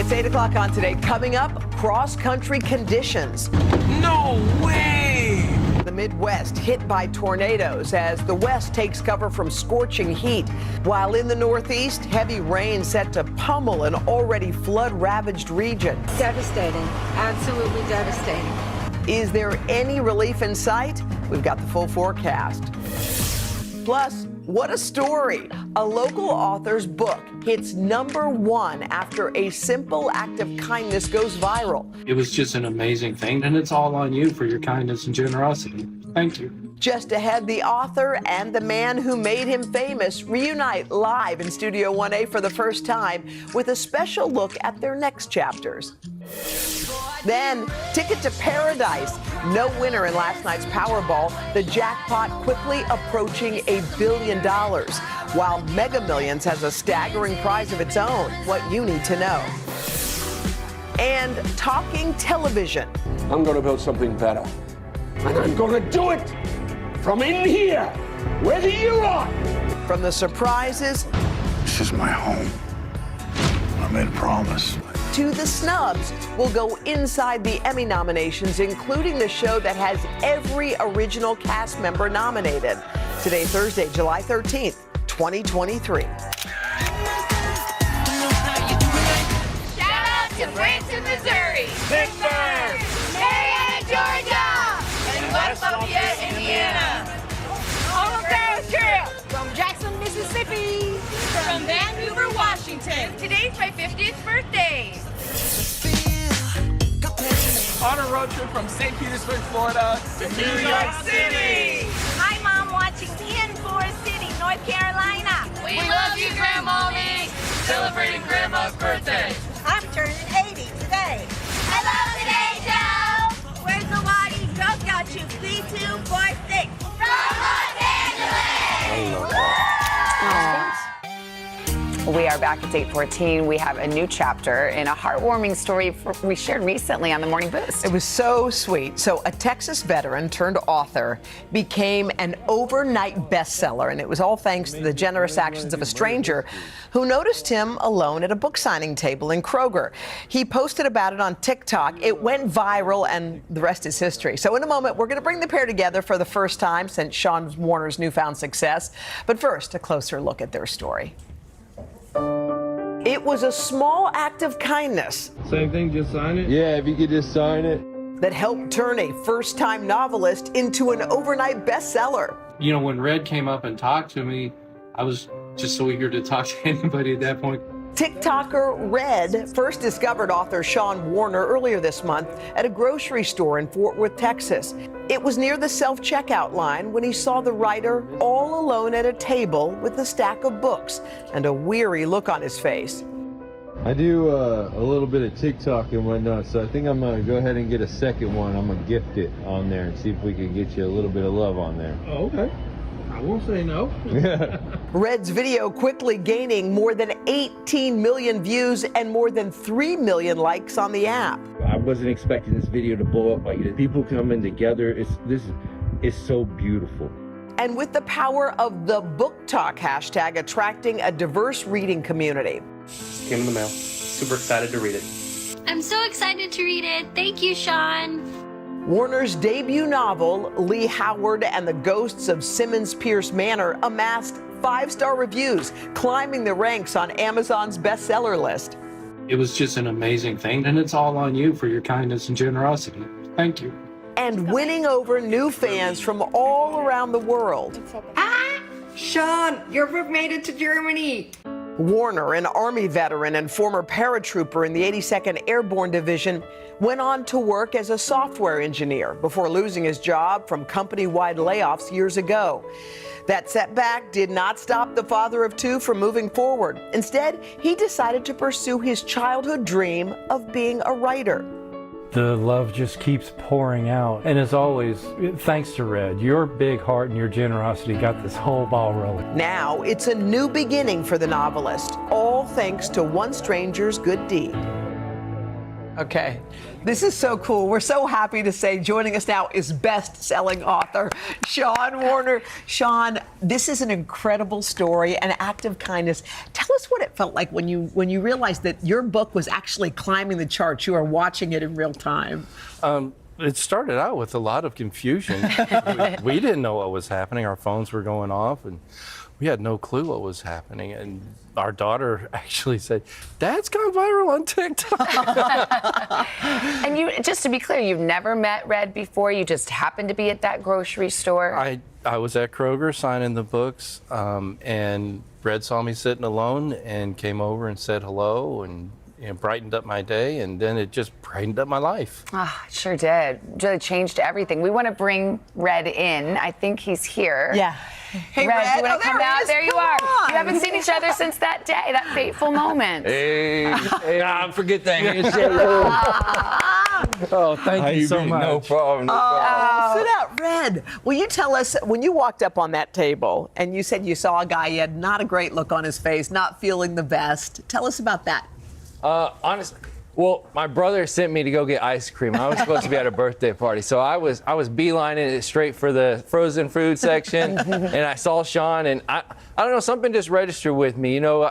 It's 8 o'clock on Today. Coming up, cross-country conditions. No way! The Midwest hit by tornadoes as the West takes cover from scorching heat. While in the Northeast, heavy rain set to pummel an already flood-ravaged region. Devastating. Absolutely devastating. Is there any relief in sight? We've got the full forecast. Plus, what a story. A local author's book hits #1 after a simple act of kindness goes viral. It was just an amazing thing, and it's all on you for your kindness and generosity. Thank you. Just ahead, the author and the man who made him famous reunite live in Studio 1A for the first time with a special look at their next chapters. Then, Ticket to Paradise. No winner in last night's Powerball. The jackpot quickly approaching $1 billion, while Mega Millions has a staggering prize of its own. What you need to know. And talking television. I'm going to build something better. And I'm going to do it from in here, whether you are. From the surprises. This is my home. I made a promise. To the snubs. We'll go inside the Emmy nominations, including the show that has every original cast member nominated. Today, Thursday, July 13th, 2023. Shout out to Branson, Missouri, Pittsburgh, Marietta, Georgia, and West Lafayette, Indiana. From Jackson, Mississippi. From Vancouver, Washington. Today's my 50th birthday. on a road trip from St. Petersburg, Florida to New York City. Hi, Mom, watching me in Forest City, North Carolina. We love you, Grandmommy. Celebrating Grandma's birthday. I'm turning 80 today. I love today, Joe. Where's the Waddy? Joe's got you 3246. From Los Angeles. We are back at 8:14. We have a new chapter in a heartwarming story we shared recently on the Morning Boost. It was so sweet. So a Texas veteran turned author became an overnight bestseller, and it was all thanks to the generous actions of a stranger who noticed him alone at a book signing table in Kroger. He posted about it on TikTok. It went viral, and the rest is history. So in a moment, we're going to bring the pair together for the first time since Sean Warner's newfound success. But first, a closer look at their story. It was a small act of kindness. Same thing, just sign it? Yeah, if you could just sign it. That helped turn a first-time novelist into an overnight bestseller. You know, when Red came up and talked to me, I was just so eager to talk to anybody at that point. TikToker Red first discovered author Sean Warner earlier this month at a grocery store in Fort Worth, Texas. It was near the self-checkout line when he saw the writer all alone at a table with a stack of books and a weary look on his face. I do a little bit of TikTok and whatnot, so I think I'm going to go ahead and get a second one. I'm going to gift it on there and see if we can get you a little bit of love on there. Oh, okay. I won't say no. Red's video quickly gaining more than 18 million views and more than 3 million likes on the app. I wasn't expecting this video to blow up like this. People coming together, it's so beautiful. And with the power of the Book Talk hashtag attracting a diverse reading community. Came in the mail. Super excited to read it. I'm so excited to read it. Thank you, Sean. Warner's debut novel, Lee Howard and the Ghosts of Simmons Pierce Manor, amassed 5-star reviews, climbing the ranks on Amazon's bestseller list. It was just an amazing thing, and it's all on you for your kindness and generosity. Thank you. And winning over new fans from all around the world. Ah, Sean, your book made it to Germany. Warner, an Army veteran and former paratrooper in the 82nd Airborne Division, went on to work as a software engineer before losing his job from company-wide layoffs years ago. That setback did not stop the father of two from moving forward. Instead, he decided to pursue his childhood dream of being a writer. The love just keeps pouring out. And as always, thanks to Red, your big heart and your generosity got this whole ball rolling. Now it's a new beginning for the novelist, all thanks to one stranger's good deed. Okay, This is so cool. We're so happy to say joining us now is best-selling author Sean Warner. Sean, this is an incredible story, an act of kindness. Tell us what it felt like when you realized that your book was actually climbing the charts. You are watching it in real time. It started out with a lot of confusion. We didn't know what was happening. Our phones were going off, and we had no clue what was happening. And our daughter actually said, "Dad's gone viral on TikTok." And you, just to be clear, you've never met Red before. You just happened to be at that grocery store. I was at Kroger signing the books, and Red saw me sitting alone and came over and said hello, and brightened up my day, and then it just brightened up my life. It sure did. Really changed everything. We want to bring Red in. I think he's here. Yeah. Hey, Red, Red. do you want to come out? There you are. You haven't seen each other since that day, that fateful moment. Hey, forget that handshake. Oh, thank you so much. No problem. No problem. Sit out, Red. Will you tell us, when you walked up on that table and you said you saw a guy, he had not a great look on his face, not feeling the best. Tell us about that. Honestly, well, my brother sent me to go get ice cream. I was supposed to be at a birthday party, so I was beelining it straight for the frozen food section, and I saw Sean, and I don't know, something just registered with me. You know,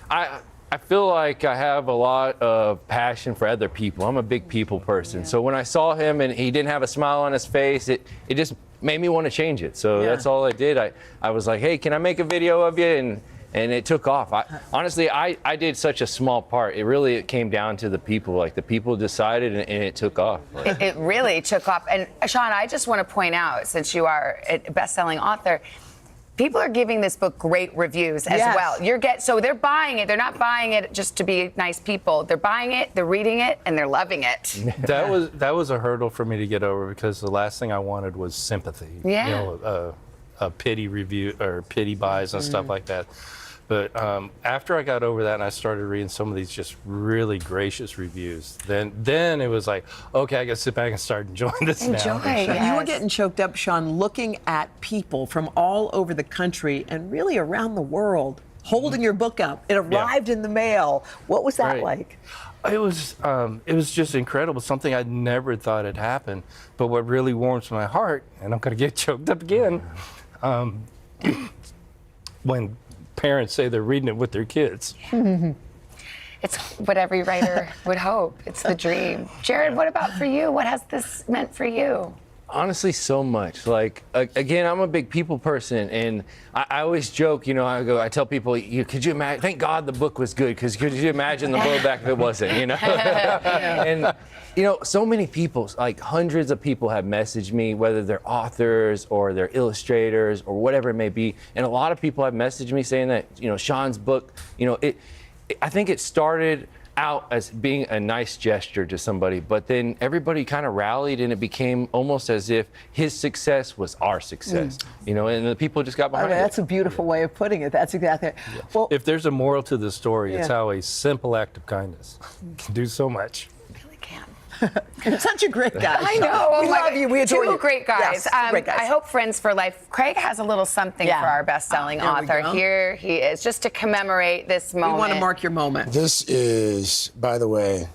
I feel like I have a lot of passion for other people. I'm a big people person, so when I saw him and he didn't have a smile on his face, it just made me want to change it. So that's all I did. I was like, hey, can I make a video of you? And it took off. Honestly, I did such a small part. It came down to the people. Like, the people decided, and it took off. It really took off. And Sean, I just want to point out, since you are a best-selling author, people are giving this book great reviews as well. So they're buying it. They're not buying it just to be nice people. They're buying it, they're reading it, and they're loving it. That was a hurdle for me to get over, because the last thing I wanted was sympathy. Yeah. You know, a pity review or pity buys and stuff like that. But after I got over that and I started reading some of these just really gracious reviews, then it was like, okay, I got to sit back and start enjoying this now. Yes. You were getting choked up, Sean, looking at people from all over the country and really around the world holding your book up. It arrived in the mail. What was that like? It was just incredible, something I never thought had happened. But what really warms my heart, and I'm going to get choked up again, when parents say they're reading it with their kids. It's what every writer would hope. It's the dream. Jared, what about for you? What has this meant for you? Honestly, so much. Like, again, I'm a big people person, and I always joke, you know, I tell people, could you imagine, thank God the book was good, because could you imagine the blowback if it wasn't, you know? And, you know, so many people, like hundreds of people have messaged me, whether they're authors or they're illustrators or whatever it may be. And a lot of people have messaged me saying that, you know, Sean's book, you know, I think it started out as being a nice gesture to somebody, but then everybody kind of rallied, and it became almost as if his success was our success, you know, and the people just got behind it. That's a beautiful way of putting it. That's exactly it. Yeah. Well, if there's a moral to the story, it's how a simple act of kindness can do so much. You're such a great guy. I know. We love you. We adore you. Two great guys. Yes, great guys. I hope Friends for Life. Craig has a little something for our best-selling author. Here he is, just to commemorate this moment. We want to mark your moment. This is, by the way,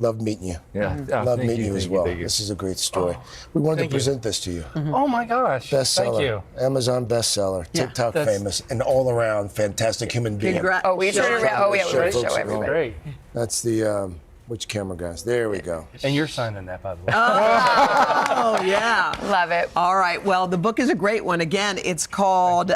love meeting you. Yeah. Love meeting you as well. This is a great story. We wanted to present this to you. Oh my gosh. Bestseller. Thank you. Amazon bestseller. TikTok famous, and all around fantastic human being. We should have show everybody. Great. That's the which camera guys? There we go. And you're signing that, by the way. Oh, yeah. Love it. All right. Well, the book is a great one. Again, it's called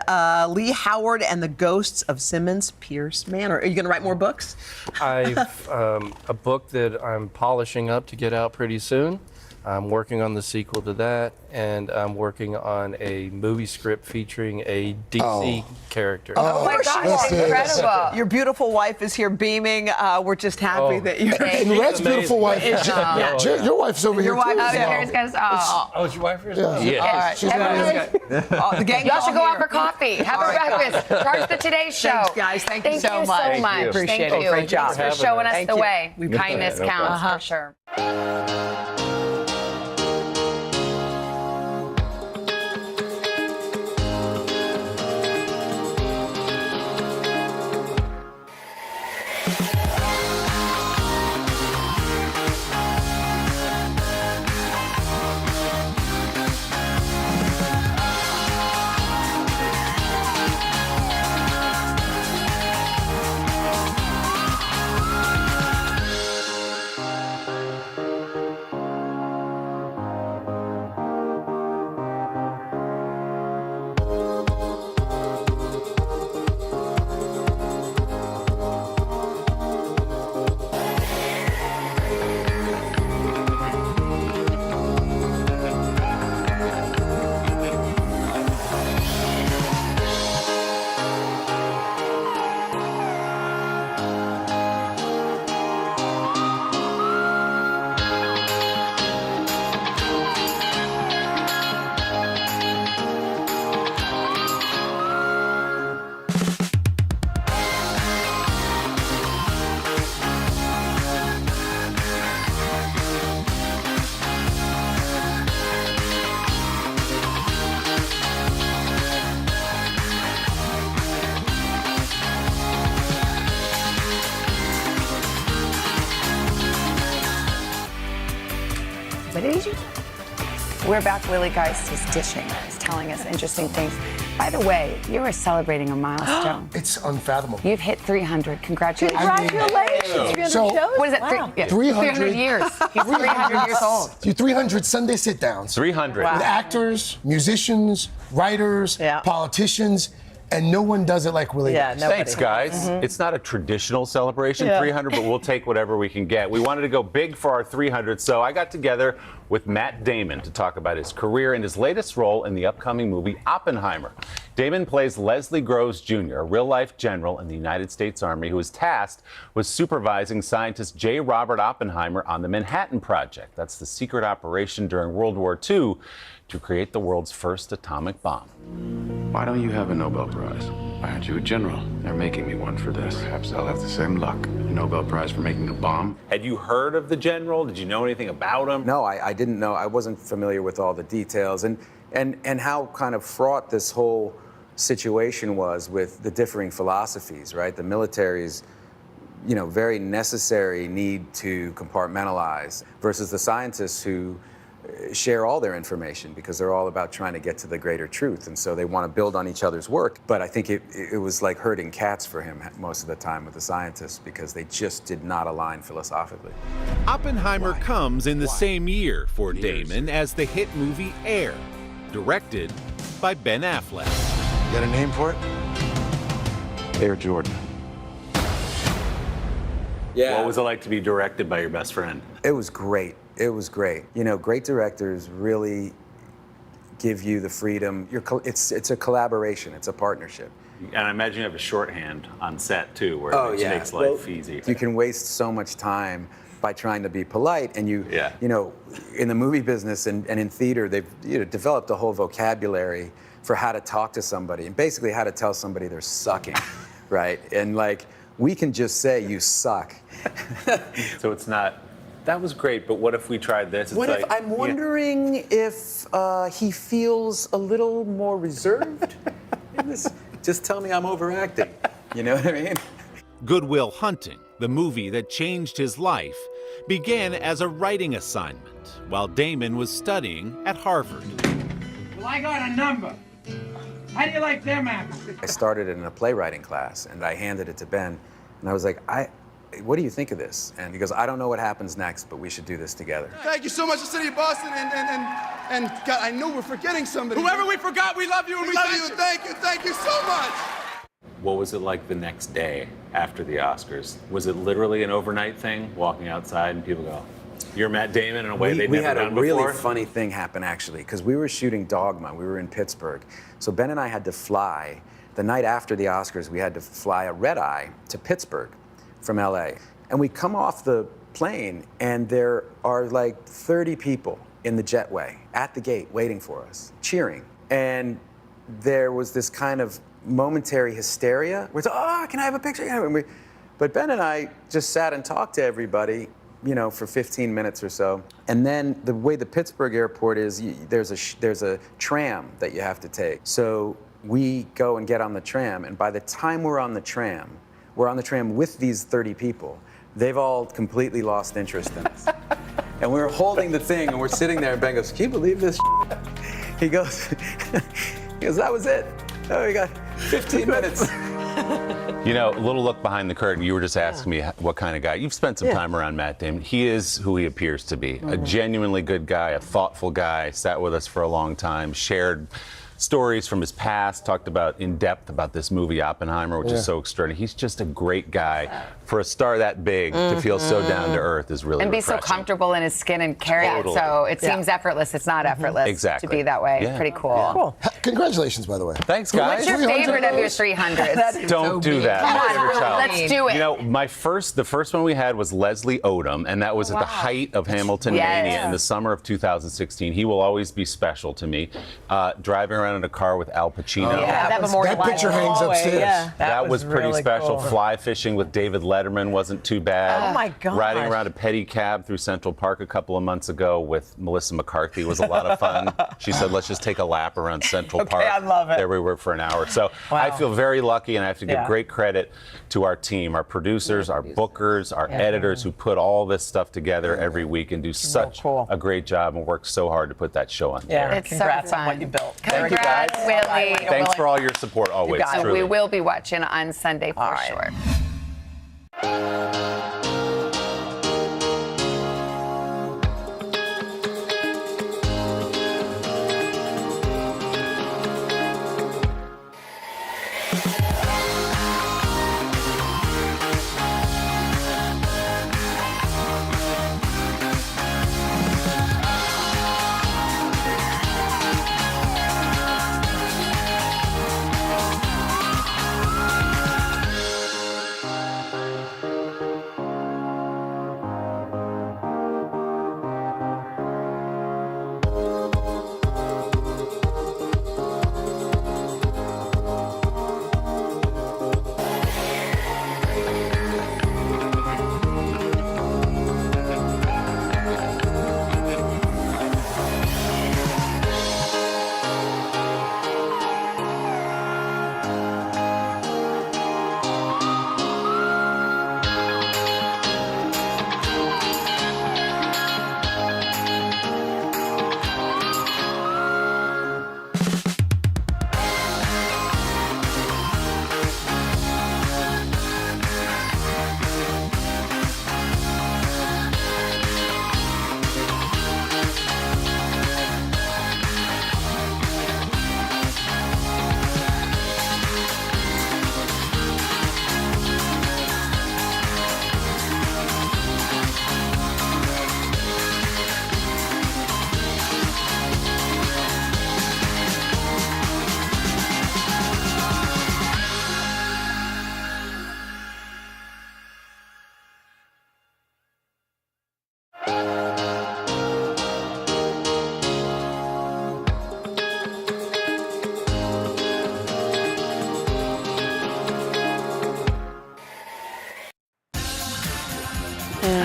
Lee Howard and the Ghosts of Simmons Pierce Manor. Are you going to write more books? I've a book that I'm polishing up to get out pretty soon. I'm working on the sequel to that, and I'm working on a movie script featuring a DC character. Oh my gosh, that's incredible. Your beautiful wife is here beaming. We're just happy that you're And Red's beautiful wife. Your wife's over here, too. Oh, is your wife here? Yeah. The gang Y'all should go out for coffee. Have a breakfast. Charge the Today Show. Thanks, guys. Thank you so much. Thank you. Appreciate it. Great job. Thanks for showing us the way. We Kindness counts for sure. We're back. Willie Geist is dishing. He's telling us interesting things. By the way, you are celebrating a milestone. It's unfathomable. You've hit 300. Congratulations. Congratulations. 300 So- shows? What is it? Wow. 300 years. He's 300 years old. Do 300 Sunday sit-downs. 300. With actors, musicians, writers, politicians, and no one does it like Willie does. Thanks, guys. It's not a traditional celebration, 300, but we'll take whatever we can get. We wanted to go big for our 300, so I got together with Matt Damon to talk about his career and his latest role in the upcoming movie Oppenheimer. Damon plays Leslie Groves Jr., a real-life general in the United States Army who is tasked with supervising scientist J. Robert Oppenheimer on the Manhattan Project. That's the secret operation during World War II to create the world's first atomic bomb. Why don't you have a Nobel Prize? Why aren't you a general? They're making me one for this. Perhaps I'll have the same luck. A Nobel Prize for making a bomb. Had you heard of the general? Did you know anything about him? No, I didn't know. I wasn't familiar with all the details and how kind of fraught this whole situation was with the differing philosophies, right? The military's, very necessary need to compartmentalize versus the scientists who share all their information because they're all about trying to get to the greater truth. And so they want to build on each other's work. But I think it was like herding cats for him most of the time with the scientists because they just did not align philosophically. Oppenheimer comes in the same year for Damon as the hit movie Air, directed by Ben Affleck. You got a name for it? Air Jordan. Yeah. What was it like to be directed by your best friend? It was great. It was great. Great directors really give you the freedom. It's a collaboration. It's a partnership. And I imagine you have a shorthand on set, too, where it makes life easy. You can waste so much time by trying to be polite, and in the movie business and in theater, they've developed a whole vocabulary for how to talk to somebody, and basically how to tell somebody they're sucking, right? And we can just say, you suck. So it's not, that was great, but what if we tried this? It's I'm wondering if he feels a little more reserved in this. Just tell me I'm overacting. You know what I mean? Good Will Hunting, the movie that changed his life, began as a writing assignment while Damon was studying at Harvard. Well, I got a number. How do you like them apples? I started it in a playwriting class, and I handed it to Ben, and I was like, what do you think of this? And he goes, I don't know what happens next, but we should do this together. Thank you so much, the city of Boston, and God, I know we're forgetting somebody. Whoever we forgot, we love you and we love you. Thank you so much. What was it like the next day after the Oscars? Was it literally an overnight thing, walking outside and people go, you're Matt Damon in a way they'd never done before? We had a really funny thing happen, actually, because we were shooting Dogma. We were in Pittsburgh. So Ben and I had to fly. The night after the Oscars, we had to fly a red-eye to Pittsburgh from LA. And we come off the plane, and there are 30 people in the jetway at the gate waiting for us, cheering. And there was this kind of momentary hysteria. We're like, can I have a picture? But Ben and I just sat and talked to everybody, for 15 minutes or so. And then the way the Pittsburgh airport is, there's a tram that you have to take. So we go and get on the tram, and by the time we're on the tram with these 30 people. They've all completely lost interest in us. And we're holding the thing, and we're sitting there, and Ben goes, can you believe this? He goes, that was it. Oh, we got 15 minutes. A little look behind the curtain. You were just asking me what kind of guy. You've spent some time around Matt Damon. He is who he appears to be. A genuinely good guy, a thoughtful guy, sat with us for a long time, shared stories from his past, talked about in depth about this movie Oppenheimer, which is so extraordinary. He's just a great guy. For a star that big to feel so down to earth is really and be refreshing. so comfortable in his skin and carry it. So it seems effortless. It's not effortless to be that way. Pretty cool. Cool. Congratulations, by the way. Thanks, guys. What's your favorite of your 300s? Don't do that. Come My on, favorite child. let's do it. The first one we had was Leslie Odom, and that was at the height of Hamilton mania in the summer of 2016. He will always be special to me. Driving around around in a car with Al Pacino. That picture hangs upstairs. Yeah. That was pretty really special. cool. Fly fishing with David Letterman wasn't too bad. Oh my gosh. Riding around a pedicab through Central Park a couple of months ago with Melissa McCarthy was a lot of fun. She said, let's just take a lap around Central Park. I love it. There we were for an hour. So I feel very lucky, and I have to give great credit to our team, our producers, our bookers, our editors who put all this stuff together every week and do such a great job and work so hard to put that show on the air. It's Congrats so on fun. what you built. Thank you, guys. Willie. Thanks for all your support always. Truly. We will be watching on Sunday for sure.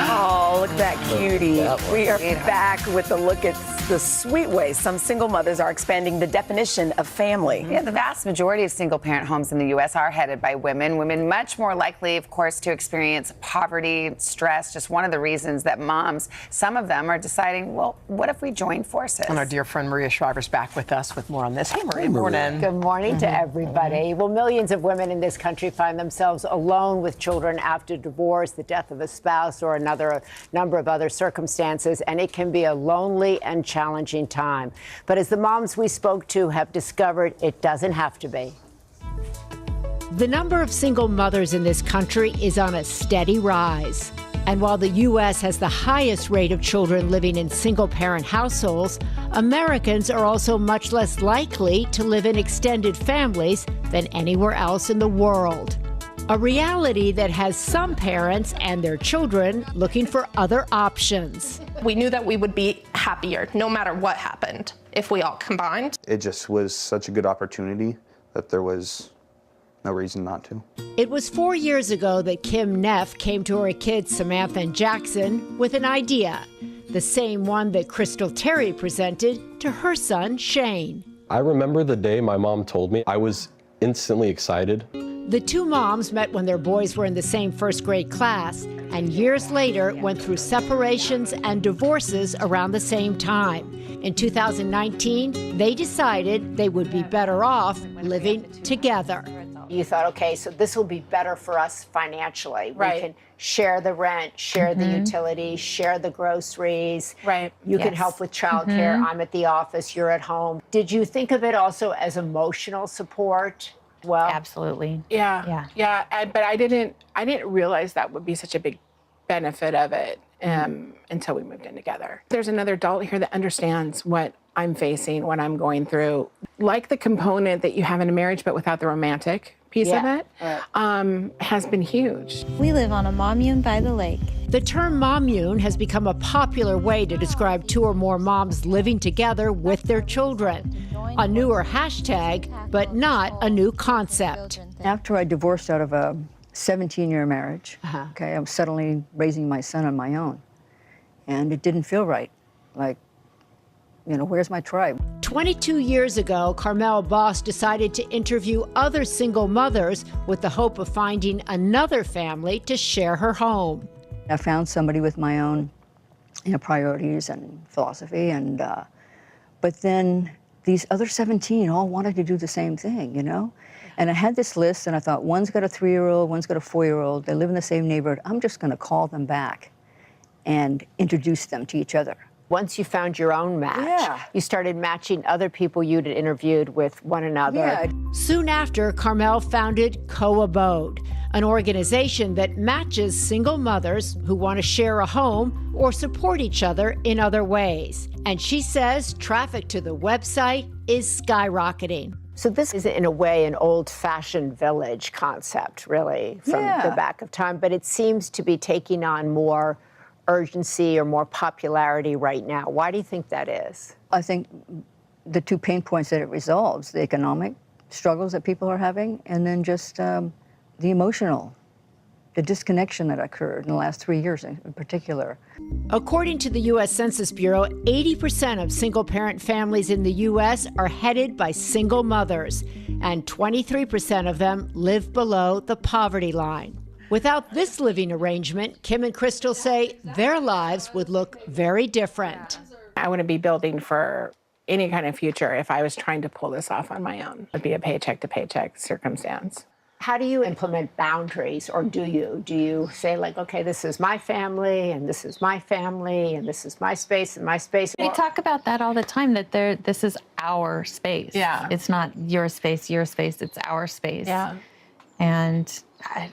Oh, look at that cutie. We are back with a look at the sweet ways some single mothers are expanding the definition of family. Yeah, the vast majority of single-parent homes in the U.S. are headed by women. Women much more likely, of course, to experience poverty, stress. Just one of the reasons that moms, some of them are deciding, well, what if we join forces? And our dear friend Maria Shriver's back with us with more on this. Hey, Maria. Morning. Good morning to everybody. Well, millions of women in this country find themselves alone with children after divorce, the death of a spouse, or another number of other circumstances, and it can be a lonely and challenging time. But as the moms we spoke to have discovered, it doesn't have to be. The number of single mothers in this country is on a steady rise. And while the U.S. has the highest rate of children living in single-parent households, Americans are also much less likely to live in extended families than anywhere else in the world. A reality that has some parents and their children looking for other options. We knew that we would be happier no matter what happened if we all combined. It just was such a good opportunity that there was no reason not to. It was 4 years ago that Kim Neff came to her kids, Samantha and Jackson, with an idea, the same one that Crystal Terry presented to her son, Shane. I remember the day my mom told me. I was instantly excited. The two moms met when their boys were in the same first grade class, and years later went through separations and divorces around the same time. In 2019, they decided they would be better off living together. You thought, okay, so this will be better for us financially. Right. We can share the rent, share the utilities, share the groceries. Right. You can help with childcare. I'm at the office, you're at home. Did you think of it also as emotional support? Well, absolutely. Yeah. But I didn't realize that would be such a big benefit of it until we moved in together. There's another adult here that understands what I'm facing, what I'm going through. Like the component that you have in a marriage, but without the romantic piece of Yeah. it has been huge. We live on a commune by the lake. The term commune has become a popular way to describe two or more moms living together with their children. A newer hashtag, but not a new concept. After I divorced out of a 17-year marriage, okay, I was suddenly raising my son on my own. And it didn't feel right. Like, you know, where's my tribe? 22 years ago, Carmel Boss decided to interview other single mothers with the hope of finding another family to share her home. I found somebody with my own, you know, priorities and philosophy, and but then these other 17 all wanted to do the same thing, you know? And I had this list, and I thought, one's got a 3-year-old, one's got a 4-year-old, they live in the same neighborhood. I'm just gonna call them back and introduce them to each other. Once you found your own match, you started matching other people you'd interviewed with one another. Soon after, Carmel founded Co-Abode, an organization that matches single mothers who want to share a home or support each other in other ways. And she says traffic to the website is skyrocketing. So this is, in a way, an old-fashioned village concept, really, from the back of time. But it seems to be taking on more urgency or more popularity right now. Why do you think that is? I think the two pain points that it resolves, the economic struggles that people are having, and then just the emotional, the disconnection that occurred in the last 3 years in particular. According to the U.S. Census Bureau, 80% of single-parent families in the U.S. are headed by single mothers, and 23% of them live below the poverty line. Without this living arrangement, Kim and Crystal say their lives would look very different. I wouldn't be building for any kind of future if I was trying to pull this off on my own. It would be a paycheck-to-paycheck circumstance. How do you implement boundaries, or do you? Do you say, like, okay, this is my family, and this is my family, and this is my space, and my space? We talk about that all the time, that this is our space. Yeah. It's not your space, it's our space. Yeah. And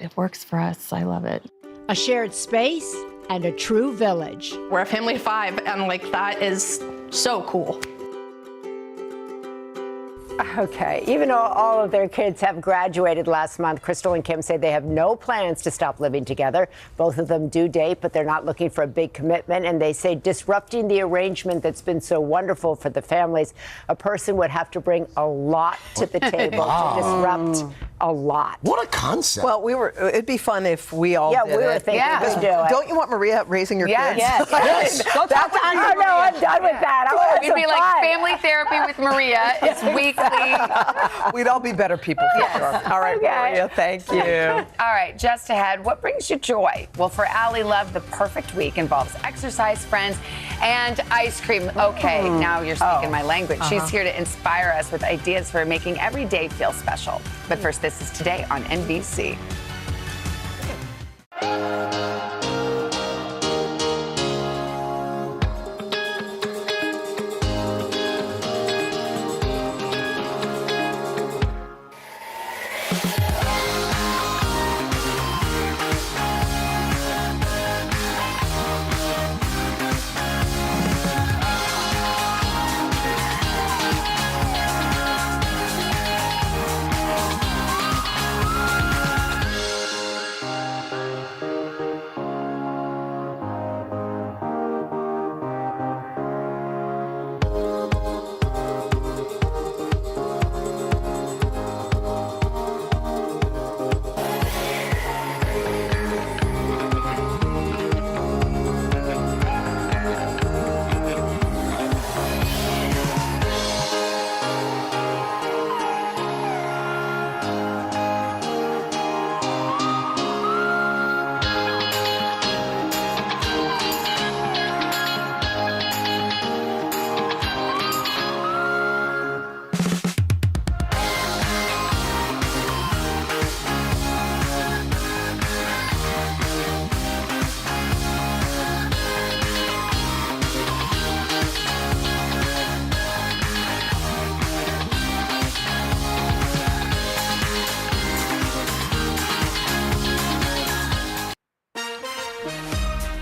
it works for us. I love it. A shared space and a true village. We're a family of 5, and like that is so cool. Okay, even though all of their kids have graduated last month, Crystal and Kim say they have no plans to stop living together. Both of them do date, but they're not looking for a big commitment. And they say disrupting the arrangement that's been so wonderful for the families, a person would have to bring a lot to the table to disrupt a lot. What a concept. Well, it'd be fun if we all did we were it. thinking we'd do it. Don't you want Maria raising your kids? Yes. Go talk to Maria. No, I'm done with that. We'd be like family therapy with Maria. It's weekly. We'd all be better people for sure. All right, Maria, thank you. All right, just ahead, what brings you joy? Well, for Allie Love, the perfect week involves exercise, friends, and ice cream. Okay, now you're speaking my language. She's here to inspire us with ideas for making every day feel special. But first, this is Today on NBC.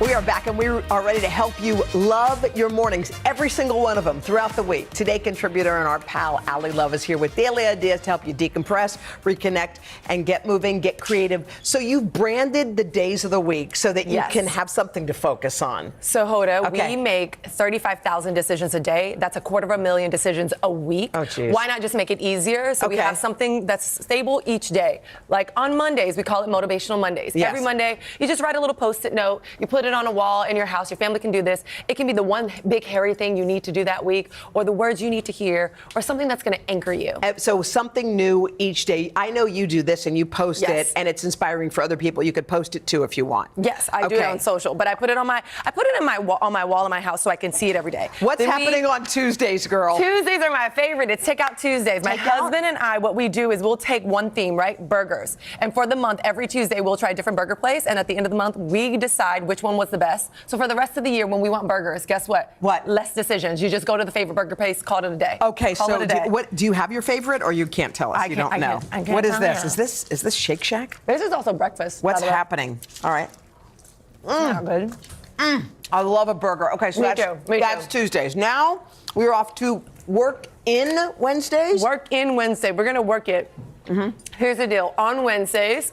We are back and we are ready to help you love your mornings, every single one of them throughout the week. Today, contributor and our pal, Ali Love, is here with daily ideas to help you decompress, reconnect, and get moving, get creative. So you've branded the days of the week so that you can have something to focus on. So Hoda, we make 35,000 decisions a day. That's 250,000 decisions a week. Oh, geez. Why not just make it easier so we have something that's stable each day? Like on Mondays, we call it Motivational Mondays. Yes. Every Monday, you just write a little Post-it note, you put it on a wall in your house, your family can do this. It can be the one big hairy thing you need to do that week, or the words you need to hear, or something that's going to anchor you. So something new each day. I know you do this and you post it, and it's inspiring for other people. You could post it too if you want. Yes, I do it on social, but I put it on my on my wall in my house so I can see it every day. What's happening on Tuesdays, girl? Tuesdays are my favorite. It's Takeout Tuesdays. My husband and I, what we do is we'll take one theme, right? Burgers. And for the month, every Tuesday, we'll try a different burger place. And at the end of the month, we decide which one was the best. So for the rest of the year, when we want burgers, guess what? What? Less decisions. You just go to the favorite burger place, call it a day. Okay, call so it a day. do you have your favorite, or you can't tell us? I You can't- don't I know. can't- I can't What is tell this? you. Is this Shake Shack? This is also breakfast. What's by the way. happening? All right. Not good. I love a burger. Okay, so Me that's, too. Me that's too. Tuesdays. Now we're off to Work In Wednesdays. Work In Wednesday. We're going to work it. Here's the deal. On Wednesdays,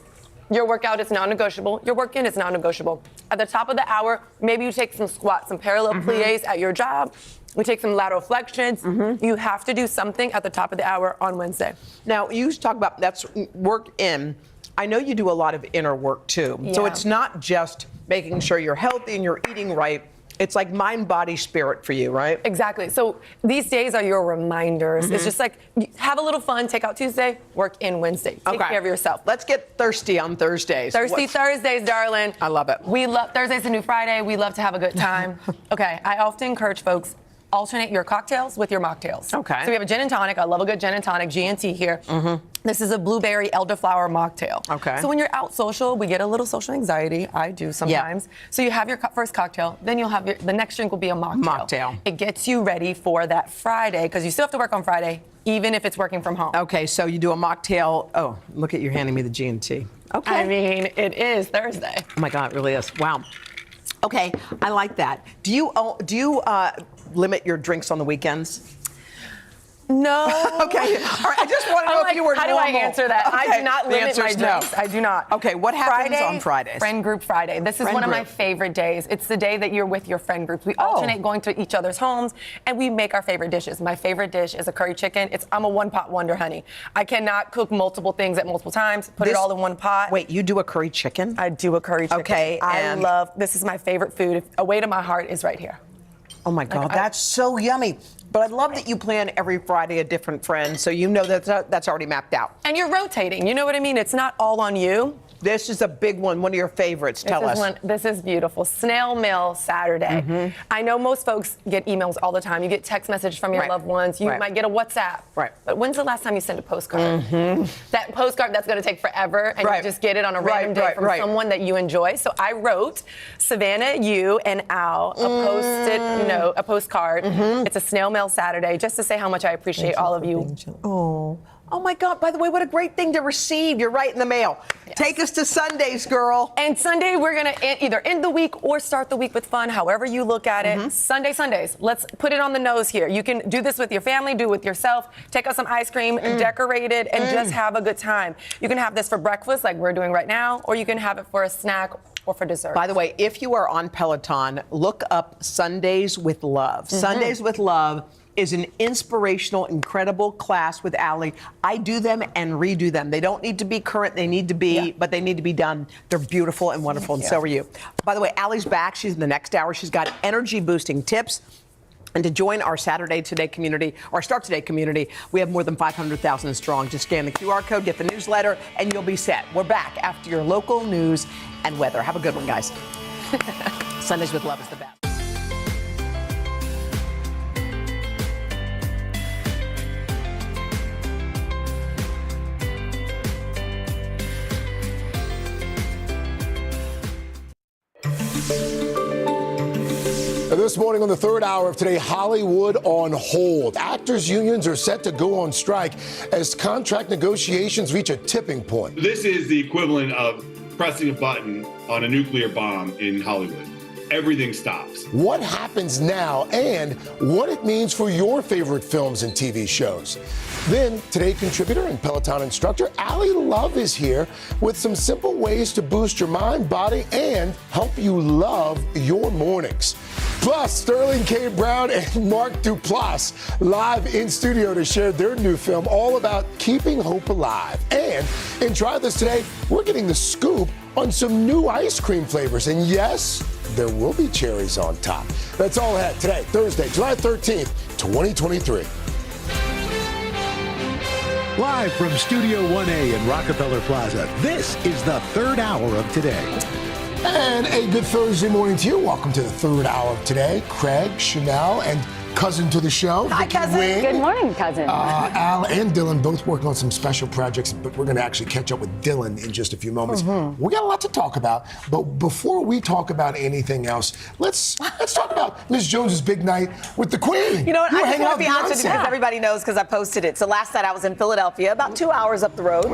your workout is non-negotiable. Your work in is non-negotiable. At the top of the hour, maybe you take some squats, some parallel plies at your job. We take some lateral flexions. You have to do something at the top of the hour on Wednesday. Now, you talk about that's work in. I know you do a lot of inner work too. So Yeah. it's not just making sure you're healthy and you're eating right. It's like mind, body, spirit for you, right? Exactly. So these days are your reminders. It's just like, have a little fun, take out Tuesday, work in Wednesday. Take care of yourself. Let's get thirsty on Thursdays. Thirsty Thursdays, darling. I love it. We love Thursday's a new Friday. We love to have a good time. Okay, I often encourage folks, alternate your cocktails with your mocktails. Okay. So we have a gin and tonic. I love a good gin and tonic, G&T here. This is a blueberry elderflower mocktail. Okay. So when you're out social, we get a little social anxiety. I do sometimes. So you have your first cocktail, then you'll have the next drink will be a mocktail. It gets you ready for that Friday, because you still have to work on Friday, even if it's working from home. Okay, so you do a mocktail. Oh, look at you handing me the G&T. Okay. I mean, it is Thursday. Oh my God, it really is. Wow. Okay, I like that. Do you limit your drinks on the weekends? No. Okay. All right. I just want to know if you were how normal. do I answer that? I Okay. do not The limit answer my is no. drinks. I do not. Okay. What happens on Fridays? Friend group Friday. This is Friend one of my group. favorite days. It's the day that you're with your friend groups. We alternate going to each other's homes, and we make our favorite dishes. My favorite dish is a curry chicken. I'm a one-pot wonder, honey. I cannot cook multiple things at multiple times. Put it all in one pot. Wait, you do a curry chicken? I do a curry chicken. Okay. This is my favorite food. A way to my heart is right here. Oh my God, that's so yummy. But I love that you plan every Friday a different friend, so you know that's already mapped out. And you're rotating. You know what I mean? It's not all on you. This is a big one of your favorites. Tell us. This is beautiful. Snail Mail Saturday. I know most folks get emails all the time. You get text messages from your loved ones. You might get a WhatsApp. Right. But when's the last time you sent a postcard? That postcard that's going to take forever, and you just get it on a random day from someone that you enjoy. So I wrote Savannah, you, and Al a post-it note, a postcard. It's a Snail Mail Saturday, just to say how much I appreciate all of you. Oh my God, by the way, what a great thing to receive. You're right in the mail. Take us to Sundays, girl. And Sunday, we're going to either end the week or start the week with fun, however you look at it. Sundays. Let's put it on the nose here. You can do this with your family, do it with yourself. Take out some ice cream, decorate it, and just have a good time. You can have this for breakfast like we're doing right now, or you can have it for a snack or for dessert. By the way, if you are on Peloton, look up Sundays with Love. Sundays with Love is an inspirational, incredible class with Ali. I do them and redo them. They don't need to be current, they need to be, but they need to be done. They're beautiful and wonderful, and so are you. By the way, Ali's back. She's in the next hour. She's got energy boosting tips. And to join our Saturday Today community, or Start Today community, we have more than 500,000 strong. Just scan the QR code, get the newsletter, and you'll be set. We're back after your local news and weather. Have a good one, guys. Sundays with Love is the best. This morning on the third hour of Today, Hollywood on hold. Actors' unions are set to go on strike as contract negotiations reach a tipping point. This is the equivalent of pressing a button on a nuclear bomb in Hollywood. everything stops. What happens now and what it means for your favorite films and TV shows. Then, Today contributor and Peloton instructor Allie Love is here with some simple ways to boost your mind, body, and help you love your mornings. Plus, Sterling K. Brown and Mark Duplass live in studio to share their new film all about keeping hope alive. And in Try This Today, we're getting the scoop on some new ice cream flavors. And yes, there will be cherries on top. That's all ahead today, Thursday, July 13th, 2023. Live from Studio 1A in Rockefeller Plaza, this is the third hour of Today. And a good Thursday morning to you. Welcome to the third hour of Today. Craig, Chanel, and cousin to the show. Hi, Vicky cousin. Wing. Good morning, cousin. Al and Dylan both working on some special projects, but we're going to actually catch up with Dylan in just a few moments. We got a lot to talk about, but before we talk about anything else, let's talk about Ms. Jones's big night with the Queen. You know what? You I just hang want out to be with honest with you Beyonce. because everybody knows because I posted it. So last night I was in Philadelphia, about 2 hours up the road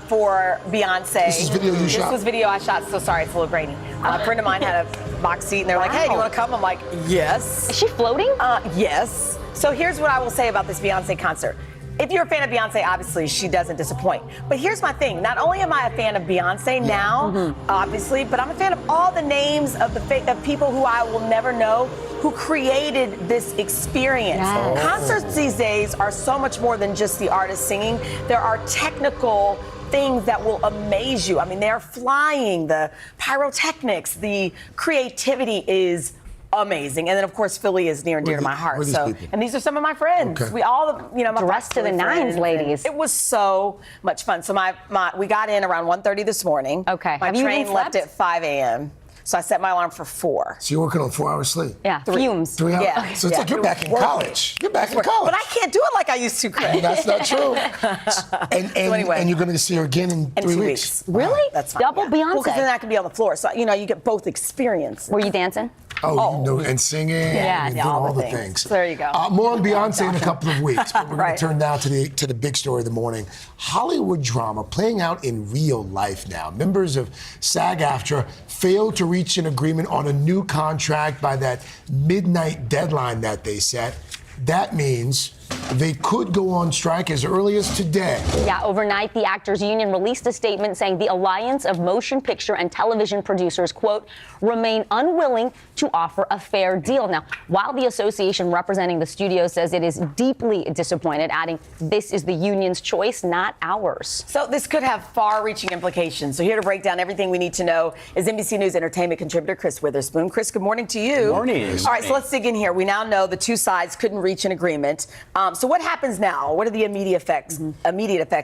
for Beyonce. This is video you shot? This was video I shot. So sorry, it's a little grainy. A friend of mine had a box seat, and they're like, "Hey, do you want to come?" I'm like, "Yes." Is she floating? Yes. So here's what I will say about this Beyonce concert. If you're a fan of Beyonce, obviously she doesn't disappoint. But here's my thing. Not only am I a fan of Beyonce now, obviously, but I'm a fan of all the names of of people who I will never know who created this experience. Yes. Concerts these days are so much more than just the artist singing. There are technical things that will amaze you. I mean, they're flying, the pyrotechnics, the creativity is amazing. And then, of course, Philly is near and dear to my heart. So, and these are some of my friends. Okay. We all, you know, my Dressed to the nines, ladies. It was so much fun. So we got in around 1:30 this morning. Okay. My Have you train even left slept? at 5 a.m. So I set my alarm for 4. So you're working on 4 hours sleep? Yeah, fumes. 3 hours? Yeah. So it's like you're back in college. You're back in college. But I can't do it like I used to, Craig. That's not true. And anyway. and you're going to see her again in 3 weeks. Really? That's fine. Double Beyonce. Well, because then I can be on the floor. So, you know, you get both experiences. Were you dancing? Oh, you know, and singing, and doing all the things. There you go. More on Beyonce in a couple of weeks, but we're going Right. to turn now to the big story of the morning. Hollywood drama playing out in real life now. Members of SAG-AFTRA failed to reach an agreement on a new contract by that midnight deadline that they set. That means they could go on strike as early as today. Yeah, overnight, the Actors Union released a statement saying the Alliance of Motion Picture and Television Producers, quote, remain unwilling to offer a fair deal. Now, while the association representing the studio says it is deeply disappointed, adding, this is the union's choice, not ours. So this could have far-reaching implications. So here to break down everything we need to know is NBC News entertainment contributor Chris Witherspoon. Chris, good morning to you. Good morning. All right, so let's dig in here. We now know the two sides couldn't reach an agreement. So what happens now? What are the immediate effects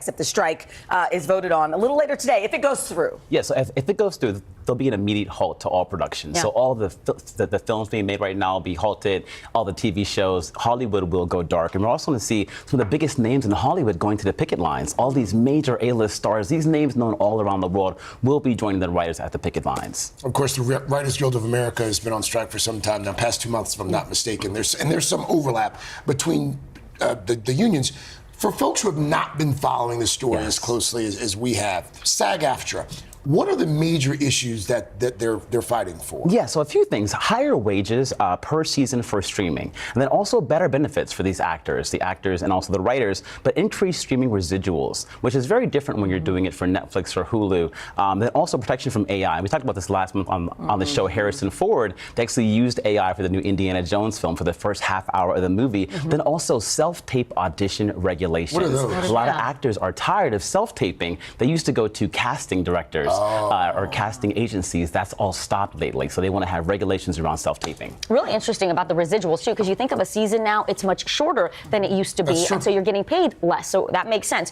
if the strike is voted on a little later today, if it goes through? Yeah, so if it goes through, there'll be an immediate halt to all production. Yeah. So all the films being made right now will be halted, all the TV shows, Hollywood will go dark. And we're also going to see some of the biggest names in Hollywood going to the picket lines. All these major A-list stars, these names known all around the world, will be joining the writers at the picket lines. Of course, the Writers Guild of America has been on strike for some time now, past 2 months, if I'm not mistaken. There's some overlap between the unions. For folks who have not been following the story as closely as we have, SAG-AFTRA, what are the major issues that they're fighting for? Yeah, so a few things. Higher wages per season for streaming, and then also better benefits for the actors and also the writers, but increased streaming residuals, which is very different when you're doing it for Netflix or Hulu. Then also protection from AI. We talked about this last month on the show Harrison Ford. They actually used AI for the new Indiana Jones film for the first half hour of the movie. Then also self-tape audition regulations. What are those? A lot of actors are tired of self-taping. They used to go to casting directors or casting agencies. That's all stopped lately. So they want to have regulations around self-taping. Really interesting about the residuals, too, because you think of a season now, it's much shorter than it used to be, and so you're getting paid less. So that makes sense.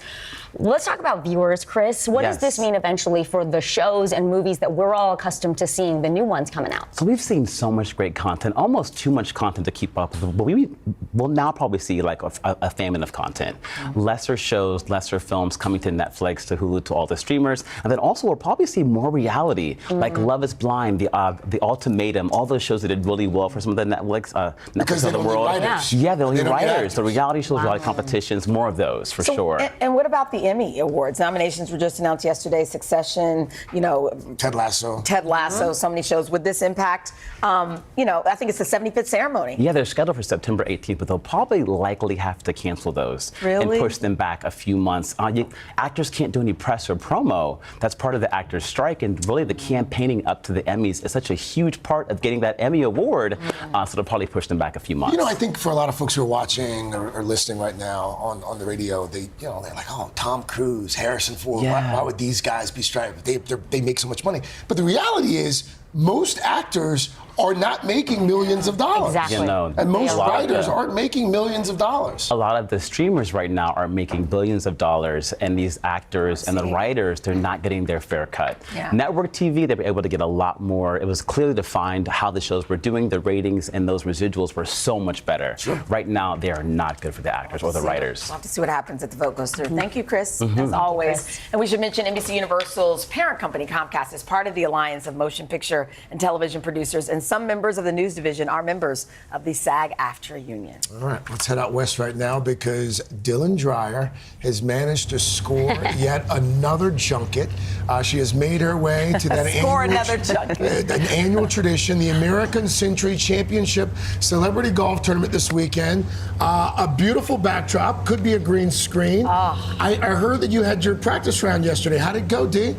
Let's talk about viewers, Chris. What does this mean eventually for the shows and movies that we're all accustomed to seeing, the new ones coming out? So we've seen so much great content, almost too much content to keep up with. But we'll now probably see like a famine of content. Lesser shows, lesser films coming to Netflix, to Hulu, to all the streamers. And then also we'll probably see more reality, like Love is Blind, The Ultimatum, all those shows that did really well for some of the Netflix of the world. Yeah, they'll need writers. The reality shows, reality competitions, more of those for sure. And what about the the Emmy Awards. Nominations were just announced yesterday. Succession, Ted Lasso. So many shows. Would this impact, I think it's the 75th ceremony. Yeah, they're scheduled for September 18th, but they'll probably likely have to cancel those Really? and push them back a few months. Actors can't do any press or promo. That's part of the actors' strike, and really the campaigning up to the Emmys is such a huge part of getting that Emmy Award, so they'll probably push them back a few months. I think for a lot of folks who are watching or listening right now on the radio, they're like, oh, Tom Cruise, Harrison Ford, why would these guys be striped? They make so much money. But the reality is, most actors are not making millions of dollars. Exactly. And most writers aren't making millions of dollars. A lot of the streamers right now are making billions of dollars, and these actors and the writers, they're not getting their fair cut. Yeah. Network TV, they were able to get a lot more. It was clearly defined how the shows were doing. The ratings and those residuals were so much better. Sure. Right now, they are not good for the actors or the writers. We'll have to see what happens if the vote goes through. Thank you, Chris, as always. And we should mention NBC Universal's parent company, Comcast, is part of the Alliance of Motion Picture and Television Producers, and some members of the news division are members of the SAG-AFTRA union. All right, let's head out west right now because Dylan Dreyer has managed to score yet another junket. She has made her way to that an annual tradition, the American Century Championship Celebrity Golf Tournament this weekend. A beautiful backdrop, could be a green screen. I heard that you had your practice round yesterday. How did it go, Dee?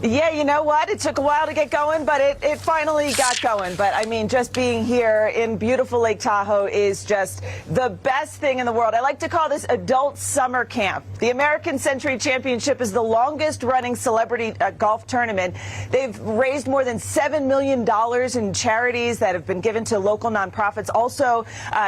Yeah, you know what? It took a while to get going, but it finally got going. But I mean, just being here in beautiful Lake Tahoe is just the best thing in the world. I like to call this adult summer camp. The American Century Championship is the longest running celebrity golf tournament. They've raised more than $7 million in charities that have been given to local nonprofits, also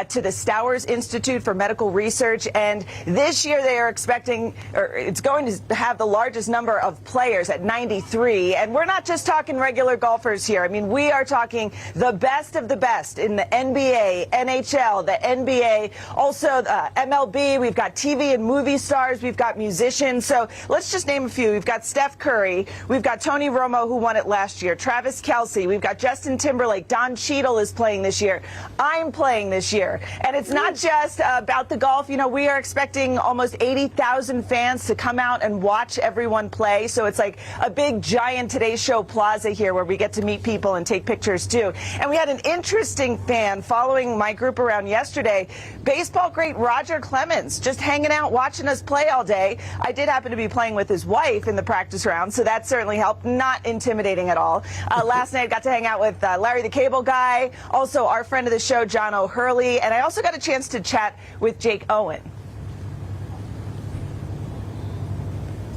to the Stowers Institute for Medical Research. And this year they are expecting, or it's going to have the largest number of players at 93. And we're not just talking regular golfers here. I mean, we are talking the best of the best in the NBA, NHL, the NBA, also the MLB. We've got TV and movie stars. We've got musicians. So let's just name a few. We've got Steph Curry. We've got Tony Romo, who won it last year. Travis Kelce. We've got Justin Timberlake. Don Cheadle is playing this year. I'm playing this year. And it's not just about the golf. We are expecting almost 80,000 fans to come out and watch everyone play. So it's like a big giant Today Show Plaza here where we get to meet people and take pictures too. And we had an interesting fan following my group around yesterday. Baseball great Roger Clemens just hanging out watching us play all day. I did happen to be playing with his wife in the practice round, so that certainly helped. Not intimidating at all. Last night I got to hang out with Larry the Cable Guy, also our friend of the show John O'Hurley, and I also got a chance to chat with Jake Owen.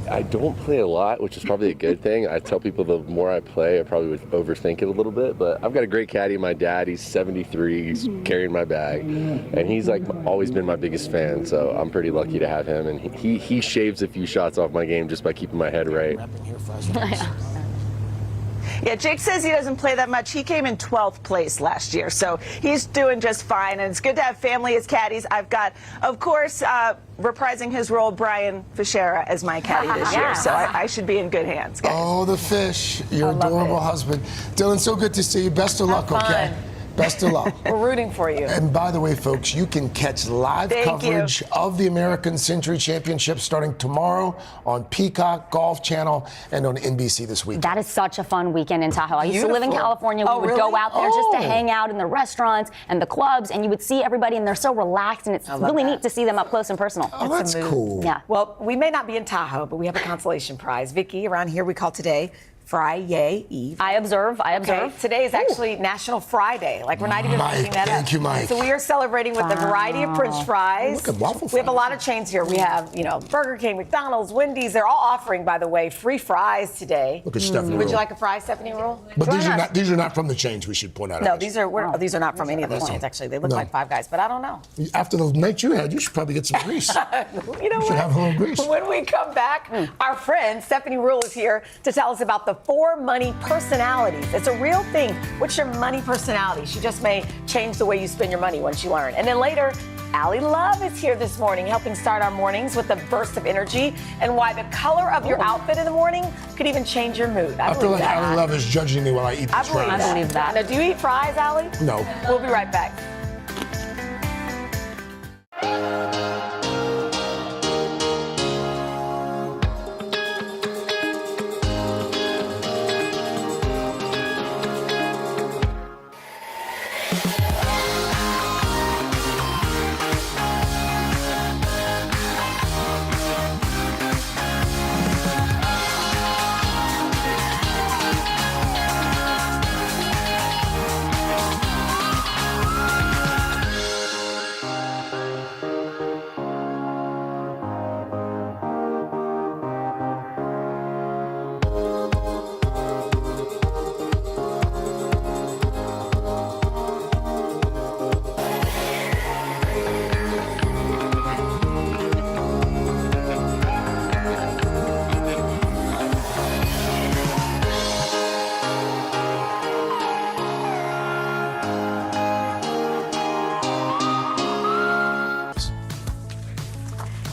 I don't play a lot, which is probably a good thing. I tell people the more I play, I probably would overthink it a little bit, but I've got a great caddy. My dad, he's 73, he's carrying my bag, and he's like always been my biggest fan, so I'm pretty lucky to have him, and he shaves a few shots off my game just by keeping my head right. Yeah, Jake says he doesn't play that much. He came in 12th place last year, so he's doing just fine. And it's good to have family as caddies. I've got, of course, reprising his role, Brian Fischera, as my caddy this year. So I should be in good hands, guys. Oh, the fish. Your adorable husband. Dylan, so good to see you. Best of luck, okay? Best of luck. We're rooting for you. And by the way, folks, you can catch live coverage of the American Century Championship starting tomorrow on Peacock, Golf Channel, and on NBC this weekend. That is such a fun weekend in Tahoe. I used to live in California. We would go out there just to hang out in the restaurants and the clubs, and you would see everybody, and they're so relaxed, and it's really neat to see them up close and personal. Oh, that's cool. Yeah. Well, we may not be in Tahoe, but we have a consolation prize. Vicky, around here we call today Friday Eve. I observe. Okay. Today is actually National Friday. Like, we're not even making that up. Thank you, Mike. So we are celebrating with a variety of French fries. Look at waffle We have a lot of chains here. We have, Burger King, McDonald's, Wendy's. They're all offering, by the way, free fries today. Look at Stephanie Would you Rule. like a fry, Stephanie Rule? But these are not from the chains, we should point out. No, these are not from any of the chains, actually. They look like Five Guys, but I don't know. After the night you had, you should probably get some grease. You know You should have a little grease. When we come back, our friend Stephanie Rule is here to tell us about the 4 money personalities. It's a real thing. What's your money personality? She just may change the way you spend your money once you learn. And then later, Allie Love is here this morning, helping start our mornings with a burst of energy and why the color of your outfit in the morning could even change your mood. I feel like Allie Love is judging me while I eat this fries. I believe that. Now, do you eat fries, Allie? No. We'll be right back.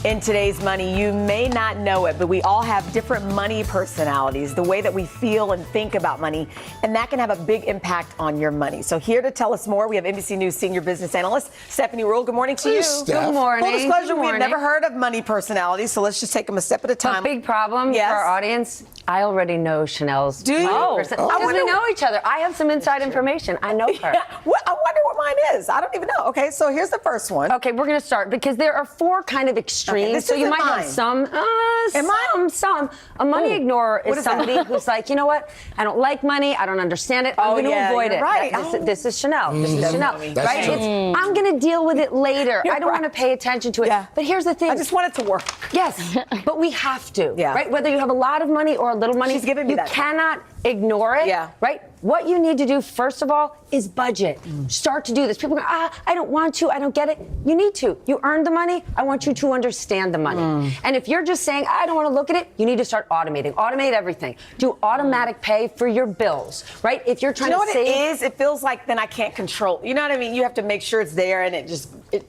In today's money, you may not know it, but we all have different money personalities, the way that we feel and think about money, and that can have a big impact on your money. So here to tell us more, we have NBC News senior business analyst Stephanie Rule. Good morning to you. Good morning. Full disclosure, Good we have morning. never heard of money personalities, so let's just take them a step at a time. A big problem for our audience. I already know Chanel's Do you? money person. Because we know each other. I have some inside information. I know her. Well, I wonder what mine is. I don't even know. Okay, so here's the first one. Okay, we're going to start because there are four kind of extremes. this so you isn't might mine. have some. A money ignorer is somebody who's like, you know what? I don't like money. I don't understand it. I'm going to avoid it. Right. This is Chanel. This is Chanel. That's Right? true. I'm going to deal with it later. You're I don't right. want to pay attention to it. Yeah. But here's the thing. I just want it to work. Yes, but we have to. Yeah. Right? Whether you have a lot of money or a little money, She's giving me you that. cannot ignore it. Yeah. Right? What you need to do, first of all, is budget. Start to do this. People go, I don't want to. I don't get it. You need to. You earned the money. I want you to understand the money. And if you're just saying, I don't want to look at it, you need to start automating. Automate everything. Do automatic pay for your bills, right? If you're trying You know to what save. it is? It feels like then I can't control. You know what I mean? You have to make sure it's there and you're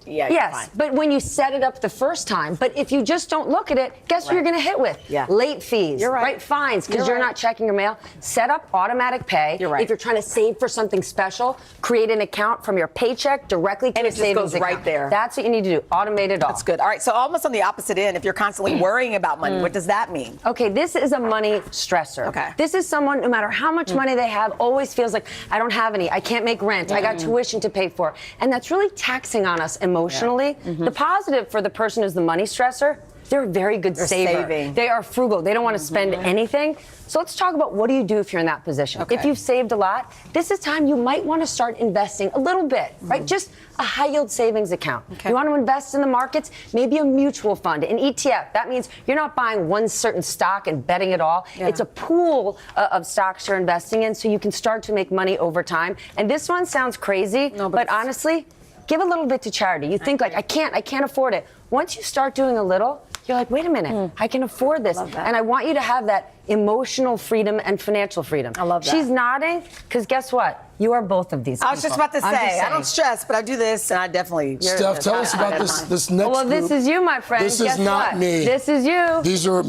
Yes, fine. but when you set it up the first time, but if you just don't look at it, guess what you're going to hit with? Yeah. Late fees, You're right. Fines, because You're you're right. not checking your mail. Set up automatic pay. You're right. If you're trying to save for something special, create an account from your paycheck directly to And a it just savings goes right account. there. That's what you need to do. Automate it all. That's good. All right, so almost on the opposite end, if you're constantly worrying about money, what does that mean? Okay, this is a money stressor. Okay. This is someone, no matter how much money they have, always feels like, I don't have any, I can't make rent, I got tuition to pay for. And that's really taxing on us emotionally. The positive for the person who's the money stressor, they're a very good saver. saving. They are frugal. They don't want to spend anything. So let's talk about what do you do if you're in that position. Okay. If you've saved a lot, this is time you might want to start investing a little bit, right? Just a high yield savings account. You want to invest in the markets, maybe a mutual fund, an ETF. That means you're not buying one certain stock and betting it all. It's a pool of stocks you're investing in so you can start to make money over time. And this one sounds crazy, but honestly, give a little bit to charity. You think like, I can't afford it. Once you start doing a little, you're like, wait a minute, I can afford this. And I want you to have that emotional freedom and financial freedom. I love that. She's nodding because guess what? You are both of these I was just people. about to I'm just say, I saying. don't stress, but I do this, and I definitely. Steph, tell us about this next Well, this group. is you, my friend. This is Guess not what? me. This is you. These are.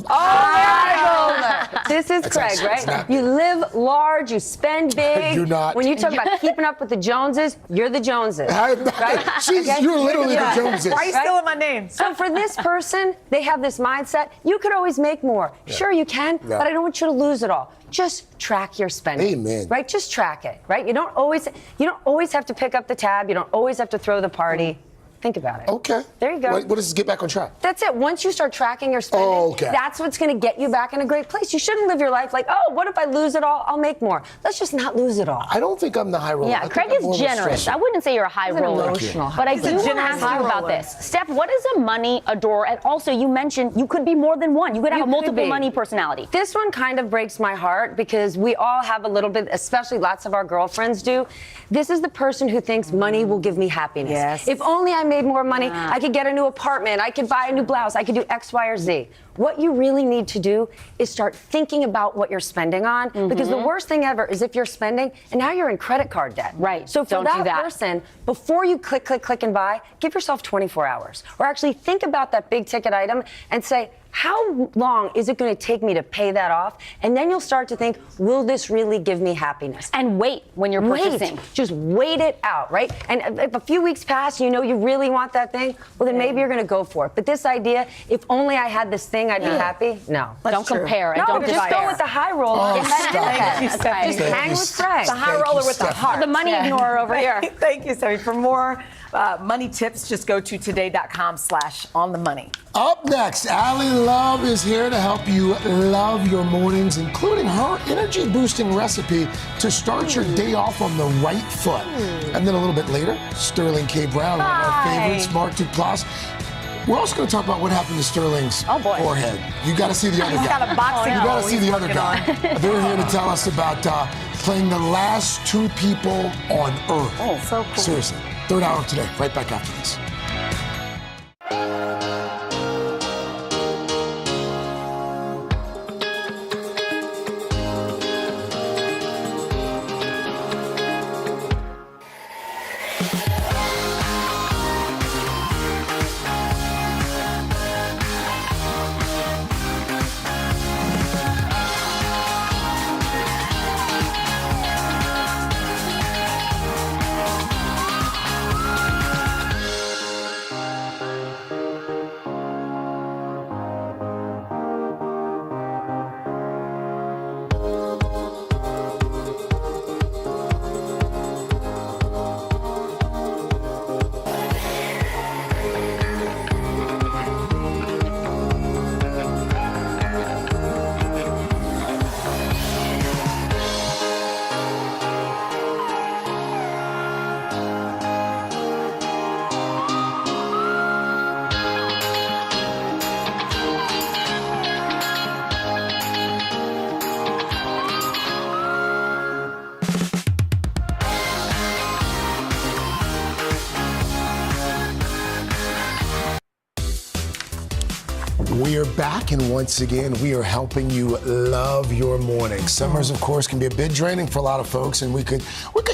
This is That's Craig, actually- it's right? not You live large, you spend big. I do not. When you talk about keeping up with the Joneses, you're the Joneses. You're literally the Joneses. Why are you stealing my name? So for this person, they have this mindset, you could always make more. Sure you can, but I don't want you to lose it all. Just track your spending. Amen. Right? Just track it, right? You don't always have to pick up the tab. You don't always have to throw the party. Think about it. Okay. There you go. What does get back on track? That's it. Once you start tracking your spending, that's what's going to get you back in a great place. You shouldn't live your life like, oh, what if I lose it all? I'll make more. Let's just not lose it all. I don't think I'm the high roller. Yeah, Craig is generous. I wouldn't say you're a high He's an roller, emotional but I He's do a want to generous ask high you about roller. this. Steph, what is a money adorer? And also, you mentioned you could be more than one. You could have a multiple money personality. This one kind of breaks my heart because we all have a little bit, especially lots of our girlfriends do. This is the person who thinks money will give me happiness. Yes. If only I made more money, I could get a new apartment, I could buy a new blouse, I could do X, Y, or Z. What you really need to do is start thinking about what you're spending on because the worst thing ever is if you're spending and now you're in credit card debt. Right. So for Don't do that. person, before you click and buy, give yourself 24 hours. Or actually think about that big ticket item and say, how long is it going to take me to pay that off? And then you'll start to think, will this really give me happiness? And wait when you're purchasing. Just wait it out, right? And if a few weeks pass, you know you really want that thing, well, then maybe you're going to go for it. But this idea, if only I had this thing, I'd be happy. No. Don't compare. No, Don't just go with the high roller. Thank you, Stephanie. Just hang with Craig. The high roller with the heart. The money ignorer over here. Thank you, Stephanie. For more money tips, just go to today.com/onthemoney. Up next, Allie Love is here to help you love your mornings, including her energy-boosting recipe to start your day off on the right foot. And then a little bit later, Sterling K. Brown, one of our favorites, Mark Duplass. We're also going to talk about what happened to Sterling's forehead. You got to see the other He's guy. got a boxing You got roll to see he's the other working guy. They're here to tell us about playing the last two people on Earth. Oh, so cool. Seriously. Third hour today. Right back after this. We are back, and once again, we are helping you love your morning. Summers, of course, can be a bit draining for a lot of folks, and we could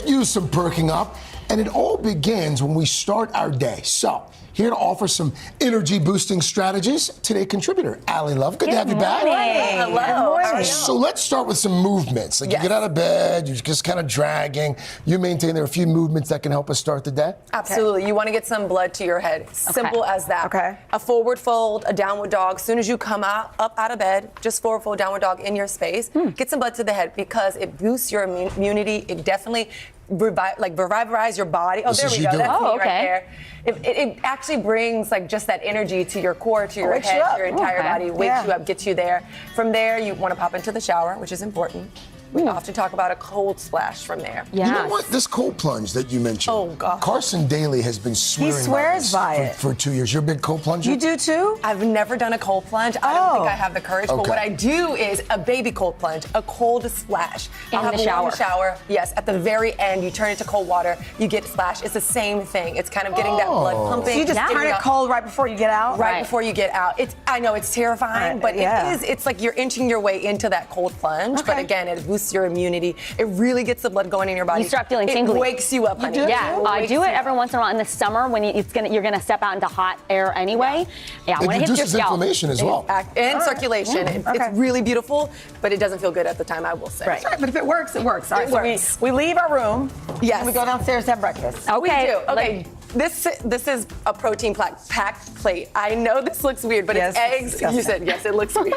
use some perking up. And it all begins when we start our day. So, here to offer some energy-boosting strategies, today contributor Allie Love. Good to have you back. Hello. How are you? So let's start with some movements. Like you get out of bed, you're just kind of dragging. You maintain there are a few movements that can help us start the day. Absolutely. You want to get some blood to your head. Simple as that. Okay. A forward fold, a downward dog. As soon as you come up out of bed, just forward fold, downward dog in your space. Get some blood to the head because it boosts your immunity. It definitely revitalize your body. Oh, there we go. That's me right there. It actually brings like just that energy to your core, to your head, to your entire body. Wakes you up, gets you there. From there, you want to pop into the shower, which is important. We often talk about a cold splash from there. You know what? This cold plunge that you mentioned. Oh, God. Carson Daly has been swearing He swears by it. For 2 years. You're a big cold plunger? You do too? I've never done a cold plunge. I don't think I have the courage. But what I do is a baby cold plunge, a cold splash. In the a warm shower. Yes, at the very end, you turn it to cold water. You get splash. It's the same thing. It's kind of getting that blood pumping. So you just turn it cold right before you get out? Right before you get out. I know it's terrifying, but it's like you're inching your way into that cold plunge. But again, it boosts your immunity. It really gets the blood going in your body. You start feeling tingly. It wakes you up, honey. Yeah, I do it every once in a while in the summer when you're gonna step out into hot air anyway. Yeah, when it hits your scalp. Inflammation as well. And circulation. It's really beautiful, but it doesn't feel good at the time, I will say. Right. But if it works, it works. All right, It works. So we leave our room. Yes. And we go downstairs to have breakfast. Okay. We do. Okay. This is a protein packed plate. I know this looks weird, but it's eggs. Disgusting. You said yes, it looks weird.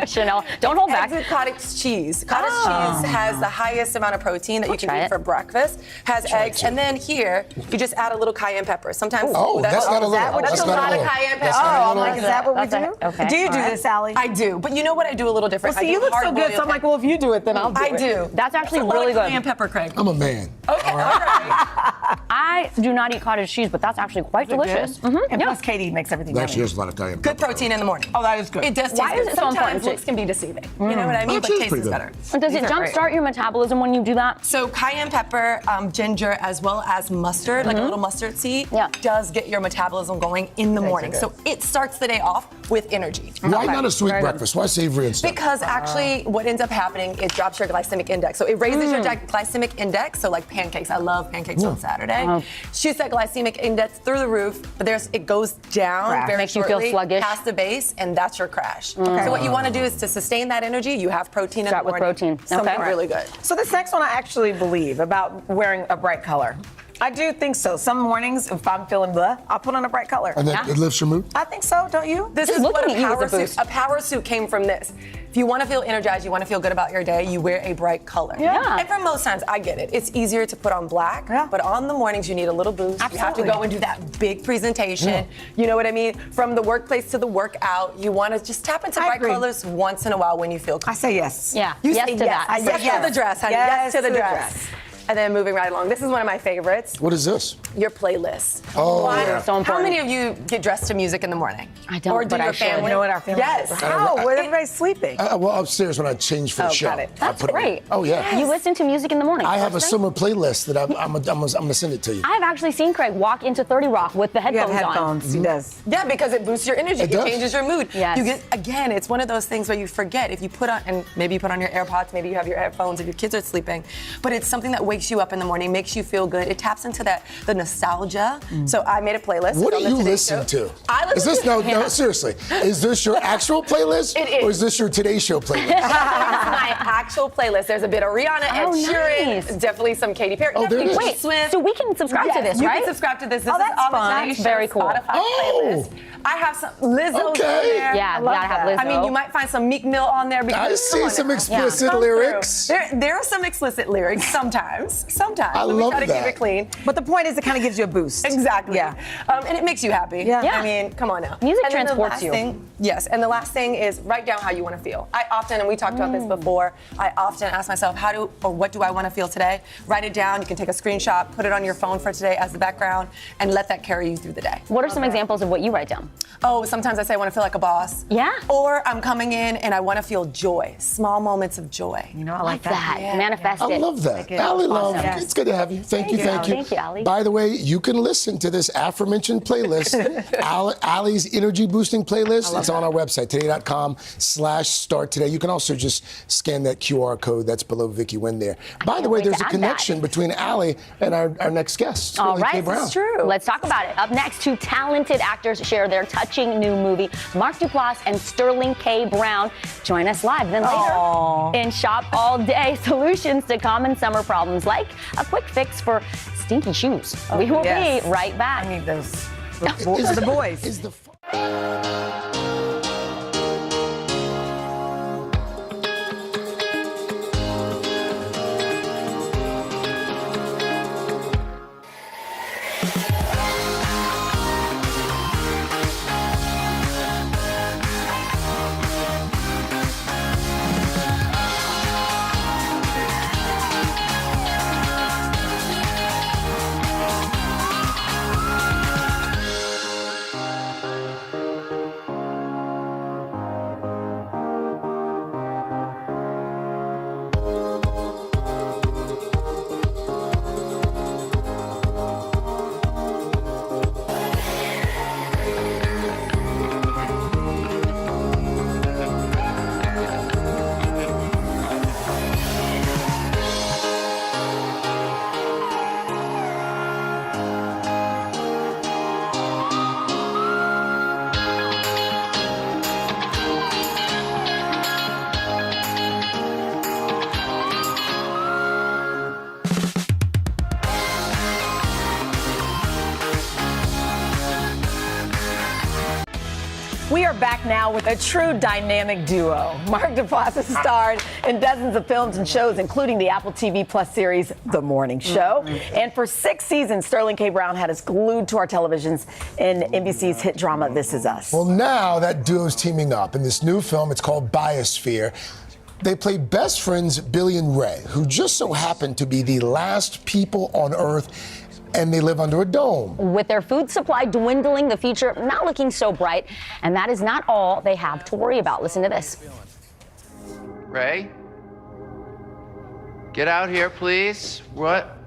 Chanel, don't hold back. Eggs with cottage cheese. Cottage cheese has the highest amount of protein that you can eat for breakfast. Has eggs, and then here you just add a little cayenne pepper. Sometimes that's not a little. That's a lot of cayenne pepper. I'm like, is that what we do? Okay. Do you do this, Allie? I do, but you know what? I do a little different. Well, see, you look so good, so I'm like, well, if you do it, then I'll do it. I do. That's actually really good. Cayenne pepper, Craig. I'm a man. Okay, all right. I do not eat cottage cheese, but that's actually quite delicious. And plus, Katie makes everything Actually, there's a lot of cayenne Good protein in the morning. Oh, that is good. It does taste Why good. is it so important Sometimes looks can be deceiving. You know what I mean? But taste is better. And does it jumpstart your metabolism when you do that? So cayenne pepper, ginger, as well as mustard, like a little mustard seed, does get your metabolism going in the morning. So it starts the day off with energy. Why not a sweet breakfast? Why savory instead? Because actually what ends up happening is drops your glycemic index. So it raises your glycemic index. So like pancakes, I love pancakes on Saturday. Shoots that glycemic index through the roof, but it goes down very Makes you feel shortly sluggish. past the base, and that's your crash. So what you want to do is to sustain that energy, you have protein in the morning. Start with protein. Something really good. So this next one I actually believe about wearing a bright color. I do think so. Some mornings, if I'm feeling blah, I'll put on a bright color. And then it lifts your mood? I think so, don't you? This is what a power suit came from this. If you want to feel energized, you want to feel good about your day, you wear a bright color. Yeah. And for most times, I get it. It's easier to put on black, but on the mornings, you need a little boost. Absolutely. You have to go and do that big presentation. You know what I mean? From the workplace to the workout, you want to just tap into bright colors once in a while when you feel I say yes. Yeah. You yes say to yes. that. Yes to the dress, honey. Yes to the dress. And then moving right along. This is one of my favorites. What is this? Your playlist. Oh, Why? yeah. So important. How many of you get dressed to music in the morning? I don't, Or do but your I should. family? You know what our family Yes. does? How? When everybody's sleeping. Well, upstairs when I change for the show. got it. That's great. Oh, yeah. You listen to music in the morning. I have a That's great. summer playlist that I'm going to send it to you. I have actually seen Craig walk into 30 Rock with the headphones, Headphones, he does. Yeah, because it boosts your energy. It does. changes your mood. Yes. You get, again, it's one of those things where you forget. If you put on, and maybe you put on your AirPods, maybe you have your headphones if your kids are sleeping, but it's something that wakes you up in the morning, makes you feel good. It taps into the nostalgia. So I made a playlist. What do on the you Today listen Show. to? I listen Is this, to no, seriously, is this your actual playlist? It is. Or is this your Today Show playlist? This is my actual playlist. There's a bit of Rihanna, Ed Sheeran, nice. definitely some Katy Perry. Oh, there it is. Taylor Wait, Swift. so we can subscribe to this, you right? can subscribe to this. This Oh, is that's on the fun. Today That's Show very cool. Spotify playlist. I have some Lizzo's Okay. on there. Yeah, I love gotta have that. I Lizzo. mean, you might find some Meek Mill on there. Because I see come on some now. explicit Come lyrics. through. There are some explicit lyrics sometimes. I we love try to keep that. it clean. But the point is, it kind of gives you a boost. Exactly. Yeah. And it makes you happy. Yeah. Yeah. I mean, come on now. Music And then the transports last you. thing- yes. And the last thing is write down how you want to feel. I often, and we talked about this before, I often ask myself, what do I want to feel today? Write it down. You can take a screenshot, put it on your phone for today as the background, and let that carry you through the day. What are some examples of what you write down? Oh, sometimes I say I want to feel like a boss. Yeah. Or I'm coming in and I want to feel joy. Small moments of joy. You know, I like that. Manifest I it. love that. Allie, love. Awesome. It's good to have you. Thank you. Thank you, Ali. By the way, you can listen to this aforementioned playlist, Ali's energy boosting playlist. It's on our website, today.com/start today. You can also just scan that QR code that's below Vicky Wynn there. By the way, there's a connection between Ali and our next guest. All Sterling K. right, Brown. this is true. Let's talk about it. Up next, two talented actors share their touching new movie. Mark Duplass and Sterling K. Brown join us live. Then later in Shop All Day, solutions to common summer problems like a quick fix for stinky shoes. We will be right back. I need those. Is The boys. Is the We are back now with a true dynamic duo. Mark Duplass has starred in dozens of films and shows, including the Apple TV Plus series The Morning Show. And for 6 seasons, Sterling K. Brown had us glued to our televisions in NBC's hit drama This Is Us. Well, now that duo's teaming up in this new film. It's called Biosphere. They play best friends Billy and Ray, who just so happen to be the last people on Earth, and they live under a dome. With their food supply dwindling, the future not looking so bright, and that is not all they have to worry about. Listen to this. Ray? Get out here, please. What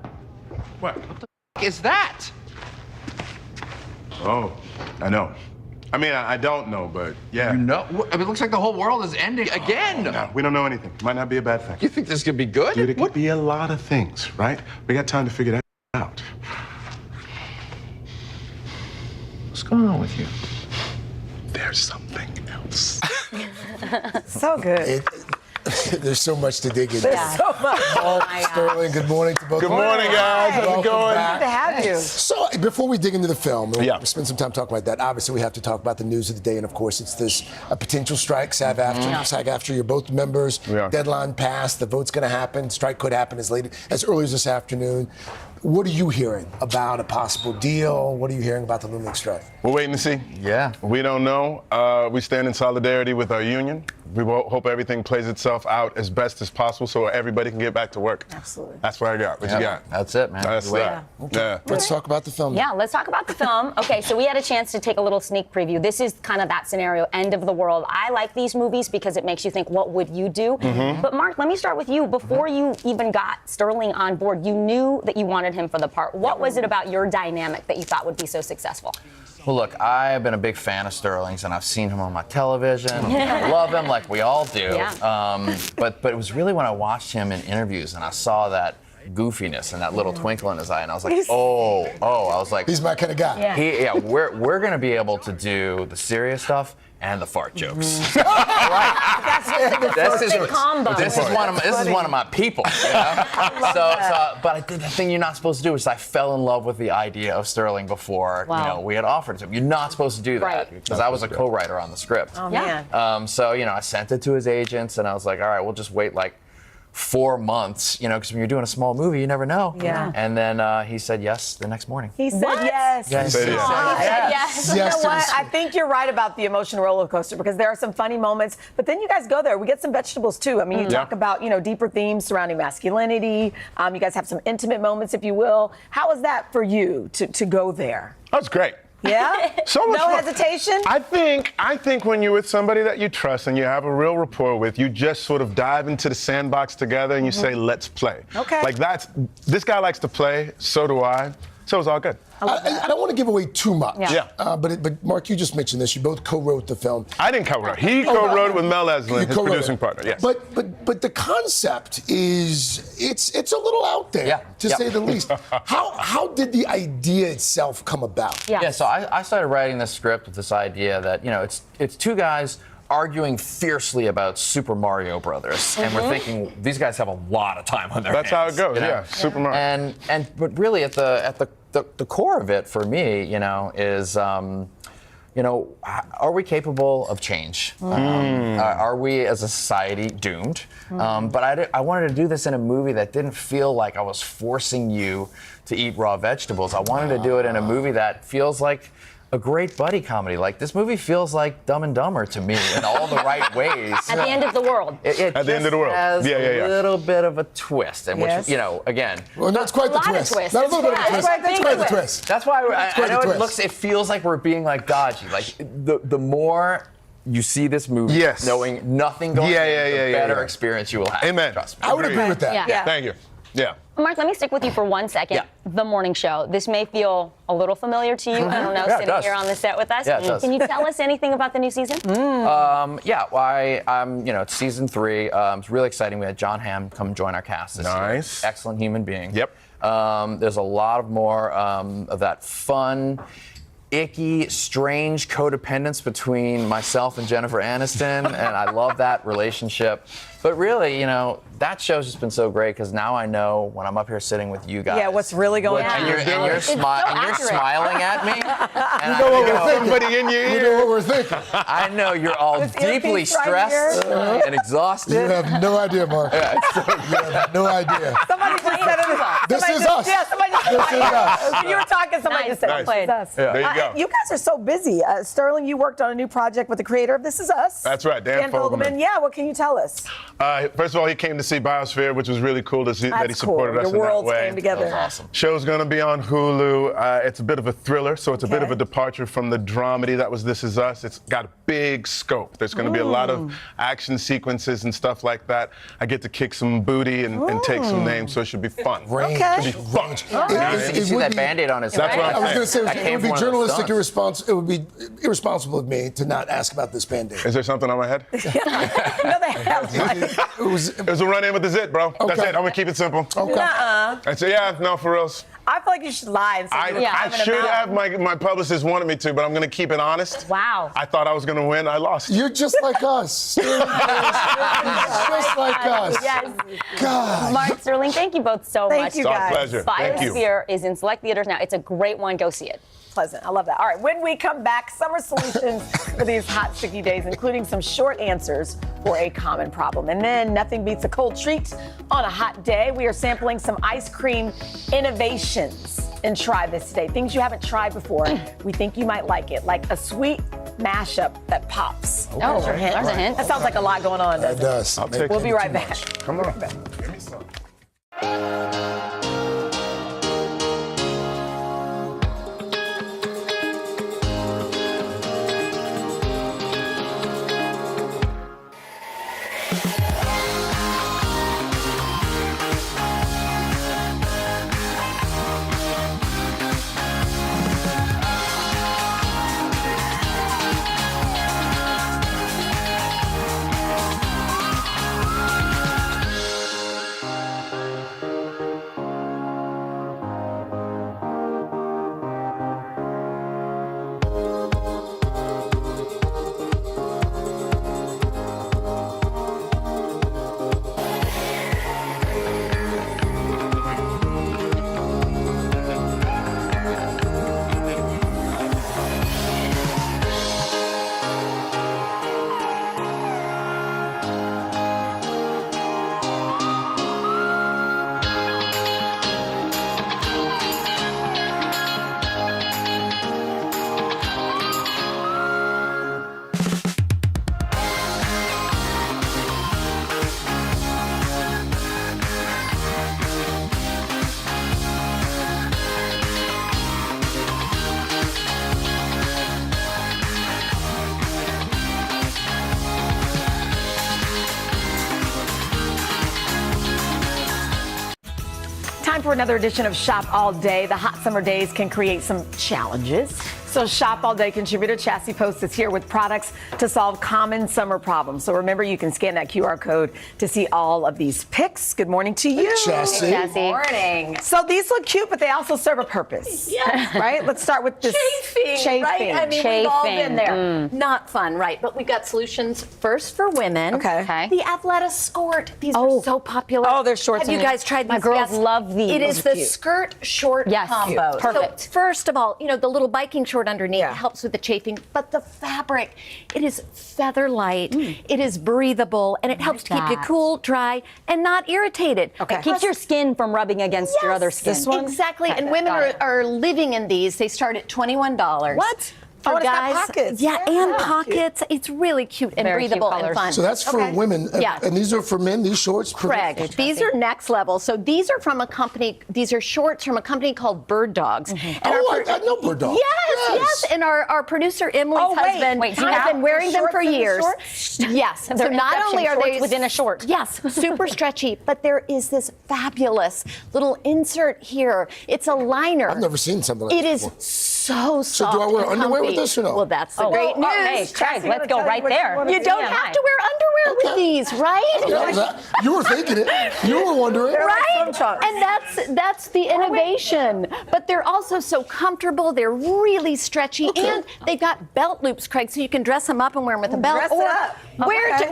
the f is that? Oh, I know. I mean, I don't know, but yeah. You know? I mean, it looks like the whole world is ending again. No, we don't know anything. Might not be a bad thing. You think this could be good? Dude, it could be a lot of things, right? We got time to figure that out. What's going on with you? There's something else. So good. There's so much to dig into. There's so much. Mark, Sterling, good morning to both Good of you. morning, guys. How's it Welcome going? back. Good to have you. So, before we dig into the film, we'll spend some time talking about that. Obviously, we have to talk about the news of the day, and of course, it's this potential strike. SAG-AFTRA, you're both members. Deadline passed. The vote's going to happen. Strike could happen as early as this afternoon. What are you hearing about a possible deal? What are you hearing about the looming strike? We're waiting to see. Yeah. We don't know. We stand in solidarity with our union. We hope everything plays itself out as best as possible so everybody can get back to work. Absolutely. That's what I got. What you got? That's it, man. That's that. Yeah. Let's talk about the film. Yeah, let's talk about the film. Okay, so we had a chance to take a little sneak preview. This is kind of that scenario, end of the world. I like these movies because it makes you think, what would you do? But Mark, let me start with you. Before you even got Sterling on board, you knew that you wanted him for the part. What was it about your dynamic that you thought would be so successful? Well, look, I've been a big fan of Sterling's, and I've seen him on my television. I love him like we all do. Yeah. But it was really when I watched him in interviews and I saw that goofiness and that little twinkle in his eye, and I was like, I was like, he's my kind of guy. Yeah. We're gonna be able to do the serious stuff and the fart jokes. This is one of my people. You know? But the thing you're not supposed to do is I fell in love with the idea of Sterling before we had offered it to him. You're not supposed to do that because I was a co-writer on the script. Oh man. So I sent it to his agents and I was like, all right, we'll just wait like 4 months, because when you're doing a small movie, you never know. Yeah. And then he said yes the next morning. He said yes. Yeah, he said yes. You know what? I think you're right about the emotional roller coaster because there are some funny moments, but then you guys go there. We get some vegetables too. I mean, you talk about, deeper themes surrounding masculinity. You guys have some intimate moments, if you will. How was that for you to go there? That was great. Yeah? So much No fun. hesitation? I think when you're with somebody that you trust and you have a real rapport with, you just sort of dive into the sandbox together and you say, let's play. Okay. Like this guy likes to play, so do I. So it's all good. I don't want to give away too much. Yeah. But Mark, you just mentioned this. You both co-wrote the film. I didn't co-wrote. He co-wrote it with Mel Eslin, his producing partner. Yes. But the concept is it's a little out there, to say the least. How did the idea itself come about? Yeah. So I started writing this script with this idea that it's two guys arguing fiercely about Super Mario Brothers, and we're thinking these guys have a lot of time on their hands. That's how it goes. Yeah, Super Mario. But really at the core of it for me, is are we capable of change? Are we as a society doomed? But I wanted to do this in a movie that didn't feel like I was forcing you to eat raw vegetables. I wanted to do it in a movie that feels like a great buddy comedy. Like, this movie feels like Dumb and Dumber to me in all the right ways. At the end of the world. It At the end of the world. has Yeah. a little bit of a twist, and Yes. which, again. Well, that's quite the twist. Not a little bit of a twist. That's quite the twist. That's why I know twist. it feels like we're being like dodgy. Like the more you see this movie, Yes. knowing nothing going on, the better experience you will have. Amen. Trust me. I would agree with that. Yeah. Thank you. Yeah. Mark, let me stick with you for 1 second. Yeah. The morning show. This may feel a little familiar to you. I don't know, Yeah, it sitting does. here on the set with us. Yeah, it does. Can you tell us anything about the new season? Yeah, well, it's season 3. It's really exciting. We had John Hamm come join our cast this year. Nice. Excellent human being. Yep. There's a lot more of that fun, icky, strange codependence between myself and Jennifer Aniston, and I love that relationship. But really, that show's just been so great because now I know when I'm up here sitting with you guys. Yeah, what's really going on. And you're smiling at me. And know what I we're thinking. Somebody in your We ear. know what we're thinking. I know you're all deeply earpiece right stressed here. and exhausted. You have no idea, Mark. You have no idea. Somebody just said it. This somebody is just, us. Yeah, somebody just This is us. When you were talking, somebody just said Nice. This is us. There you go. You guys are so busy. Sterling, you worked on a new project with the creator of This Is Us. That's right, Dan Fogelman. Yeah, what can you tell us? First of all, he came to see Biosphere, which was really cool to see that he That's supported cool. us Your in that worlds way. came together. That was awesome. Show's going to be on Hulu. It's a bit of a thriller, so it's a bit Okay. of a departure from the dramedy that was This Is Us. It's got a big scope. There's going to be a lot of action sequences and stuff like that. I get to kick some booty and take some names, so it should be fun. Range. Okay. It should be fun. You see that Band-Aid on his That's head? what I'm I was going to say, That it came would be from one of those journalistic stunts. it would be irresponsible of me to not ask about this Band-Aid. Is there something on my head? No, they have. It was a run in with the zit, bro. That's Okay. it. I'm going to keep it simple. okay. I say, yeah, no, for reals. I feel like you should lie and say you were I having a should mouth. have. My publicist wanted me to, but I'm going to keep it honest. Wow. I thought I was going to win. I lost. You're just like us. You're just like us. Yes. God. Mark, Sterling, thank you both so Thank much. you, It's our guys. pleasure. Thank you. Biosphere is in select theaters now. It's a great one. Go see it. Pleasant. I love that. All right, when we come back, summer solutions for these hot, sticky days, including some short answers for a common problem. And then nothing beats a cold treat on a hot day. We are sampling some ice cream innovations and try this today. Things you haven't tried before. We think you might like it, like a sweet mashup that pops. Oh, There's your hint. there's a hint. That sounds like a lot going on, doesn't It does. I'll take We'll it. be right back. Come on. Give me some. for another edition of Shop All Day. The hot summer days can create some challenges. So Shop All Day contributor Chassie Post is here with products to solve common summer problems. So remember, you can scan that QR code to see all of these picks. Good morning to you. Chassie. Good morning. So these look cute, but they also serve a purpose. Yeah. Right? Let's start with this. Chafing, right? I mean, we've all been there. Not fun, right? But we've got solutions first for women. Okay. The Athleta skirt. These are so popular. Oh, they're shorts. Have you guys tried these? My girls love these. It is Those are the cute. skirt short combo. Cute. Perfect. So first of all, the little biking short underneath helps with the chafing, but the fabric, it is feather light, it is breathable, and it helps to keep you cool, dry, and not irritated. Okay. It keeps your skin from rubbing against your other skin. This one? Exactly. And women are living in these. They start at $21. What? For it's got guys, pockets. yeah, and pockets. It's really cute and Very cute breathable and colors. fun. So that's for women. Yeah. And these are for men, these shorts? Correct. These are next level. So these are from a company, these are shorts from a company called Bird Dogs. And I know Bird Dogs. Yes. And our producer, Emily's husband, has been wearing them for years. Yes. So They're not only are they shorts within a short. Yes, super stretchy, but there is this fabulous little insert here. It's a liner. I've never seen something like It this is before. so soft. So do I wear and underwear with comfy. this or no? Well, that's the great news. Hey, Craig, let's go right there. You don't have to wear underwear with these, right? You were thinking it. You were wondering. Right? And that's the innovation. But they're also so comfortable. They're really stretchy. And they've got belt loops, Craig, so you can dress them up and wear them with a belt. Dress it up.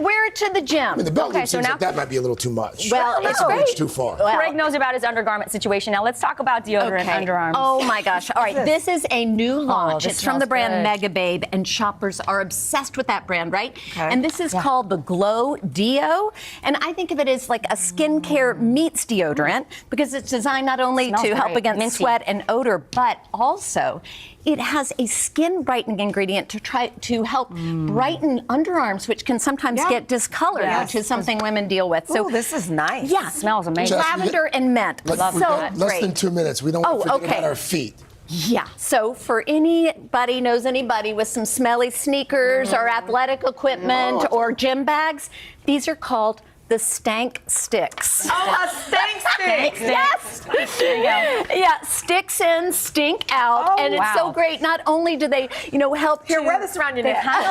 Wear it to the gym. I mean, the belt loop so seems now- like that might be a little too much. Well, that's it's a bridge great. too far. Well, Craig knows about his undergarment situation. Now let's talk about deodorant underarms. Oh my gosh. All right. This is a new launch. this It's from the smells brand good. Mega Babe, and shoppers are obsessed with that brand, right? And this is called the Glow Deo. And I think of it as like a skincare meets deodorant because it's designed not only Smells to help great. against Minty. sweat and odor, but also it has a skin brightening ingredient to try to help brighten underarms, which can sometimes get discolored, which is something women deal with. So this is nice. Yeah, smells amazing. Lavender and mint. We So got less great. than 2 minutes. We don't want to forget okay. about our feet. Yeah. So for anybody knows anybody with some smelly sneakers or athletic equipment or gym bags, these are called the stank sticks. Oh, a stank stick. Yes. There you go. Yeah, sticks in, stink out, and it's so great. Not only do they, help Here, to wear this around your They neck. kind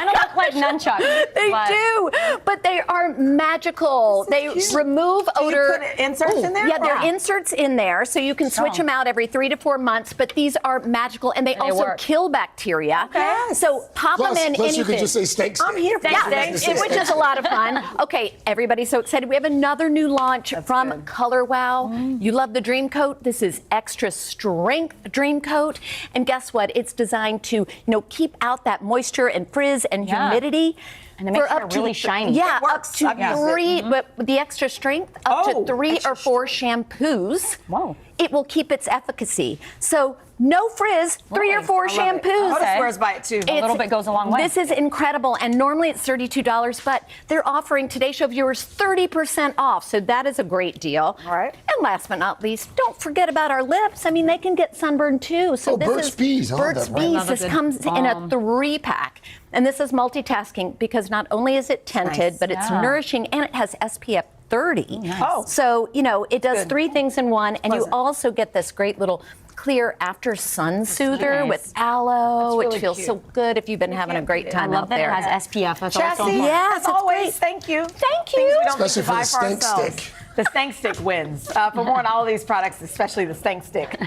of look like nunchucks. They but- do, but they are magical. They remove odor. You put inserts in there? Yeah, there are inserts in there, so you can switch them out every 3 to 4 months. But these are magical, and they also work. kill bacteria. Yes. So pop Plus, them in plus anything. you could just say stank stick. I'm here for Yeah, that. which is a lot of fun. Okay, everybody's so excited. We have another new launch from Color Wow. You love the Dream Coat. This is extra strength Dream Coat. And guess what? It's designed to, keep out that moisture and frizz and humidity. And it makes your hair really shiny. Yeah, It works. up to I've used it. 3, but with the extra strength, up to 3 or 4 shampoos. Whoa. It will keep its efficacy. So no frizz, 3 or 4 shampoos. Otis swears by it too. A little bit goes a long way. This is incredible, and normally it's $32, but they're offering Today Show viewers 30% off, so that is a great deal. All right. And last but not least, don't forget about our lips. I mean, they can get sunburned too. So this Burt's is Bees. I love Burt's that brand. Bees. Love a This good comes in a 3-pack. And this is multitasking because not only is it tinted, but it's nourishing and it has SPF 30. Oh. So, it does 3 things in one, and you also get this great little clear after sun soother nice. with aloe, which really feels cute. so good if you've been having a great I time love out that there. it has SPF. That's also Chassie, important. Yes, as it's always, great. thank you. Thank Things we you. don't Especially need to for buy the stank ourselves. stick. The stank stick wins. For more on all of these products, especially the stank stick,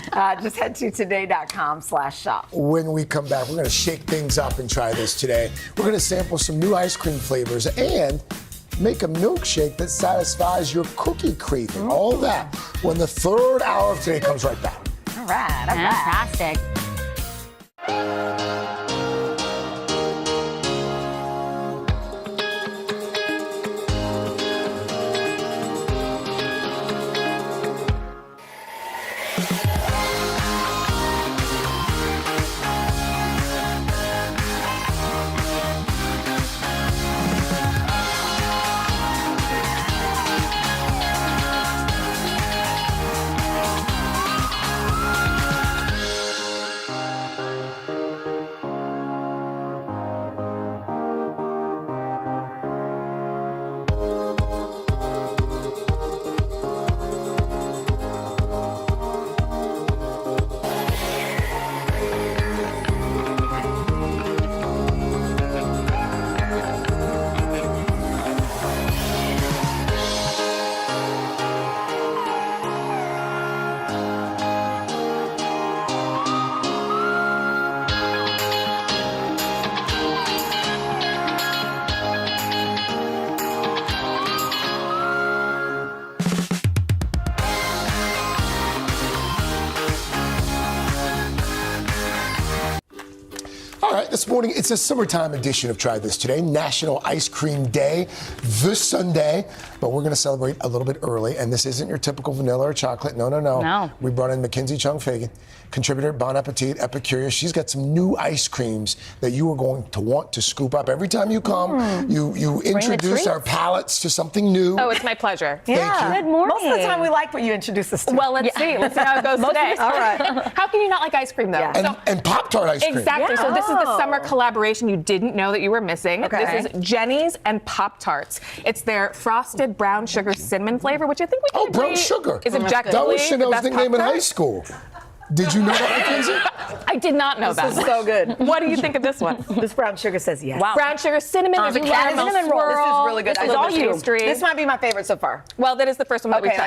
just head to today.com/shop. When we come back, we're going to shake things up and try this today. We're going to sample some new ice cream flavors and make a milkshake that satisfies your cookie craving. All that when the 3rd hour of today comes right back. All right. Fantastic. this morning, it's a summertime edition of Try This Today, National Ice Cream Day, this Sunday. But we're going to celebrate a little bit early, and this isn't your typical vanilla or chocolate. No. No. We brought in Mackenzie Chung-Fagan, contributor, Bon Appetit, Epicurious. She's got some new ice creams that you are going to want to scoop up. Every time you come, you introduce our palates to something new. Oh, it's my pleasure. Thank you. Good morning. Most of the time we like what you introduce us to. Well, let's see. Let's see how it goes today. All right. How can you not like ice cream, though? Yeah. And Pop-Tart ice cream. Exactly. Yeah. So this is the Oh. summer collaboration you didn't know that you were missing. Okay. This is Jenny's and Pop-Tarts. It's their frosted brown sugar cinnamon flavor, which I think we can Brown agree sugar. is objectively That was the Chanel's best nickname in Pop-Tart. high school. Did you know that, Mackenzie? I did not know that. This is so good. What do you think of this one? This brown sugar says yes. Wow. Brown sugar cinnamon. There's a caramel cinnamon roll. This swirl. is really good. This I is love all this pastry. This might be my favorite so far. Well, that is the first one that we Okay. tried,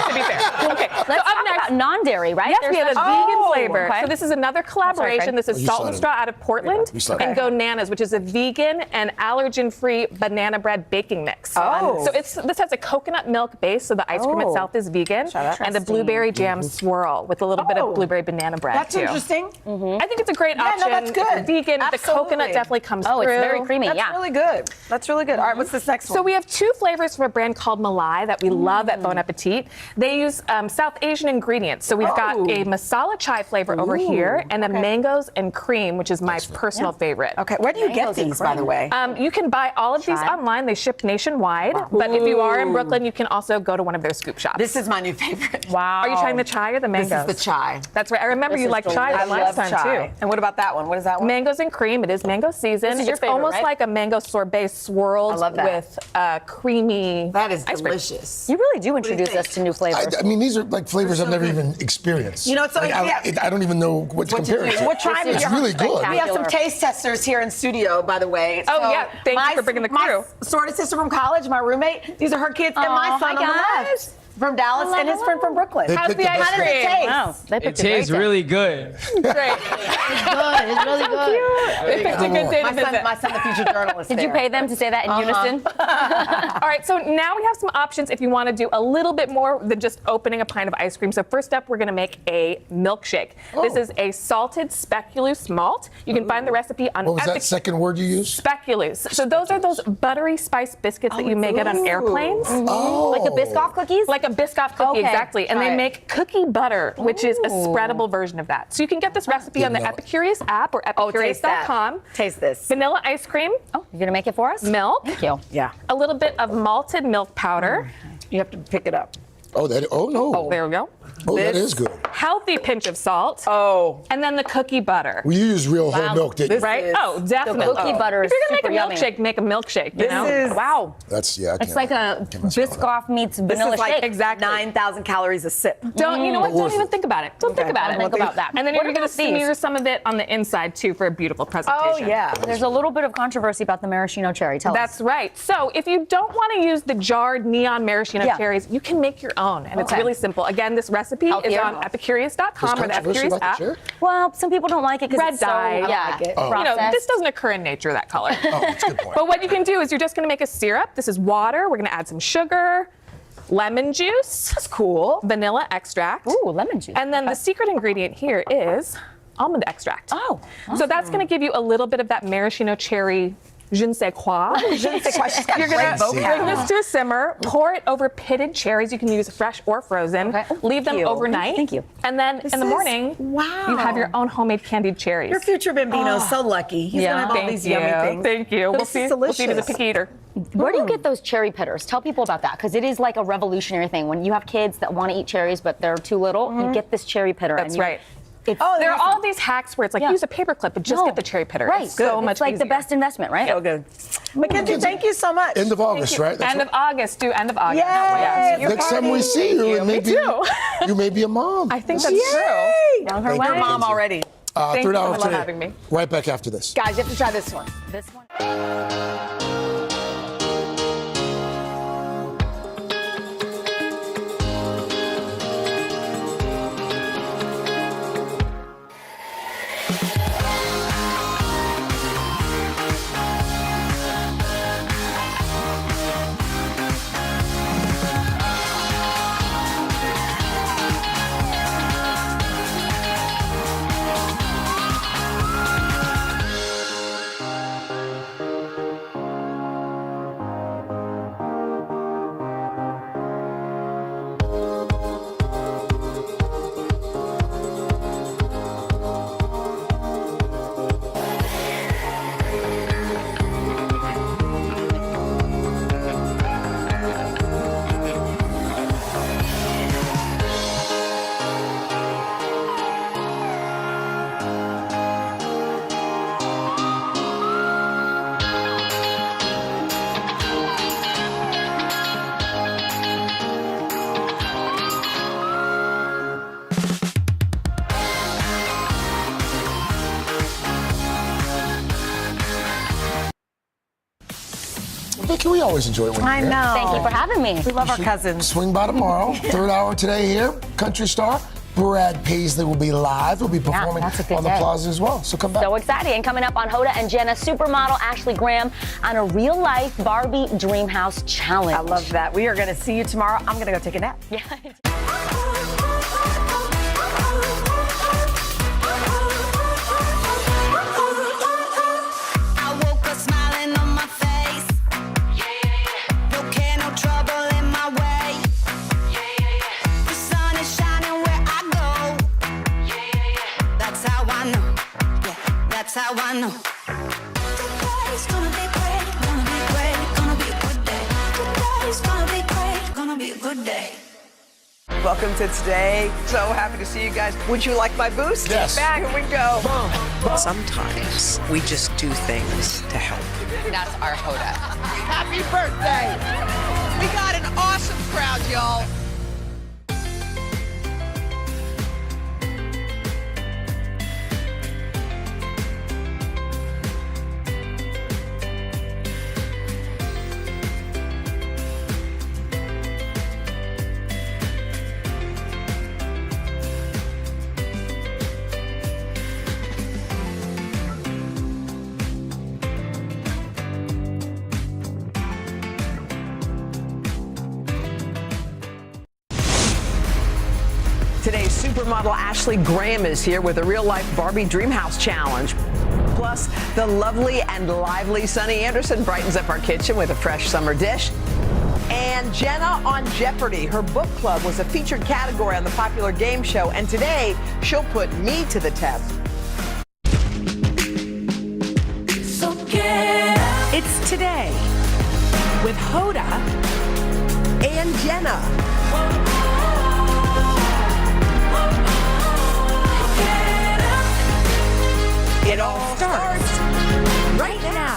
to be fair. Okay, Let's so up talk next, about non-dairy, right? Yes, There's we have a such- vegan flavor. okay. So this is another collaboration. Craig. This is You Salt said and it. Straw out of Portland You said and it. Gonanas, which is a vegan and allergen-free banana bread baking mix. Oh. So this has a coconut milk base, so the ice cream Oh. itself is vegan, and a blueberry jam swirl with a little bit of blueberry banana bread That's too. interesting. I think it's a great Yeah, option. no, that's good. It's vegan. The Absolutely. coconut definitely comes Oh, through. it's very creamy. That's yeah. really good. That's really good. All right, what's this next one? So we have two flavors from a brand called Malai that we love at Bon Appetit. They use South Asian ingredients. So we've got a masala chai flavor over here and a mangoes and cream, which is my personal favorite. Okay, where do you get these, by the way? You can buy all of these online. They ship nationwide. But if you are in Brooklyn, you can also go to one of their scoop shops. This is my new favorite. Wow. Are you trying the chai or the mangoes? This is the chai. That's right. I remember This you is liked chai delicious. the I last love time chai. too. And what about that one? What is that one? Mangoes and cream. It is mango season. This is your It's favorite, almost right? like a mango sorbet swirled I love that. with creamy. That is ice cream. delicious. You really do do you introduce think? us to new flavors. I mean, these are like flavors I've never even experienced. You know, it's like, yeah. I don't even know what to compare it to. We're trying It's to really good. We have some taste testers here in studio, by the way. Oh, So yeah. Thank you for bringing the crew. My sorority sister from college, my roommate, these are her kids, and my Aw, son hi, on the guys. left from Dallas and his friend from Brooklyn. They How's picked the the ice best How does cream? it taste? Wow, they It picked a tastes great really good. Great. It's really good. They picked a good day to visit. My son, the future journalist. Did you there. pay them to say that in unison? All right, so now we have some options if you want to do a little bit more than just opening a pint of ice cream. So first up, we're going to make a milkshake. This is a salted speculoos malt. You can find the recipe on What was that second word you used? Speculoos. So those are those buttery spice biscuits that you may get on airplanes. Oh. Like a Biscoff cookies? Like a Biscoff cookie, Okay, exactly. And try they it. make cookie butter, which is a spreadable version of that. So you can get this recipe on the Didn't know it. Epicurious app or taste that. epicurious.com. Taste this. Vanilla ice cream, Oh, you're going to make it for us? milk, Thank you. Yeah. a little bit of malted milk powder. You have to pick it up. Oh, no. There we go. Oh, that is good. Healthy pinch of salt. Oh. And then the cookie butter. Well, you use real whole milk, didn't you? Right? is- Oh, definitely. cookie butter If is you're super gonna yummy. make a milkshake, you This know? is Wow. That's, yeah, I It's can't- like a can't mess with that. Biscoff meets This vanilla is like shake. Exactly. 9,000 calories a sip. Don't you know what? Don't worth even it. think about it. Don't think about it. Think about that. And then What you're gonna about these? smear some of it on the inside too for a beautiful presentation. Oh, yeah. There's a little bit of controversy about the maraschino cherry. Tell That's us. right. So if you don't want to use the jarred neon maraschino Yeah. cherries, you can make your own, and it's Okay. really simple. Again, this recipe is Healthier. on epicurious.com or the Controversy Epicurious about the app. cherry? Well, some people don't like it because Red it's so, dye. I yeah, like it. Oh. You know, processed. this doesn't occur in nature, that color. Oh, that's a good point. But what you can do is you're just going to make a syrup. This is water. We're going to add some sugar, lemon juice. That's cool. Vanilla extract. Ooh, lemon juice. And then the secret ingredient here is almond extract. Oh, So that's going to give you a little bit of that maraschino cherry je ne sais quoi. Je ne sais quoi. She's got You're going great to vocab. bring this to a simmer, pour it over pitted cherries. You can use fresh or frozen. Okay. Oh, Leave them thank you. overnight. Thank you. And then in the is- morning, wow. you have your own homemade candied cherries. Your future Bambino's so lucky. He's going to have all Thank these you. yummy things. Thank you. This is We'll see if he's a delicious. picky eater. Where do you get those cherry pitters? Tell people about that because it is like a revolutionary thing. When you have kids that want to eat cherries but they're too little, you get this cherry pitter. That's and right. It's, There are all these hacks where it's like use a paper clip, but just get the cherry pitter. Right. It's so much It's like the easier. best investment, right? So good. Mackenzie, thank you so much. End of August, right? That's End of August. Do end of August. Yay! Yes. Your Next time we see you, Me maybe too. you may be a mom. I think that's Yay! true. On her Thank way. you, Your mom Mackenzie. already. Thank Third you hour for today. having me. Right back after this. Guys, you have to try this one. This one. Vicky, we always enjoy it when you're I here. know. Thank you for having me. We love our cousins. Swing by tomorrow. Third hour today here. Country star Brad Paisley will be live. He'll be performing that's a good on the day. Plaza as well. So come back. So exciting. And coming up on Hoda and Jenna, supermodel Ashley Graham on a real-life Barbie Dreamhouse challenge. I love that. We are going to see you tomorrow. I'm going to go take a nap. Yeah. That's how I know. Today's gonna be great, gonna be great, gonna be a good day. Today's gonna be great, gonna be a good day. Welcome to today. So happy to see you guys. Would you like my boost? Yes. Back, here we go. Sometimes we just do things to help. That's our Hoda. Happy birthday. We got an awesome crowd, y'all. Today's supermodel Ashley Graham is here with a real-life Barbie Dreamhouse challenge. Plus, the lovely and lively Sunny Anderson brightens up our kitchen with a fresh summer dish. And Jenna on Jeopardy! Her book club was a featured category on the popular game show, and today she'll put me to the test. So get up. It's Today with Hoda and Jenna. It all starts right now.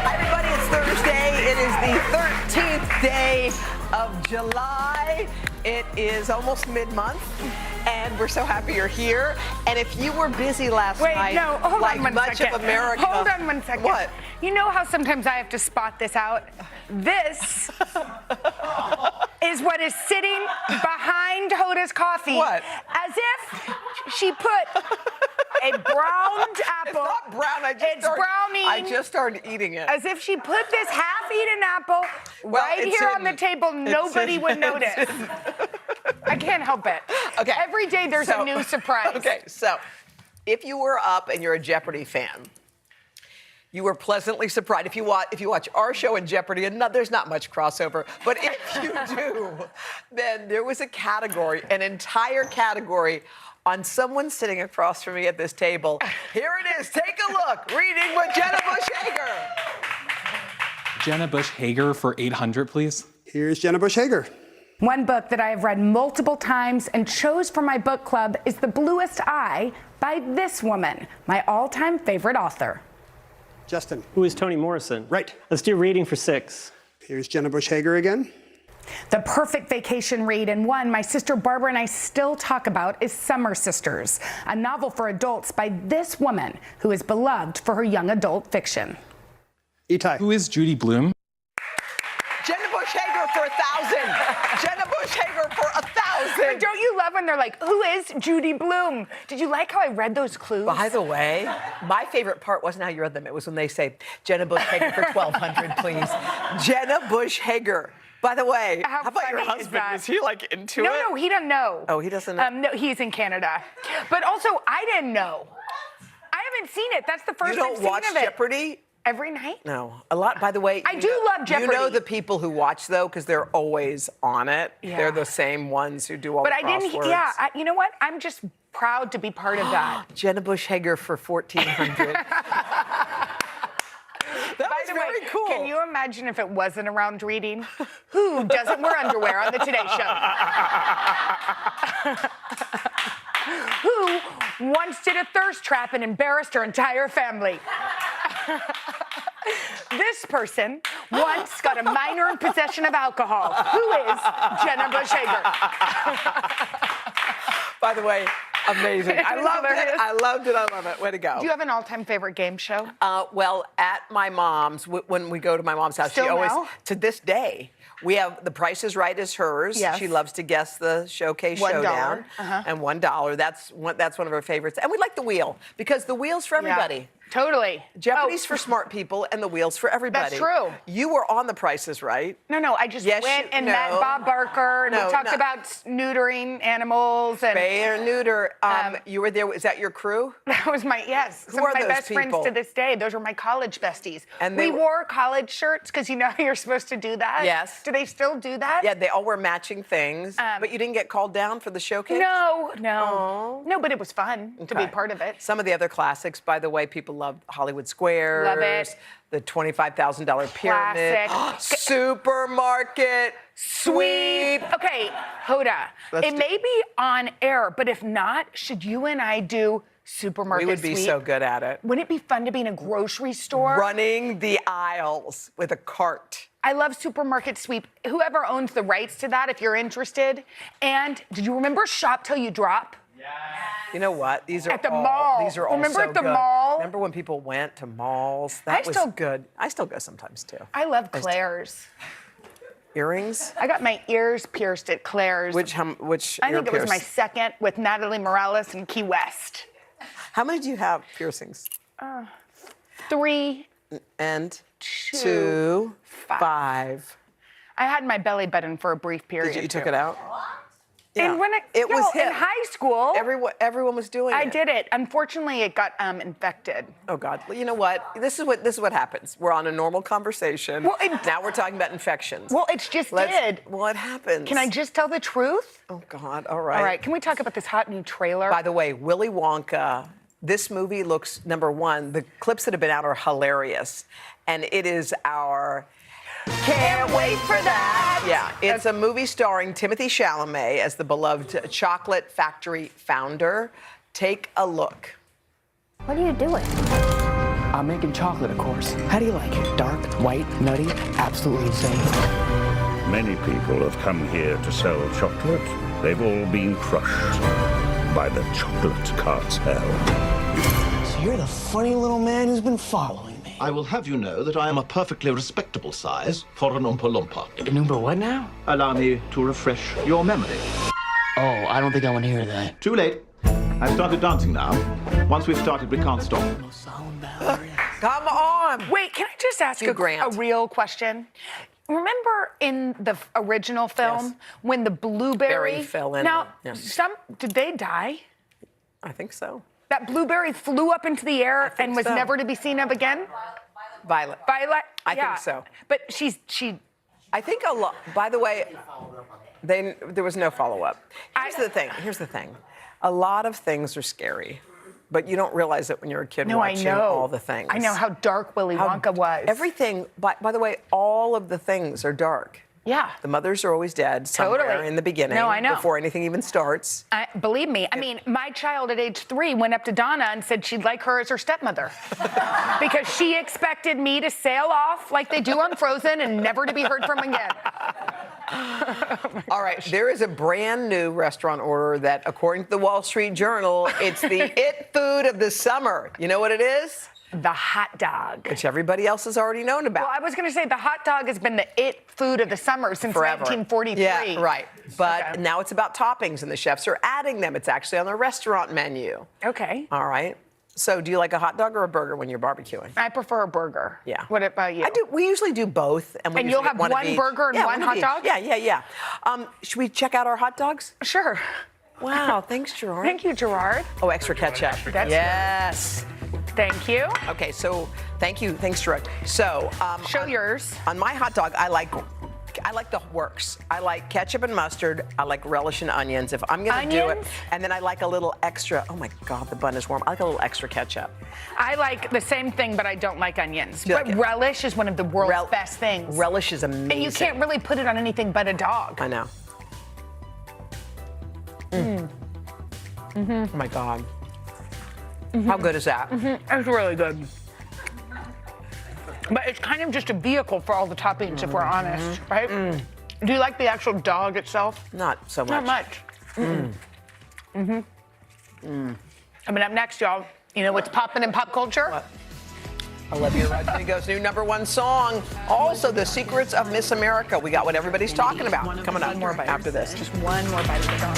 Hi, everybody. It's Thursday. It is the 13th day of July. It is almost mid-month, and we're so happy you're here. And if you were busy last night, Wait, no, hold like on one much second. of America. Hold on one second. What? You know how sometimes I have to spot this out? This is what is sitting behind Hoda's coffee. What? As if she put a browned apple. It's not brown. I just started eating it. As if she put this half-eaten apple right it's here on hidden. the table, nobody would notice. It's hidden. I can't help it. Okay. Every day there's a new surprise. Okay, so if you were up and you're a Jeopardy fan, you were pleasantly surprised. If you watch our show in Jeopardy, and there's not much crossover, but if you do, then there was a category, an entire category, on someone sitting across from me at this table. Here it is. Take a look. Reading with Jenna Bush Hager. Jenna Bush Hager for 800, please. Here's Jenna Bush Hager. One book that I have read multiple times and chose for my book club is The Bluest Eye by this woman, my all-time favorite author. Justin. Who is Toni Morrison? Right. Let's do reading for 6. Here's Jenna Bush Hager again. The perfect vacation read, and one my sister Barbara and I still talk about, is Summer Sisters, a novel for adults by this woman who is beloved for her young adult fiction. Itai. Who is Judy Blume? Jenna Bush Hager for 1,000. Jenna Bush Hager for 1,000. Don't you love when they're like, who is Judy Blume? Did you like how I read those clues? By the way, my favorite part wasn't how you read them. It was when they say, Jenna Bush Hager for 1,200, please. Jenna Bush Hager. By the way, how about your funny is husband? that? Is he like into it? No, he doesn't know. Oh, he doesn't know? No, he's in Canada. But also, I didn't know. I haven't seen it. That's the first You I've don't seen watch of it. Jeopardy? Every night? No. A lot, by the way. I do love Jeopardy. You know the people who watch, though, because they're always on it. Yeah. They're the same ones who do all But the I crosswords. didn't, yeah, you know what? I'm just proud to be part of that. Jenna Bush Hager for 1,400. By the way, cool. Can you imagine if it wasn't around reading? Who doesn't wear underwear on the Today Show? Who once did a thirst trap and embarrassed her entire family? This person once got a minor in possession of alcohol. Who is Jenna Bush Hager? By the way, Amazing. I loved it. I loved it. I love it. Way to go. Do you have an all-time favorite game show? Well, at my mom's, when we go to my mom's house, Still she always, now? to this day, we have The Price is Right is hers. Yes. She loves to guess the showcase $1. showdown. Uh-huh. And $1. That's one of her favorites. And we like the wheel because the wheel's for everybody. Yeah, totally. Jeopardy's for smart people and the wheel's for everybody. That's true. You were on The Price is Right. No, I just Yes, went and no. met Bob Barker, and No, we talked no. about neutering animals. And Spay or neuter. You were there. Is that your crew? that was my, yes. Who Some are of my those best friends people? to this day. Those were my college besties. And we they were- wore college shirts because you know you're supposed to do that. Yes. Do they still do that? Yeah, they all wear matching things. But you didn't get called down for the showcase? No. Oh. No, but it was fun to be Okay. part of it. Some of the other classics, by the way, people love Hollywood Squares. Love it. The $25,000 pyramid. Classic. Supermarket sweep. Okay, Hoda, Let's it do- may be on air, but if not, should you and I do supermarket We would be sweep? so good at it. Wouldn't it be fun to be in a grocery store? Running the aisles with a cart. I love supermarket sweep. Whoever owns the rights to that, if you're interested. And did you remember Shop Till You Drop? You know what? These are At the all, mall. These are all Remember so at the good. mall? Remember when people went to malls? I That was still- good. I still go sometimes too. I love Claire's. Earrings? I got my ears pierced at Claire's. Which I ear think it was my pierce? second with Natalie Morales in Key West. How many do you have piercings? 3, And 2, 2, 5. I had my belly button for a brief period. You took too. it out? And when It was in hip. high school, Everyone was doing I it. did it. Unfortunately, it got infected. Oh God! Well, you know what? This is what happens. We're on a normal conversation. Well, now we're talking about infections. Well, it's just did. Well, it happens. Can I just tell the truth? Oh God! All right. All right. Can we talk about this hot new trailer? By the way, Willy Wonka. This movie looks, number one, the clips that have been out are hilarious, and it is our. Can't wait for that. Yeah, it's a movie starring Timothée Chalamet as the beloved chocolate factory founder. Take a look. What are you doing? I'm making chocolate, of course. How do you like it? Dark, white, nutty, absolutely insane. Many people have come here to sell chocolate. They've all been crushed by the chocolate cartel. So you're the funny little man who's been following me. I will have you know that I am a perfectly respectable size for an Oompa Loompa. An Oompa what now? Allow me to refresh your memory. Oh, I don't think I want to hear that. Too late. I've started dancing now. Once we've started, we can't stop. Come on. Wait, can I just ask Hugh a Grant. real question? Remember in the original film Yes. when the blueberry Berry fell in. Now, Yeah. did they die? I think so. That blueberry flew up into the air and was so. never to be seen of again? Violet. Violet? I yeah. think so. But she. I think a lot. By the way, there was no follow-up. Here's the thing. A lot of things are scary, but you don't realize it when you're a kid No, I watching know. all the things. I know how dark Willy Wonka was. Everything. By the way, all of the things are dark. Yeah. The mothers are always dead somewhere Totally. in the beginning. No, I know. Before anything even starts. Believe me, I mean, my child at age 3 went up to Donna and said she'd like her as her stepmother because she expected me to sail off like they do on Frozen and never to be heard from again. All right, there is a brand new restaurant order that, according to the Wall Street Journal, it's the it food of the summer. You know what it is? The hot dog. Which everybody else has already known about. Well, I was going to say the hot dog has been the it food of the summer since Forever. 1943. Yeah, right. But now it's about toppings, and the chefs are adding them. It's actually on the restaurant menu. Okay. All right. So, do you like a hot dog or a burger when you're barbecuing? I prefer a burger. Yeah. What about you? We usually do both, and we And usually you'll have get one of each. burger and Yeah, one of hot each. dog? Yeah. Should we check out our hot dogs? Sure. Wow, thanks, Gerard. Thank you, Gerard. Oh, extra ketchup. That's yes. Thank you. Okay, so thank you. Thanks, Gerard. So, show yours. On my hot dog, I like the works. I like ketchup and mustard. I like relish and onions. If I'm gonna do it, Onions? and then I like a little extra. Oh my God, the bun is warm. I like a little extra ketchup. I like the same thing, but I don't like onions. You But like it? relish is one of the world's best things. Relish is amazing. And you can't really put it on anything but a dog. I know. Mm-hmm. Oh my God. How good is that? It's really good. But it's kind of just a vehicle for all the toppings, if we're honest, right? Do you like the actual dog itself? Not so much. Not much. Mm-hmm. Coming up next, y'all, you know what's popping in pop culture? What? Olivia Rodrigo's new #1 song. Also, the secrets of Miss America. We got what everybody's talking about coming up after this. Just one more bite of the dog.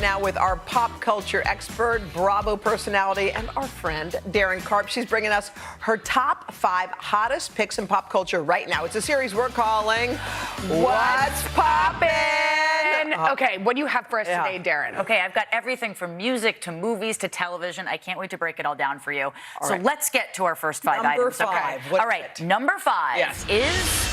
Now with our pop culture expert, Bravo personality, and our friend, Darren Karp. She's bringing us her top 5 hottest picks in pop culture right now. It's a series we're calling What's Poppin'? Okay, what do you have for us today, Darren? Okay, I've got everything from music to movies to television. I can't wait to break it all down for you. So right. let's get to our first 5 Number items. 5. Okay. What all is right, it? number 5 Yes. is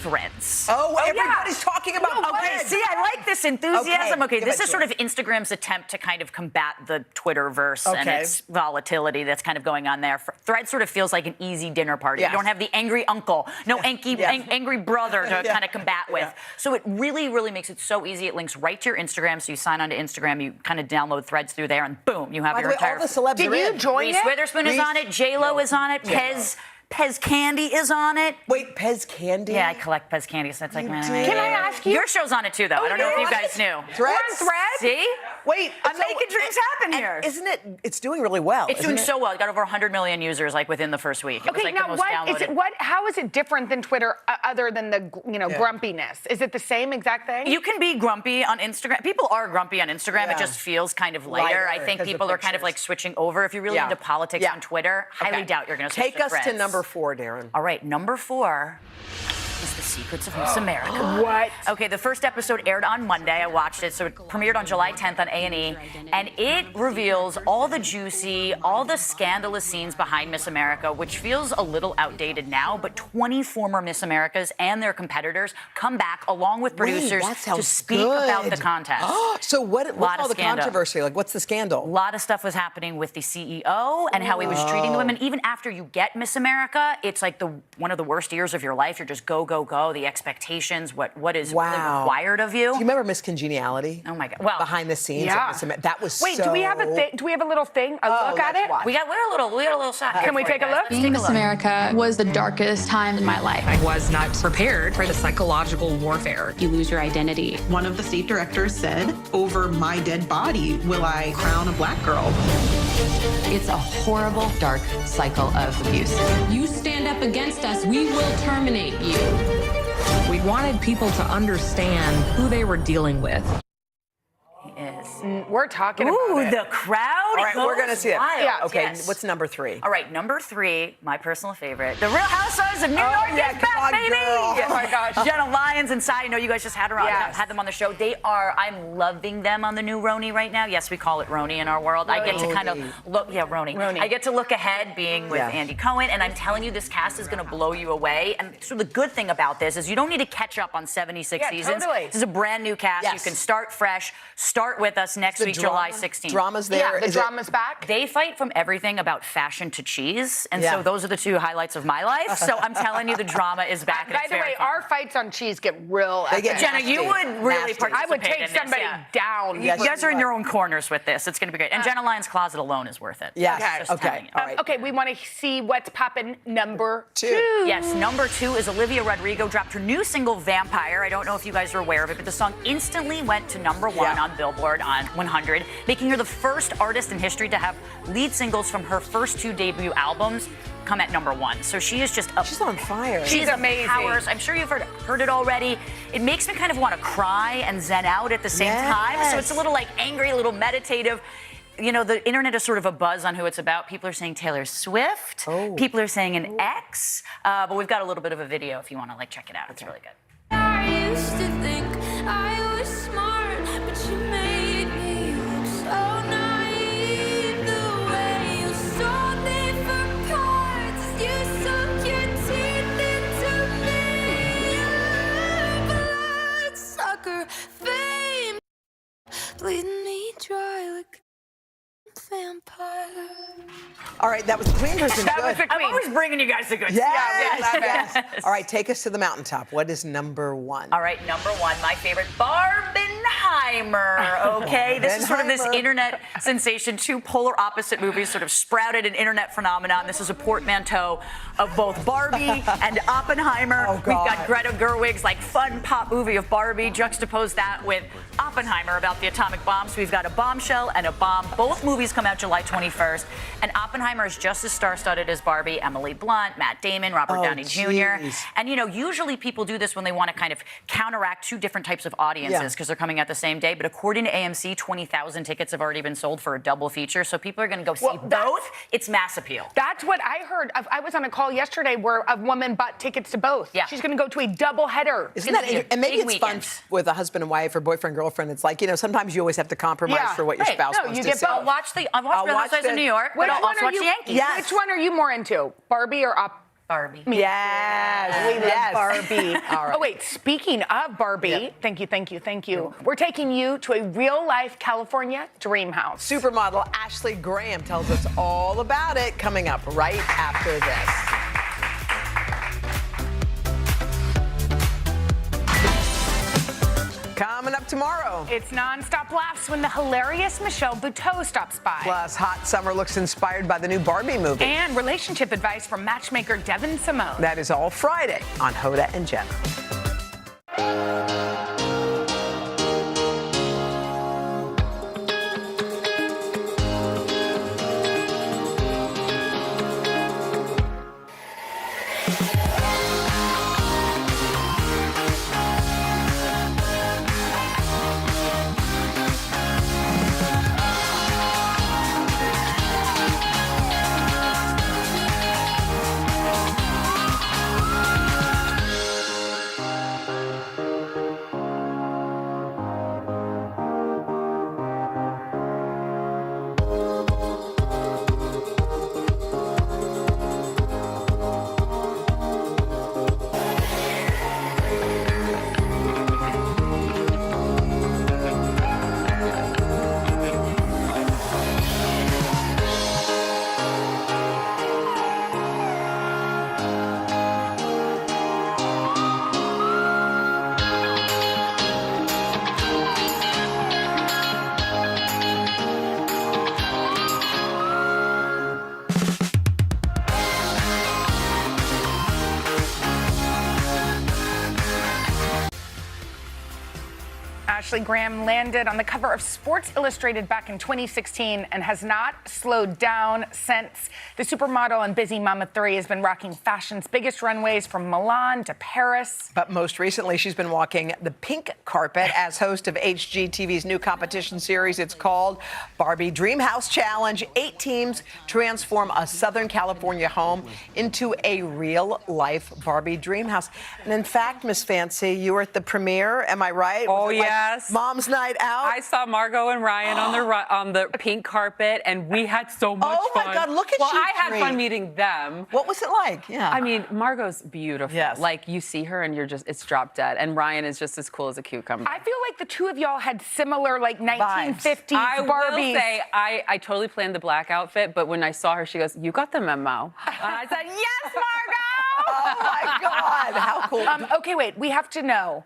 Threads. Oh, everybody's talking about Okay, Threads. see, I like this enthusiasm. Okay, give this it is to sort us. of Instagram's attempt to kind of combat the Twitterverse and Okay. its volatility that's kind of going on there. Threads sort of feels like an easy dinner party. Yes. You don't have the angry uncle, no angry brother to Yeah. kind of combat with. So it really, really makes it so easy. It links right to your Instagram. So you sign on to Instagram, you kind of download Threads through there, and boom, you have By your the way, entire. all the celebs Did are you in. join Reese it? Witherspoon is on it. J-Lo is on it. Pez Candy is on it. Wait, Pez Candy? Yeah, I collect Pez Candy, so it's like, man. Can I ask you? Your show's on it too, though. I don't know if you guys knew. Threads? We're on Threads? See? Wait, I'm making dreams happen here. Isn't it? It's doing really well. It's doing so well. It got over 100 million users like within the first week. It was Okay, like now the most what downloaded. is it? How is it different than Twitter, other than the grumpiness? Is it the same exact thing? You can be grumpy on Instagram. People are grumpy on Instagram. Yeah. It just feels kind of lighter. I think because people of are kind of like switching over. If you're really Yeah. into politics Yeah. on Twitter, highly doubt you're going to switch Take to us to Threads. number 4, Darren. All right, number 4 is The Secrets of Miss America. What? Okay, the first episode aired on Monday. I watched it, so it premiered on July 10th on A&E, and it reveals all the juicy, all the scandalous scenes behind Miss America, which feels a little outdated now, but 20 former Miss Americas and their competitors come back along with producers that to sounds speak good. about the contest. So what's all the scandal. controversy? Like, what's the scandal? A lot of stuff was happening with the CEO and how he was treating the women. Even after you get Miss America, it's like one of the worst years of your life. You're just go, go, go. The expectations, what is really required of you. Do you remember Miss Congeniality? Oh my God! Well, behind the scenes, yeah. of Miss America. That was Wait, so... do we have a thing? Do we have a little thing? A look at it? we got a little shot. Can we take a look? Being Miss America was the darkest time in my life. I was not prepared for the psychological warfare. You lose your identity. One of the state directors said, "Over my dead body will I crown a black girl." It's a horrible, dark cycle of abuse. You stand up against us, we will terminate you. We wanted people to understand who they were dealing with. We're talking Ooh, about it. the crowd. All right, we're going to see it. Wild. Yeah. Okay, Yes. what's number 3? All right, number 3, my personal favorite, The Real Housewives of New York yeah, is come back, on, baby! girl. Oh my gosh. Jenna Lyons and Sai, I know you guys just had her on, Yes. had them on the show. I'm loving them on the new Roni right now. Yes, we call it Roni in our world. I get to kind of look, Roni. I get to look ahead being with Andy Cohen, and I'm telling you, this cast is going to blow you away. And so the good thing about this is you don't need to catch up on 76 seasons. Totally. This is a brand new cast. Yes. You can start fresh. Start with us next The week, drama- July 16th. Drama's there. Yeah, the Is it- drama's back. They fight from everything about fashion to cheese, and Yeah. so those are the 2 highlights of my life. So I'm telling you, the drama is back. and By it's the very way, fun. our fights on cheese get real. They get epic. Jenna, you would really Nasty. participate I would take in this, somebody yeah. down. You guys are in your own corners with this. It's going to be great. And Jenna Lyons' closet alone is worth it. Yes. Just Okay. telling you. All right. Okay, we want to see what's poppin' number 2. Yes, number 2 is Olivia Rodrigo dropped her new single, Vampire. I don't know if you guys are aware of it, but the song instantly went to number 1 on Billboard. Billboard on 100, making her the first artist in history to have lead singles from her first 2 debut albums come at #1. So she is just She's on fire. She's amazing. Powers. I'm sure you've heard it already. It makes me kind of want to cry and zen out at the same time. So it's a little like angry, a little meditative. You know, the internet is sort of a buzz on who it's about. People are saying Taylor Swift. People are saying an ex. But we've got a little bit of a video if you want to like check it out. It's really good. I used to think I was smart, but you made me look so naive. The way you sold me for parts, you sunk your teeth into me. Bloodsucker fame, bleeding me dry like a vampire. All right, that was the Queen version. That was the Queen. I'm always bringing you guys the good Yes, stuff. yes. All right, take us to the mountaintop. What is #1? All right, #1, my favorite, Barbenheimer. Okay, this is sort of this internet sensation. 2 polar opposite movies sort of sprouted an internet phenomenon. This is a portmanteau of both Barbie and Oppenheimer. We've got Greta Gerwig's like fun pop movie of Barbie. Juxtapose that with Oppenheimer about the atomic bomb. So we've got a bombshell and a bomb. Both movies come out July 21st, and Oppenheimer is just as star-studded as Barbie. Emily Blunt, Matt Damon, Robert Downey Jr. And you know, usually people do this when they want to kind of counteract 2 different types of audiences because they're coming out the same day. But according to AMC, 20,000 tickets have already been sold for a double feature. So people are going to go see both. It's mass appeal. That's what I heard. I was on a call yesterday where a woman bought tickets to both. Yeah. She's going to go to a double header. Isn't that and maybe it's fun with a husband and wife or boyfriend girlfriend. It's like, you know, sometimes you always have to compromise for what your spouse wants to see. I'll watch Real Housewives of New York, but I'll also watch the Yankees. Which one are you more into, Barbie or Barbie? Yes, we love Barbie. All right. Oh wait, speaking of Barbie, thank you. We're taking you to a real-life California dream house. Supermodel Ashley Graham tells us all about it coming up right after this. Coming up tomorrow. It's non-stop laughs when the hilarious Michelle Buteau stops by. Plus, hot summer looks inspired by the new Barbie movie. And relationship advice from matchmaker Devin Simone. That is all Friday on Hoda and Jenna. Ashley Graham landed on the cover of Sports Illustrated back in 2016 and has not slowed down since. The supermodel and busy Mama 3 has been rocking fashion's biggest runways from Milan to Paris. But most recently, she's been walking the pink carpet as host of HGTV's new competition series. It's called Barbie Dream House Challenge. 8 teams transform a Southern California home into a real-life Barbie dream house. And in fact, Miss Fancy, you were at the premiere, am I right? Oh, yes. Mom's night out? I saw Margot and Ryan on the pink carpet, and we had so much fun. Oh, my God, look at well, you I had three. fun meeting them. What was it like? Yeah. I mean, Margot's beautiful. Yes. Like, you see her, and it's drop dead. And Ryan is just as cool as a cucumber. I feel like the two of y'all had similar, like, 1950s I Barbies. will say, I totally planned the black outfit, but when I saw her, she goes, "You got the memo." And I said, "Yes, Margot!" Oh, my God. How cool. Okay, wait. We have to know.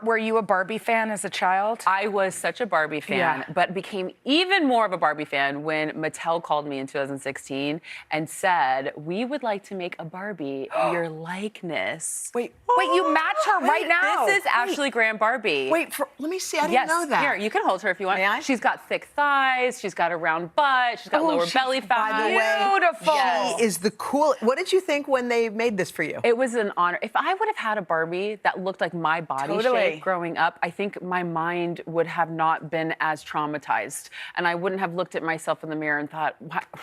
Were you a Barbie fan as a child? I was such a Barbie fan, but became even more of a Barbie fan when Mattel called me in 2016 and said, we would like to make a Barbie in your likeness. Wait, you match her right now. This is Ashley Graham Barbie. Wait, let me see. I didn't know that. Here, you can hold her if you want. May I? She's got thick thighs. She's got a round butt. She's got lower belly fat. By the way, Beautiful. she is the coolest. What did you think when they made this for you? It was an honor. If I would have had a Barbie that looked like my body shape growing up, I think my mind would have not been as traumatized. And I wouldn't have looked at myself in the mirror and thought,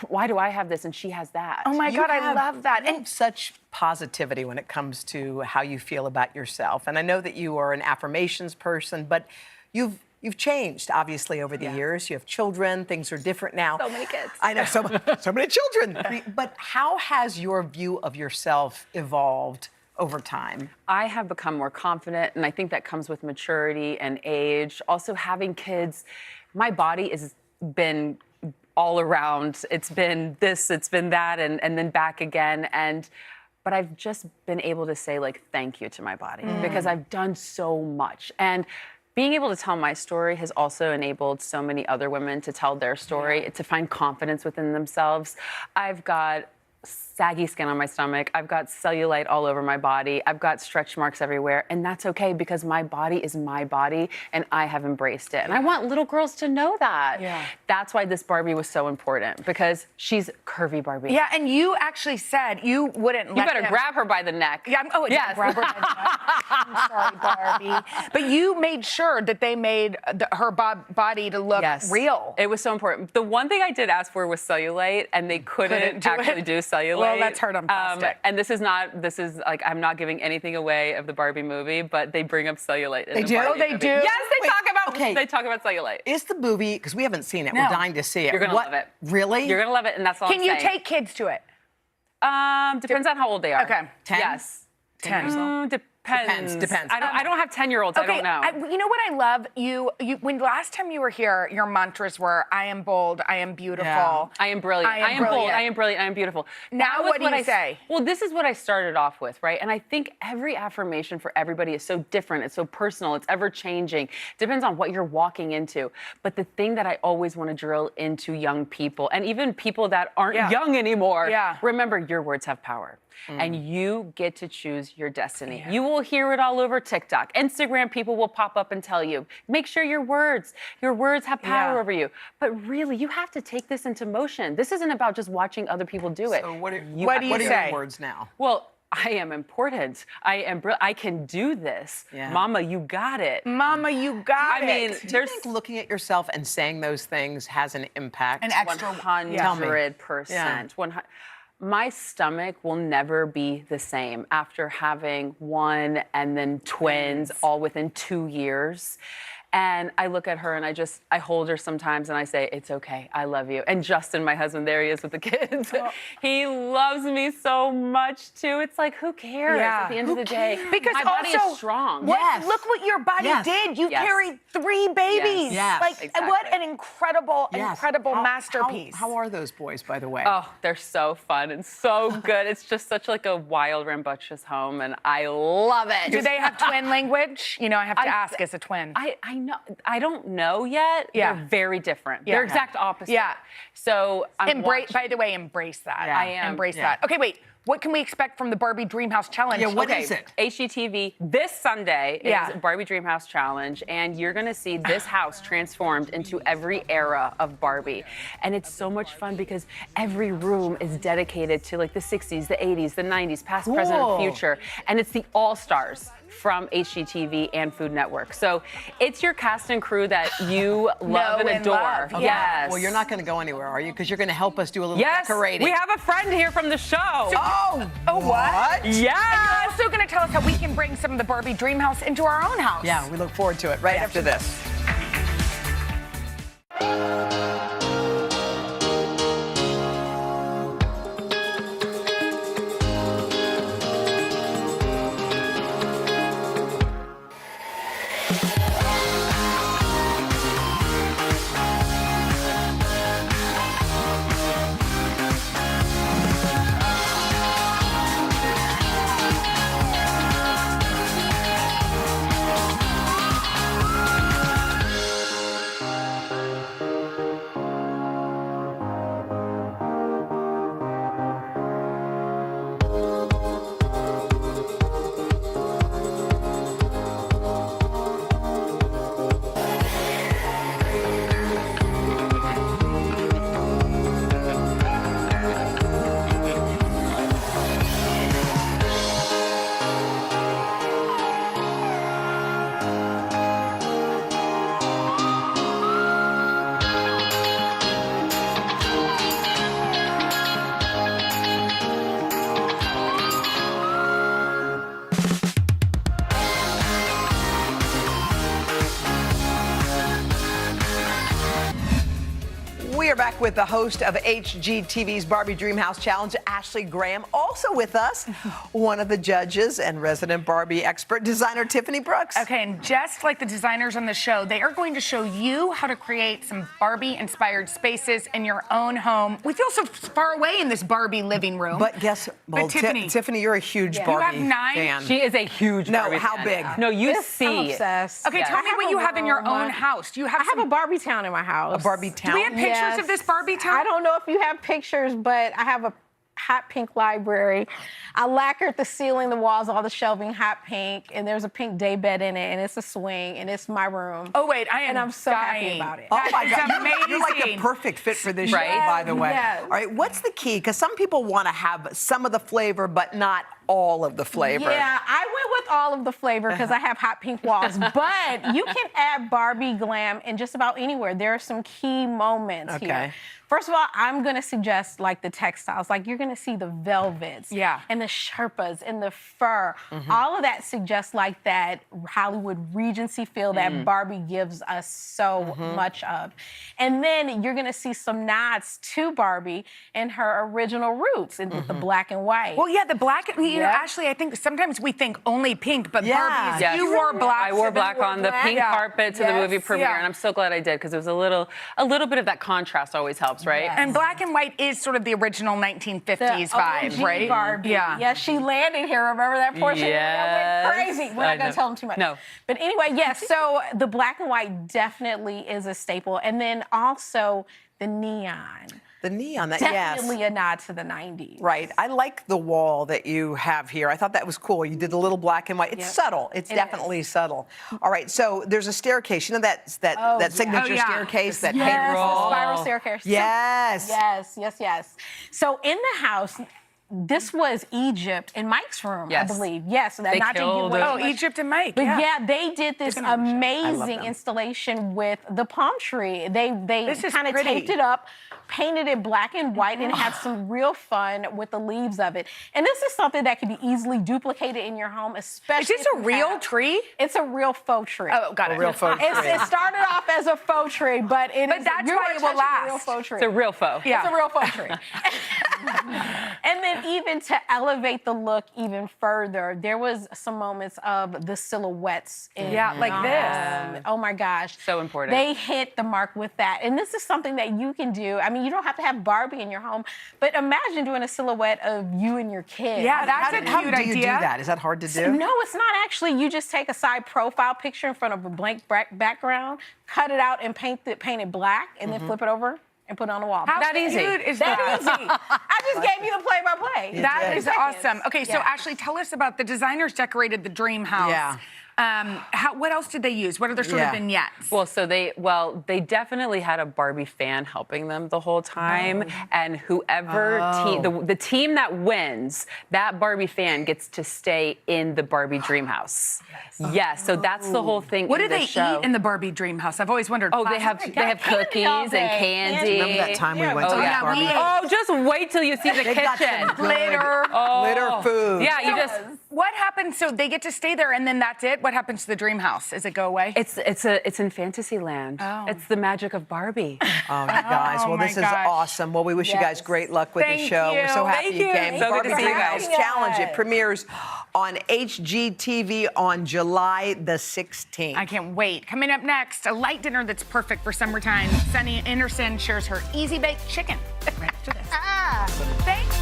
why do I have this and she has that? Oh my God, I love that. And such positivity when it comes to how you feel about yourself. And I know that you are an affirmations person, but you've changed, obviously, over the years. You have children. Things are different now. So many kids. I know, so many children. But how has your view of yourself evolved over time? I have become more confident, and I think that comes with maturity and age. Also, having kids, my body has been all around. It's been this, it's been that, and then back again. But I've just been able to say, like, thank you to my body because I've done so much. And being able to tell my story has also enabled so many other women to tell their story, to find confidence within themselves. I've got saggy skin on my stomach. I've got cellulite all over my body. I've got stretch marks everywhere. And that's okay because my body is my body and I have embraced it. And I want little girls to know that. Yeah. That's why this Barbie was so important because she's curvy Barbie. Yeah, and you actually said you wouldn't let You better him... grab her by the neck. Yeah, grab her by the neck. I'm sorry, Barbie. But you made sure that they made her body to look real. It was so important. The one thing I did ask for was cellulite, and they couldn't actually do cellulite. Well, let's hurt on plastic. And this is like, I'm not giving anything away of the Barbie movie, but they bring up cellulite in They the do? Barbie Oh, they movie. do? Yes, they Wait, talk about cellulite. Is the movie, because we haven't seen it, No. we're dying to see it. You're going to love it. Really? You're going to love it, and that's all Can I'm you saying. take kids to it? Depends on how old they are. Okay. 10? Yes. 10. Depends. Depends. I don't have 10-year-olds. Okay, I don't know. you know what I love? When last time you were here, your mantras were, I am bold, I am beautiful. Yeah. I am brilliant. I am bold. I am brilliant. I am beautiful. Now what do you say? Well, this is what I started off with, right? And I think every affirmation for everybody is so different. It's so personal. It's ever changing. Depends on what you're walking into. But the thing that I always want to drill into young people, and even people that aren't young anymore, remember your words have power. And you get to choose your destiny. You will hear it all over TikTok. Instagram people will pop up and tell you, make sure your words have power over you. But really, you have to take this into motion. This isn't about just watching other people do it. So what do you say? your words now? Well, I am important. I can do this. Yeah. Mama, you got it. Mama, you got it. Do you think looking at yourself and saying those things has an impact? An extra 100%. My stomach will never be the same after having one and then twins all within 2 years. And I look at her and I hold her sometimes and I say, it's okay, I love you. And Justin, my husband, there he is with the kids. He loves me so much too. It's like, who cares at the end of the day? Because my body also, is strong. Look what your body did. You carried 3 babies. Yes. Like, Exactly. what an incredible masterpiece. How are those boys, by the way? Oh, they're so fun and so good. It's just such like a wild, rambunctious home, and I love it. Do they have twin language? You know, I have to ask as a twin. I don't know yet. Yeah. They're very different. Yeah. They're exact opposite. Yeah. So By the way, embrace that. I am. Embrace that. Okay, wait. What can we expect from the Barbie Dreamhouse Challenge? Yeah, what is it? HGTV this Sunday is Barbie Dreamhouse Challenge, and you're going to see this house transformed into every era of Barbie. And it's so much fun because every room is dedicated to like the 60s, the 80s, the 90s, past, present, and future. And it's the all-stars from HGTV and Food Network. So it's your cast and crew that you love and adore. Love. Yes. Well, you're not going to go anywhere, are you? Because you're going to help us do a little decorating. We have a friend here from the show. Oh, what? Yes. And you're also going to tell us how we can bring some of the Barbie Dreamhouse into our own house. Yeah, we look forward to it right after this. back with the host of HGTV's Barbie Dreamhouse Challenge, Ashley Graham. Also with us, one of the judges and resident Barbie expert, designer Tiffany Brooks. Okay, and just like the designers on the show, they are going to show you how to create some Barbie-inspired spaces in your own home. We feel so far away in this Barbie living room. But guess, well, Tiffany, you're a huge Barbie you have 9 fan. She is a huge Barbie No, how fan. big? No, you I'm see. obsessed. Okay, tell me what you have in your own house. Do you have I have a Barbie town in my house. A Barbie town? Do we have pictures of this Barbie town? I don't know if you have pictures, but I have a hot pink library. I lacquered the ceiling, the walls, all the shelving hot pink, and there's a pink day bed in it, and it's a swing, and it's my room. Oh, wait, And I'm so happy about it. Oh my God, amazing. you're like the perfect fit for this Right? show, by the way. Yes. All right, what's the key? Because some people want to have some of the flavor, but not all of the flavor. Yeah, I went with all of the flavor because I have hot pink walls, but you can add Barbie glam in just about anywhere. There are some key moments here. First of all, I'm going to suggest like the textiles. Like you're going to see the velvets and the Sherpas and the fur. All of that suggests like that Hollywood Regency feel that Barbie gives us so much of. And then you're going to see some nods to Barbie and her original roots and with the black and white. Well, yeah, the black, you know, Ashley, I think sometimes we think only pink, but Barbie is, you wore black. I wore black on the pink carpet to the movie premiere, and I'm so glad I did because it was a little bit of that contrast always helps, right? Yes. And black and white is sort of the original 1950s vibe, OG right? Barbie. Yeah, she landed here. Remember that portion? That went crazy. We're not going to tell them too much. No. But anyway, yes, so the black and white definitely is a staple. And then also the neon. The neon, that Definitely a nod to the 90s. Right. I like the wall that you have here. I thought that was cool. You did a little black and white. It's subtle. It's definitely subtle. All right. So there's a staircase. You know that signature staircase, that paint roll? The spiral staircase. Yes. Yes. So in the house, this was Egypt in Mike's room, I believe. Yes. They killed it. Oh, Egypt and Mike. But yeah, they did this amazing installation with the palm tree. They kind of taped it up, painted it black and white, and had some real fun with the leaves of it. And this is something that can be easily duplicated in your home, especially. Is this a real tree? It's a real faux tree. Oh, got it. A real faux tree. It started off as a faux tree, but that's why it will last. Real faux tree. It's a real faux. Yeah. It's a real faux tree. And then even to elevate the look even further, there was some moments of the silhouettes. Like this. Oh my gosh. So important. They hit the mark with that. And this is something that you can do. I mean, you don't have to have Barbie in your home, but imagine doing a silhouette of you and your kid. Yeah, that's a cute idea. How do you do that? Is that hard to do? No, it's not actually. You just take a side profile picture in front of a blank background, cut it out and paint it black, and then flip it over and put it on the wall. How easy is that? Easy. I just gave you the play-by-play. That is awesome. Okay, so Ashley, tell us about the designers decorated the dream house. Yeah. What else did they use? What other sort of vignettes? Well, they definitely had a Barbie fan helping them the whole time, and whoever the team that wins, that Barbie fan gets to stay in the Barbie dream house. Yes, so that's the whole thing. What do they eat in the Barbie dream house? I've always wondered. Oh, they have cookies and candy. Remember that time we went to that Barbie? Oh, just wait till you see the kitchen. Glitter food. Yeah, you just. What happens? So they get to stay there, and then that's it. What happens to the dream house? Does it go away? It's in Fantasyland. It's the magic of Barbie. Oh, you guys. Well, this is awesome. Well, we wish you guys great luck with the show. We're so happy you came. So good to see you guys. Challenge. It premieres on HGTV on July the 16th. I can't wait. Coming up next, a light dinner that's perfect for summertime. Sunny Anderson shares her easy baked chicken. Right after this. Thanks.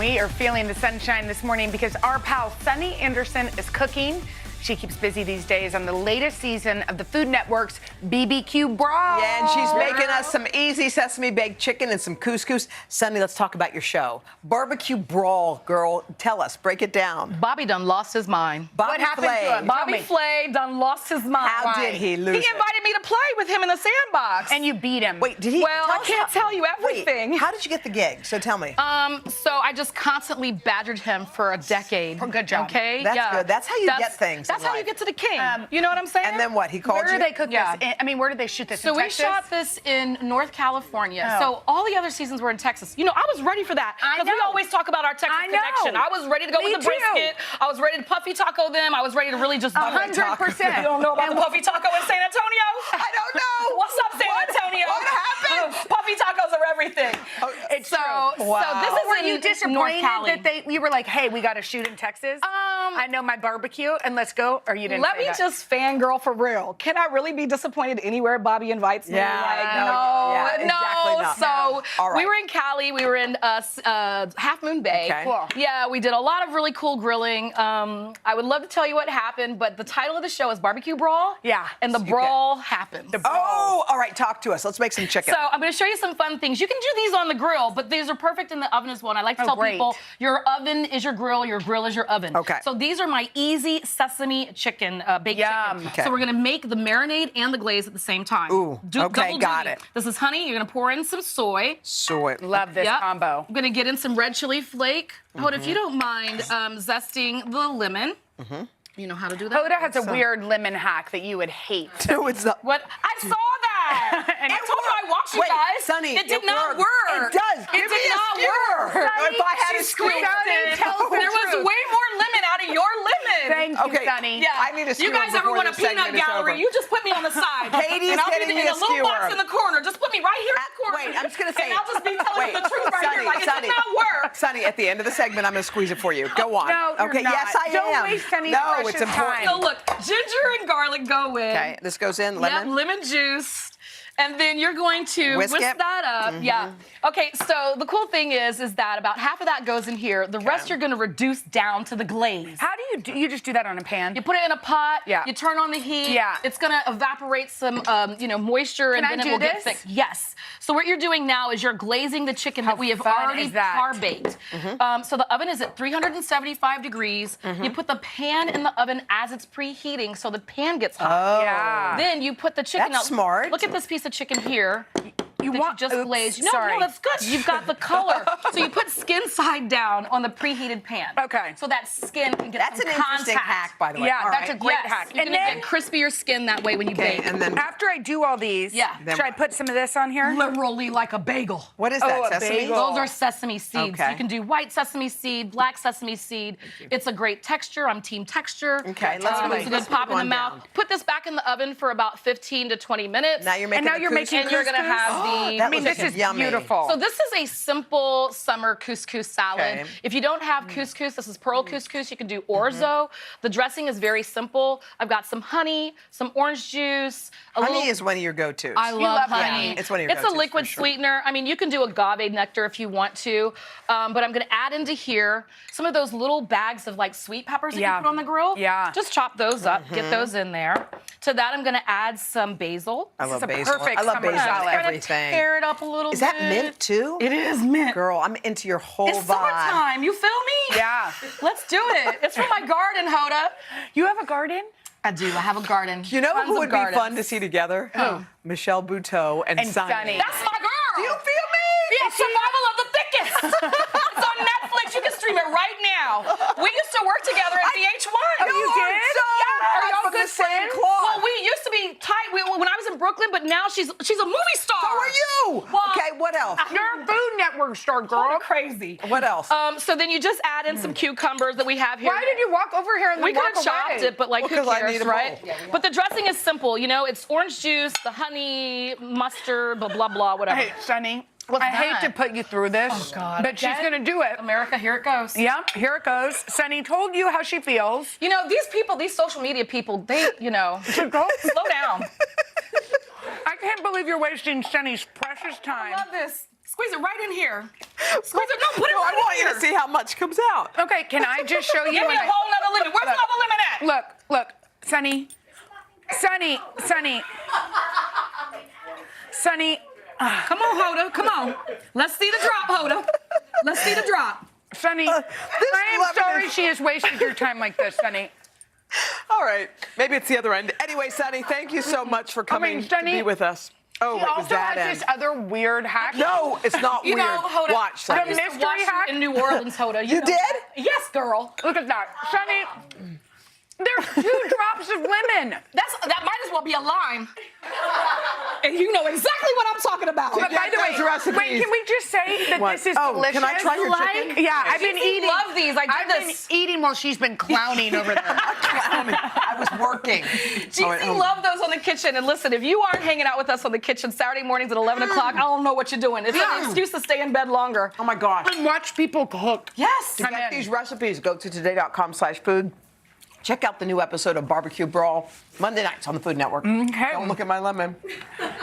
we are feeling the sunshine this morning because our pal Sunny Anderson is cooking. She keeps busy these days on the latest season of the Food Network's BBQ Brawl. Yeah, and she's making us some easy sesame baked chicken and some couscous. Sunny, let's talk about your show. Barbecue Brawl, girl. Tell us, break it down. Bobby done lost his mind. What happened to him? Bobby Flay done lost his mind. How did he lose He invited me to play with him in the sandbox. And you beat him. Wait, did he? Well, I can't tell you everything. Wait, how did you get the gig? So tell me. So I just constantly badgered him for a decade. Good job. Okay? That's good. That's how you get things. That's how you get to the king. You know what I'm saying? And then what? He called Where you? did they cook this? I mean, where did they shoot this? So in we Texas? shot this in North California. Oh. So all the other seasons were in Texas. You know, I was ready for that. Because we always talk about our Texas connection. I was ready to go Me with the brisket. I was ready to puffy taco them. I was ready to really just 100%. You don't know about the puffy taco in San Antonio? I don't know. What's up, San Antonio? What happened? Puffy tacos are everything. It's so, true. So this is Were in you North disappointed Cali. that you were like, hey, we got to shoot in Texas? I know my barbecue, and let's go. Or you didn't Let say me that? just fangirl for real. Can I really be disappointed anywhere Bobby invites me? Exactly not. So All right. we were in Cali. We were in Half Moon Bay. Okay. Cool. Yeah, we did a lot of really cool grilling. I would love to tell you what happened, but the title of the show is Barbecue Brawl. Yeah. And the brawl happened. Oh, all right. Talk to us. Let's make some chicken. So I'm going to show you some fun things. You can do these on the grill, but these are perfect in the oven as well. And I like to tell people, your oven is your grill is your oven. Okay. So these are my easy sesame chicken, baked chicken. Okay. So we're going to make the marinade and the glaze at the same time. Ooh, okay, double got duty. it. This is honey. You're going to pour in some soy. Soy. Love this combo. I'm going to get in some red chili flake. Hoda, if you don't mind zesting the lemon. You know how to do that? Hoda has a weird lemon hack that you would hate. No, it's not. What? I saw that. And I told you I watched you Wait, guys. Sunny, it did not worked. work. It does. It Give me did a not skewer. work. If I had a squeezed skewer. it. Tell the There was truth. way more lemon out of your lemon. Thank you, Okay. Sunny. Yeah. I need a skewer You guys ever before want a this segment peanut is gallery? over. You just put me on the side. Katie's and I'll getting be me in a a little box skewer. in the corner. Just put me right here in the corner. Wait, I'm just going to say And I'll just be telling you the truth right here. Like, it Sunny, did not work. Sunny, at the end of the segment, I'm going to squeeze it for you. Go on. No, you're okay, not. yes, I Don't am. waste Sunny's No, precious it's important. So look, ginger and garlic go in. Okay, this goes in, lemon. Yep, lemon juice. And then you're going to Whisk whisk it. that up. Yeah. Okay, so the cool thing is that about half of that goes in here. The rest you're going to reduce down to the glaze. How do you just do that on a pan? You put it in a pot. Yeah. You turn on the heat. Yeah. It's going to evaporate some, moisture, and Can then I it do will this? get thick. Yes. So what you're doing now is you're glazing the chicken that we have fun already is that? par baked. So the oven is at 375 degrees. You put the pan in the oven as it's preheating, so the pan gets hot. Yeah. Then you put the chicken That's out. smart. Look at this piece of chicken here. You that want you just glazed. No, sorry. no, that's good. You've got the color. So you put skin side down on the preheated pan. Okay. So that skin can get That's some an interesting contact. hack, by the way. Yeah, All that's right. a great Yes, hack. You're And gonna then get crispier skin that way when you Okay, bake. and then after I do all these, Yeah. should I put some of this on here? Literally like a bagel. What is that, Oh, a sesame? bagel. Those are sesame seeds. Okay. You can do white sesame seed, black sesame seed. It's a great texture. I'm team texture. Okay, let's move- It's a let's good pop move in the on mouth. down. Put this back in the oven for about 15 to 20 minutes. Now you're making now the you're making and you're gonna couscous? have the. That I mean, looks this is yummy. beautiful. So this is a simple summer couscous salad. Okay. If you don't have couscous, this is pearl couscous. You can do orzo. The dressing is very simple. I've got some honey, some orange juice. Honey is one of your go-tos. I love love honey. honey. It's one of your It's a go-tos, liquid for sure. sweetener. I mean, you can do agave nectar if you want to, but I'm going to add into here some of those little bags of like sweet peppers that you put on the grill. Yeah. Just chop those up, get those in there. To that, I'm going to add some basil. I love a basil. perfect I love summer basil on salad. Kinda everything. tear it up a little Is bit. that mint too? It is mint. Girl, I'm into your whole It's vibe. summertime. You feel me? Yeah. Let's do it. It's from my garden, Hoda. You have a garden? I do. I have a garden. You know Tons who of would gardens. be fun to see together? Who? Michelle Buteau and Sunny. That's my girl. Do you feel me? Yeah, Survival of the Thickest. It's on Netflix. You can stream it right now. We used to work together at VH1. Oh, you did? Yeah. Are y'all from good the same friends? Well, we used to be tight when I was in Brooklyn, but now she's a movie star. So are you? Well, Okay, what else? You're a Food Network star, girl. Crazy. What else? So then you just add in some cucumbers that we have here. Why did you walk over here and then We could walk have chopped away? it, but like Well, who 'cause I cares, need a right? bowl. But the dressing is simple. You know, it's orange juice, the honey, mustard, blah blah blah, whatever. Hey, Sunny, What's I hate that? to put you through this, Oh, God. but she's Again? going to do it. America, here it goes. Yep, here it goes. Sunny told you how she feels. You know, these people, these social media people, they, slow down. I can't believe you're wasting Sunny's precious time. I love this. Squeeze it right in here. Squeeze it. No, put it No, right I want in you here. to see how much comes out. Okay, can I just show you? Give me a whole nother lemon. Where's the other lemon at? Look, Sonny. Come on, Hoda. Come on. Let's see the drop, Hoda. Let's see the drop. Sonny, I am sorry she has wasted your time like this, Sonny. All right. Maybe it's the other end. Anyway, Sonny, thank you so much for coming to be with us. Oh, He it was also that has end. this other weird hack. No, it's not You weird. know, Hoda, Watch, Sonny. I used to watch you in New Orleans, Hoda. You know did? that. Yes, girl. Look at that. Sonny, there's 2 drops of lemon. That might as well be a lime. And you know exactly what I'm talking about. But by the way, wait, can we just say that this is delicious? Can I try your chicken? Yeah, I've been eating. love these. I've been eating while she's been clowning over there. I was working. GC love those on the kitchen. And listen, if you aren't hanging out with us on the kitchen Saturday mornings at 11 o'clock, I don't know what you're doing. It's an excuse to stay in bed longer. Oh my gosh. And watch people cook. Yes. To get these recipes, go to today.com/food. Check out the new episode of Barbecue Brawl, Monday nights on the Food Network. Okay. Don't look at my lemon.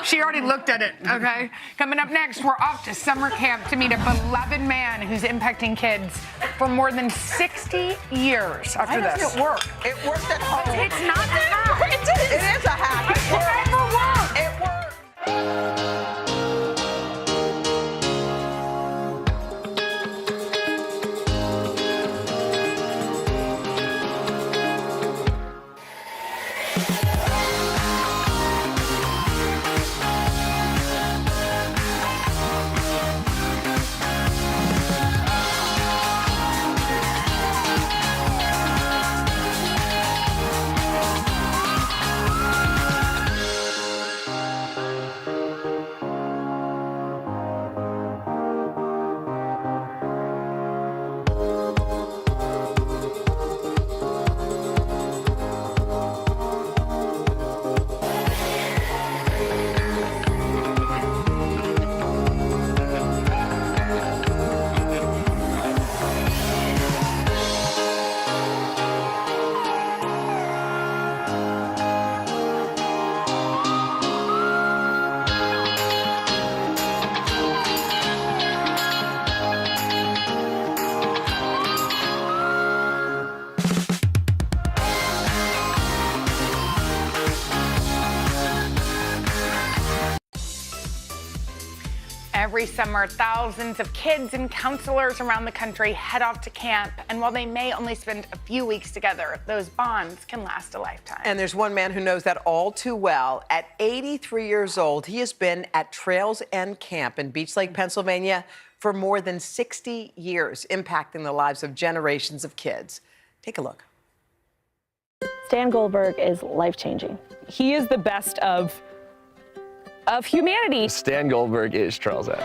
She already looked at it, okay? Coming up next, we're off to summer camp to meet a beloved man who's impacting kids for more than 60 years after Why this. doesn't it work? It worked at home. It's not a hack. It is a hack. It worked. Every summer, thousands of kids and counselors around the country head off to camp. And while they may only spend a few weeks together, those bonds can last a lifetime. And there's one man who knows that all too well. At 83 years old, he has been at Trails End Camp in Beach Lake, Pennsylvania for more than 60 years, impacting the lives of generations of kids. Take a look. Stan Goldberg is life-changing. He is the best of humanity. Stan Goldberg is Trails End.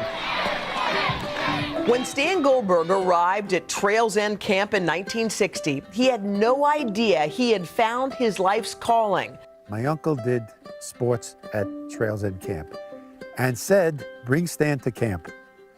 When Stan Goldberg arrived at Trails End Camp in 1960, he had no idea he had found his life's calling. My uncle did sports at Trails End Camp and said, bring Stan to camp.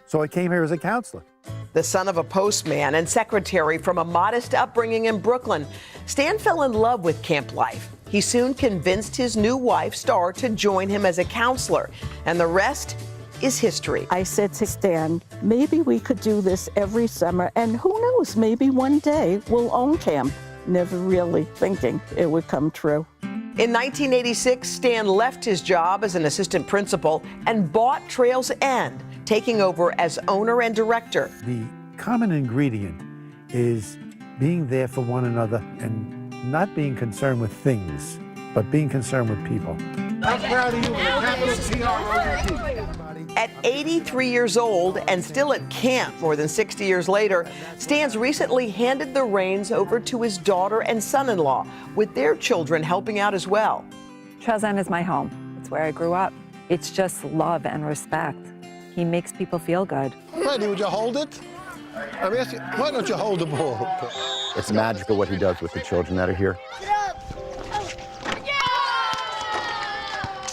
So I came here as a counselor. The son of a postman and secretary from a modest upbringing in Brooklyn, Stan fell in love with camp life. He soon convinced his new wife, Star, to join him as a counselor, and the rest is history. I said to Stan, maybe we could do this every summer, and who knows, maybe one day we'll own camp, never really thinking it would come true. In 1986, Stan left his job as an assistant principal and bought Trails End, taking over as owner and director. The common ingredient is being there for one another and not being concerned with things, but being concerned with people. I'm proud of you. At 83 years old and still at camp more than 60 years later, Stan's recently handed the reins over to his daughter and son-in-law, with their children helping out as well. Trails End is my home. It's where I grew up. It's just love and respect. He makes people feel good. Freddie, would you hold it? I mean, why don't you hold the ball? It's magical what he does with the children that are here.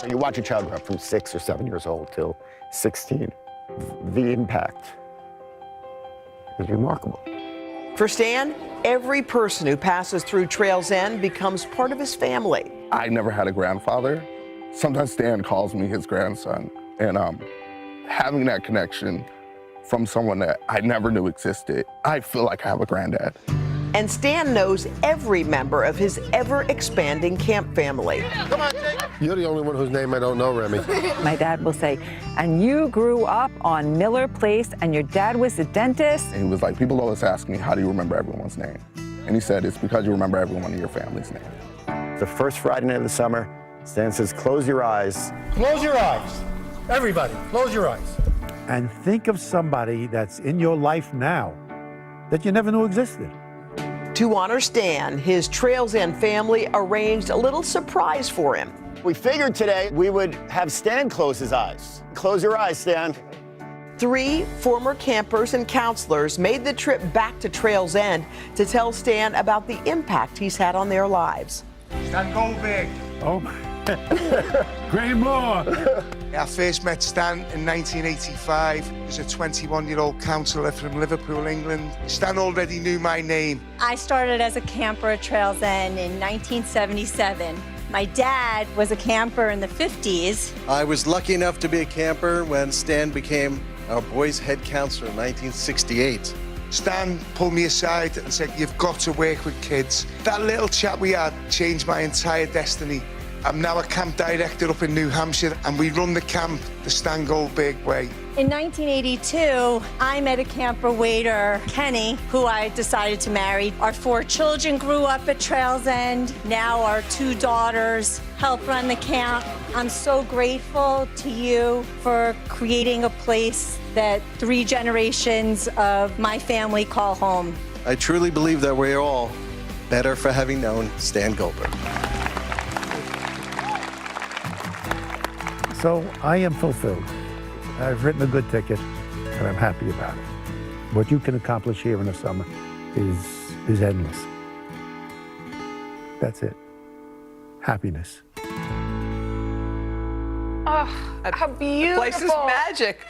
You watch a child grow up from 6 or 7 years old till 16. The impact is remarkable. For Stan, every person who passes through Trails End becomes part of his family. I never had a grandfather. Sometimes Stan calls me his grandson, and having that connection from someone that I never knew existed, I feel like I have a granddad. And Stan knows every member of his ever-expanding camp family. Come on, Jake. You're the only one whose name I don't know, Remy. My dad will say, and you grew up on Miller Place and your dad was a dentist? And he was like, people always ask me, how do you remember everyone's name? And he said, it's because you remember every one of your family's name. The first Friday night of the summer, Stan says, close your eyes. Close your eyes. Everybody, close your eyes. And think of somebody that's in your life now that you never knew existed. To honor Stan, his Trails End family arranged a little surprise for him. We figured today we would have Stan close his eyes. Close your eyes, Stan. 3 former campers and counselors made the trip back to Trails End to tell Stan about the impact he's had on their lives. Stan Goldberg. Oh my. Great more. I first met Stan in 1985 as a 21-year-old counsellor from Liverpool, England. Stan already knew my name. I started as a camper at Trails End in 1977. My dad was a camper in the 50s. I was lucky enough to be a camper when Stan became our boys' head counselor in 1968. Stan pulled me aside and said, you've got to work with kids. That little chat we had changed my entire destiny. I'm now a camp director up in New Hampshire, and we run the camp the Stan Goldberg way. In 1982, I met a camper waiter, Kenny, who I decided to marry. Our 4 children grew up at Trails End. Now our 2 daughters help run the camp. I'm so grateful to you for creating a place that 3 generations of my family call home. I truly believe that we're all better for having known Stan Goldberg. So I am fulfilled. I've written a good ticket, and I'm happy about it. What you can accomplish here in the summer is endless. That's it. Happiness. Oh, how beautiful. The place is magic.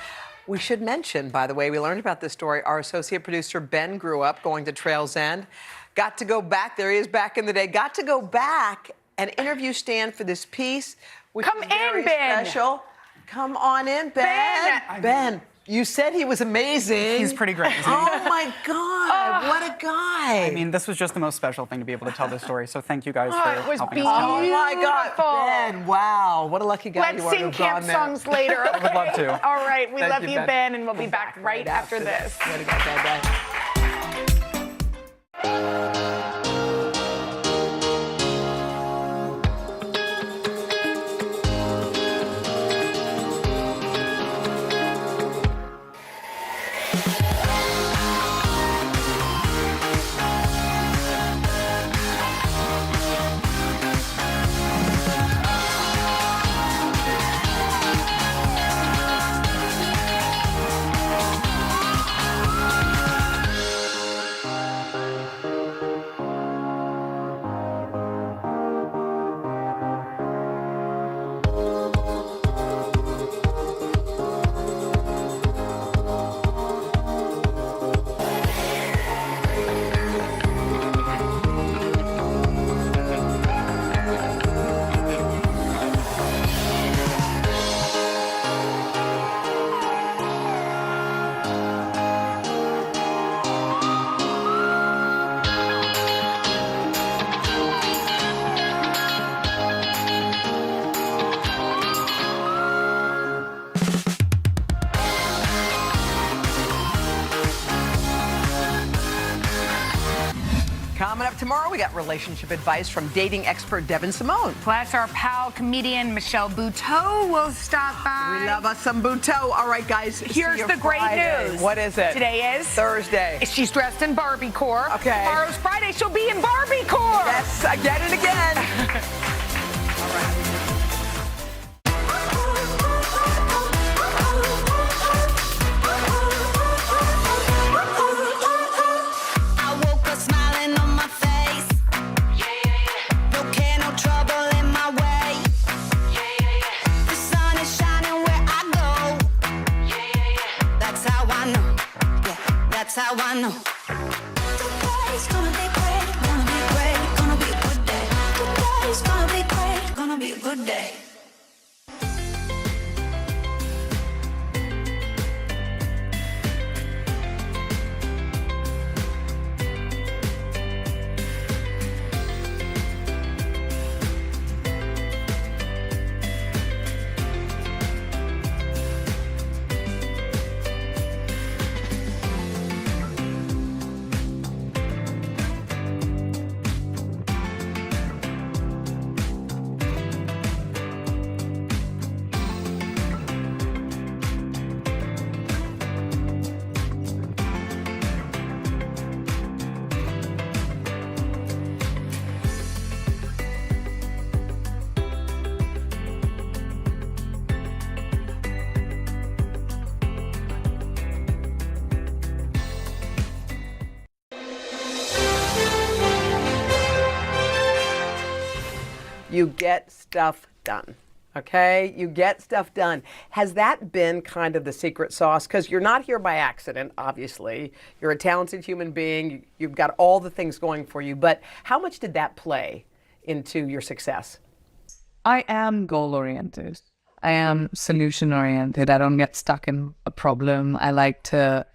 We should mention, by the way, we learned about this story. Our associate producer, Ben, grew up going to Trails End. Got to go back, there he is back in the day, got to go back and interview Stan for this piece. Come in, Ben. Special. Come on in, Ben. Ben, you said he was amazing. He's pretty great, isn't he? Oh, my God. What a guy. I mean, this was just the most special thing to be able to tell this story, so thank you guys for it was helping us tell it. Oh, my God. Ben, wow. What a lucky guy Let's you are to sing have gone camp there. songs later, okay? I would love to. All right, we Thank love you, you, Ben, and we'll be back right after this. Way to go, Ben. Coming up tomorrow, we got relationship advice from dating expert Devin Simone. Plus, our pal, comedian Michelle Buteau will stop by. We love us some Buteau. All right, guys. Here's the great news. What is it? Today is Thursday. She's dressed in Barbie core. Okay. Tomorrow's Friday. She'll be in Barbie core. Yes, again and again. That's how I know. Today's gonna be great, gonna be great, gonna be a good day. Today's gonna be great, gonna be a good day. You get stuff done. Okay, you get stuff done. Has that been kind of the secret sauce? Because you're not here by accident, obviously. You're a talented human being. You've got all the things going for you. But how much did that play into your success? I am goal-oriented. I am solution-oriented. I don't get stuck in a problem. I like to,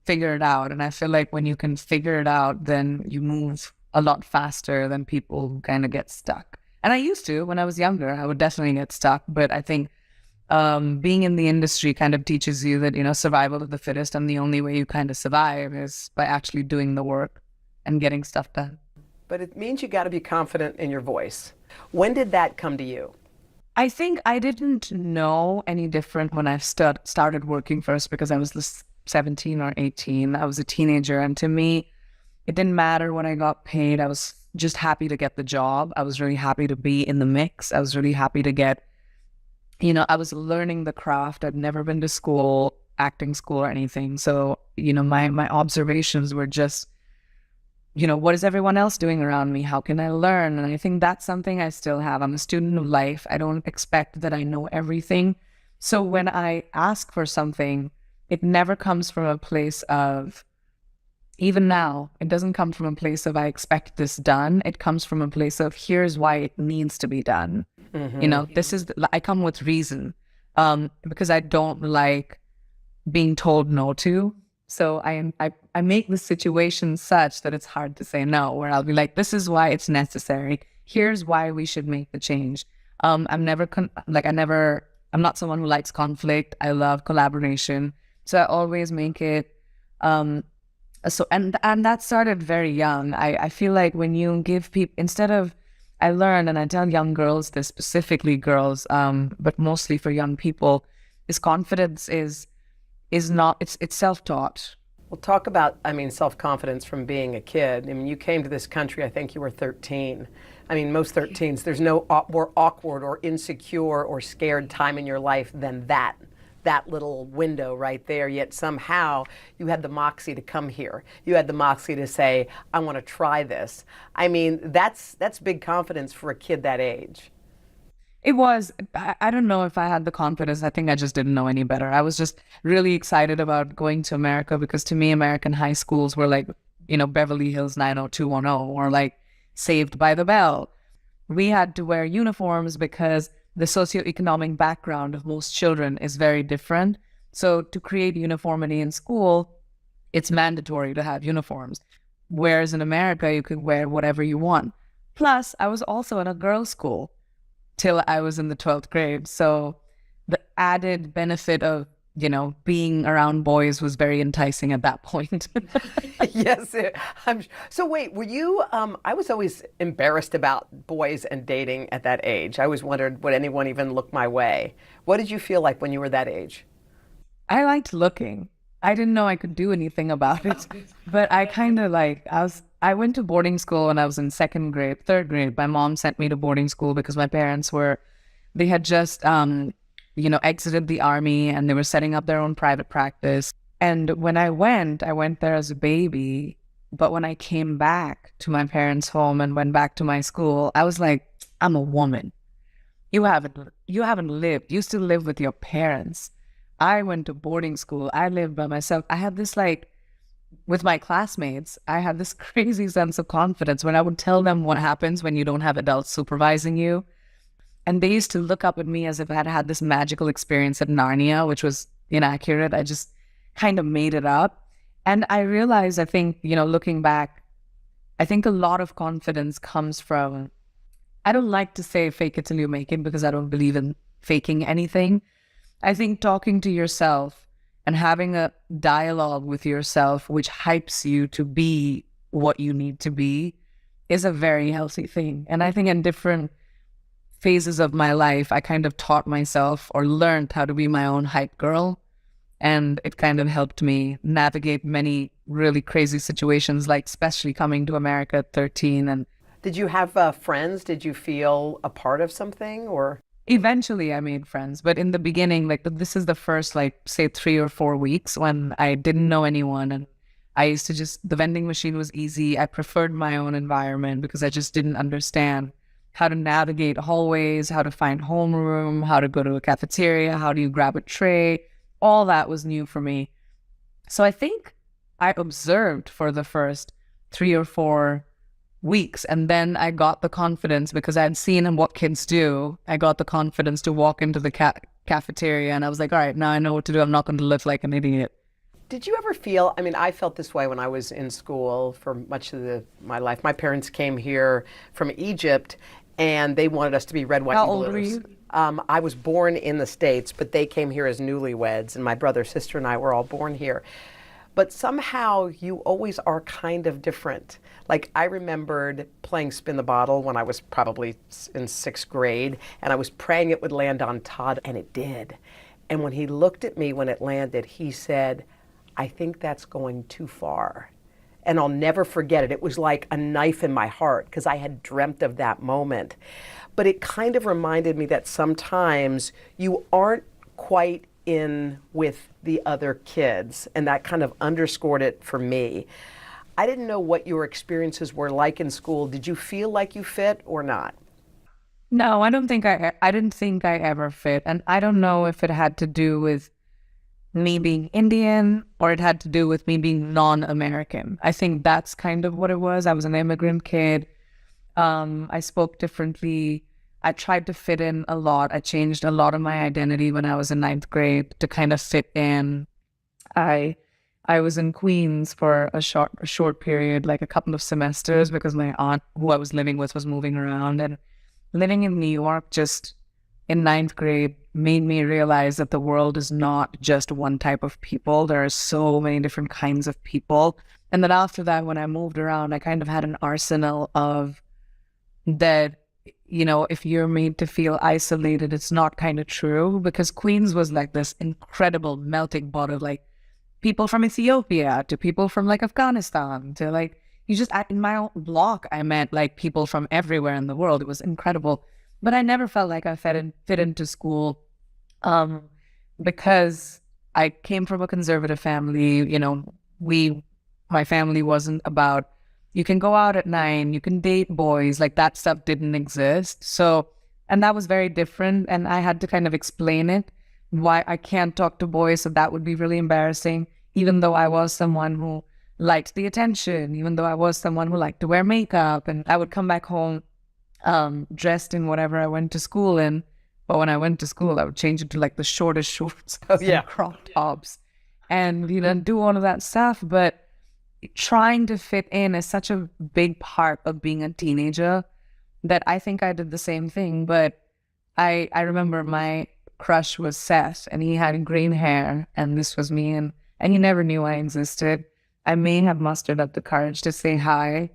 figure it out. And I feel like when you can figure it out, then you move a lot faster than people who kind of get stuck. And I used to, when I was younger, I would definitely get stuck. But I think being in the industry kind of teaches you that, survival of the fittest, and the only way you kind of survive is by actually doing the work and getting stuff done. But it means you got to be confident in your voice. When did that come to you? I think I didn't know any different when I started working first, because I was 17 or 18. I was a teenager. And to me, it didn't matter when I got paid. I was just happy to get the job. I was really happy to be in the mix. I was really happy to get, I was learning the craft. I'd never been to school, acting school or anything. So, my observations were just, what is everyone else doing around me? How can I learn? And I think that's something I still have. I'm a student of life. I don't expect that I know everything. So when I ask for something, it never comes from a place of, even now, it doesn't come from a place of I expect this done. It comes from a place of here's why it needs to be done. Mm-hmm. I come with reason because I don't like being told no to. So I make the situation such that it's hard to say no, where I'll be like, this is why it's necessary. Here's why we should make the change. I'm not someone who likes conflict. I love collaboration. So I always make it, and that started very young. I feel like when you give people, I learned, and I tell young girls this, specifically girls, but mostly for young people, is confidence is not, it's self-taught. Well, talk about, self-confidence from being a kid. You came to this country, I think you were 13. Most 13s, there's no more awkward or insecure or scared time in your life than that little window right there. Yet somehow you had the moxie to come here. You had the moxie to say, I want to try this. That's big confidence for a kid that age. It was. I don't know if I had the confidence. I think I just didn't know any better. I was just really excited about going to America, because to me, American high schools were like, Beverly Hills 90210 or like Saved by the Bell. We had to wear uniforms because the socioeconomic background of most children is very different. So to create uniformity in school, it's mandatory to have uniforms. Whereas in America, you could wear whatever you want. Plus, I was also in a girls' school till I was in the 12th grade. So the added benefit of, being around boys was very enticing at that point. Yes. So wait, were you, I was always embarrassed about boys and dating at that age. I always wondered, would anyone even look my way? What did you feel like when you were that age? I liked looking. I didn't know I could do anything about it, but I kind of I went to boarding school when I was in third grade. My mom sent me to boarding school because my parents they had just, exited the army, and they were setting up their own private practice. And when I went there as a baby. But when I came back to my parents' home and went back to my school, I was like, I'm a woman. You haven't lived. You still live with your parents. I went to boarding school. I lived by myself. I had this with my classmates, I had this crazy sense of confidence when I would tell them what happens when you don't have adults supervising you. And they used to look up at me as if I had had this magical experience at Narnia, which was inaccurate. I just kind of made it up. And I realized, I think, looking back, I think a lot of confidence comes from, I don't like to say fake it till you make it, because I don't believe in faking anything. I think talking to yourself and having a dialogue with yourself which hypes you to be what you need to be is a very healthy thing. And I think in different phases of my life, I kind of taught myself or learned how to be my own hype girl. And it kind of helped me navigate many really crazy situations, like especially coming to America at 13. And did you have friends? Did you feel a part of something, or? Eventually I made friends, but in the beginning, this is the first, say 3 or 4 weeks when I didn't know anyone, and I used to the vending machine was easy. I preferred my own environment because I just didn't understand how to navigate hallways, how to find homeroom, how to go to a cafeteria, how do you grab a tray. All that was new for me. So I think I observed for the first 3 or 4 weeks, and then I got the confidence because I had seen what kids do. I got the confidence to walk into the cafeteria, and I was like, all right, now I know what to do. I'm not going to look like an idiot. Did you ever feel, I mean, I felt this way when I was in school for much of my life. My parents came here from Egypt, and they wanted us to be red, white, and How blues. old were you? I was born in the States, but they came here as newlyweds, and my brother, sister, and I were all born here. But somehow you always are kind of different. Like, I remembered playing Spin the Bottle when I was probably in 6th grade, and I was praying it would land on Todd, and it did. And when he looked at me when it landed, he said, I think that's going too far. And I'll never forget it. It was like a knife in my heart because I had dreamt of that moment. But it kind of reminded me that sometimes you aren't quite in with the other kids, and that kind of underscored it for me. I didn't know what your experiences were like in school. Did you feel like you fit or not? No, I didn't think I ever fit. And I don't know if it had to do with me being Indian or it had to do with me being non-American. I think that's kind of what it was. I was an immigrant kid. I spoke differently. I tried to fit in a lot. I changed a lot of my identity when I was in 9th grade to kind of fit in. I was in Queens for a short period, like a couple of semesters, because my aunt, who I was living with, was moving around. And living in New York just in 9th grade made me realize that the world is not just one type of people. There are so many different kinds of people. And then after that, when I moved around, I kind of had an arsenal of that, you know, if you're made to feel isolated, it's not kind of true, because Queens was like this incredible melting pot of like people from Ethiopia to people from like Afghanistan to like, in my own block, I met like people from everywhere in the world. It was incredible. But I never felt like I fit into school because I came from a conservative family. You know, my family wasn't about, you can go out at 9, you can date boys, like that stuff didn't exist. So, and that was very different. And I had to kind of explain it, why I can't talk to boys. So that would be really embarrassing, even though I was someone who liked the attention, even though I was someone who liked to wear makeup. And I would come back home dressed in whatever I went to school in. But when I went to school, I would change it to like the shortest shorts and crop tops and, you know, do all of that stuff. But trying to fit in is such a big part of being a teenager that I think I did the same thing. But I remember my crush was Seth, and he had green hair, and this was me, and he never knew I existed. I may have mustered up the courage to say hi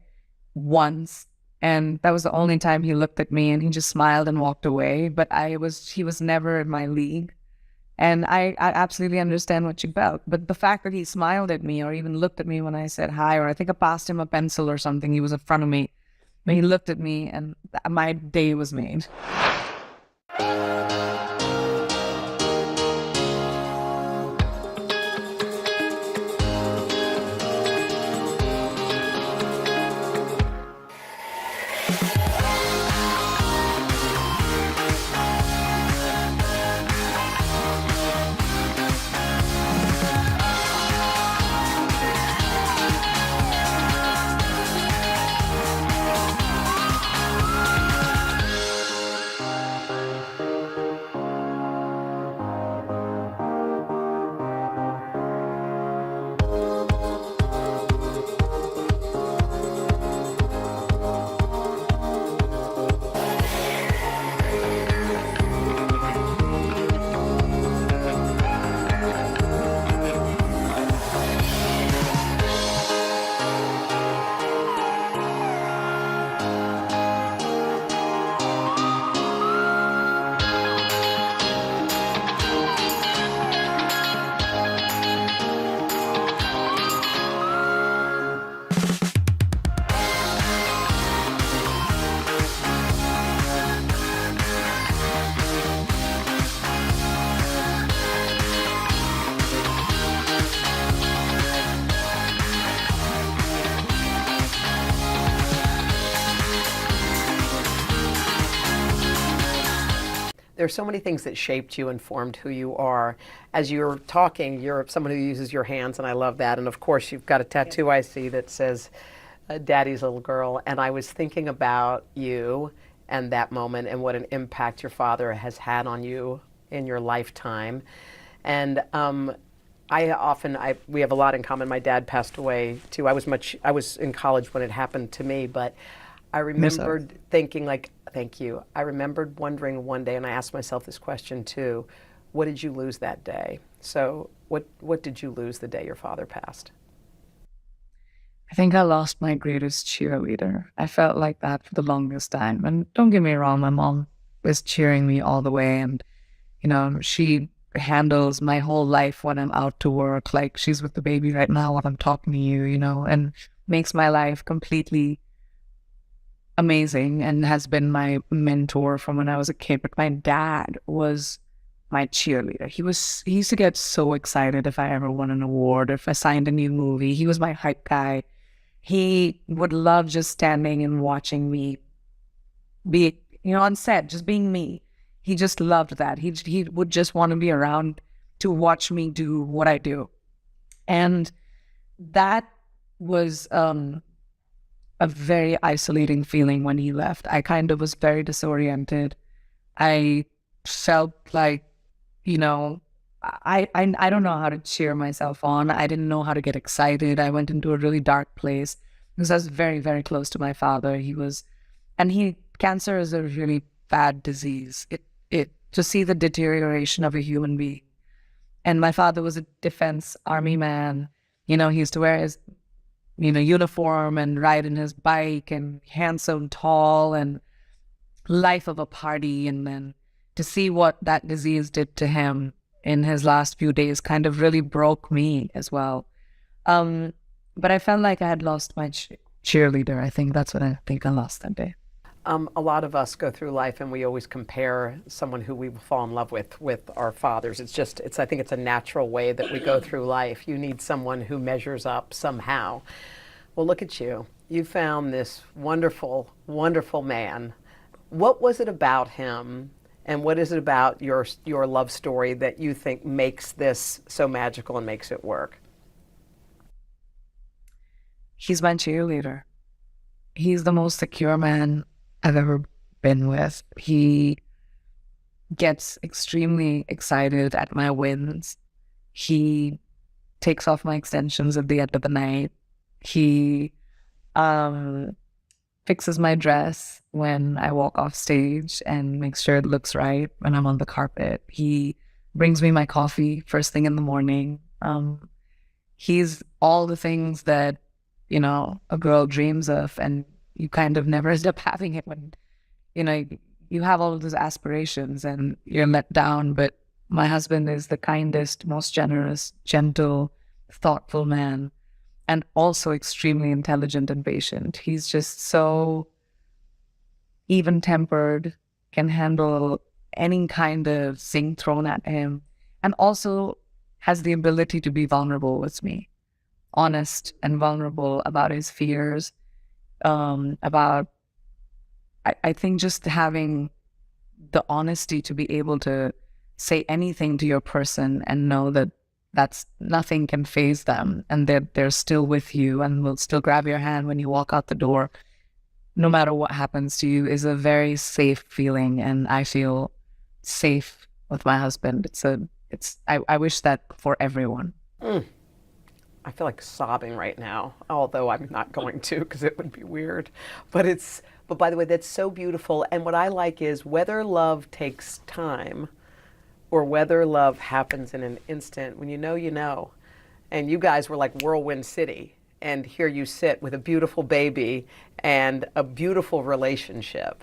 once, and that was the only time he looked at me, and he just smiled and walked away. But he was never in my league. And I absolutely understand what you felt. But the fact that he smiled at me or even looked at me when I said hi, or I think I passed him a pencil or something, he was in front of me, but he looked at me and my day was made. There's so many things that shaped you and formed who you are. As you're talking, you're someone who uses your hands, and I love that. And of course, you've got a tattoo I see that says, Daddy's little girl. And I was thinking about you and that moment and what an impact your father has had on you in your lifetime. And we have a lot in common. My dad passed away too. I was in college when it happened to me, but I remembered thinking like, thank you. I remembered wondering one day, and I asked myself this question too, what did you lose that day? So what did you lose the day your father passed? I think I lost my greatest cheerleader. I felt like that for the longest time. And don't get me wrong, my mom was cheering me all the way. And, you know, she handles my whole life when I'm out to work. Like she's with the baby right now while I'm talking to you, you know, and makes my life completely amazing and has been my mentor from when I was a kid. But my dad was my cheerleader. He used to get so excited if I ever won an award, if I signed a new movie. He was my hype guy. He would love just standing and watching me be, you know, on set, just being me. He just loved that. He would just want to be around to watch me do what I do. And that was a very isolating feeling when he left. I kind of was very disoriented. I felt like, you know, I don't know how to cheer myself on. I didn't know how to get excited. I went into a really dark place because I was very, very close to my father. Cancer is a really bad disease. To see the deterioration of a human being. And my father was a Defense Army man. You know, he used to wear his, you know, uniform and ride in his bike and handsome, tall, and life of a party. And then to see what that disease did to him in his last few days kind of really broke me as well. But I felt like I had lost my cheerleader. I think that's what I think I lost that day. A lot of us go through life and we always compare someone who we fall in love with our fathers. I think it's a natural way that we go through life. You need someone who measures up somehow. Well, look at you. You found this wonderful, wonderful man. What was it about him, and what is it about your love story that you think makes this so magical and makes it work? He's my cheerleader. He's the most secure man I've ever been with. He gets extremely excited at my wins. He takes off my extensions at the end of the night. He fixes my dress when I walk off stage and makes sure it looks right when I'm on the carpet. He brings me my coffee first thing in the morning. He's all the things that, you know, a girl dreams of, and you kind of never end up having it when, you know, you have all of those aspirations and you're let down. But my husband is the kindest, most generous, gentle, thoughtful man, and also extremely intelligent and patient. He's just so even-tempered, can handle any kind of thing thrown at him, and also has the ability to be vulnerable with me, honest and vulnerable about his fears, I think just having the honesty to be able to say anything to your person and know that nothing can faze them, and they're still with you and will still grab your hand when you walk out the door, no matter what happens to you, is a very safe feeling. And I feel safe with my husband. I wish that for everyone. I feel like sobbing right now, although I'm not going to because it would be weird. But by the way, that's so beautiful. And what I like is whether love takes time or whether love happens in an instant, when you know, you know. And you guys were like Whirlwind City. And here you sit with a beautiful baby and a beautiful relationship.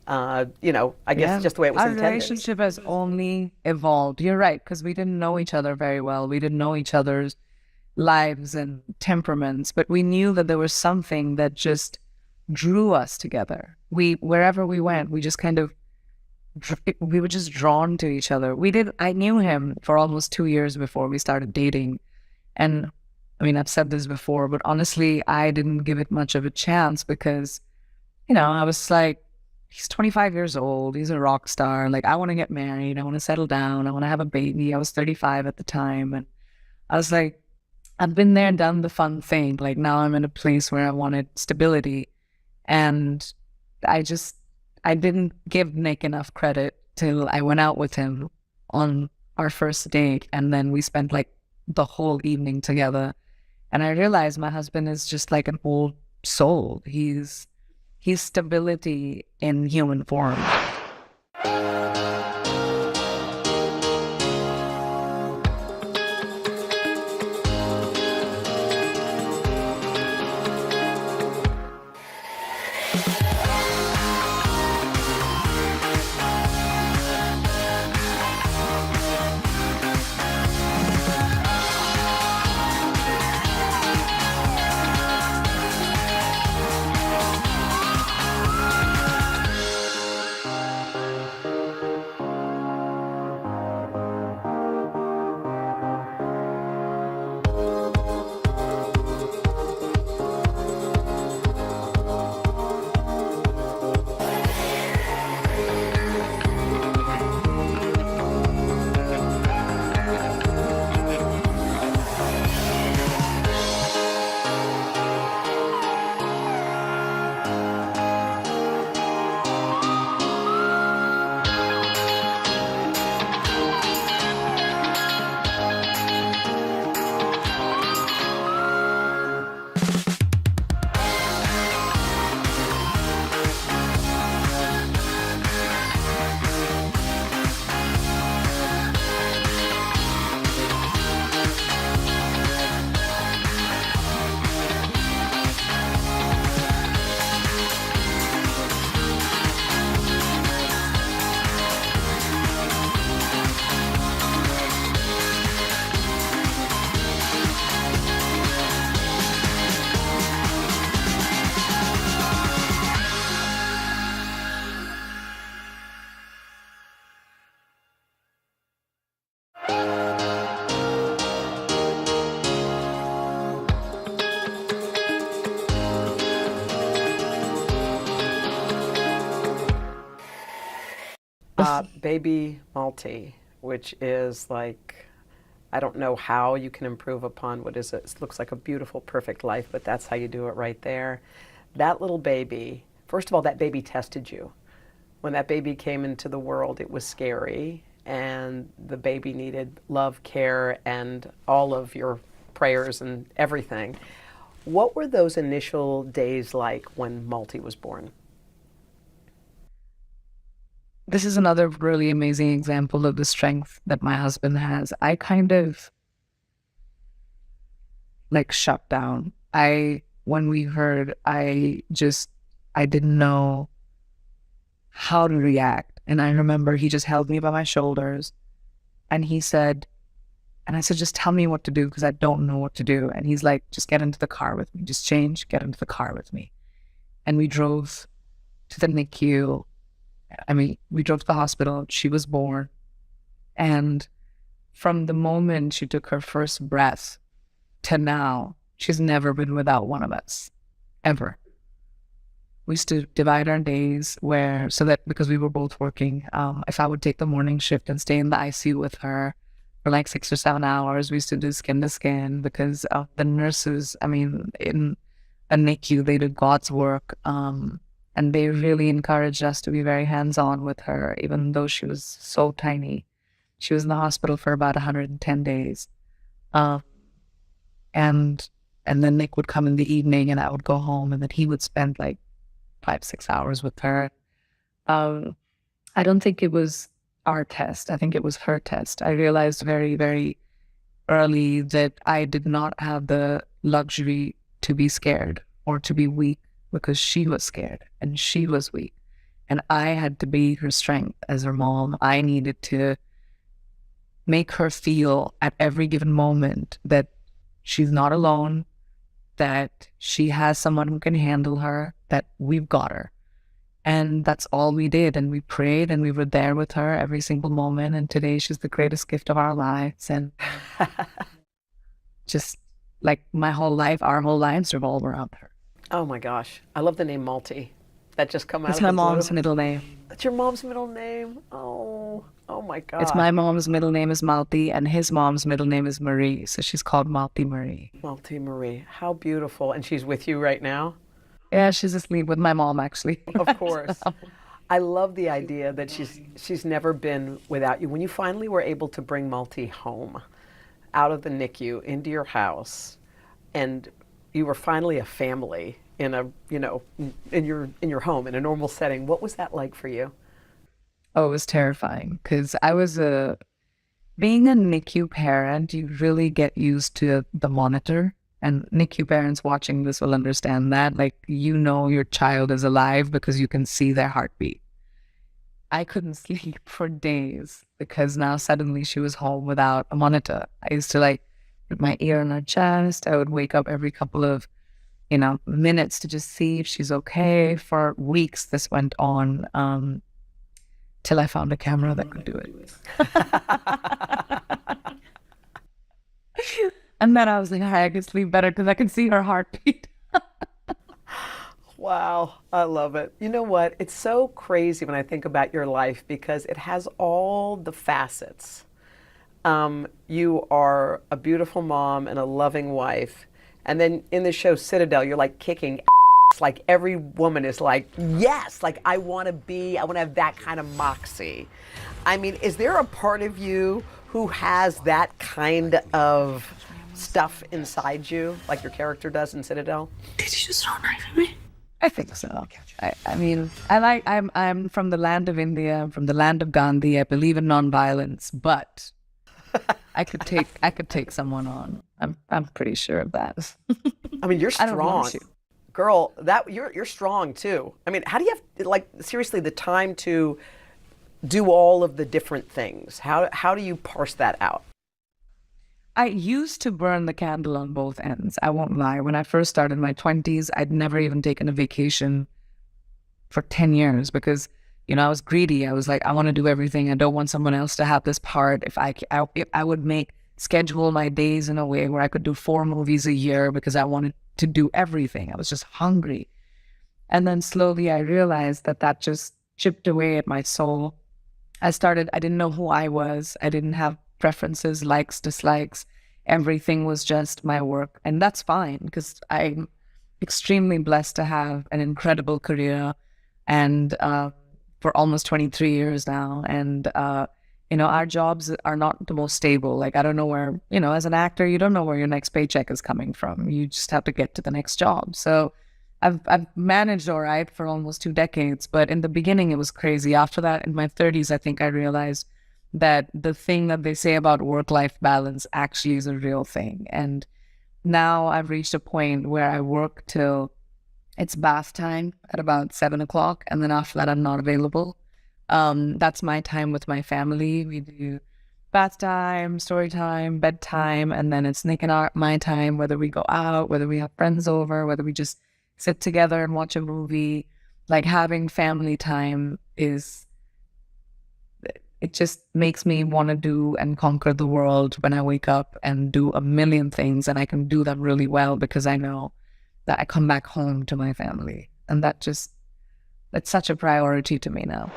You know, I guess just the way it was intended. Our relationship has only evolved. You're right, because we didn't know each other very well. We didn't know each other's lives and temperaments, but we knew that there was something that just drew us together. Wherever we went, we just we were just drawn to each other. I knew him for almost 2 years before we started dating. And I mean, I've said this before, but honestly, I didn't give it much of a chance because, you know, I was like, he's 25 years old. He's a rock star. Like, I want to get married. I want to settle down. I want to have a baby. I was 35 at the time. And I was like, I've been there and done the fun thing. Like, now I'm in a place where I wanted stability. And I didn't give Nick enough credit till I went out with him on our first date. And then we spent like the whole evening together. And I realized my husband is just like an old soul. He's stability in human form. Baby Malti, which is like, I don't know how you can improve upon what is it looks like a beautiful, perfect life, but that's how you do it right there. That little baby, first of all, that baby tested you. When that baby came into the world, it was scary, and the baby needed love, care, and all of your prayers and everything. What were those initial days like when Malti was born? This is another really amazing example of the strength that my husband has. I kind of like shut down. When we heard, I didn't know how to react. And I remember he just held me by my shoulders and he said, and I said, just tell me what to do because I don't know what to do. And he's like, just get into the car with me. Just change, get into the car with me. And we drove to the NICU. We drove to the hospital. She was born. And from the moment she took her first breath to now, she's never been without one of us, ever. We used to divide our days because we were both working, if I would take the morning shift and stay in the ICU with her for like 6 or 7 hours, we used to do skin to skin because the nurses, in a NICU, they did God's work. And they really encouraged us to be very hands-on with her, even though she was so tiny. She was in the hospital for about 110 days. And then Nick would come in the evening and I would go home and then he would spend like 5-6 hours with her. I don't think it was our test. I think it was her test. I realized very, very early that I did not have the luxury to be scared or to be weak, because she was scared and she was weak. And I had to be her strength as her mom. I needed to make her feel at every given moment that she's not alone, that she has someone who can handle her, that we've got her. And that's all we did. And we prayed and we were there with her every single moment. And today she's the greatest gift of our lives. And just like our whole lives revolve around her. Oh my gosh. I love the name Malti. that just come out It's of my the mom's blue? middle name. That's your mom's middle name? Oh my God. It's my mom's middle name is Malti, and his mom's middle name is Marie, so she's called Malti Marie. Malti Marie. How beautiful. And she's with you right now? Yeah, she's asleep with my mom, actually. Of course. I love the idea that she's never been without you. When you finally were able to bring Malti home, out of the NICU, into your house, and you were finally a family in a, in your home, in a normal setting, what was that like for you? Oh, it was terrifying because being a NICU parent, you really get used to the monitor. And NICU parents watching this will understand that. Like, your child is alive because you can see their heartbeat. I couldn't sleep for days because now suddenly she was home without a monitor. I used to put my ear on her chest. I would wake up every couple of, minutes to just see if she's okay. For weeks this went on. Till I found a camera that could do it. And then I was like, I can sleep better because I can see her heartbeat. Wow, I love it. You know what? It's so crazy when I think about your life because it has all the facets. You are a beautiful mom and a loving wife. And then in the show Citadel, you're like kicking ass. Like every woman is like, yes, like I want to have that kind of moxie. I mean, is there a part of you who has that kind of stuff inside you, like your character does in Citadel? Did you just throw a knife at me? I think so. I'm from the land of India, I'm from the land of Gandhi. I believe in nonviolence, but I could take someone on. I'm pretty sure of that. I mean, you're I don't want strong. to. Girl, you're strong too. I mean, how do you have seriously the time to do all of the different things? How do you parse that out? I used to burn the candle on both ends. I won't lie. When I first started in my 20s, I'd never even taken a vacation for 10 years because, I was greedy. I was like, I want to do everything. I don't want someone else to have this part. If I would schedule my days in a way where I could do 4 movies a year because I wanted to do everything. I was just hungry. And then slowly I realized that just chipped away at my soul. I didn't know who I was. I didn't have preferences, likes, dislikes. Everything was just my work. And that's fine because I'm extremely blessed to have an incredible career and for almost 23 years now. And, our jobs are not the most stable. Like, I don't know where, as an actor, you don't know where your next paycheck is coming from. You just have to get to the next job. So I've managed all right for almost 2 decades, but in the beginning it was crazy. After that, in my 30s, I think I realized that the thing that they say about work-life balance actually is a real thing. And now I've reached a point where I work till it's bath time at about 7 o'clock, and then after that I'm not available. That's my time with my family. We do bath time, story time, bedtime, and then it's Nick and my time, whether we go out, whether we have friends over, whether we just sit together and watch a movie. Like, having family time it just makes me want to do and conquer the world when I wake up and do a million things, and I can do them really well because I know that I come back home to my family. And that's such a priority to me now.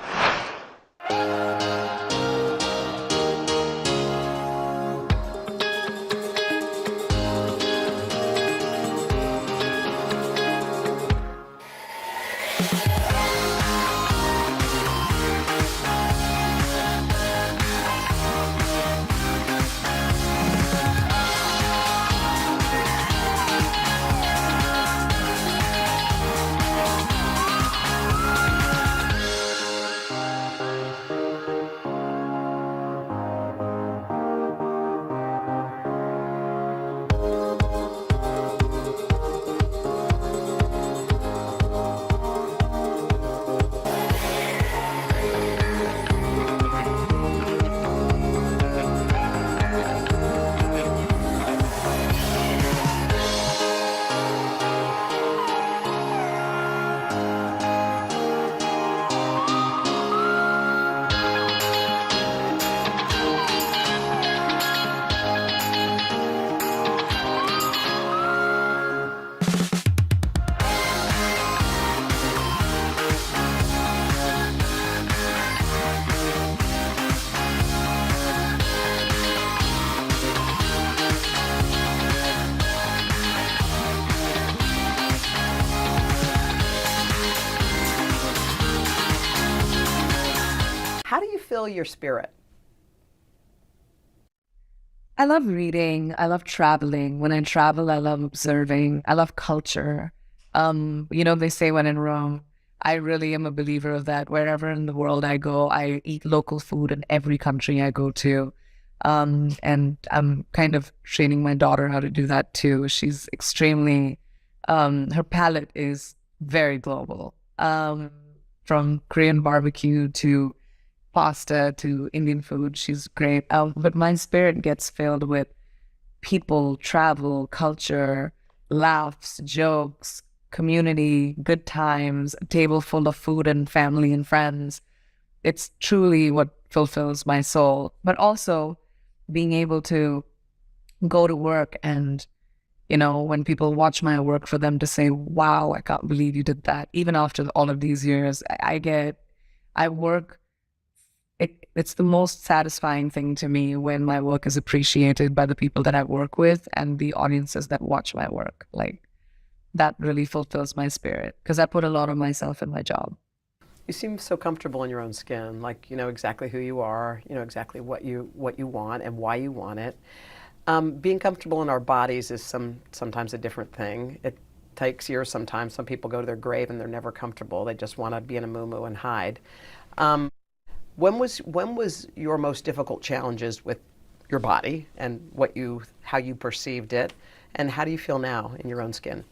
fulfill your spirit? I love reading. I love traveling. When I travel, I love observing. I love culture. They say when in Rome, I really am a believer of that. Wherever in the world I go, I eat local food in every country I go to. And I'm kind of training my daughter how to do that too. She's extremely, her palate is very global. From Korean barbecue to pasta to Indian food, she's great. But my spirit gets filled with people, travel, culture, laughs, jokes, community, good times, a table full of food and family and friends. It's truly what fulfills my soul. But also being able to go to work and, when people watch my work, for them to say, wow, I can't believe you did that. Even after all of these years, I work. It's the most satisfying thing to me when my work is appreciated by the people that I work with and the audiences that watch my work. Like, that really fulfills my spirit because I put a lot of myself in my job. You seem so comfortable in your own skin, like you know exactly who you are, you know exactly what you want and why you want it. Being comfortable in our bodies is sometimes a different thing. It takes years sometimes. Some people go to their grave and they're never comfortable. They just want to be in a muumuu and hide. When was your most difficult challenges with your body and how you perceived it, and how do you feel now in your own skin?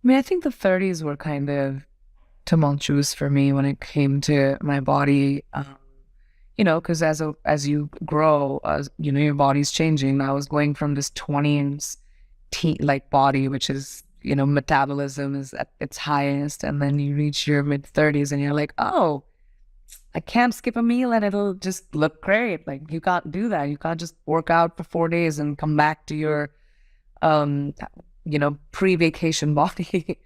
I mean, I think the 30s were kind of tumultuous for me when it came to my body, because as you grow, your body's changing. I was going from this 20s like body, which is, metabolism is at its highest, and then you reach your mid-30s and you're like, oh, I can't skip a meal and it'll just look great. Like, you can't do that. You can't just work out for 4 days and come back to your, pre-vacation body.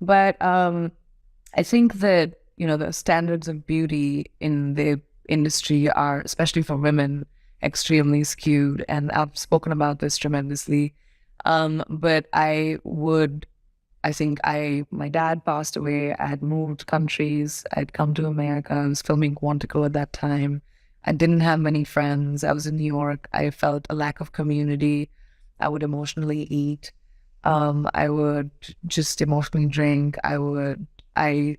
But I think that, the standards of beauty in the industry are, especially for women, extremely skewed. And I've spoken about this tremendously. But my dad passed away. I had moved countries. I'd come to America. I was filming Quantico at that time. I didn't have many friends. I was in New York. I felt a lack of community. I would emotionally eat. I would just emotionally drink. I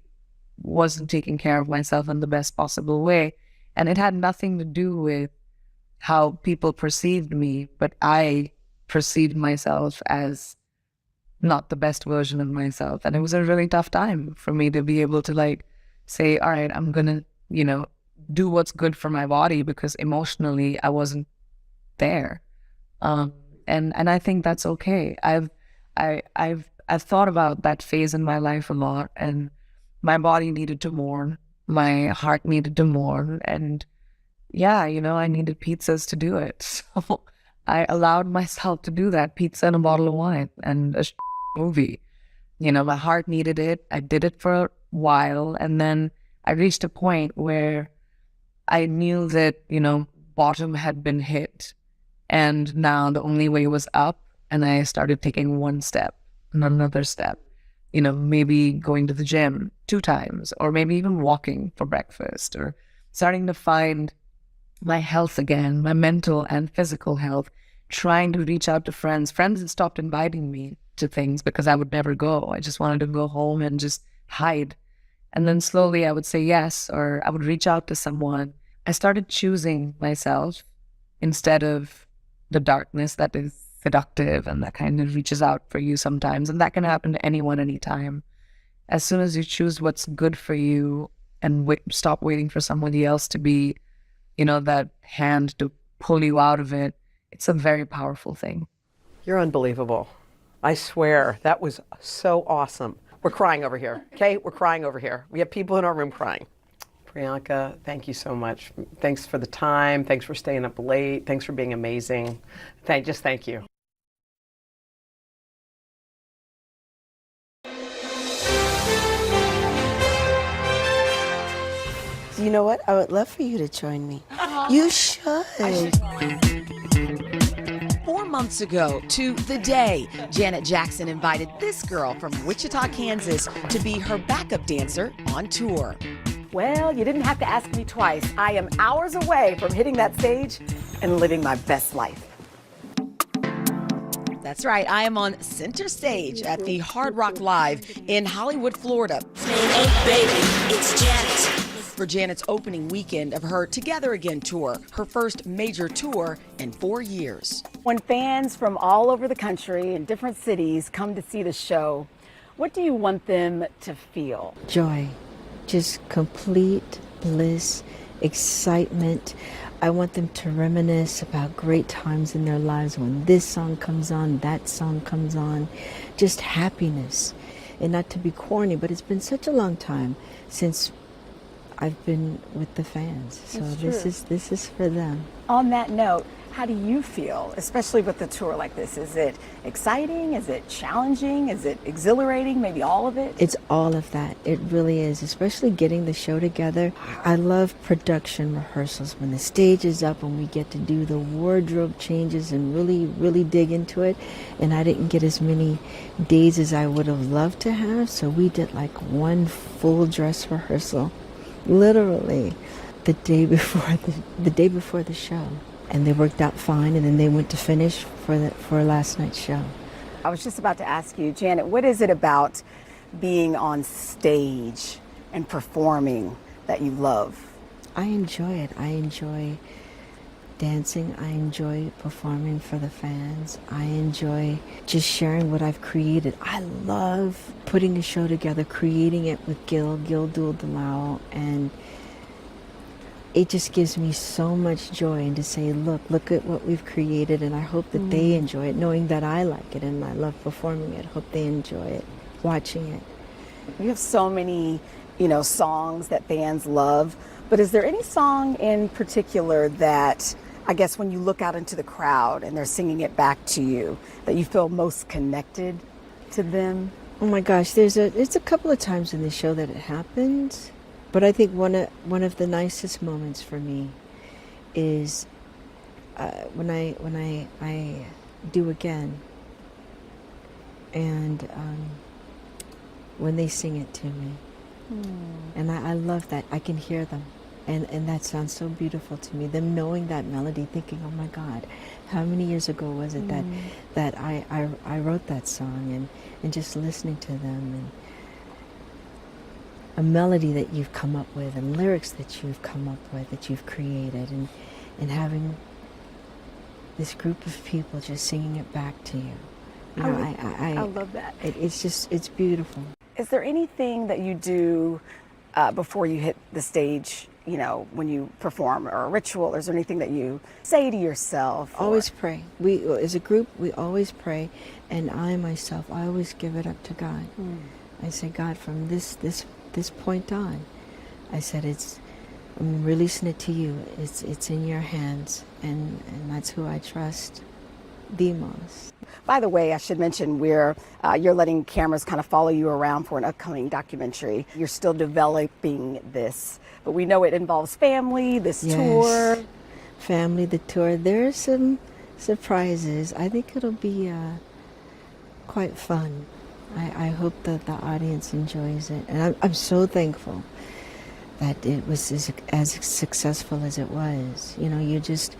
wasn't taking care of myself in the best possible way. And it had nothing to do with how people perceived me, but I perceived myself as not the best version of myself. And it was a really tough time for me to be able to say, all right, I'm going to, do what's good for my body, because emotionally I wasn't there. And I think that's okay. I've thought about that phase in my life a lot, and my body needed to mourn. My heart needed to mourn. And yeah, I needed pizzas to do it. So I allowed myself to do that. Pizza and a bottle of wine and a movie. My heart needed it. I did it for a while. And then I reached a point where I knew that, bottom had been hit. And now the only way was up. And I started taking one step and another step. Maybe going to the gym 2 times, or maybe even walking for breakfast, or starting to find my health again, my mental and physical health, trying to reach out to friends. Friends had stopped inviting me to things because I would never go. I just wanted to go home and just hide. And then slowly I would say yes, or I would reach out to someone. I started choosing myself instead of the darkness that is seductive and that kind of reaches out for you sometimes. And that can happen to anyone, anytime. As soon as you choose what's good for you and stop waiting for somebody else to be, that hand to pull you out of it, it's a very powerful thing. You're unbelievable. I swear, that was so awesome. We're crying over here, okay? We're crying over here. We have people in our room crying. Priyanka, thank you so much. Thanks for the time. Thanks for staying up late. Thanks for being amazing. Just thank you. You know what? I would love for you to join me. You should. 4 months ago, to the day, Janet Jackson invited this girl from Wichita, Kansas, to be her backup dancer on tour. Well, you didn't have to ask me twice. I am hours away from hitting that stage and living my best life. That's right. I am on center stage at the Hard Rock Live in Hollywood, Florida. Hey, baby, it's Janet. For Janet's opening weekend of her Together Again tour, her first major tour in 4 years. When fans from all over the country and different cities come to see the show, what do you want them to feel? Joy, just complete bliss, excitement. I want them to reminisce about great times in their lives when this song comes on, that song comes on. Just happiness. And not to be corny, but it's been such a long time since I've been with the fans. So this is for them. On that note, how do you feel, especially with a tour like this? Is it exciting? Is it challenging? Is it exhilarating? Maybe all of it? It's all of that. It really is, especially getting the show together. I love production rehearsals when the stage is up and we get to do the wardrobe changes and really dig into it. And I didn't get as many days as I would have loved to have, so we did like one full dress rehearsal, literally the day before the show. And they worked out fine, and then they went to finish for last night's show. I was just about to ask you, Janet, what is it about being on stage and performing that you love? I enjoy it. I enjoy dancing. I enjoy performing for the fans. I enjoy just sharing what I've created. I love putting a show together, creating it with Gil Dual-DeLao, and it just gives me so much joy, and to say, look at what we've created, and I hope that they enjoy it, knowing that I like it and I love performing it. Hope they enjoy it, watching it. You have so many, songs that fans love, but is there any song in particular that, I guess, when you look out into the crowd and they're singing it back to you, that you feel most connected to them? Oh my gosh, it's a couple of times in the show that it happens. But I think one of the nicest moments for me is when I do Again, and when they sing it to me, and I love that. I can hear them, and that sounds so beautiful to me. Them knowing that melody, thinking, oh my God, how many years ago was it that I wrote that song, and just listening to them, and a melody that you've come up with, and lyrics that you've come up with, that you've created, and having this group of people just singing it back to you. I love that. It's beautiful. Is there anything that you do before you hit the stage, when you perform, or a ritual, or is there anything that you say to yourself? Always pray. We, as a group, we always pray, and I myself, I always give it up to God. I say, God, from this point on, I said, I'm releasing it to you. It's in your hands, and that's who I trust the most. By the way, I should mention you're letting cameras kind of follow you around for an upcoming documentary. You're still developing this, but we know it involves family, this tour. Family, the tour. There are some surprises. I think it'll be quite fun. I hope that the audience enjoys it, and I'm so thankful that it was as successful as it was. You're just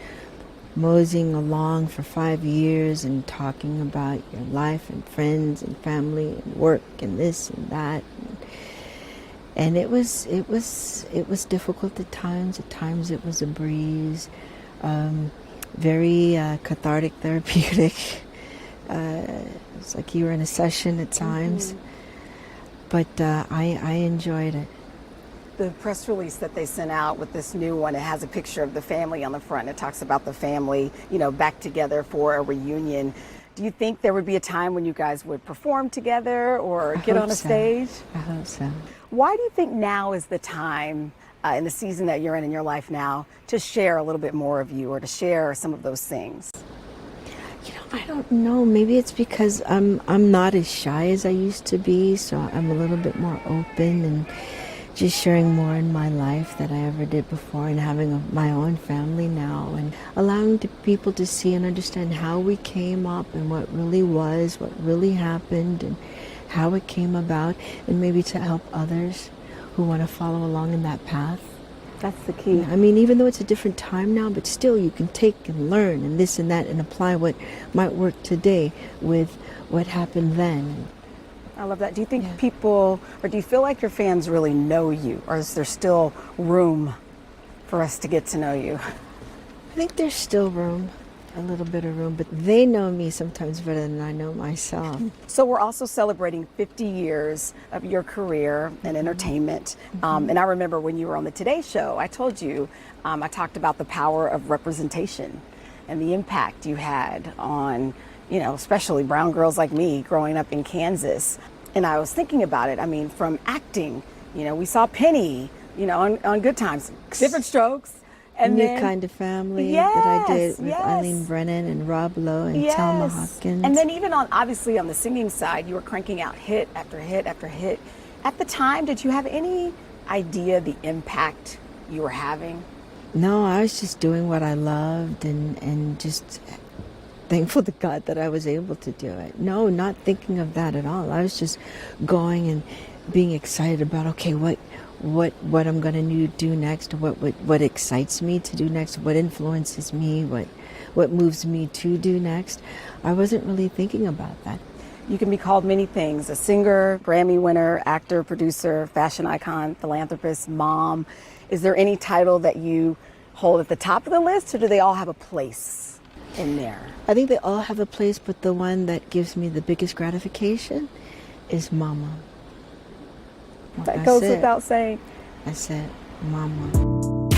moseying along for 5 years and talking about your life and friends and family and work and this and that, and it was difficult at times. At times it was a breeze, very cathartic, therapeutic. It's like you were in a session at times, but I enjoyed it. The press release that they sent out with this new one, it has a picture of the family on the front. It talks about the family, back together for a reunion. Do you think there would be a time when you guys would perform together or get on a stage? I hope so. Why do you think now is the time, in the season that you're in your life now, to share a little bit more of you, or to share some of those things? I don't know. Maybe it's because I'm not as shy as I used to be, so I'm a little bit more open and just sharing more in my life than I ever did before, and having my own family now, and allowing people to see and understand how we came up and what really was, what really happened, and how it came about, and maybe to help others who want to follow along in that path. That's the key. I mean, even though it's a different time now, but still you can take and learn and this and that and apply what might work today with what happened then. I love that. Do you think people, or do you feel like your fans really know you, or is there still room for us to get to know you? I think there's still room, a little bit of room, but they know me sometimes better than I know myself. So we're also celebrating 50 years of your career in entertainment. And I remember when you were on the Today Show, I told you, I talked about the power of representation and the impact you had on, you know, especially brown girls like me growing up in Kansas. And I was thinking about it. I mean, from acting, you know, we saw Penny, you know, on Good Times, Different Strokes. And New then, Kind of Family that I did with Eileen Brennan and Rob Lowe and Thelma Hawkins. And then even obviously on the singing side, you were cranking out hit after hit after hit. At the time, did you have any idea the impact you were having? No, I was just doing what I loved and just thankful to God that I was able to do it. No, not thinking of that at all. I was just going and being excited about, okay, what I'm going to do next, what excites me to do next, what influences me, what moves me to do next. I wasn't really thinking about that. You can be called many things: a singer, Grammy winner, actor, producer, fashion icon, philanthropist, mom. Is there any title that you hold at the top of the list, or do they all have a place in there? I think they all have a place, but the one that gives me the biggest gratification is mama. That goes without saying. I said, mama.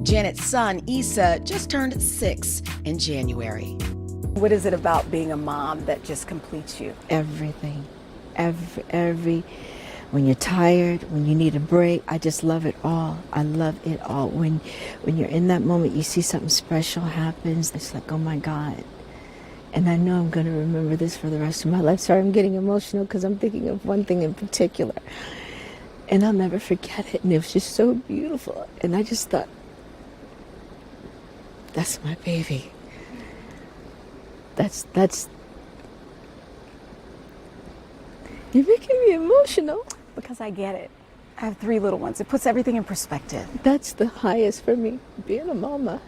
Janet's son, Issa, just turned 6 in January. What is it about being a mom that just completes you? Everything. Every when you're tired, when you need a break, I just love it all. I love it all. When you're in that moment, you see something special happens, it's like, oh my God. And I know I'm going to remember this for the rest of my life. Sorry, I'm getting emotional because I'm thinking of one thing in particular. And I'll never forget it. And it was just so beautiful. And I just thought, that's my baby. That's you're making me emotional. Because I get it. I have 3 little ones. It puts everything in perspective. That's the highest for me, being a mama.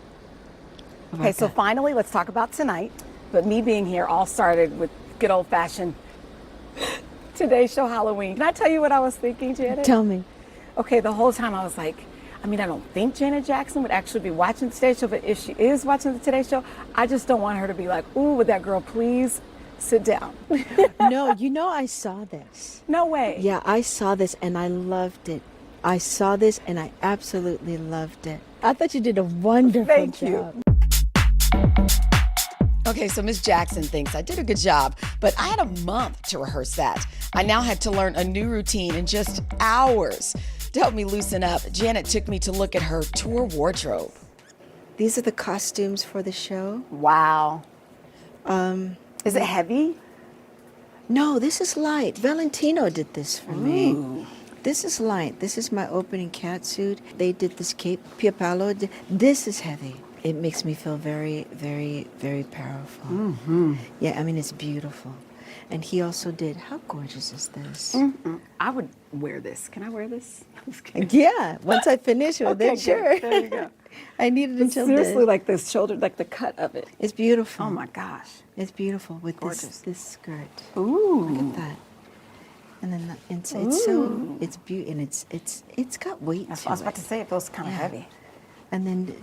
Okay, so finally, let's talk about tonight. But me being here all started with good old-fashioned Today Show Halloween. Can I tell you what I was thinking, Janet? Tell me. Okay, the whole time I was like, I mean, I don't think Janet Jackson would actually be watching the Today Show, but if she is watching the Today Show, I just don't want her to be like, ooh, would that girl please sit down? No, you know I saw this. No way. Yeah, I saw this and I loved it. I saw this and I absolutely loved it. I thought you did a wonderful job. Okay, so Miss Jackson thinks I did a good job, but I had a month to rehearse that. I now had to learn a new routine in just hours. To help me loosen up, Janet took me to look at her tour wardrobe. These are the costumes for the show. Wow. Is it heavy? No, this is light. Valentino did this for me. This is light. This is my opening cat suit. They did this cape. Pia Paolo did. This is heavy. It makes me feel very, very, very powerful. Mm-hmm. Yeah, I mean, it's beautiful. And he also did, how gorgeous is this? I would wear this. Can I wear this? Yeah, once I finish with Okay, it, sure. good. There you go. I need it until Seriously, then. like this shoulder, like the cut of it. It's beautiful. Oh my gosh. It's beautiful with Gorgeous. this skirt. Ooh. Look at that. And then it's so it's beautiful, and it's got weight That's to what I was it. about to say. It feels kind of Yeah. heavy. And then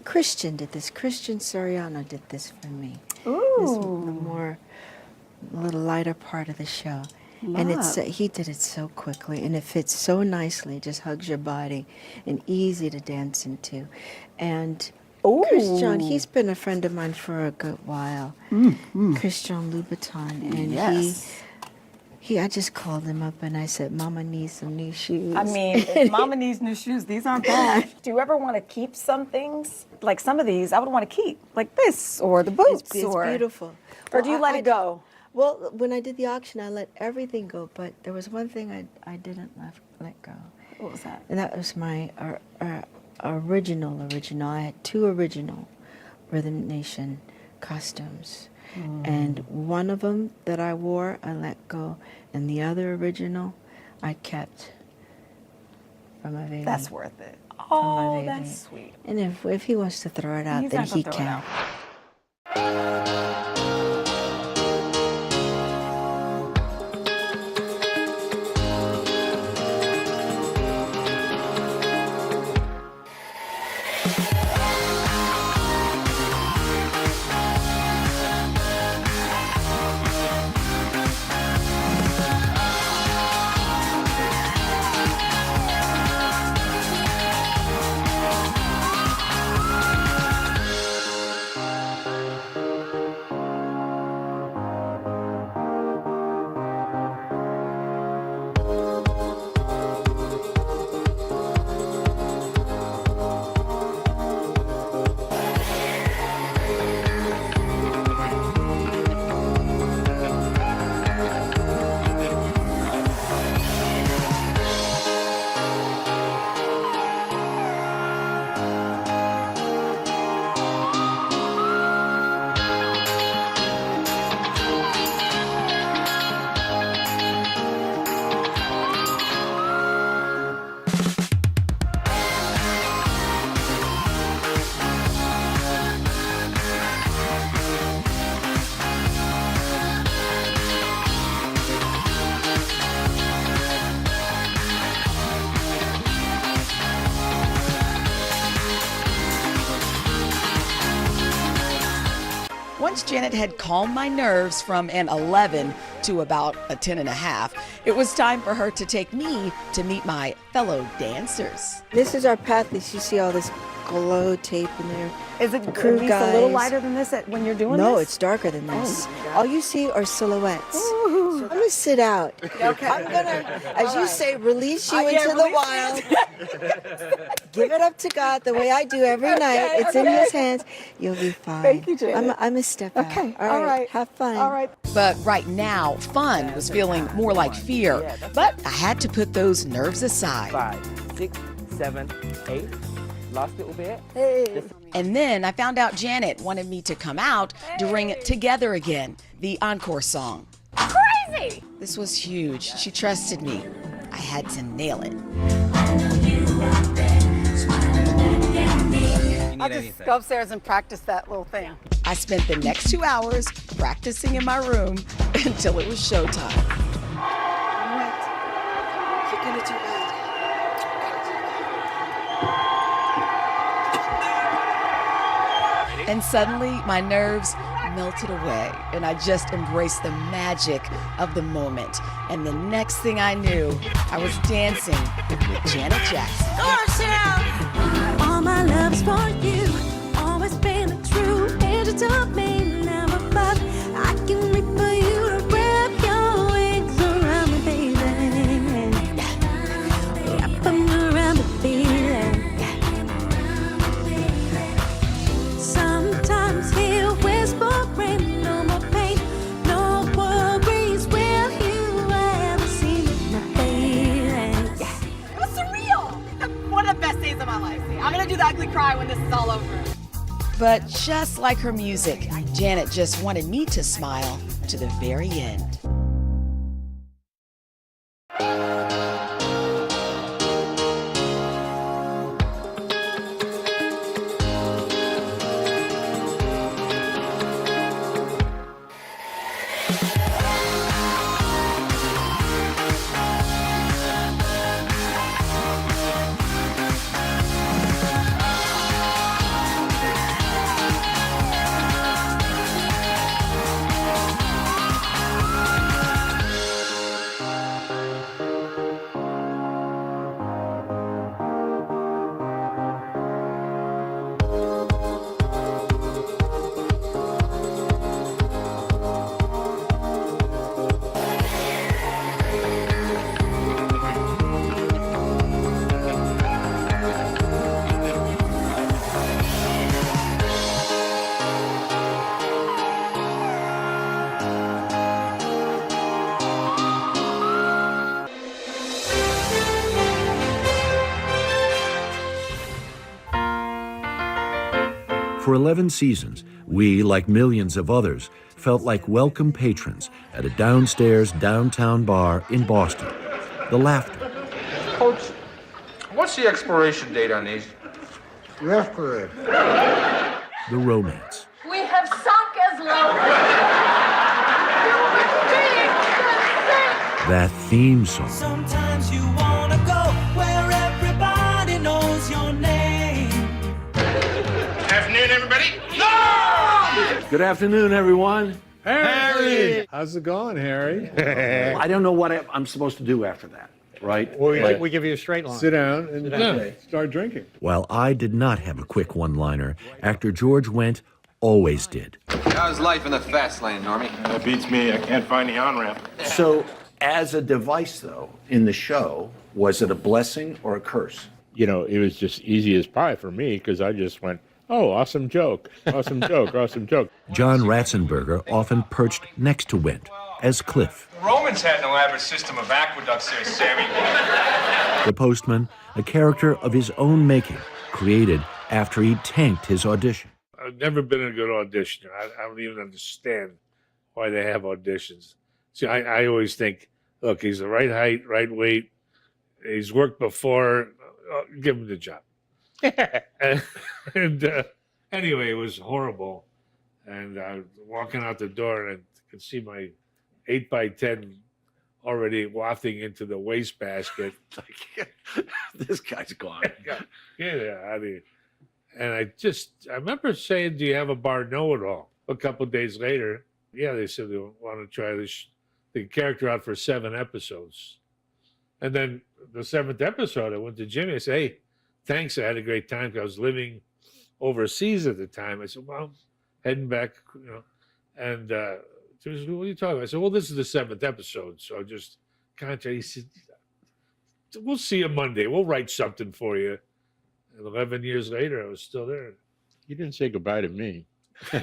Christian did this. Christian Soriano did this for me. Ooh. This is the more little lighter part of the show. And it's he did it so quickly, and it fits so nicely. It just hugs your body, and easy to dance into. And Christian, he's been a friend of mine for a good while. Christian Louboutin, and I just called him up and I said, "Mama needs some new shoes." I mean, if Mama needs new shoes, these aren't bad. Do you ever want to keep some things? Like some of these, I would want to keep, like this, or the boots, It's or beautiful. Or do you let it go? Well, when I did the auction, I let everything go, but there was one thing I didn't let go. What was that? And that was my original. I had 2 original Rhythm Nation costumes. And one of them that I wore, I let go. And the other original, I kept. from my baby. That's worth it. From Oh, my baby. that's sweet. And if he wants to throw it out, He's then not gonna he throw it can. out. Once Janet had calmed my nerves from an 11 to about a 10.5, it was time for her to take me to meet my fellow dancers. This is our path. You see all this glow tape in there. Is it Crew at least a little guys. lighter than this when you're doing this? No, it's darker than this. Oh, my God. All you see are silhouettes. So I'm gonna sit out. Okay. I'm gonna, as you say, release you Yeah, into the release wild. Give it up to God the way I do every night. It's in His hands. You'll be fine. Thank you, Janet. I'm a step out. Okay, All right. Have fun. All right. But right now, fun was feeling more like fear. But I had to put those nerves aside. 5, 6, 7, 8. Last little bit. Hey. And then I found out Janet wanted me to come out during Together Again, the encore song. Crazy! This was huge. She trusted me. I had to nail it. I'll just go upstairs and practice that little thing. I spent the next 2 hours practicing in my room until it was showtime. All right. You're gonna do well. And suddenly my nerves melted away and I just embraced the magic of the moment. And the next thing I knew, I was dancing with Janet Jackson. All my love's for you, always been true. Edge to me, never but I can wait for you to wrap your wings around me, baby. Wrap them around me, baby. Sometimes he'll whisper, bring no more pain, no worries. Will you ever see me, my baby? It was surreal. One of the best days of my life. I'm gonna do the ugly cry when this is all over. But just like her music, Janet just wanted me to smile to the very end. For 11 seasons, we, like millions of others, felt like welcome patrons at a downstairs downtown bar in Boston. The Laughter. Coach, What's the expiration date on these? Left leg. The romance. We have sunk as low. That theme song. Sometimes you wanna go where everybody knows your name. Afternoon, everybody. No! Good afternoon, everyone. Harry! How's it going, Harry? I don't know what I'm supposed to do after that, right? Well, we give you a straight line. Sit down and start drinking. While I did not have a quick one-liner, actor George Wendt always did. How's life in the fast lane, Normie? That beats me. I can't find the on-ramp. So, as a device, though, in the show, was it a blessing or a curse? You know, it was just easy as pie for me because I just went, oh, awesome joke, awesome joke, awesome joke. John Ratzenberger often perched next to Wendt as Cliff. The Romans had an elaborate system of aqueducts there, Sammy. The postman, a character of his own making, created after he tanked his audition. I've never been a good auditioner. I don't even understand why they have auditions. See, I always think, look, he's the right height, right weight. He's worked before. Give him the job. and anyway, it was horrible. And I was walking out the door, and I could see my 8x10 already wafting into the wastebasket. Like, this guy's gone. I mean, and I remember saying, do you have a bar know-it-all? A couple of days later, yeah, they said they want to try the character out for 7 episodes. And then the 7th episode, I went to Jimmy. I said, hey, thanks. I had a great time because I was living overseas at the time. I said, well, I'm heading back, you know. And he said, what are you talking about? I said, well, this is the 7th episode. So I just contacted. He said, we'll see you Monday. We'll write something for you. And 11 years later, I was still there. You didn't say goodbye to me. No,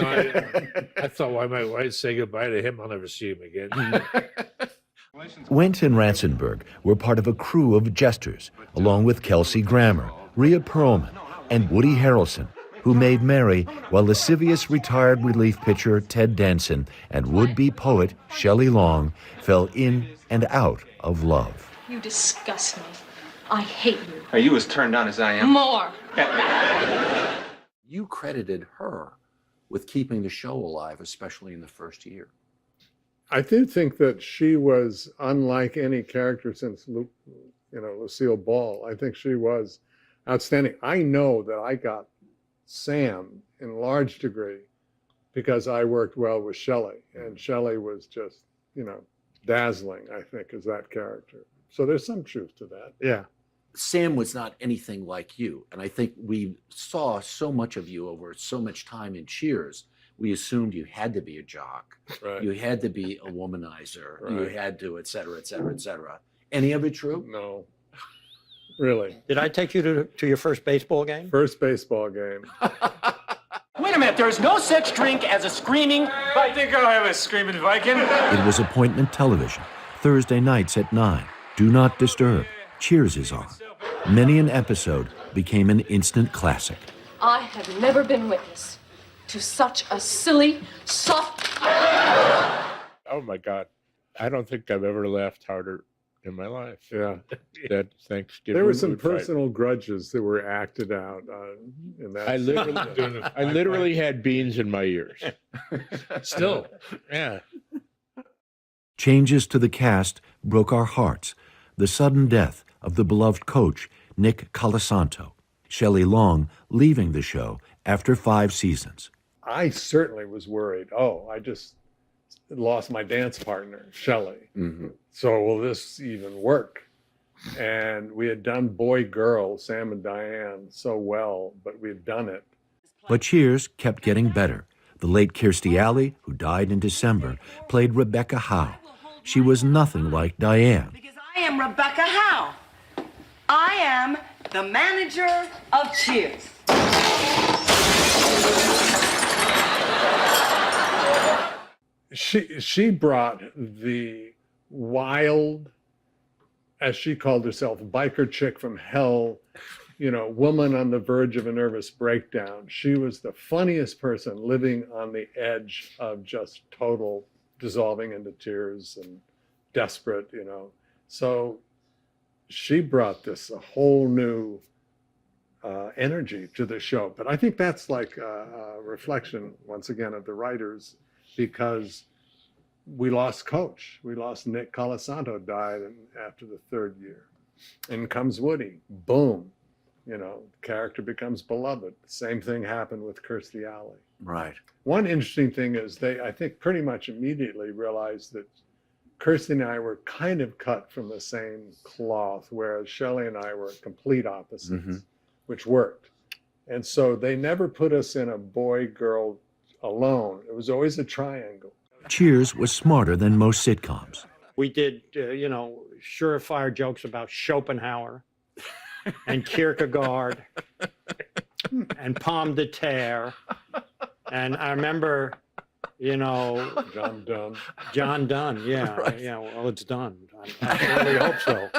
I thought, why might I say goodbye to him? I'll never see him again. Wendt and Ratzenberg were part of a crew of jesters, along with Kelsey Grammer, Rhea Perlman, and Woody Harrelson, who made merry while lascivious retired relief pitcher Ted Danson and would-be poet Shelley Long fell in and out of love. You disgust me. I hate you. Are you as turned on as I am? More. You credited her with keeping the show alive, especially in the first year. I did think that she was unlike any character since, Lucille Ball. I think she was outstanding. I know that I got Sam in large degree because I worked well with Shelley, and Shelley was just, dazzling, I think, as that character. So there's some truth to that. Yeah. Sam was not anything like you, and I think we saw so much of you over so much time in Cheers. We assumed you had to be a jock, right. You had to be a womanizer, Right. you had to, et cetera, et cetera, et cetera. Any of it true? No, really. Did I take you to your first baseball game? First baseball game. Wait a minute, there's no such drink as a screaming. I think I'll have a screaming Viking. It was appointment television, Thursday nights at 9. Do not disturb. Cheers is on. Many an episode became an instant classic. I have never been witness to such a silly, soft. Oh my God. I don't think I've ever laughed harder in my life. Yeah. That Thanksgiving. There were some food fight. personal grudges that were acted out in that. I literally had beans in my ears. Still. Yeah. Changes to the cast broke our hearts. The sudden death of the beloved coach, Nick Colasanto. Shelley Long leaving the show after 5 seasons. I certainly was worried. Oh, I just lost my dance partner, Shelley. Mm-hmm. So will this even work? And we had done boy girl, Sam and Diane, so well, but we had done it. But Cheers kept getting better. The late Kirstie Alley, who died in December, played Rebecca Howe. She was nothing like Diane. I am Rebecca Howe. I am the manager of Cheers. She brought the wild, as she called herself, biker chick from hell, woman on the verge of a nervous breakdown. She was the funniest person living on the edge of just total dissolving into tears and desperate, So she brought this a whole new energy to the show. But I think that's like a reflection, once again, of the writers, because we lost Coach. We lost Nick Colasanto, died after the 3rd year. And comes Woody. Boom. You know, the character becomes beloved. The same thing happened with Kirstie Alley. Right. One interesting thing is they, I think, pretty much immediately realized that Kirstie and I were kind of cut from the same cloth, whereas Shelley and I were complete opposites, which worked. And so they never put us in a boy-girl alone. It was always a triangle. Cheers was smarter than most sitcoms. We did, you know, surefire jokes about Schopenhauer and Kierkegaard and Pomme de Terre. And I remember, you know, John Donne. John Donne, yeah, Right. yeah. Well, it's done. I really hope so.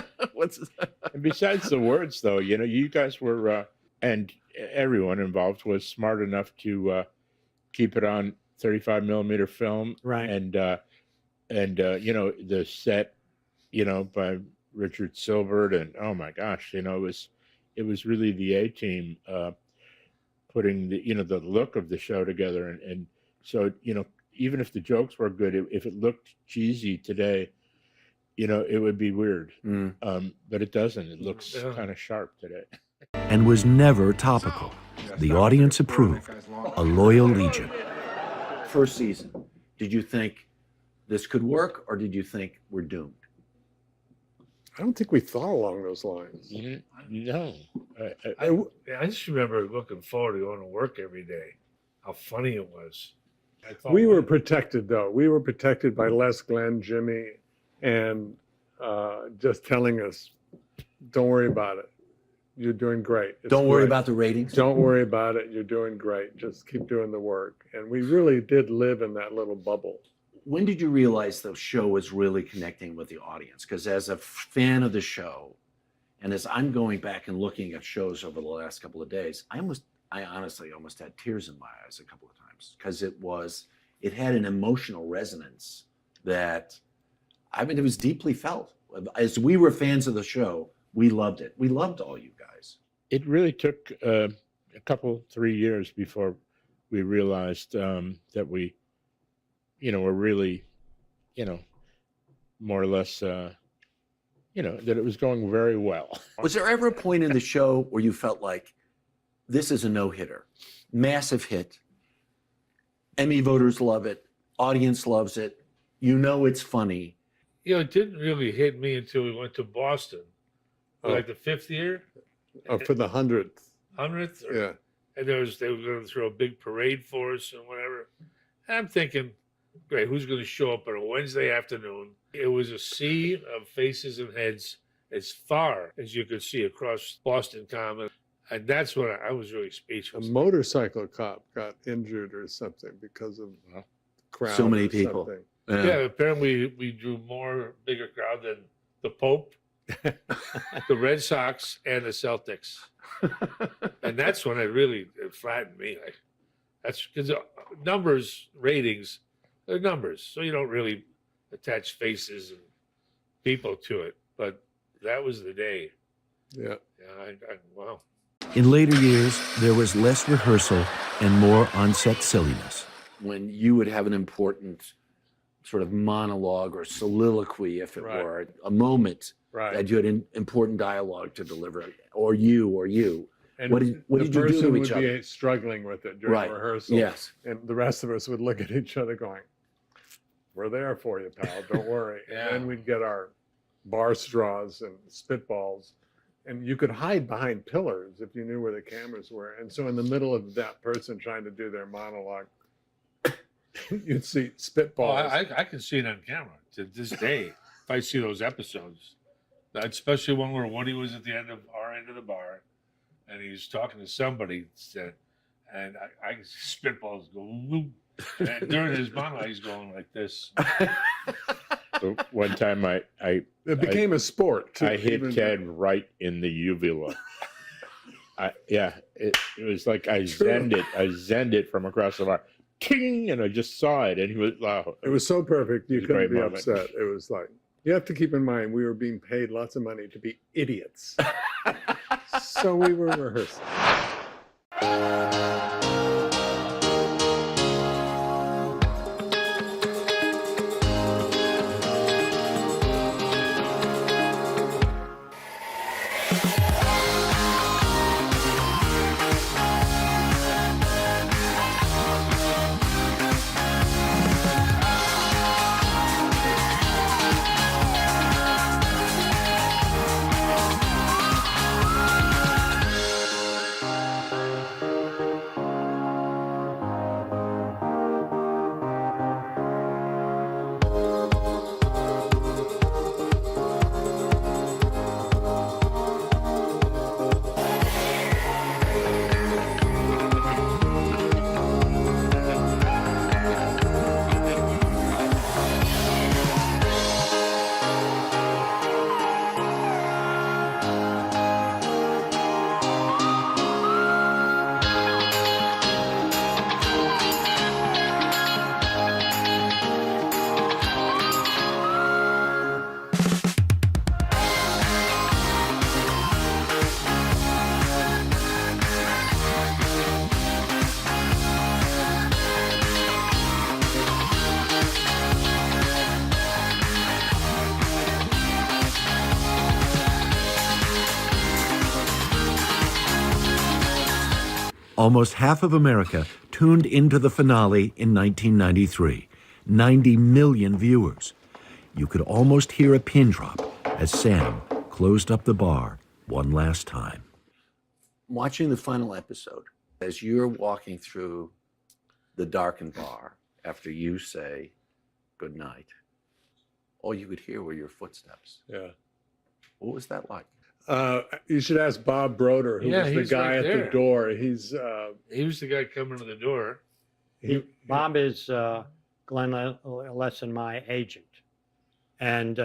And besides the words, though, you know, you guys were, and everyone involved was smart enough to keep it on 35 millimeter film, right? And you know, the set, you know, by Richard Silbert, and oh my gosh, you know, it was really the A team putting the, you know, the look of the show together, and so, you know, even if the jokes were good, if it looked cheesy today, you know, it would be weird. But it doesn't. It looks kind of sharp today. And was never topical. The audience approved. A loyal legion. First season, did you think this could work, or did you think we're doomed? I don't think we thought along those lines. No. I just remember looking forward to going to work every day. How funny it was. I thought, We were protected, though. We were protected by Les, Glenn, Jimmy, and just telling us, don't worry about it. You're doing great. It's Don't worry great. about the ratings. Don't worry about it. You're doing great. Just keep doing the work. And we really did live in that little bubble. When did you realize the show was really connecting with the audience? Because as a fan of the show, and as I'm going back and looking at shows over the last couple of days, I honestly almost had tears in my eyes a couple of times, because it had an emotional resonance that, I mean, it was deeply felt. As we were fans of the show, we loved it. We loved all you guys. It really took a couple, 3 years before we realized that we, you know, were really, you know, more or less, you know, that it was going very well. Was there ever a point in the show where you felt like, this is a no-hitter, massive hit, Emmy voters love it, audience loves it, you know it's funny? You know, it didn't really hit me until we went to Boston. Like the 5th year? For the 100th. 100th? Yeah. And they were going to throw a big parade for us and whatever. And I'm thinking, great, who's going to show up on a Wednesday afternoon? It was a sea of faces and heads as far as you could see across Boston Common. And that's when I was really speechless. A motorcycle cop got injured or something because of the crowd. So many or people. something. Yeah, apparently we drew bigger crowd than the Pope, the Red Sox, and the Celtics. And that's when it flattened me. Like, that's because numbers, ratings, they're numbers. So you don't really attach faces and people to it. But that was the day. Yeah. Yeah, wow. In later years, there was less rehearsal and more on-set silliness. When you would have an important sort of monologue or soliloquy, if it were, a moment that you had an important dialogue to deliver, or you. And what did you do to each would other? be struggling with it during rehearsal. Yes. And the rest of us would look at each other going, we're there for you, pal. Don't worry. And then we'd get our bar straws and spitballs. And you could hide behind pillars if you knew where the cameras were. And so in the middle of that person trying to do their monologue, you'd see spitballs. Oh, I can see it on camera to this day. If I see those episodes, especially one where Woody was at the end of our end of the bar, and he was talking to somebody, and I spitballs go whoop. And during his monologue, he's going like this. So one time it became a sport too. I hit Ted right in the uvula. It was like I zenned it from across the bar. Ting, and I just saw it, and he was wow. It was so perfect you a couldn't great be moment. upset. It was like, You have to keep in mind, we were being paid lots of money to be idiots. So we were rehearsing. Almost half of America tuned into the finale in 1993. 90 million viewers. You could almost hear a pin drop as Sam closed up the bar one last time. Watching the final episode, as you're walking through the darkened bar after you say goodnight, all you could hear were your footsteps. Yeah. What was that like? You should ask Bob Broder, who was the guy right at the there. door. He was the guy coming to the door. Bob is Glenn Lesson, my agent, and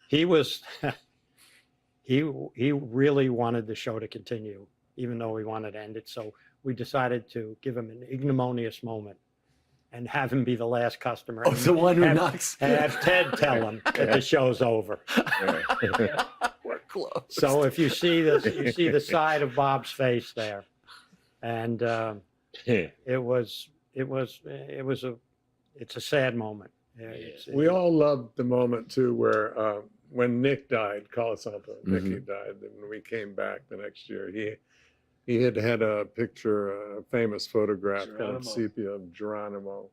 he was he really wanted the show to continue, even though we wanted to end it. So we decided to give him an ignominious moment and have him be the last customer. Oh, the one who have, knocks. And have Ted tell him that the show's over. We're close. So if you see this, you see the side of Bob's face there, and it's a sad moment. We all loved the moment too, where when Nick died, Colasanto, Nicky died, and when we came back the next year, he had a picture, a famous photograph, kind of sepia of Geronimo,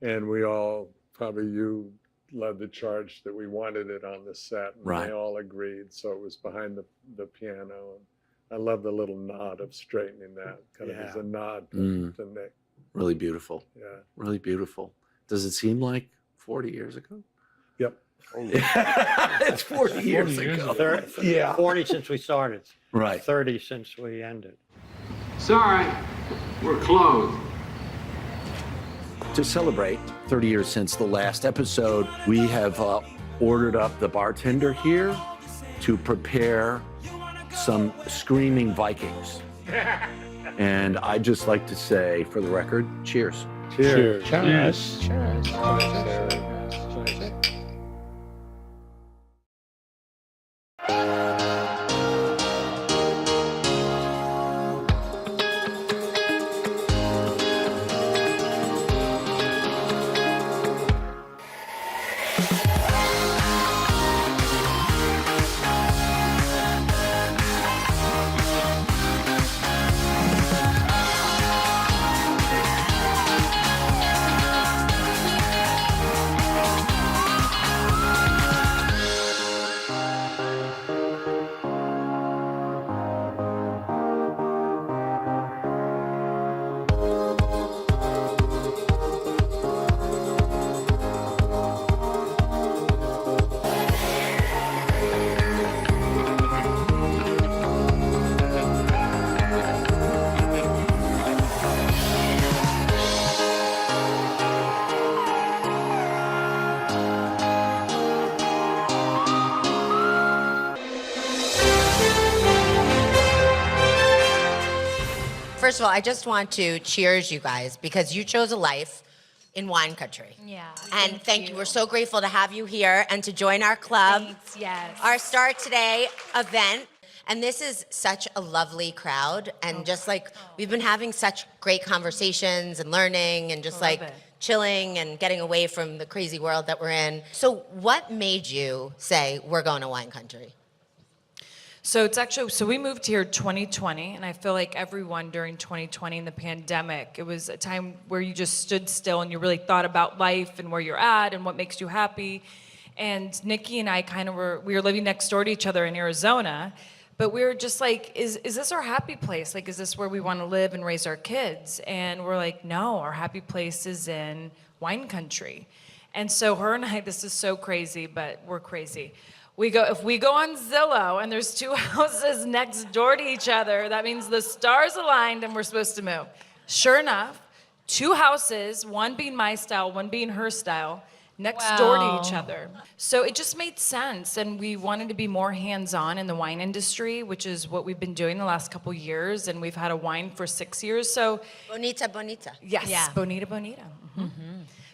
and we all, probably you led the charge that we wanted it on the set, and Right. they all agreed, so it was behind the piano. And I love the little nod of straightening that, kind of as a nod to Nick. Really beautiful. Yeah. Really beautiful. Does it seem like 40 years ago? Yep. It's 40 years ago. 40 since we started. Right. 30 since we ended. Sorry, we're closed. To celebrate 30 years since the last episode, we have ordered up the bartender here to prepare some screaming Vikings. And I'd just like to say, for the record, cheers. Cheers. Cheers. First of all, I just want to cheers you guys because you chose a life in wine country. Yeah. And thank you. We're so grateful to have you here and to join our club. Thanks, yes. Our Start Today event. And this is such a lovely crowd. And just like, we've been having such great conversations and learning and just like chilling and getting away from the crazy world that we're in. So what made you say, we're going to wine country? So it's actually, so we moved here 2020, and I feel like everyone during 2020 in the pandemic, it was a time where you just stood still and you really thought about life and where you're at and what makes you happy. And Nikki and I we were living next door to each other in Arizona, but we were just like, is this our happy place? Like, is this where we want to live and raise our kids? And we're like, no, our happy place is in wine country. And so her and I, this is so crazy, but we're crazy. If we go on Zillow and there's 2 houses next door to each other, that means the stars aligned and we're supposed to move. Sure enough, 2 houses, one being my style, one being her style, next door to each other. So it just made sense, and we wanted to be more hands-on in the wine industry, which is what we've been doing the last couple years, and we've had a wine for 6 years. So Bonita, bonita. Yes, Yeah. bonita, bonita.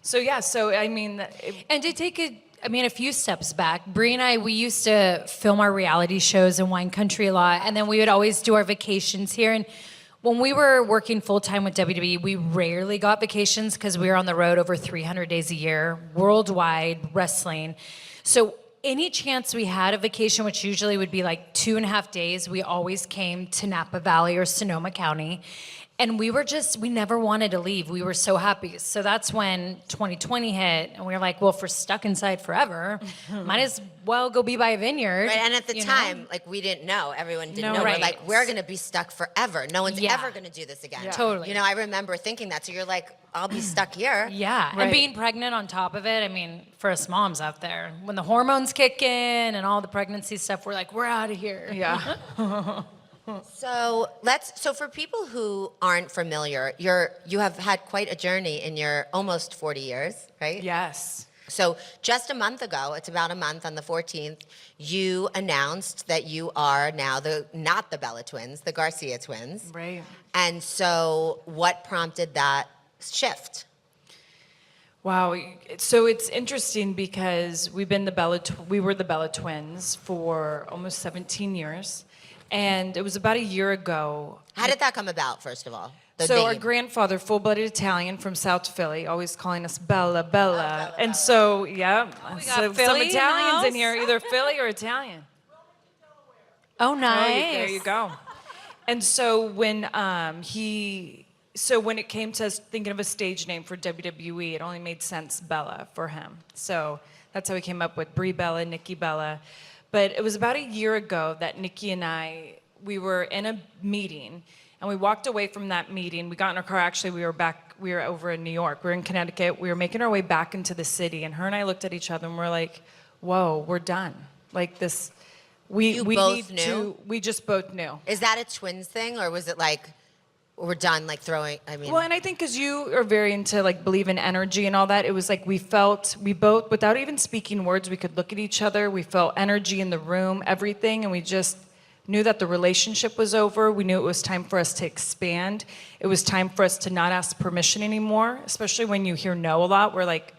So yeah, so I mean, And to take a few steps back, Bree and I, we used to film our reality shows in wine country a lot, and then we would always do our vacations here. And when we were working full-time with WWE, we rarely got vacations because we were on the road over 300 days a year, worldwide wrestling. So any chance we had a vacation, which usually would be like 2.5 days, we always came to Napa Valley or Sonoma County. And we never wanted to leave. We were so happy. So that's when 2020 hit, and we were like, well, if we're stuck inside forever, might as well go be by a vineyard. Right, and at the time, like, we didn't know. Everyone didn't know. Right. We're like, we're going to be stuck forever. No one's ever going to do this again. Yeah. Totally. You know, I remember thinking that. So you're like, I'll be stuck here. Yeah, and being pregnant on top of it, I mean, for us moms out there, when the hormones kick in and all the pregnancy stuff, we're like, we're out of here. Yeah. So for people who aren't familiar, you have had quite a journey in your almost 40 years, right? Yes. So just a month ago, it's about a month on the 14th, you announced that you are now not the Bella twins, the Garcia twins. Right. And so what prompted that shift? Wow. So it's interesting because we were the Bella twins for almost 17 years. And it was about a year ago. How did that come about, first of all? So our grandfather, full-blooded Italian from South Philly, always calling us Bella, Bella. And so, yeah, so some Italians in here, either Philly or Italian. Oh, nice. There you go. And so when when it came to us thinking of a stage name for WWE, it only made sense Bella for him. So that's how we came up with Brie Bella, Nikki Bella. But it was about a year ago that Nikki and we were in a meeting, and we walked away from that meeting. We got in our car, actually, we were over in New York. We were in Connecticut. We were making our way back into the city, and her and I looked at each other, and we're like, whoa, we're done. Like this, we just both knew. Is that a twins thing, or was it like, we're done, like throwing, I mean. Well, and I think because you are very into like believe in energy and all that, it was like we both, without even speaking words, we could look at each other. We felt energy in the room, everything, and we just knew that the relationship was over. We knew it was time for us to expand. It was time for us to not ask permission anymore, especially when you hear no a lot. We're like,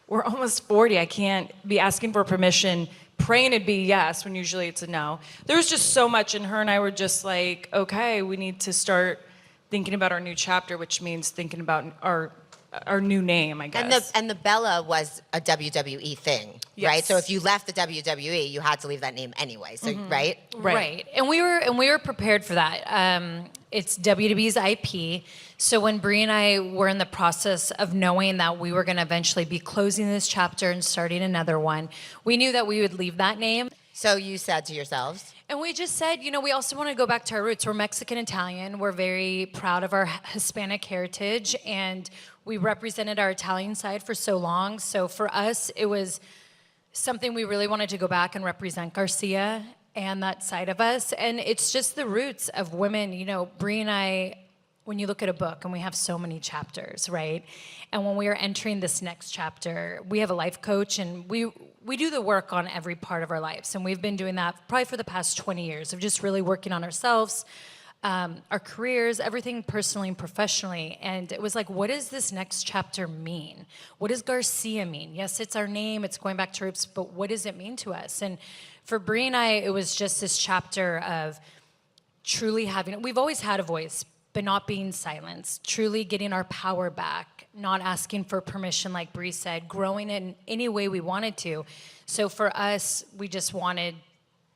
we're almost 40. I can't be asking for permission, praying it'd be yes, when usually it's a no. There was just so much, and her and I were just like, okay, we need to start thinking about our new chapter, which means thinking about our new name, I guess. And the Bella was a WWE thing, Yes. right? So if you left the WWE, you had to leave that name anyway. So right? Right. And we were prepared for that. It's WWE's IP. So when Bree and I were in the process of knowing that we were going to eventually be closing this chapter and starting another one, we knew that we would leave that name. So you said to yourselves? And we just said, we also want to go back to our roots. We're Mexican-Italian. We're very proud of our Hispanic heritage, and we represented our Italian side for so long. So for us, it was something we really wanted to go back and represent Garcia and that side of us. And it's just the roots of women. Bree and I, when you look at a book, and we have so many chapters, right? And when we are entering this next chapter, we have a life coach, and we do the work on every part of our lives. And we've been doing that probably for the past 20 years of just really working on ourselves, our careers, everything personally and professionally. And it was like, what does this next chapter mean? What does Garcia mean? Yes, it's our name, it's going back to roots, but what does it mean to us? And for Brie and I, it was just this chapter of truly having, we've always had a voice, but not being silenced, truly getting our power back, not asking for permission, like Brie said, growing in any way we wanted to. So for us, we just wanted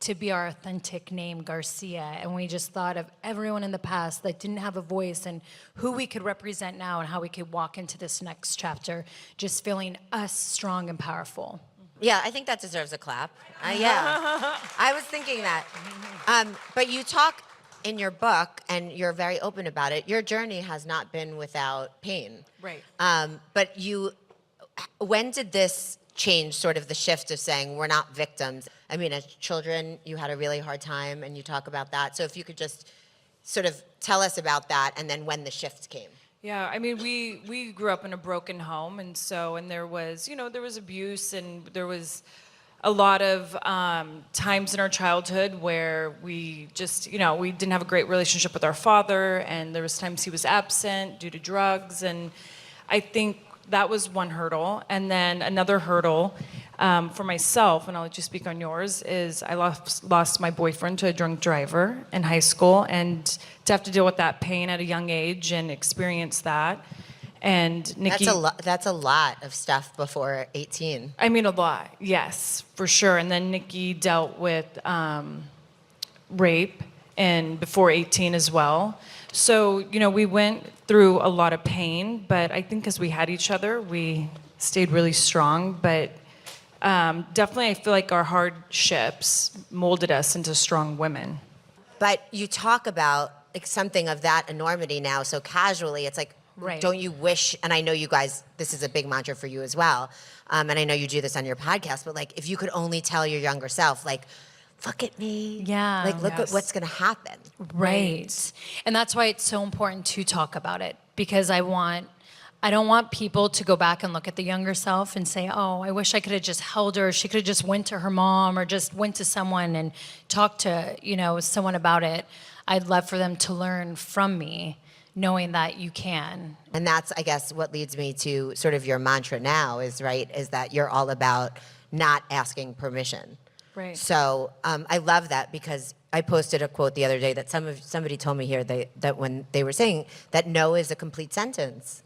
to be our authentic name, Garcia, and we just thought of everyone in the past that didn't have a voice and who we could represent now and how we could walk into this next chapter, just feeling us strong and powerful. Yeah, I think that deserves a clap. Yeah, I was thinking that. But you talk in your book, and you're very open about it, your journey has not been without pain. Right. But when did this change, sort of the shift of saying we're not victims? I mean, as children, you had a really hard time, and you talk about that. So if you could just sort of tell us about that, and then when the shift came. Yeah, I mean, we grew up in a broken home, and there was, there was abuse, and there was a lot of times in our childhood where we just, we didn't have a great relationship with our father, and there was times he was absent due to drugs, and I think that was one hurdle. And then another hurdle for myself, and I'll let you speak on yours, is I lost my boyfriend to a drunk driver in high school, and to have to deal with that pain at a young age and experience that. And Nikki, that's a lot of stuff before 18. I mean, a lot, yes, for sure. And then Nikki dealt with rape and before 18 as well. So, we went through a lot of pain, but I think as we had each other, we stayed really strong. But definitely I feel like our hardships molded us into strong women. But you talk about like something of that enormity now so casually. It's like, right. Don't you wish, and I know you guys, this is a big mantra for you as well, and I know you do this on your podcast, but like if you could only tell your younger self, like, look at me. Yeah. Like, look at what's going to happen. Right. And that's why it's so important to talk about it, because I don't want people to go back and look at the younger self and say, oh, I wish I could have just held her. She could have just went to her mom or just went to someone and talked to, someone about it. I'd love for them to learn from me, knowing that you can. And that's, I guess, what leads me to sort of your mantra now is that you're all about not asking permission. Right. So I love that, because I posted a quote the other day that somebody told me here that when they were saying that no is a complete sentence.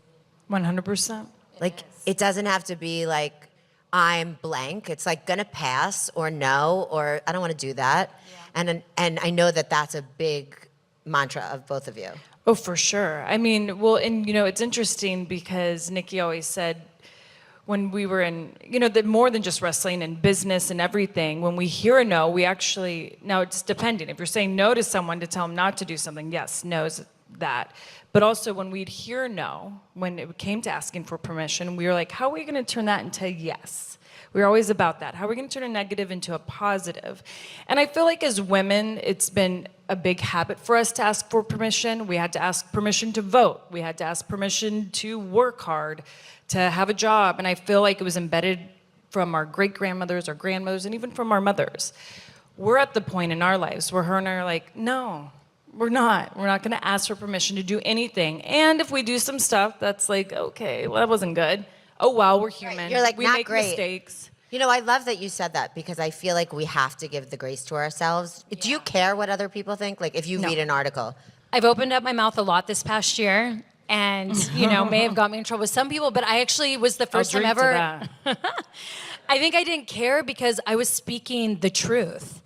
100%. Like, it doesn't have to be like, I'm blank. It's like gonna pass or no, or I don't want to do that. Yeah. And I know that that's a big mantra of both of you. Oh, for sure. I mean, well, and it's interesting because Nikki always said when we were in, that more than just wrestling and business and everything, when we hear a no, we actually, now it's dependent. If you're saying no to someone to tell them not to do something, yes, no's that. But also when we'd hear no, when it came to asking for permission, we were like, how are we going to turn that into yes? We were always about that. How are we going to turn a negative into a positive? And I feel like as women, it's been a big habit for us to ask for permission. We had to ask permission to vote. We had to ask permission to work hard, to have a job. And I feel like it was embedded from our great-grandmothers, our grandmothers, and even from our mothers. We're at the point in our lives where her and I are like, no, we're not. We're not going to ask for permission to do anything. And if we do some stuff that's like, okay, well, that wasn't good. Oh, well, we're human. Right. You're like, we not make great. mistakes. I love that you said that, because I feel like we have to give the grace to ourselves. Yeah. Do you care what other people think? Like, if you read an article. I've opened up my mouth a lot this past year, and, may have got me in trouble with some people, but I actually was the first time ever. I think I didn't care because I was speaking the truth.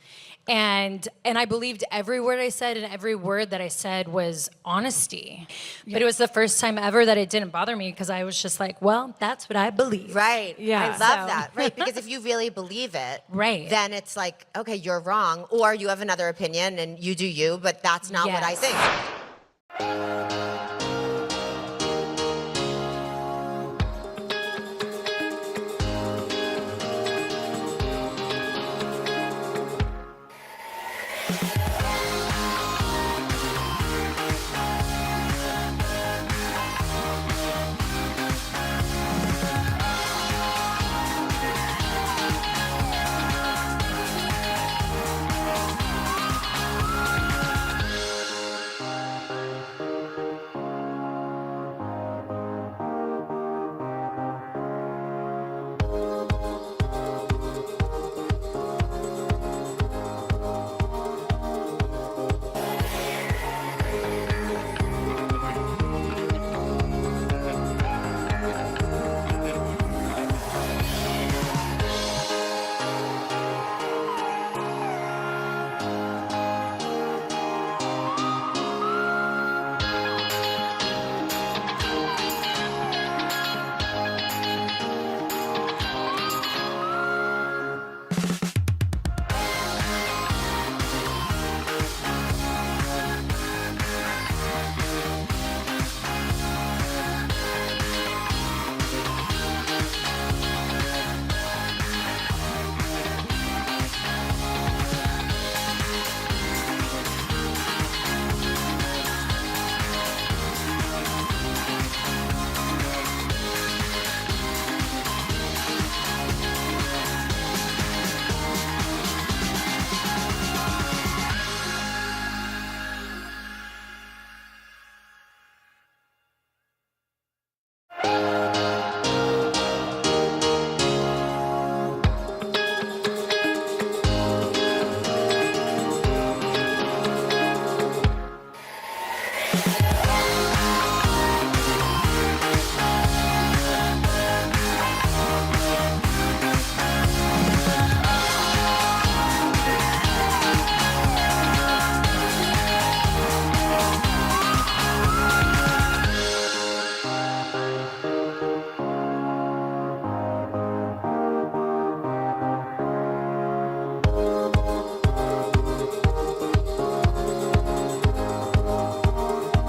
And I believed every word I said, and every word that I said was honesty. Yeah. But it was the first time ever that it didn't bother me, because I was just like, well, that's what I believe. Right. Yeah. I love that. Right. Because if you really believe it, right, then it's like, okay, you're wrong, or you have another opinion and you do you, but that's not what I think.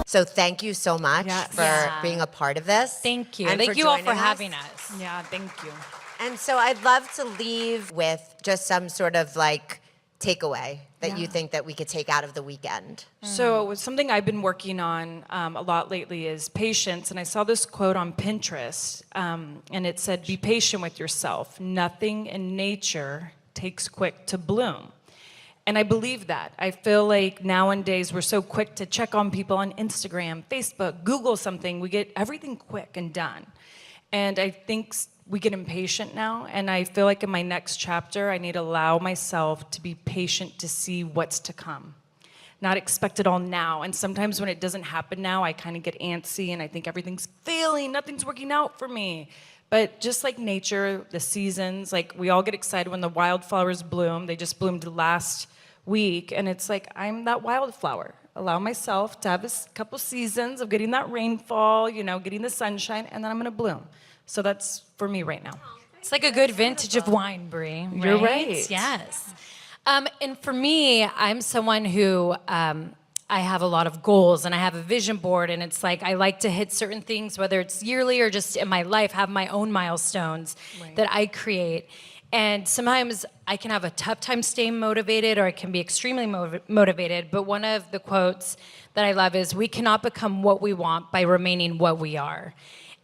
So thank you so much for being a part of this. Thank you. And Thank for you all for joining having us. Yeah, thank you. And so I'd love to leave with just some sort of like takeaway that you think that we could take out of the weekend. So something I've been working on a lot lately is patience. And I saw this quote on Pinterest, and it said, "Be patient with yourself. Nothing in nature takes quick to bloom." And I believe that. I feel like nowadays we're so quick to check on people on Instagram, Facebook, Google something. We get everything quick and done. And I think we get impatient now, and I feel like in my next chapter, I need to allow myself to be patient to see what's to come. Not expect it all now. And sometimes when it doesn't happen now, I kind of get antsy and I think everything's failing, nothing's working out for me. But just like nature, the seasons, like we all get excited when the wildflowers bloom. They just bloomed last week, and it's like, I'm that wildflower. Allow myself to have a couple seasons of getting that rainfall, you know, getting the sunshine, and then I'm gonna bloom. So that's for me right now. It's like a good vintage of wine, Brie. You're right. Yes. And for me, I'm someone who I have a lot of goals and I have a vision board, and it's like I like to hit certain things, whether it's yearly or just in my life, have my own milestones that I create. And sometimes I can have a tough time staying motivated, or I can be extremely motivated. But one of the quotes that I love is, "We cannot become what we want by remaining what we are."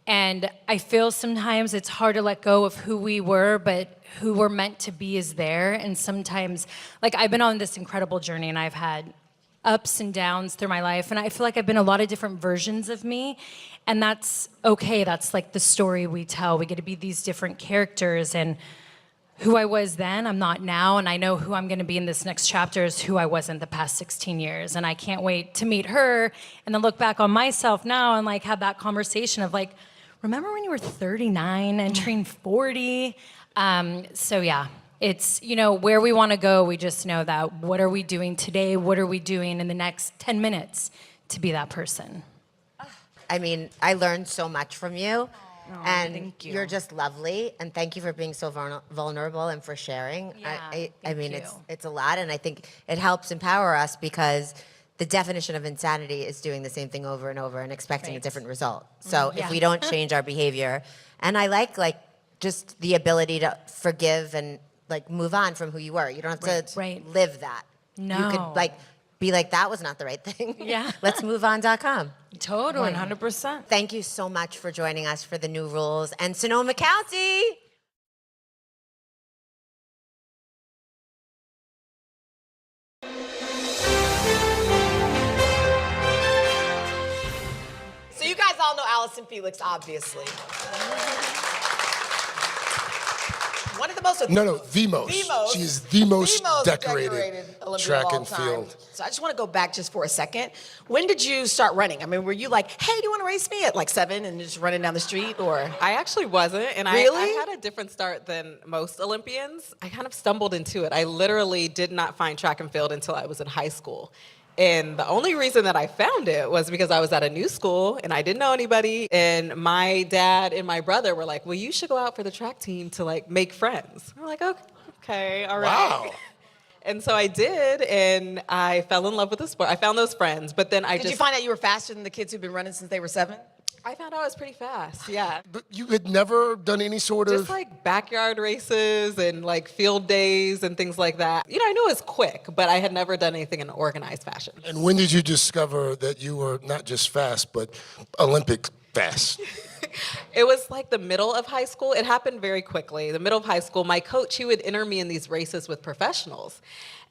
And I feel sometimes it's hard to let go of who we were, but who we're meant to be is there. And sometimes, like, I've been on this incredible journey, and I've had ups and downs through my life, and I feel like I've been a lot of different versions of me, and that's okay. That's like the story we tell. We get to be these different characters, and who I was then, I'm not now, and I know who I'm gonna be in this next chapter is who I was in the past 16 years, and I can't wait to meet her and then look back on myself now and like have that conversation of like, remember when you were 39, entering 40? So yeah, it's, you know, where we wanna go, we just know that what are we doing today, what are we doing in the next 10 minutes to be that person. I mean, I learned so much from you. And thank you. You're just lovely, and thank you for being so vulnerable and for sharing. I mean, it's a lot, and I think it helps empower us because the definition of insanity is doing the same thing over and over and expecting a different result. So if we don't change our behavior, and I like just the ability to forgive and like move on from who you were. You don't have to live that. No. You could like be like, that was not the right thing. Yeah. Let's move on.com. Totally. 100%. Thank you so much for joining us for the new rules. And Sonoma County. So you guys all know Allison Felix, obviously. One of the most... the most. She is the most decorated Olympian track of all and time. field. So I just want to go back just for a second. When did you start running? I mean, were you like, hey, do you want to race me at like 7 and just running down the street, or? I actually wasn't, and Really? I had a different start than most Olympians. I kind of stumbled into it. I literally did not find track and field until I was in high school. And the only reason that I found it was because I was at a new school and I didn't know anybody. And my dad and my brother were like, well, you should go out for the track team to like make friends. I'm like, okay, all right. Wow. And so I did, and I fell in love with the sport. I found those friends, but then Did you find out you were faster than the kids who've been running since they were 7? I found out I was pretty fast, yeah. But you had never done any sort Just of... like backyard races and like field days and things like that. You know, I knew it was quick, but I had never done anything in an organized fashion. And when did you discover that you were not just fast, but Olympic fast? It was like the middle of high school. It happened very quickly. The middle of high school, my coach, he would enter me in these races with professionals.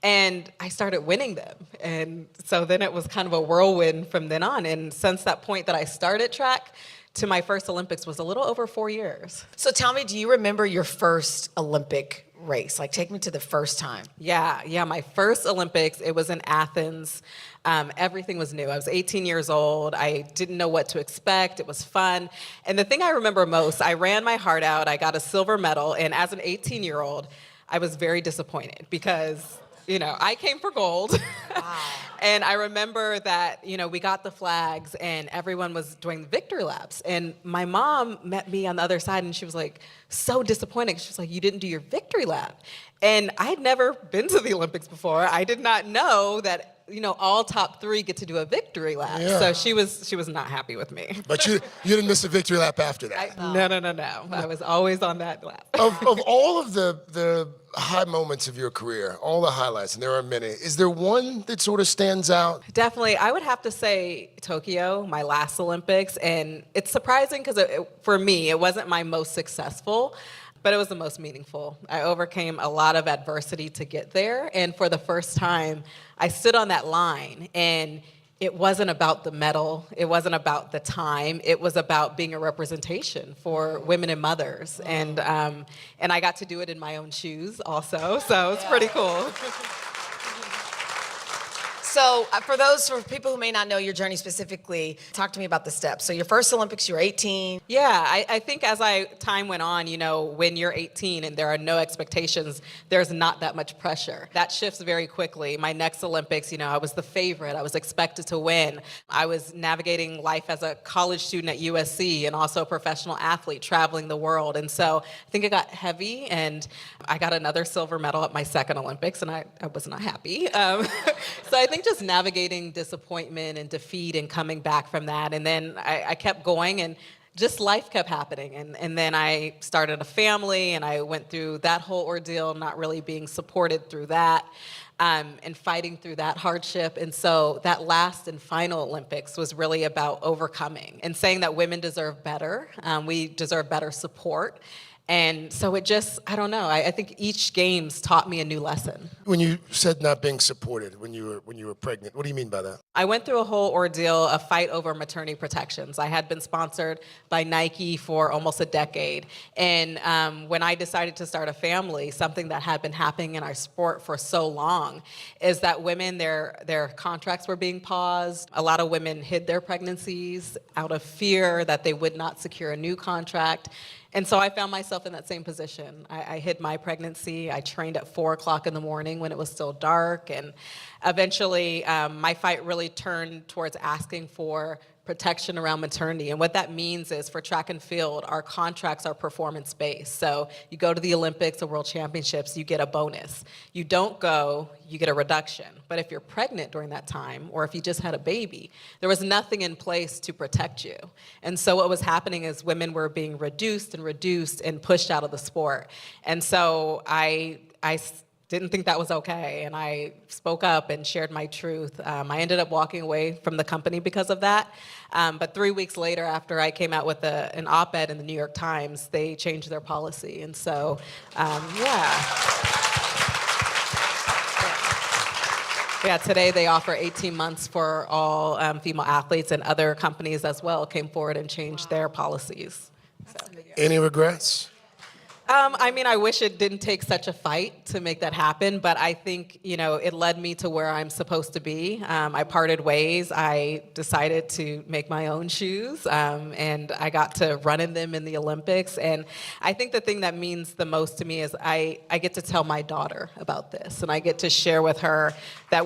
And I started winning them. And so then it was kind of a whirlwind from then on. And since that point that I started track to my first Olympics was a little over 4 years. So tell me, do you remember your first Olympic race? Like, take me to the first time. Yeah, my first Olympics, it was in Athens. Everything was new. I was 18 years old. I didn't know what to expect. It was fun. And the thing I remember most, I ran my heart out. I got a silver medal. And as an 18-year-old, I was very disappointed because, you know, I came for gold. Wow. And I remember that, you know, we got the flags and everyone was doing the victory laps. And my mom met me on the other side and she was like, so disappointed. She was like, you didn't do your victory lap. And I had never been to the Olympics before. I did not know that all top 3 get to do a victory lap. Yeah. So she was not happy with me. But you didn't miss a victory lap after that. No. I was always on that lap. Of all of the high moments of your career, all the highlights, and there are many, is there one that sort of stands out? Definitely. I would have to say Tokyo, my last Olympics. And it's surprising because for me, it wasn't my most successful, but it was the most meaningful. I overcame a lot of adversity to get there. And for the first time, I stood on that line, and it wasn't about the medal. It wasn't about the time. It was about being a representation for women and mothers. And I got to do it in my own shoes also. So it's pretty cool. So for people who may not know your journey specifically, talk to me about the steps. So your first Olympics, you were 18. Yeah, I think as time went on, when you're 18 and there are no expectations, there's not that much pressure. That shifts very quickly. My next Olympics, I was the favorite. I was expected to win. I was navigating life as a college student at USC and also a professional athlete traveling the world. And so I think it got heavy, and I got another silver medal at my second Olympics, and I was not happy. So I think just navigating disappointment and defeat and coming back from that. And then I kept going, and just life kept happening. And then I started a family, and I went through that whole ordeal, not really being supported through that, and fighting through that hardship. And so that last and final Olympics was really about overcoming and saying that women deserve better. We deserve better support. And so it just, I don't know, I think each games taught me a new lesson. When you said not being supported when you were pregnant, what do you mean by that? I went through a whole ordeal, a fight over maternity protections. I had been sponsored by Nike for almost a decade. And when I decided to start a family, something that had been happening in our sport for so long is that women, their contracts were being paused. A lot of women hid their pregnancies out of fear that they would not secure a new contract. And so I found myself in that same position. I hid my pregnancy. I trained at 4 o'clock in the morning when it was still dark. And eventually, my fight really turned towards asking for protection around maternity. And what that means is for track and field, our contracts are performance-based. So you go to the Olympics or World Championships, you get a bonus. You don't go, you get a reduction. But if you're pregnant during that time, or if you just had a baby, there was nothing in place to protect you. And so what was happening is women were being reduced and pushed out of the sport. And so I didn't think that was okay, and I spoke up and shared my truth. I ended up walking away from the company because of that. But 3 weeks later, after I came out with an op-ed in the New York Times, they changed their policy. And so, Yeah, today they offer 18 months for all female athletes, and other companies as well came forward and changed their policies. So. Any regrets? I wish it didn't take such a fight to make that happen, but I think, it led me to where I'm supposed to be. I parted ways. I decided to make my own shoes, and I got to run in them in the Olympics. And I think the thing that means the most to me is I get to tell my daughter about this, and I get to share with her that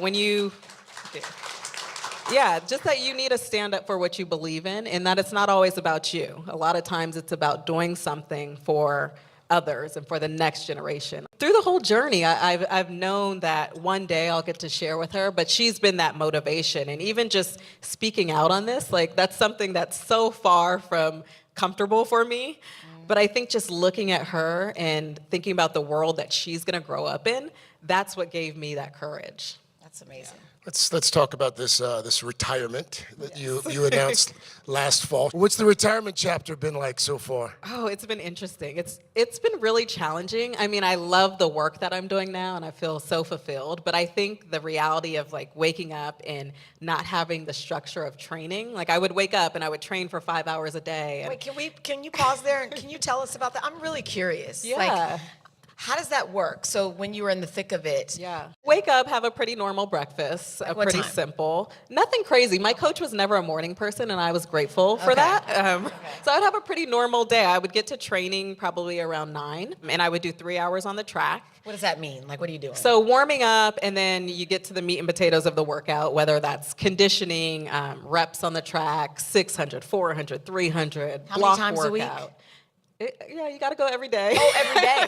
just that you need to stand up for what you believe in, and that it's not always about you. A lot of times it's about doing something for others and for the next generation. Through the whole journey, I've known that one day I'll get to share with her, but she's been that motivation. And even just speaking out on this, that's something that's so far from comfortable for me. But I think just looking at her and thinking about the world that she's gonna grow up in, that's what gave me that courage. That's amazing. Let's talk about this retirement that you announced last fall. What's the retirement chapter been like so far? Oh, it's been interesting. It's been really challenging. I love the work that I'm doing now, and I feel so fulfilled. But I think the reality of waking up and not having the structure of training, I would wake up and I would train for 5 hours a day. Wait, can you pause there? And can you tell us about that? I'm really curious. Yeah. How does that work? So when you were in the thick of it. Yeah. Wake up, have a pretty normal breakfast, what pretty time? simple. Nothing crazy. My coach was never a morning person, and I was grateful for that. So I'd have a pretty normal day. I would get to training probably around 9, and I would do 3 hours on the track. What does that mean? What are you doing? So warming up, and then you get to the meat and potatoes of the workout, whether that's conditioning, reps on the track, 600, 400, 300, How block many times workout. a week? You got to go every day. Oh, every day.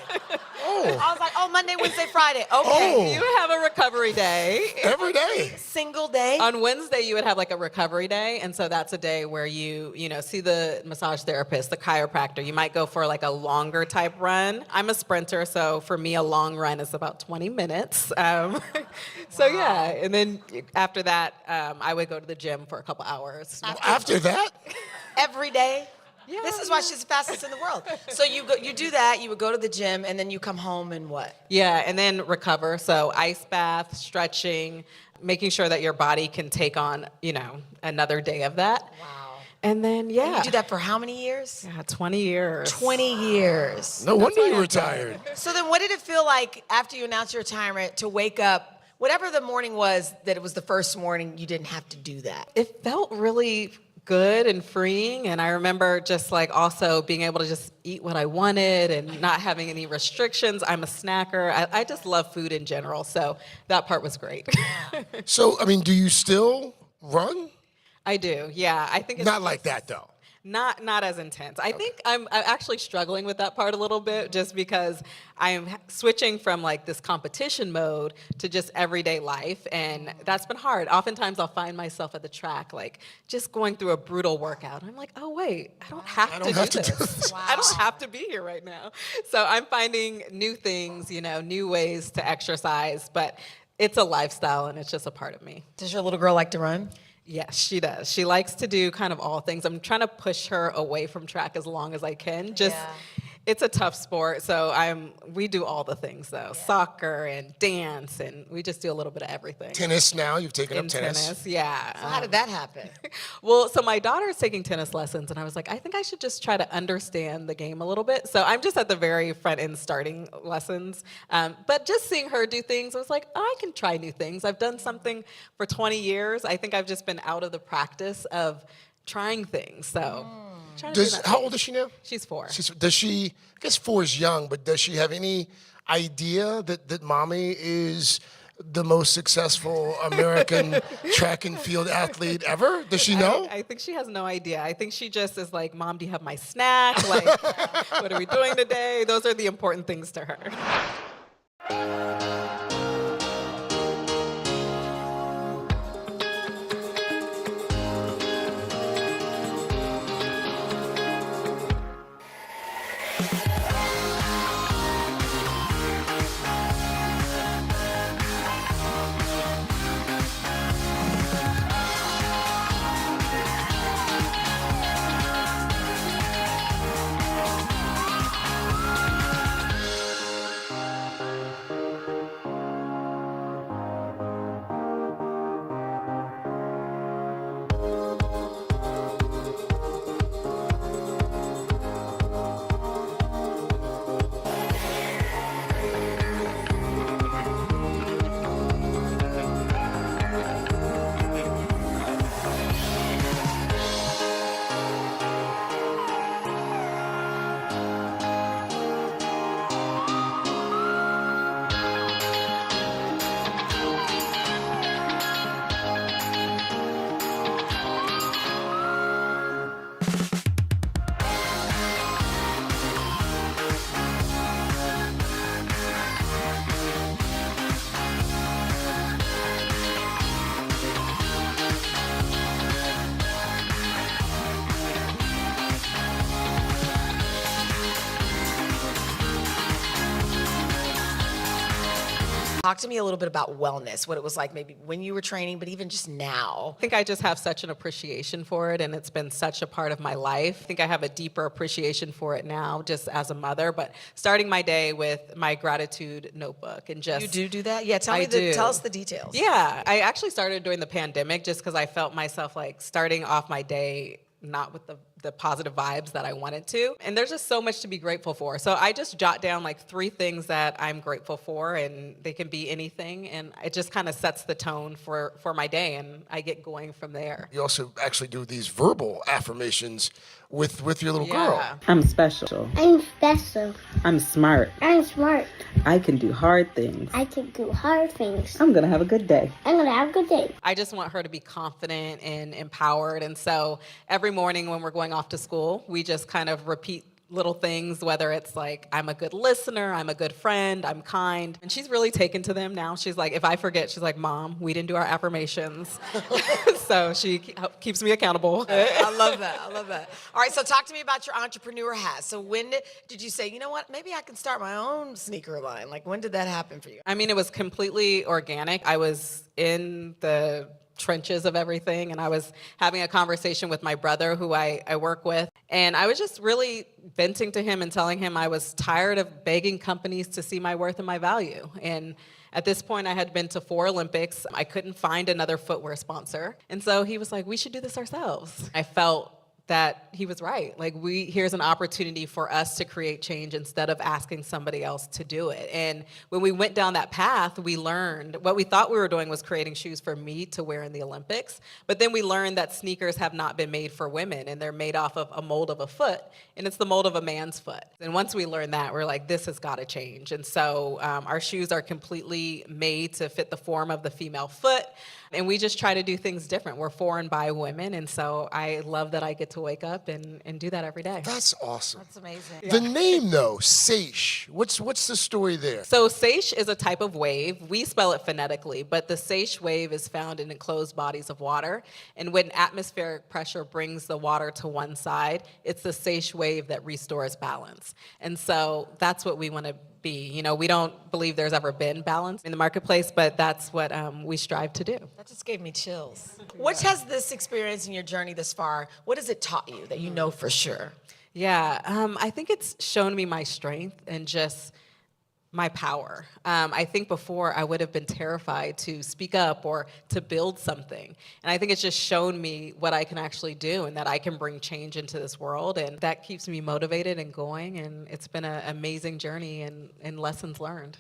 I was like, oh Monday, Wednesday, Friday. Okay. Oh. You would have a recovery day. Every day. Single day. On Wednesday, you would have like a recovery day, and so that's a day where you see the massage therapist, the chiropractor. You might go for like a longer type run. I'm a sprinter, so for me, a long run is about 20 minutes. So yeah, and then after that, I would go to the gym for a couple hours. After that? Every day. This is why she's the fastest in the world. So you do that. You would go to the gym, and then you come home and what? Yeah, and then recover. So ice bath, stretching, making sure that your body can take on, another day of that. Wow. And then, yeah. And you do that for how many years? Yeah, 20 years. 20 years. No wonder you retired. So then what did it feel like after you announced your retirement to wake up, whatever the morning was, that it was the first morning you didn't have to do that? It felt really good and freeing, and I remember just like also being able to just eat what I wanted and not having any restrictions. I'm a snacker. I just love food in general, so that part was great. So, do you still run? I do, yeah. I think it's not like that though. Not as intense. I think I'm actually struggling with that part a little bit, just because I'm switching from like this competition mode to just everyday life, and that's been hard. Oftentimes I'll find myself at the track like just going through a brutal workout. I'm like, oh wait, I don't have to do this. I don't have to be here right now. So I'm finding new things, new ways to exercise, but it's a lifestyle and it's just a part of me. Does your little girl like to run? Yes, she does. She likes to do kind of all things. I'm trying to push her away from track as long as I can. It's a tough sport, so we do all the things though. Soccer and dance, and we just do a little bit of everything. Tennis now, you've taken up tennis. Yeah. So how did that happen? Well, so my daughter is taking tennis lessons, and I was like, I think I should just try to understand the game a little bit. So I'm just at the very front end starting lessons. But just seeing her do things, I was like, I can try new things. I've done something for 20 years. I think I've just been out of the practice of trying things. So. How old is she now? She's 4. Does she, I guess 4 is young, but does she have any idea that mommy is the most successul American track and field athlete ever? Does she know? I think she has no idea. I think she just is like, Mom, do you have my snack? Like, what are we doing today? Those are the important things to her. Talk to me a little bit about wellness, what it was like maybe when you were training, but even just now. I think I just have such an appreciation for it, and it's been such a part of my life. I think I have a deeper appreciation for it now, just as a mother, but starting my day with my gratitude notebook and just... You do that? Yeah, tell us the details. Yeah, I actually started during the pandemic just because I felt myself like starting off my day not with the positive vibes that I wanted to. And there's just so much to be grateful for. So I just jot down like 3 things that I'm grateful for, and they can be anything. And it just kind of sets the tone for my day, and I get going from there. You also actually do these verbal affirmations with your little girl. I'm special. I'm special. I'm smart. I'm smart. I can do hard things. I can do hard things. I'm going to have a good day. I'm going to have a good day. I just want her to be confident and empowered. And so every morning when we're going off to school, we just kind of repeat little things, whether it's like, I'm a good listener, I'm a good friend, I'm kind. And she's really taken to them now. She's like, if I forget, she's like, Mom, we didn't do our affirmations. So she keeps me accountable. I love that. I love that. All right, so talk to me about your entrepreneur hat. So when did you say, you know what, maybe I can start my own sneaker line? Like, when did that happen for you? I mean, it was completely organic. I was in the trenches of everything, and I was having a conversation with my brother who I work with, and I was just really venting to him and telling him I was tired of begging companies to see my worth and my value. And at this point, I had been to 4 Olympics. I couldn't find another footwear sponsor, and so he was like, we should do this ourselves. I felt that he was right. Like, here's an opportunity for us to create change instead of asking somebody else to do it. And when we went down that path, we learned what we thought we were doing was creating shoes for me to wear in the Olympics. But then we learned that sneakers have not been made for women, and they're made off of a mold of a foot, and it's the mold of a man's foot. And once we learned that, we're like, this has got to change. And so our shoes are completely made to fit the form of the female foot. And we just try to do things different. We're for and by women, and so I love that I get to wake up and do that every day. That's awesome. That's amazing. The name, though, Seiche. What's the story there? So Seiche is a type of wave. We spell it phonetically, but the Seiche wave is found in enclosed bodies of water. And when atmospheric pressure brings the water to one side, it's the Seiche wave that restores balance. And so that's what we want to be. You know, we don't believe there's ever been balance in the marketplace, but that's what we strive to do. That just gave me chills. What has this experience in your journey this far, what has it taught you that you know for sure? Yeah, I think it's shown me my strength and just my power. I think before I would have been terrified to speak up or to build something. And I think it's just shown me what I can actually do and that I can bring change into this world. And that keeps me motivated and going. And it's been an amazing journey and lessons learned.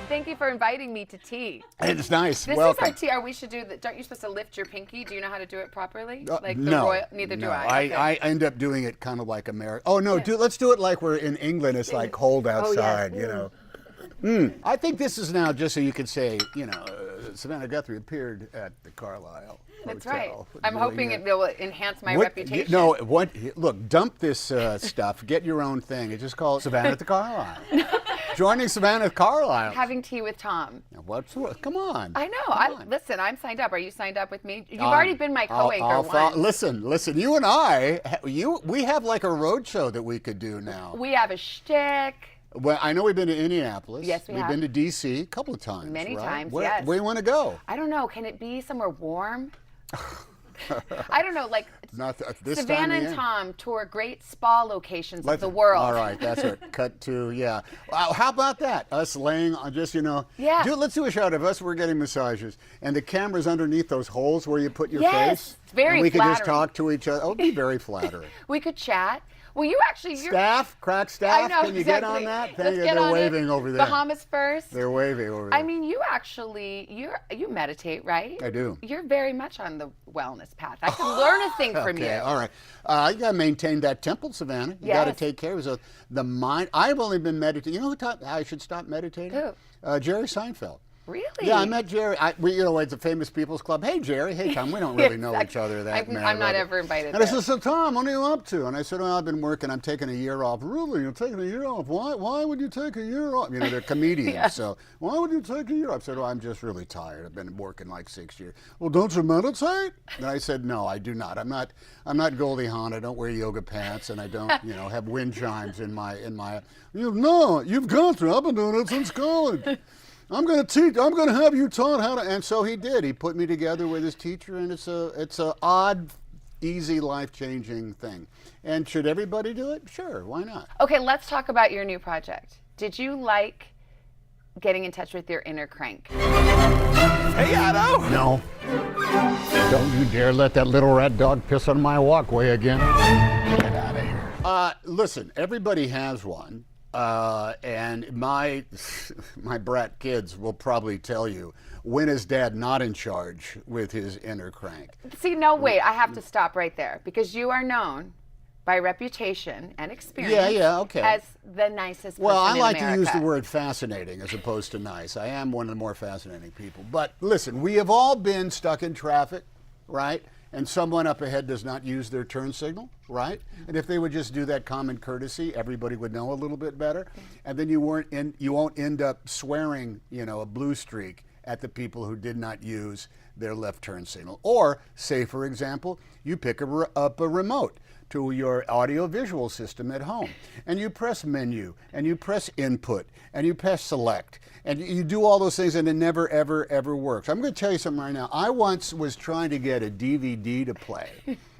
Thank you for inviting me to tea. It's nice. This Welcome. is our tea. Are we should do that? Aren't you supposed to lift your pinky? Do you know how to do it properly? Like the no, royal? Neither do no. I. Okay. I end up doing it kind of like America. Oh no, let's do it like we're in England. It's like cold outside, you know. I think this is now just so you could say, you know, Savannah Guthrie appeared at the Carlisle That's Hotel. right. I'm hoping it will enhance my What- reputation. No, look, dump this stuff. Get your own thing. It's just called Savannah at the Carlisle. Joining Savannah at Carlisle. Having tea with Tom. Come on. I know. Listen, I'm signed up. Are you signed up with me? You've already been my co-anchor once. Listen. You and I, we have like a road show that we could do now. We have a shtick. Well, I know we've been to Indianapolis. Yes, we We've have. been to D.C. a couple of times. Many right? times, Where, yes. Where do you want to go? I don't know. Can it be somewhere warm? I don't know. Like Not this time Savannah of and year. Tom tour great spa locations of the world. All right, that's it. Cut to, yeah. How about that? Us laying on just, you know. Yeah. Let's do a shot of us. We're getting massages. And the camera's underneath those holes where you put your Yes, face. it's very and we could just flattering. talk to each other. Oh, it'd be very flattering. We could chat. Well, you actually, you're Staff, crack staff. I know, Can you get on exactly. that? Let's get They're on it. waving over there. Bahamas first. They're waving over there. I mean, you actually, you meditate, right? I do. You're very much on the wellness path. I could learn a thing from you. Okay, all right. You got to maintain that temple, Savannah. You got to Yes. take care of the mind. I've only been meditating. You know who taught I should stop meditating? Who? Jerry Seinfeld. Really? Yeah, I met Jerry. It's a famous people's club. Hey, Jerry. Hey, Tom. We don't really know each other that I'm not ever invited. And I said, so Tom, what are you up to? And I said, I've been working. I'm taking a year off. Really? You're taking a year off? Why would you take a year off? They're comedians, so why would you take a year off? I said, I'm just really tired. I've been working like 6 years. Well, don't you meditate? And I said, no, I do not. I'm not Goldie Hawn. I don't wear yoga pants, and I don't, have wind chimes in my. No, you've got to. I've been doing it since college. I'm going to have you taught how to. And so he did. He put me together with his teacher, and it's a odd, easy, life-changing thing. And should everybody do it? Sure, why not? Okay, let's talk about your new project. Did you like getting in touch with your inner crank? Hey, Otto! No. Don't you dare let that little rat dog piss on my walkway again. Get out of here. Listen, everybody has one. And my brat kids will probably tell you, when is Dad not in charge with his inner crank? See, no, wait, I have to stop right there because you are known by reputation and experience as the nicest person Well, I in like America. to use the word fascinating as opposed to nice. I am one of the more fascinating people. But listen, we have all been stuck in traffic, right? And someone up ahead does not use their turn signal, right? And if they would just do that common courtesy, everybody would know a little bit better. And then you won't end up swearing, a blue streak at the people who did not use their left turn signal. Or, say for example, you pick up a remote to your audio-visual system at home, and you press menu, and you press input, and you press select, and you do all those things, and it never, ever, ever works. I'm going to tell you something right now. I once was trying to get a DVD to play,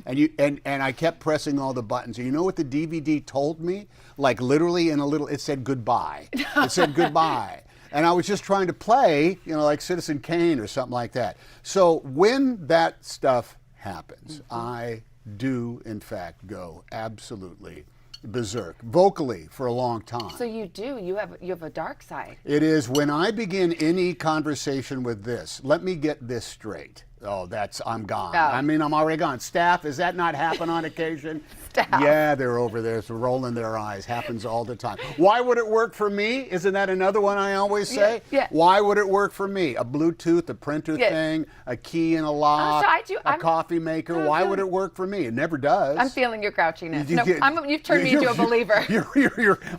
and I kept pressing all the buttons. And you know what the DVD told me? Like literally it said goodbye. It said goodbye. And I was just trying to play, like Citizen Kane or something like that. So when that stuff happens, I do, in fact, go absolutely berserk, vocally for a long time. So you do. You have a dark side. It is when I begin any conversation with this, let me get this straight. Oh, I'm gone. Oh. I mean, I'm already gone. Staff, does that not happen on occasion? Staff. Yeah, they're over there rolling their eyes. Happens all the time. Why would it work for me? Isn't that another one I always say? Yeah. Why would it work for me? A Bluetooth, a printer thing, a key in a lock, a coffee maker. Why would it work for me? It never does. I'm feeling your grouchiness. You've turned me into a believer.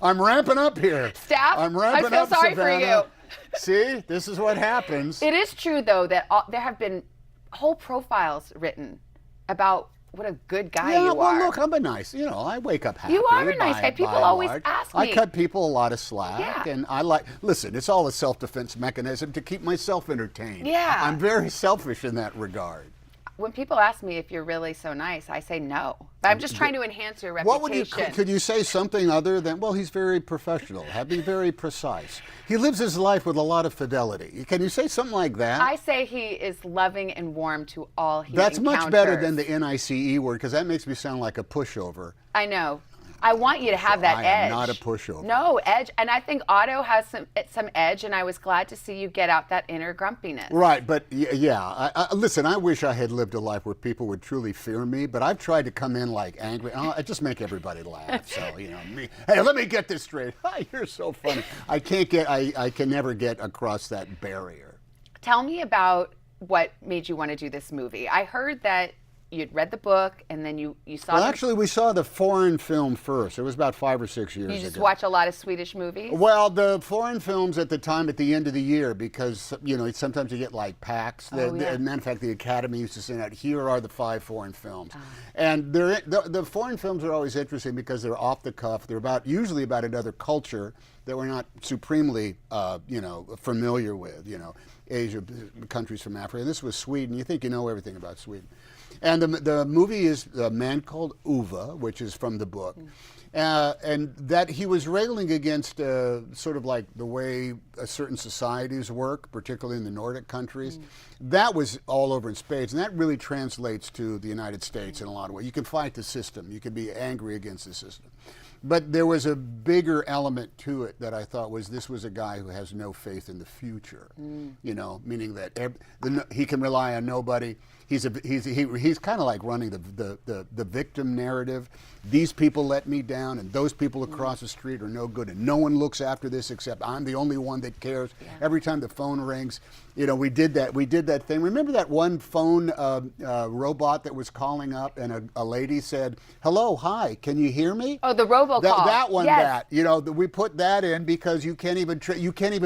I'm ramping up here. Staff, I'm ramping I feel up, sorry Savannah. for you. See, this is what happens. It is true, though, that there have been whole profiles written about what a good guy you are. Look, I'm a nice, I wake up happy. You are a nice guy. People always ask me. I cut people a lot of slack, and listen, it's all a self-defense mechanism to keep myself entertained. Yeah. I'm very selfish in that regard. When people ask me if you're really so nice, I say no. But I'm just trying to enhance your reputation. Could you say something other than, well, he's very professional, be very precise. He lives his life with a lot of fidelity. Can you say something like that? I say he is loving and warm to all he That's encounters. much better than the NICE word, because that makes me sound like a pushover. I know. I want you to have that edge. I am not a pushover. No, edge. And I think Otto has some edge, and I was glad to see you get out that inner grumpiness. Right, but listen, I wish I had lived a life where people would truly fear me, but I've tried to come in like angry. I just make everybody laugh. So, me. Hey, let me get this straight. You're so funny. I can never get across that barrier. Tell me about what made you want to do this movie. I heard that you'd read the book, and then you saw. Well, actually, we saw the foreign film first. It was about 5 or 6 years ago. You just watch a lot of Swedish movies? Well, the foreign films at the time, at the end of the year, because sometimes you get like packs. And in fact, the Academy used to send out, here are the 5 foreign films, and the foreign films are always interesting because they're off the cuff. They're usually about another culture that we're not supremely, familiar with. Asia, countries from Africa. And this was Sweden. You think you know everything about Sweden. And the movie is A Man Called Ove, which is from the book. And that he was railing against sort of like the way certain societies work, particularly in the Nordic countries. That was all over in spades, and that really translates to the United States in a lot of ways. You can fight the system. You can be angry against the system. But there was a bigger element to it that I thought was this was a guy who has no faith in the future. You know, meaning that he can rely on nobody. He's kind of like running the victim narrative. These people let me down, and those people across the street are no good, and no one looks after this except I'm the only one that cares. Every time the phone rings, you know, we did that thing. Remember that one phone robot that was calling up, and a lady said, "Hello, hi, can you hear me?" Oh, the robocall. That one. Yes. That, you know, we put that in because you can't even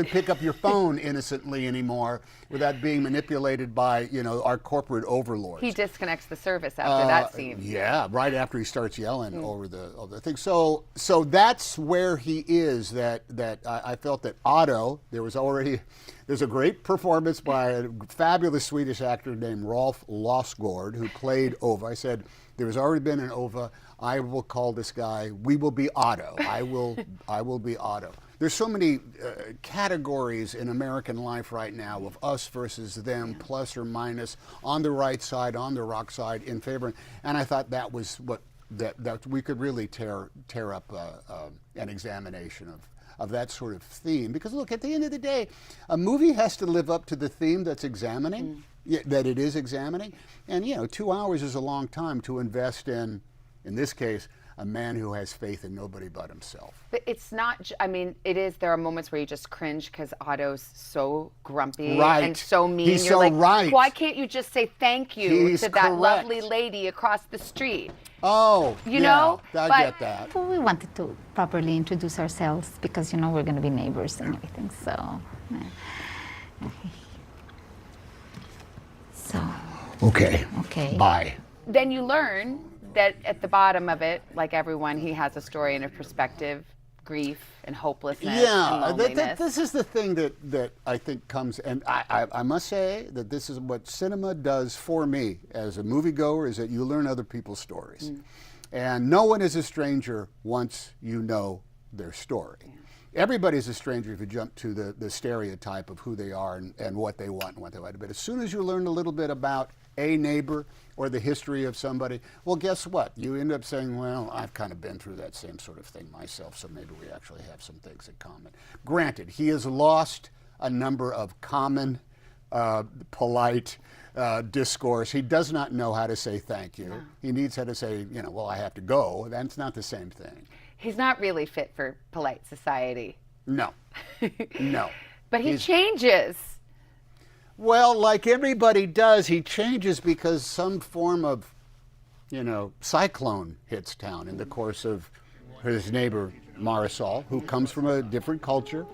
pick up your phone innocently anymore without being manipulated by, you know, our corporate overlords. He disconnects the service after that scene. Yeah, right after he starts yelling over the thing. So that's where he is. That I felt that Otto. There's a great performance by a fabulous Swedish actor named Rolf Lassgård who played Ova. I said there has already been an Ova. I will call this guy. We will be Otto. I will be Otto. There's so many categories in American life right now of us versus them, plus or minus, on the right side, on the rock side, in favor. And I thought that was what that we could really tear up an examination of that sort of theme. Because look, at the end of the day, a movie has to live up to the theme that's examining, that it is examining. And you know, 2 hours is a long time to invest in this case, a man who has faith in nobody but himself. But it's not, I mean, it is, there are moments where you just cringe because Otto's so grumpy and so mean. He's You're so like, right. why can't you just say thank you He's to that correct. lovely lady across the street? Oh, you know? I get that. Well, we wanted to properly introduce ourselves because, you know, we're going to be neighbors and everything, so. Okay. Bye. Then you learn that at the bottom of it, like everyone, he has a story and a perspective, grief and hopelessness and loneliness. This is the thing that I think comes, and I must say that this is what cinema does for me as a moviegoer, is that you learn other people's stories. And no one is a stranger once you know their story. Everybody's a stranger if you jump to the stereotype of who they are and what they want and what they like. But as soon as you learn a little bit about a neighbor or the history of somebody, well, guess what? You end up saying, well, I've kind of been through that same sort of thing myself, so maybe we actually have some things in common. Granted, he has lost a number of common, polite discourse. He does not know how to say thank you. No. He needs how to say, you know, well, I have to go. That's not the same thing. He's not really fit for polite society. No. No. But he changes. Well, like everybody does, he changes because some form of, you know, cyclone hits town in the course of his neighbor Marisol, who comes from a different culture,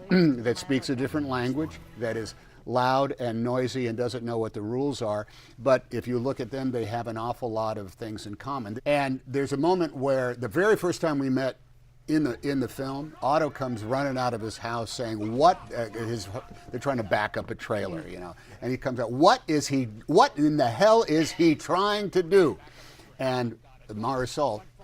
that speaks a different language, that is loud and noisy and doesn't know what the rules are. But if you look at them, they have an awful lot of things in common. And there's a moment where the very first time we met in the film, Otto comes running out of his house saying, they're trying to back up a trailer, you know, and he comes out, what in the hell is he trying to do? And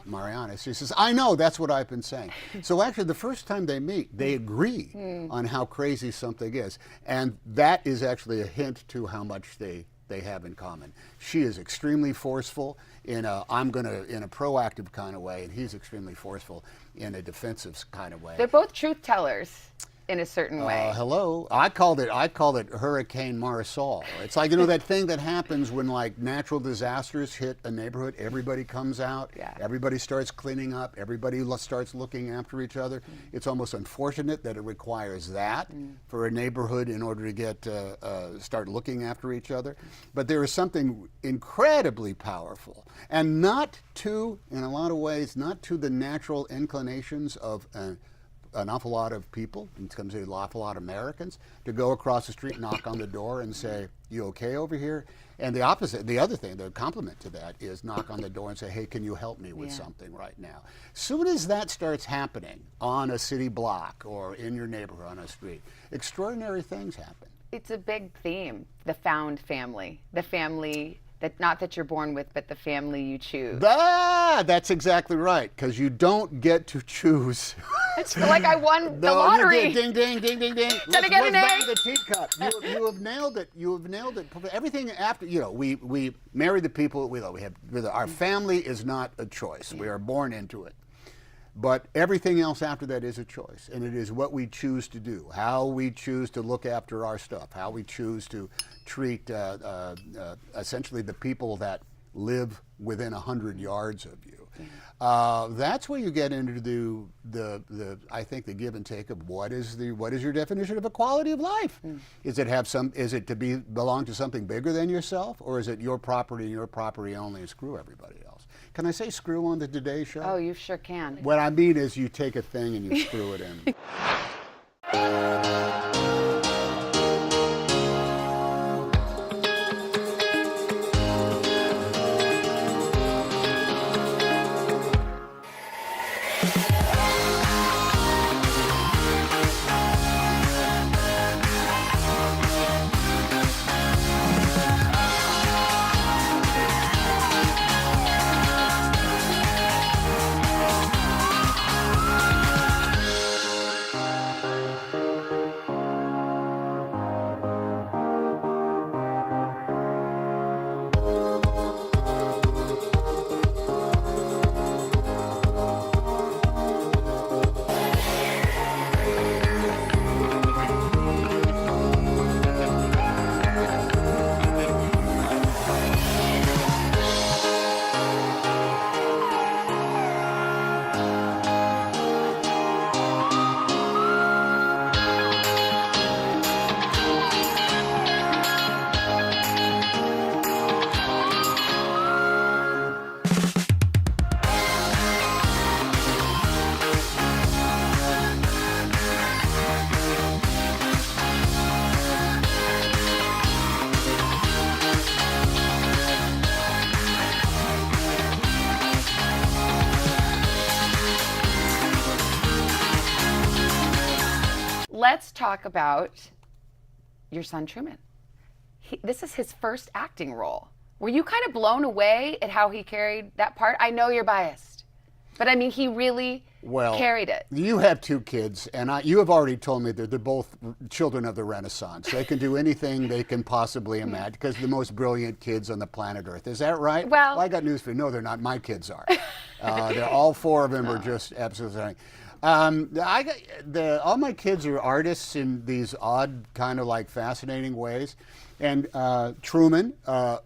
Mariana, she says, I know, that's what I've been saying. So actually, the first time they meet, they agree on how crazy something is. And that is actually a hint to how much they have in common. She is extremely forceful in a proactive kind of way, and he's extremely forceful in a defensive kind of way. They're both truth tellers in a certain way. Hello, I called it Hurricane Marisol. It's like, you know, that thing that happens when like natural disasters hit a neighborhood. Everybody comes out. Yeah. Everybody starts cleaning up. Everybody starts looking after each other. It's almost unfortunate that it requires that for a neighborhood in order to get start looking after each other. But there is something incredibly powerful, and in a lot of ways, not to the natural inclinations of an awful lot of people, and it comes to an awful lot of Americans, to go across the street, knock on the door and say, you okay over here? And the opposite, the other thing, the complement to that is knock on the door and say, hey, can you help me with something right now? Soon as that starts happening on a city block or in your neighborhood on a street, extraordinary things happen. It's a big theme, the found family, the family that not that you're born with, but the family you choose. That's exactly right, because you don't get to choose. It's like I won the lottery. Ding, ding, ding, ding, ding. Did I get an bang egg? the teacup. You have nailed it. You have nailed it. Everything after, you know, we marry the people we love. Our family is not a choice. We are born into it. But everything else after that is a choice, and it is what we choose to do, how we choose to look after our stuff, how we choose to treat essentially the people that live within 100 yards of you. That's where you get into the I think the give and take of what is your definition of a quality of life? Is it to belong to something bigger than yourself, or is it your property and your property only, and screw everybody else? Can I say screw on the Today Show? Oh, you sure can. What I mean is you take a thing and you screw it in. Let's talk about your son Truman. This is his first acting role. Were you kind of blown away at how he carried that part? I know you're biased, but I mean, he really carried it. You have two kids, and you have already told me that they're both children of the Renaissance. They can do anything they can possibly imagine, because they're the most brilliant kids on the planet Earth. Is that right? Well, I got news for you. No, they're not. My kids are. They're all four of them are just absolutely. All my kids are artists in these odd, kind of like fascinating ways. And Truman,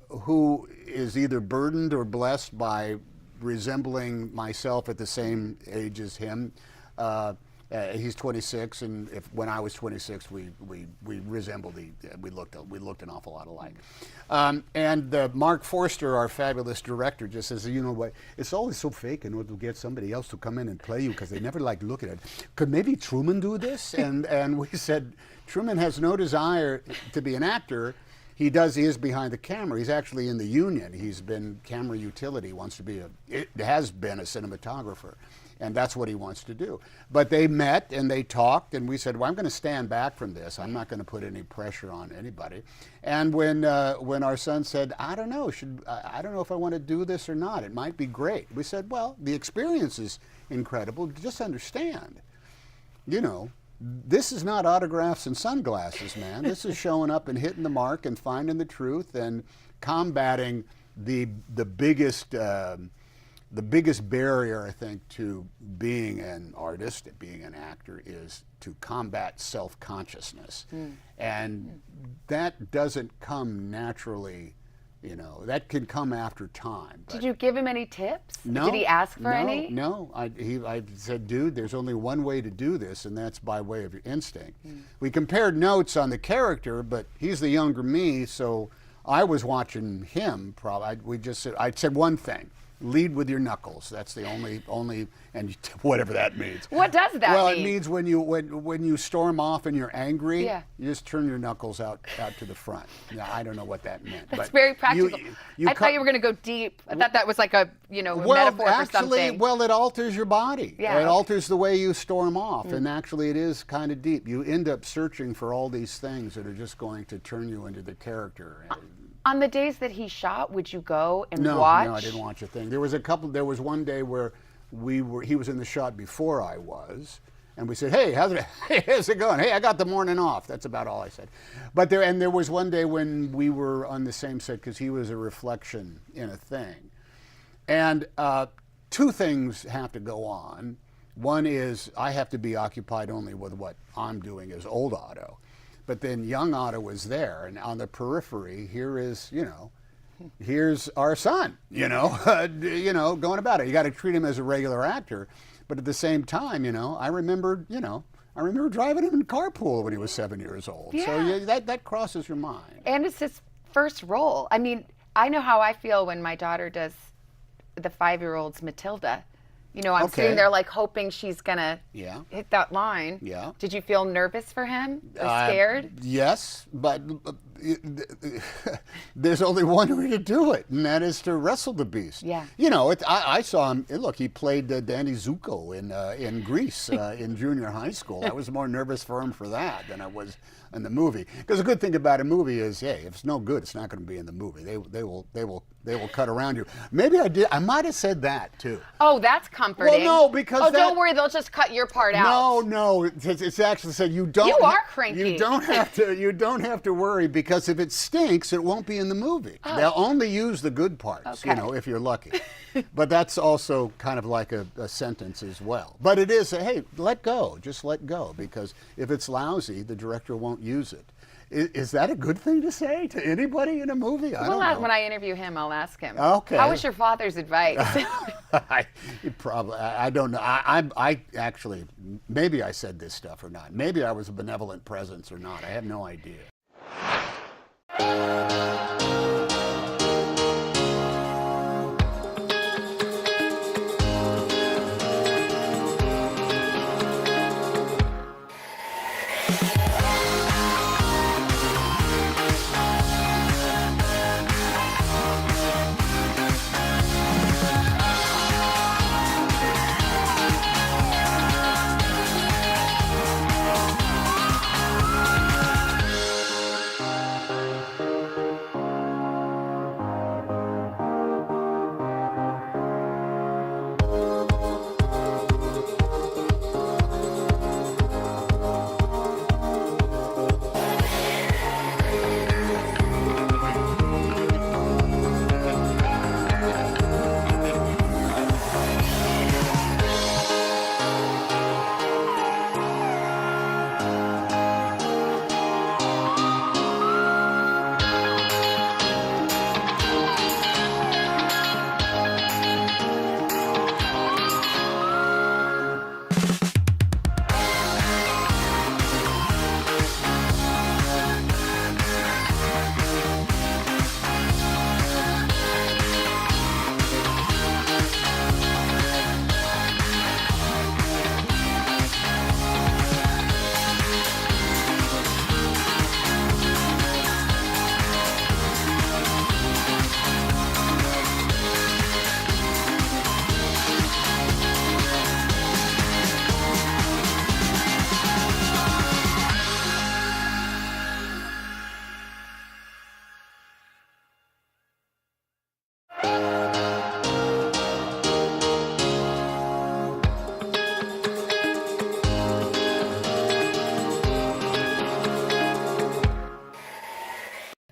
who is either burdened or blessed by resembling myself at the same age as him. He's 26, and when I was 26, we resembled. We looked an awful lot alike. And Mark Forster, our fabulous director, just says, you know what? It's always so fake in order to get somebody else to come in and play you, because they never like to look at it. Could maybe Truman do this? And we said, Truman has no desire to be an actor. He is behind the camera. He's actually in the union. He's been camera utility. Wants to be has been a cinematographer, and that's what he wants to do. But they met and they talked, and we said, well, I'm going to stand back from this. I'm not going to put any pressure on anybody. And when our son said, I don't know if I want to do this or not. It might be great. We said, well, the experience is incredible. Just understand, this is not autographs and sunglasses, man. This is showing up and hitting the mark and finding the truth and combating the biggest barrier, I think, to being an artist, being an actor, is to combat self-consciousness. And that doesn't come naturally. That can come after time. Did you give him any tips? No. Did he ask for any? No. I said, dude, there's only one way to do this, and that's by way of your instinct. We compared notes on the character, but he's the younger me, so I was watching him. I said one thing: lead with your knuckles. That's the only, and whatever that means. What does that mean? Well, it means when you storm off and you're angry, you just turn your knuckles out to the front. I don't know what that meant. That's very practical. I thought you were going to go deep. I thought that was like a metaphor for something. Well, it alters your body. Yeah. It alters the way you storm off, and actually it is kind of deep. You end up searching for all these things that are just going to turn you into the character. On the days that he shot, would you go and watch? No, I didn't watch a thing. There was one day where he was in the shot before I was, and we said, hey, how's it going? Hey, I got the morning off. That's about all I said. But there was one day when we were on the same set, because he was a reflection in a thing. And two things have to go on. One is I have to be occupied only with what I'm doing as old Otto. But then young Otto was there, and on the periphery, here is, here's our son, going about it. You got to treat him as a regular actor. But at the same time, I remember driving him in carpool when he was 7 years old. Yeah. So that crosses your mind. And it's his first role. I mean, I know how I feel when my daughter does the 5-year-old's Matilda. I'm sitting there like hoping she's gonna hit that line. Yeah. Did you feel nervous for him? Or scared? Yes, but there's only one way to do it, and that is to wrestle the beast. Yeah. I saw him. Look, he played Danny Zuko in Greece in junior high school. I was more nervous for him for that than I was in the movie. Because the good thing about a movie is, hey, if it's no good, it's not going to be in the movie. They will cut around you. Maybe I might have said that too. Oh, that's comforting. Well, no, because don't worry, they'll just cut your part out. No, it's actually said you don't. You are cranky. You don't have to worry, because if it stinks, it won't be in the movie. Oh. They'll only use the good parts, if you're lucky. But that's also kind of like a sentence as well. But it is, hey, let go, just let go, because if it's lousy, the director won't use it. Is that a good thing to say to anybody in a movie? I don't know. When I interview him, I'll ask him. Okay. How was your father's advice? I don't know. I actually, maybe I said this stuff or not. Maybe I was a benevolent presence or not. I have no idea.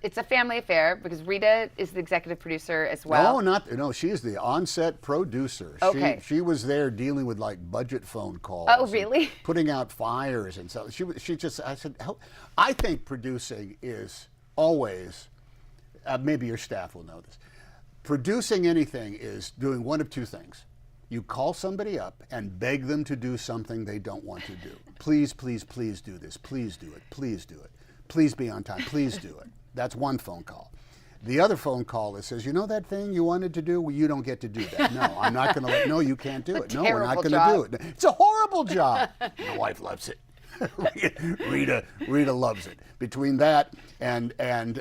It's a family affair because Rita is the executive producer as well. No, she's the on-set producer. Okay. She was there dealing with like budget phone calls. Oh, really? Putting out fires and so I said, I think producing is always, maybe your staff will know this. Producing anything is doing one of two things. You call somebody up and beg them to do something they don't want to do. Please, please, please do this. Please do it. Please do it. Please be on time. Please do it. That's one phone call. The other phone call that says, you know that thing you wanted to do? Well, you don't get to do that. No, I'm not going to no, you can't do it. No, we're not going to do it. It's a horrible job. My wife loves it. Rita loves it. Between that and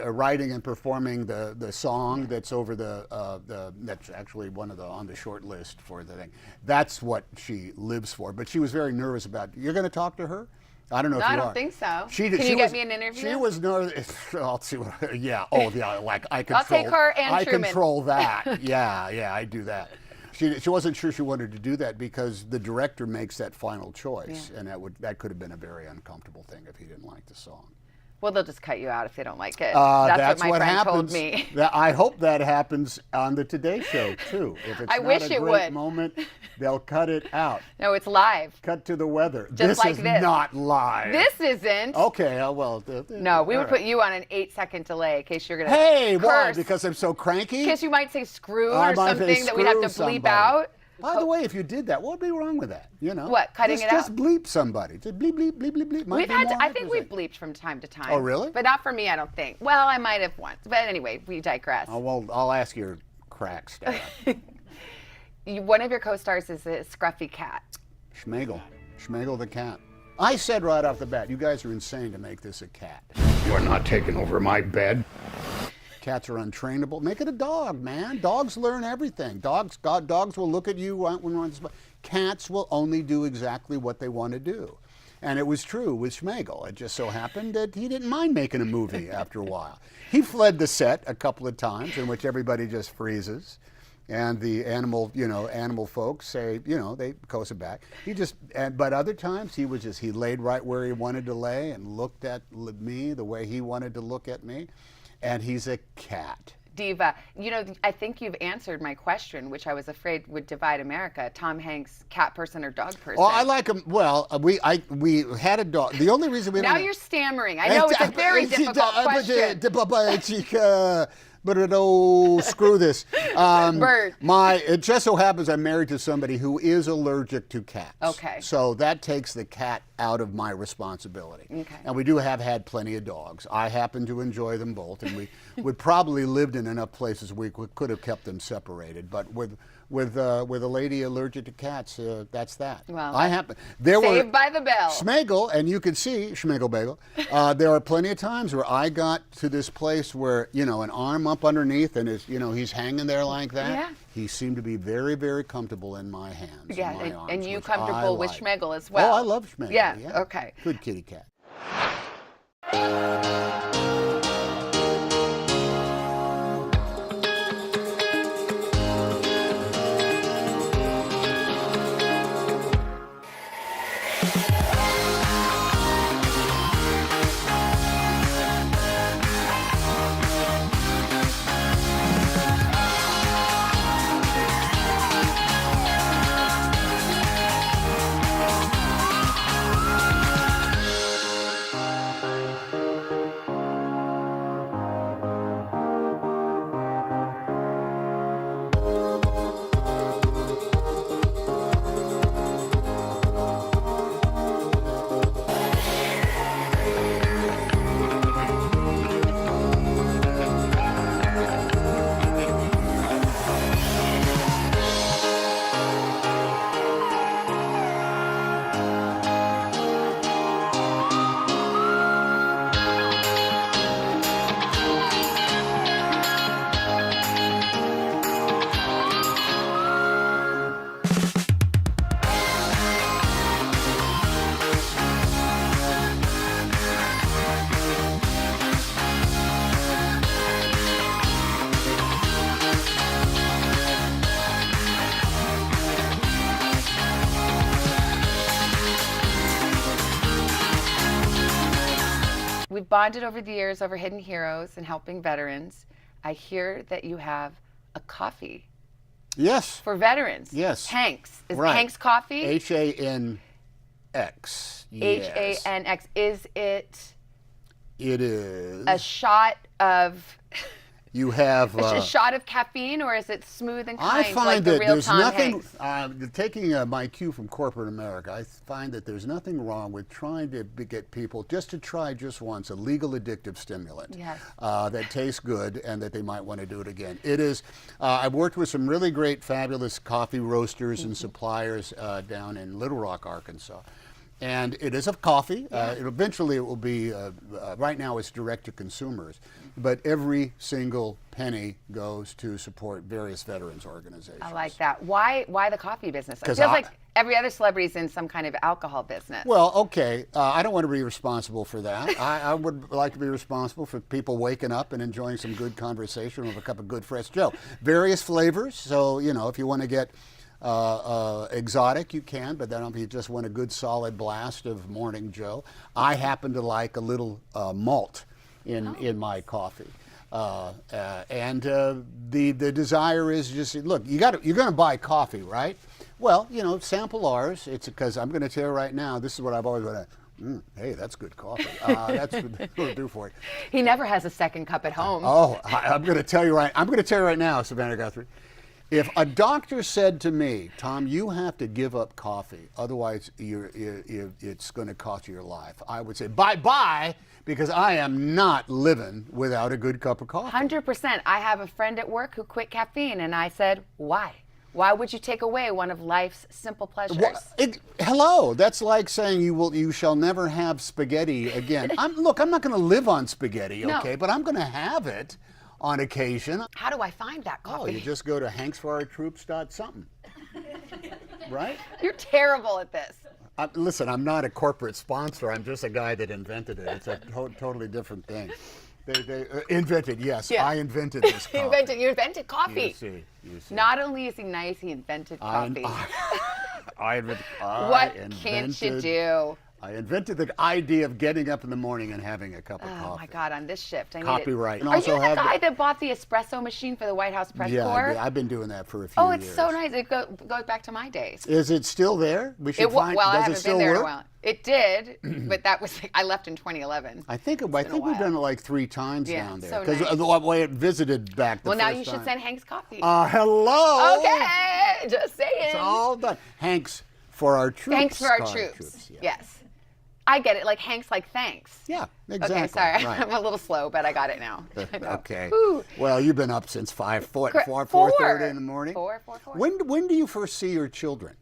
writing and performing the song that's over that's actually one of the on the short list for the thing. That's what she lives for. But she was very nervous about. You're going to talk to her? I don't know if you are. I don't think so. Can you get me an interview? She was nervous. I'll see what. Yeah. Oh, yeah. Like I control. I'll take her and I Truman. control that. Yeah. I do that. She wasn't sure she wanted to do that because the director makes that final choice, and that could have been a very uncomfortable thing if he didn't like the song. Well, they'll just cut you out if they don't like it. That's what my friend told me. I hope that happens on the Today Show too. If it's I not wish a it great would. moment, they'll cut it out. No, it's live. Cut to the weather. Just this like is this. not live. This isn't. Okay, No, we would all put right. you on an 8-second delay in case you're gonna. Hey, why? curse. Because I'm so cranky? In case you might say screw I or might say something that we'd have to screw bleep somebody. out. By the way, if you did that, what would be wrong with that? You know, What, cutting it just out? bleep somebody. Just bleep, bleep, bleep, bleep, bleep. Might We've be had. more I think accurate. we've bleeped from time to time. Oh, really? But not for me, I don't think. Well, I might have once. But anyway, we digress. Oh, well, I'll ask your crack stuff. One of your co-stars is a scruffy cat. Schmegel the cat. I said right off the bat, you guys are insane to make this a cat. You're not taking over my bed. Cats are untrainable. Make it a dog, man. Dogs learn everything. Dogs will look at you when you're on the spot. Cats will only do exactly what they want to do. And it was true with Schmegel. It just so happened that he didn't mind making a movie after a while. He fled the set a couple of times in which everybody just freezes. And the animal folks say, they coast it back. But other times he laid right where he wanted to lay and looked at me the way he wanted to look at me. And he's a cat. Diva, I think you've answered my question, which I was afraid would divide America. Tom Hanks, cat person or dog person? Oh, I like him. Well, we had a dog. The only reason we now don't. you're stammering. I know it's a very difficult question. But oh, screw this. Bird. It just so happens I'm married to somebody who is allergic to cats. Okay. So that takes the cat out of my responsibility. Okay. And we do have had plenty of dogs. I happen to enjoy them both, and we would probably lived in enough places we could have kept them separated. But with a lady allergic to cats, that's that. Well, Saved by the bell. Schmegel, and you can see Schmegel Bagel. There are plenty of times where I got to this place where an arm up underneath, and he's hanging there like that. Yeah. He seemed to be very, very comfortable in my hands. Yeah, in my arms, and you which comfortable I with like. Schmegel as well. Oh, I love Schmegel. Yeah. Okay. Good kitty cat. We've bonded over the years over Hidden Heroes and helping veterans. I hear that you have a coffee. Yes. For veterans. Yes. Hanks. Is Right. Hanks Coffee? H-A-N-X. Yes. H-A-N-X. Is it It is. a shot of... You have. a shot of caffeine, or is it smooth and kind I find like the that real there's Tom nothing. Hanks? Taking my cue from corporate America, I find that there's nothing wrong with trying to get people just to try just once a legal addictive stimulant Yes. that tastes good and that they might want to do it again. It is. I've worked with some really great, fabulous coffee roasters and suppliers down in Little Rock, Arkansas. And it is a coffee. Eventually it will be, right now it's direct to consumers, but every single penny goes to support various veterans organizations. I like that. Why the coffee business? It 'Cause feels like every other celebrity's in some kind of alcohol business. Well, okay, I don't want to be responsible for that. I would like to be responsible for people waking up and enjoying some good conversation with a cup of good fresh Joe. Various flavors, so if you want to get exotic, you can, but then if you just want a good solid blast of Morning Joe. I happen to like a little malt in my coffee. The desire is just, look, you're going to buy coffee, right? Well, sample ours. It's because I'm going to tell you right now, this is what I've always wanted. Hey, that's good coffee. That's what it'll do for you. He never has a second cup at home. Oh, I'm going to tell you right now, Savannah Guthrie. If a doctor said to me, Tom, you have to give up coffee, otherwise it's going to cost you your life, I would say, bye-bye, because I am not living without a good cup of coffee. 100%. I have a friend at work who quit caffeine, and I said, why? Why would you take away one of life's simple pleasures? Hello, that's like saying you shall never have spaghetti again. I'm not going to live on spaghetti, okay, but I'm going to have it on occasion. How do I find that coffee? Oh, you just go to hanksforourtroops.something, right? You're terrible at this. Listen, I'm not a corporate sponsor. I'm just a guy that invented it. It's a totally different thing. They invented, yes. Yeah. I invented this coffee. You invented coffee. You see. Not only is he nice, he invented coffee. What can't you do? I invented the idea of getting up in the morning and having a cup of coffee. Oh my God, on this shift, I need copyright. Are you the guy that bought the espresso machine for the White House press corps? Yeah, I've been doing that for a few years. Oh, it's so nice. It goes back to my days. Is it still there? We should find. Well, I does haven't it still been there work? in a while. It did, but that was I left in 2011. I think we've done it like 3 times down there so because nice. the way it visited back. Well, now you should send Hank's coffee. Hello. Okay, just saying. It's all done. Hanks for our troops. Thanks for our troops. Yes. I get it, like Hank's like thanks. Yeah, exactly. Okay, sorry. Right. I'm a little slow, but I got it now. Okay. Ooh. Well, you've been up since 4:30 in the morning? 4. When do you first see your children?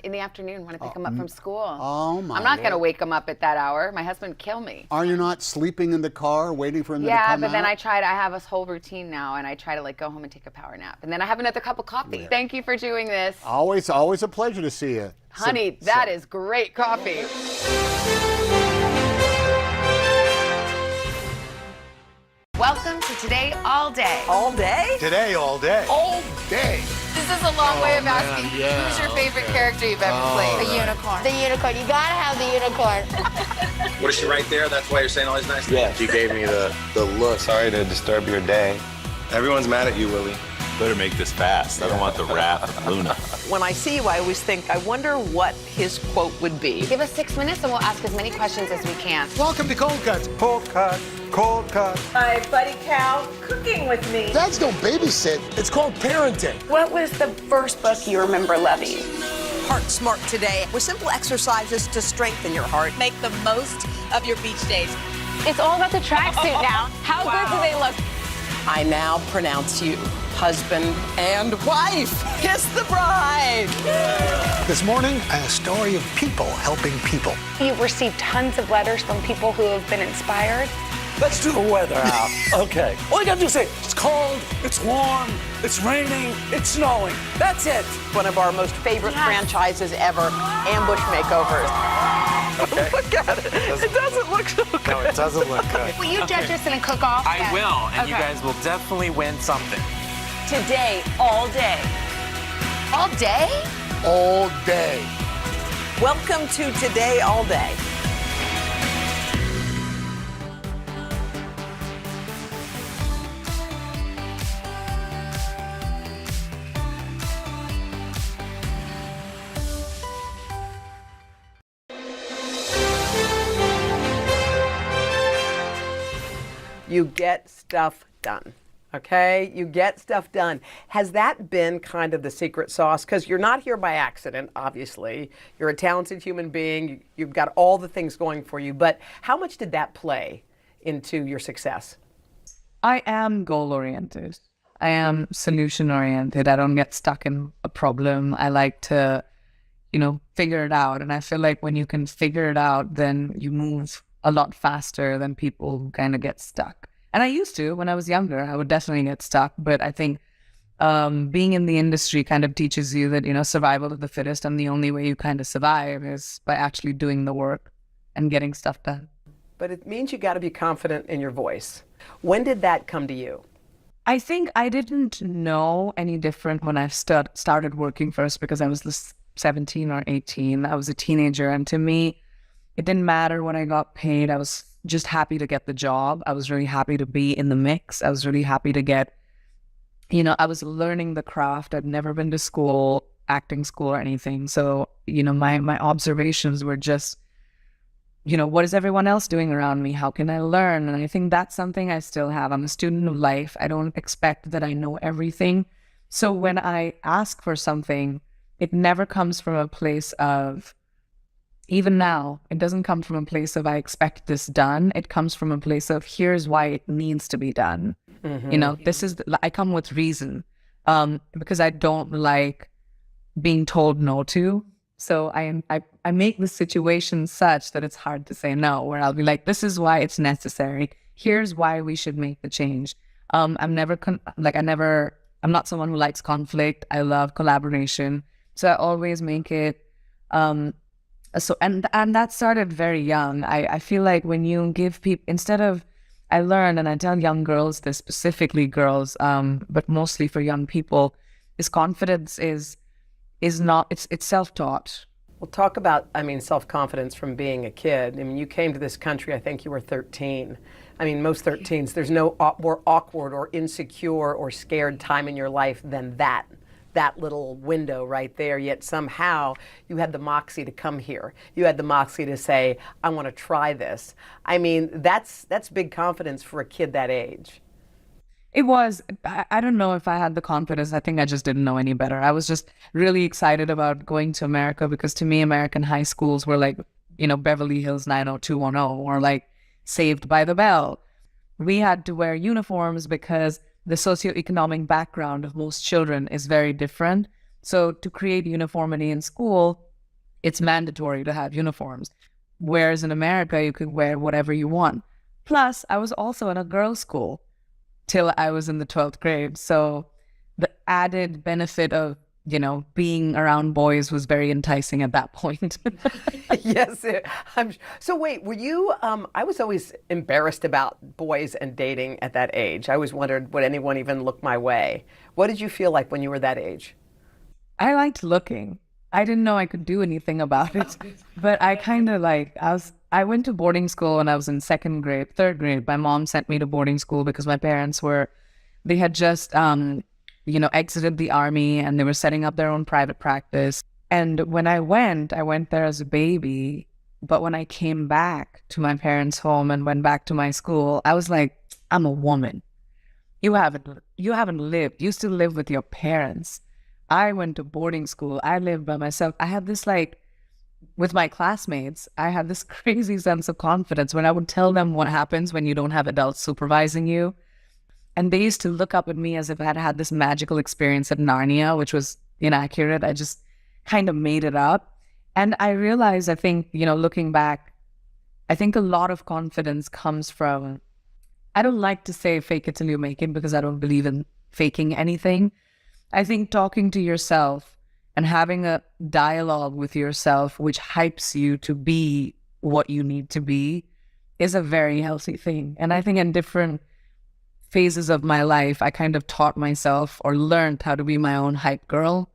In the afternoon when I pick them up from school. Oh, my I'm not going to wake them up at that hour. My husband would kill me. Are you not sleeping in the car waiting for him to come out? Yeah, but then I have a whole routine now, and I try to like go home and take a power nap. And then I have another cup of coffee. Yeah. Thank you for doing this. Always a pleasure to see you. Honey, that is great coffee. Welcome to Today All Day. All day? Today all day. All day. This is a long way of asking who's your favorite character you've ever played? The unicorn. The unicorn. You gotta have the unicorn. What is she right there? That's why you're saying all these nice things? Yeah, she gave me the look. Sorry to disturb your day. Everyone's mad at you, Willie. Better make this fast. I don't want the wrath of Luna. When I see you, I always think, I wonder what his quote would be. Give us 6 minutes and we'll ask as many questions as we can. Welcome to Cold Cuts. Cold cut, cold cut. My buddy Cal cooking with me. Dads don't babysit. It's called parenting. What was the first book you remember loving? Heart Smart Today, with simple exercises to strengthen your heart. Make the most of your beach days. It's all about the tracksuit now. How good do they look? I now pronounce you husband and wife. Kiss the bride. This morning, a story of people helping people. You've received tons of letters from people who have been inspired. Let's do the weather out. Okay. All you gotta do is say, it's cold, it's warm, it's raining, it's snowing. That's it. One of our most favorite franchises ever, Ambush Makeovers. Okay. Look at it. It doesn't look so good. No, it doesn't look good. Will you judge us in a cook-off? I will, and you guys will definitely win something. Today, all day. All day? All day. Welcome to Today, all day. You get stuff done. Okay, you get stuff done. Has that been kind of the secret sauce? Because you're not here by accident, obviously. You're a talented human being. You've got all the things going for you. But how much did that play into your success? I am goal-oriented. I am solution-oriented. I don't get stuck in a problem. I like to, figure it out. And I feel like when you can figure it out, then you move a lot faster than people who kind of get stuck. And I used to, when I was younger, I would definitely get stuck. But I think being in the industry kind of teaches you that, survival of the fittest, and the only way you kind of survive is by actually doing the work and getting stuff done. But it means you got to be confident in your voice. When did that come to you? I think I didn't know any different when I started working first because I was 17 or 18. I was a teenager, and to me, it didn't matter what I got paid. I was just happy to get the job. I was really happy to be in the mix. I was really happy to get, I was learning the craft. I'd never been to school, acting school or anything. So, my observations were just, what is everyone else doing around me? How can I learn? And I think that's something I still have. I'm a student of life. I don't expect that I know everything. So when I ask for something, it never comes from a place of, even now, it doesn't come from a place of I expect this done. It comes from a place of here's why it needs to be done. Mm-hmm. I come with reason because I don't like being told no to. So I make the situation such that it's hard to say no, where I'll be like, this is why it's necessary. Here's why we should make the change. I'm not someone who likes conflict. I love collaboration. So I always make it, and that started very young. I feel like when you give people, I learned, and I tell young girls this, specifically girls, but mostly for young people, is confidence is not, it's self-taught. We'll talk about, self-confidence from being a kid. You came to this country, I think you were 13. Most 13s, there's no more awkward or insecure or scared time in your life than that little window right there. Yet somehow you had the moxie to come here. You had the moxie to say, I want to try this. That's big confidence for a kid that age. It was. I don't know if I had the confidence. I think I just didn't know any better. I was just really excited about going to America because to me, American high schools were like, Beverly Hills 90210 or like Saved by the Bell. We had to wear uniforms because the socioeconomic background of most children is very different. So to create uniformity in school, it's mandatory to have uniforms. Whereas in America, you could wear whatever you want. Plus, I was also in a girls' school till I was in the 12th grade. So the added benefit of, being around boys was very enticing at that point. Yes. So wait, were you, I was always embarrassed about boys and dating at that age. I always wondered, would anyone even look my way? What did you feel like when you were that age? I liked looking. I didn't know I could do anything about it, but I kind of I went to boarding school when I was in third grade. My mom sent me to boarding school because my parents they had just, exited the army and they were setting up their own private practice. And when I went there as a baby. But when I came back to my parents' home and went back to my school, I was like, I'm a woman. You haven't lived. You still live with your parents. I went to boarding school. I lived by myself. I had this with my classmates, I had this crazy sense of confidence when I would tell them what happens when you don't have adults supervising you. And they used to look up at me as if I had had this magical experience at Narnia, which was inaccurate. I just kind of made it up. And I realized, I think, looking back, I think a lot of confidence comes from, I don't like to say fake it till you make it because I don't believe in faking anything. I think talking to yourself and having a dialogue with yourself which hypes you to be what you need to be is a very healthy thing. And I think in different phases of my life, I kind of taught myself or learned how to be my own hype girl.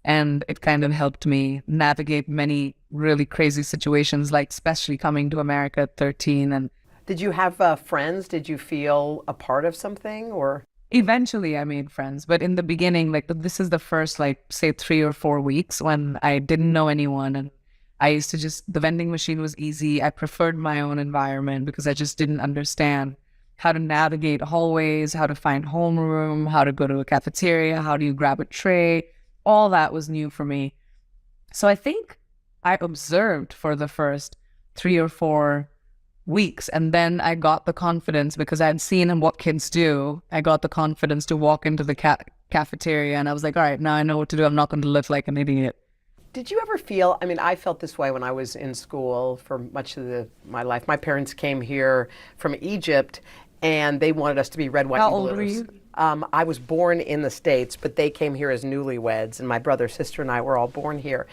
And it kind of helped me navigate many really crazy situations, like especially coming to America at 13. And did you have friends? Did you feel a part of something or? Eventually I made friends, but in the beginning, this is the first, say 3 or 4 weeks when I didn't know anyone. And I used to the vending machine was easy. I preferred my own environment because I just didn't understand how to navigate hallways, how to find homeroom, how to go to a cafeteria, how do you grab a tray. All that was new for me. So I think I observed for the first 3 or 4 weeks. And then I got the confidence because I'd seen what kids do. I got the confidence to walk into the cafeteria and I was like, all right, now I know what to do. I'm not going to look like an idiot. Did you ever feel, I felt this way when I was in school for much of my life. My parents came here from Egypt and they wanted us to be red, white, and blues. How old were you? I was born in the States, but they came here as newlyweds and my brother, sister, and I were all born here.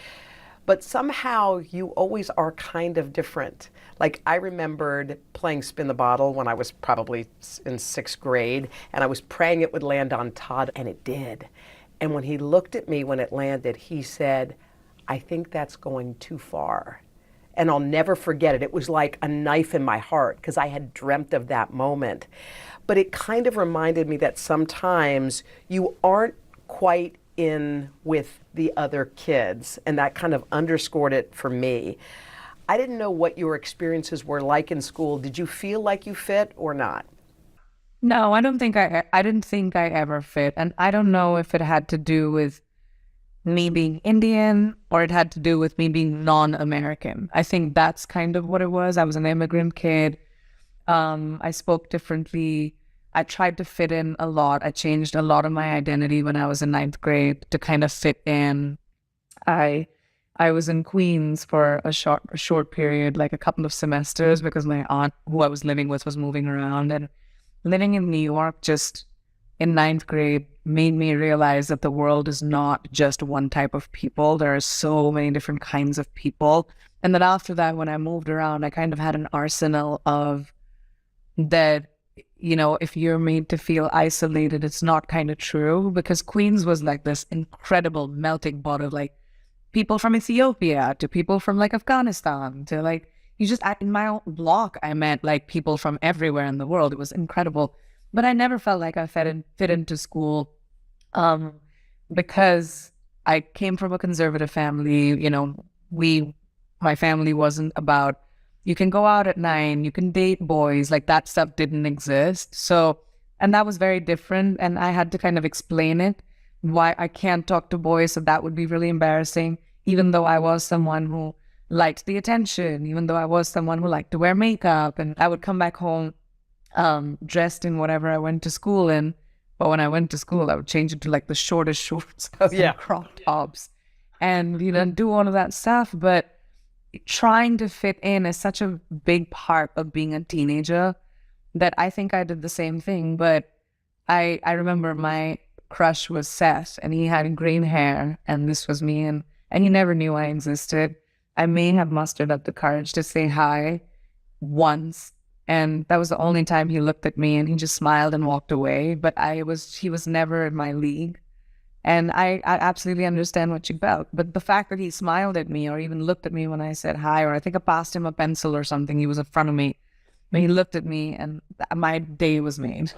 but somehow you always are kind of different. Like I remembered playing Spin the Bottle when I was probably in 6th grade, and I was praying it would land on Todd, and it did. And when he looked at me when it landed, he said, "I think that's going too far." And I'll never forget it. It was like a knife in my heart because I had dreamt of that moment. But it kind of reminded me that sometimes you aren't quite in with the other kids, and that kind of underscored it for me. I didn't know what your experiences were like in school. Did you feel like you fit or not? No, I don't think I didn't think I ever fit. And I don't know if it had to do with me being Indian or it had to do with me being non-American. I think that's kind of what it was. I was an immigrant kid. I spoke differently. I tried to fit in a lot. I changed a lot of my identity when I was in 9th grade to kind of fit in. I was in Queens for a short period, like a couple of semesters, because my aunt, who I was living with, was moving around. And living in New York just in 9th grade made me realize that the world is not just one type of people. There are so many different kinds of people. And then after that, when I moved around, I kind of had an arsenal of that, you know, if you're made to feel isolated, it's not kind of true, because Queens was like this incredible melting pot of like people from Ethiopia to people from like Afghanistan to like, in my own block, I met like people from everywhere in the world. It was incredible. But I never felt like I fit into school because I came from a conservative family. You know, my family wasn't about, you can go out at 9, you can date boys, like that stuff didn't exist. So, and that was very different. And I had to kind of explain it, why I can't talk to boys. So that would be really embarrassing, even though I was someone who liked the attention, even though I was someone who liked to wear makeup. And I would come back home dressed in whatever I went to school in. But when I went to school, I would change into like the shortest shorts and crop tops and, you know, do all of that stuff. But trying to fit in is such a big part of being a teenager that I think I did the same thing. But I remember my crush was Seth, and he had green hair, and this was me, and he never knew I existed. I may have mustered up the courage to say hi once, and that was the only time he looked at me, and he just smiled and walked away. But he was never in my league. And I absolutely understand what you felt. But the fact that he smiled at me or even looked at me when I said hi, or I think I passed him a pencil or something, he was in front of me, but he looked at me and my day was made.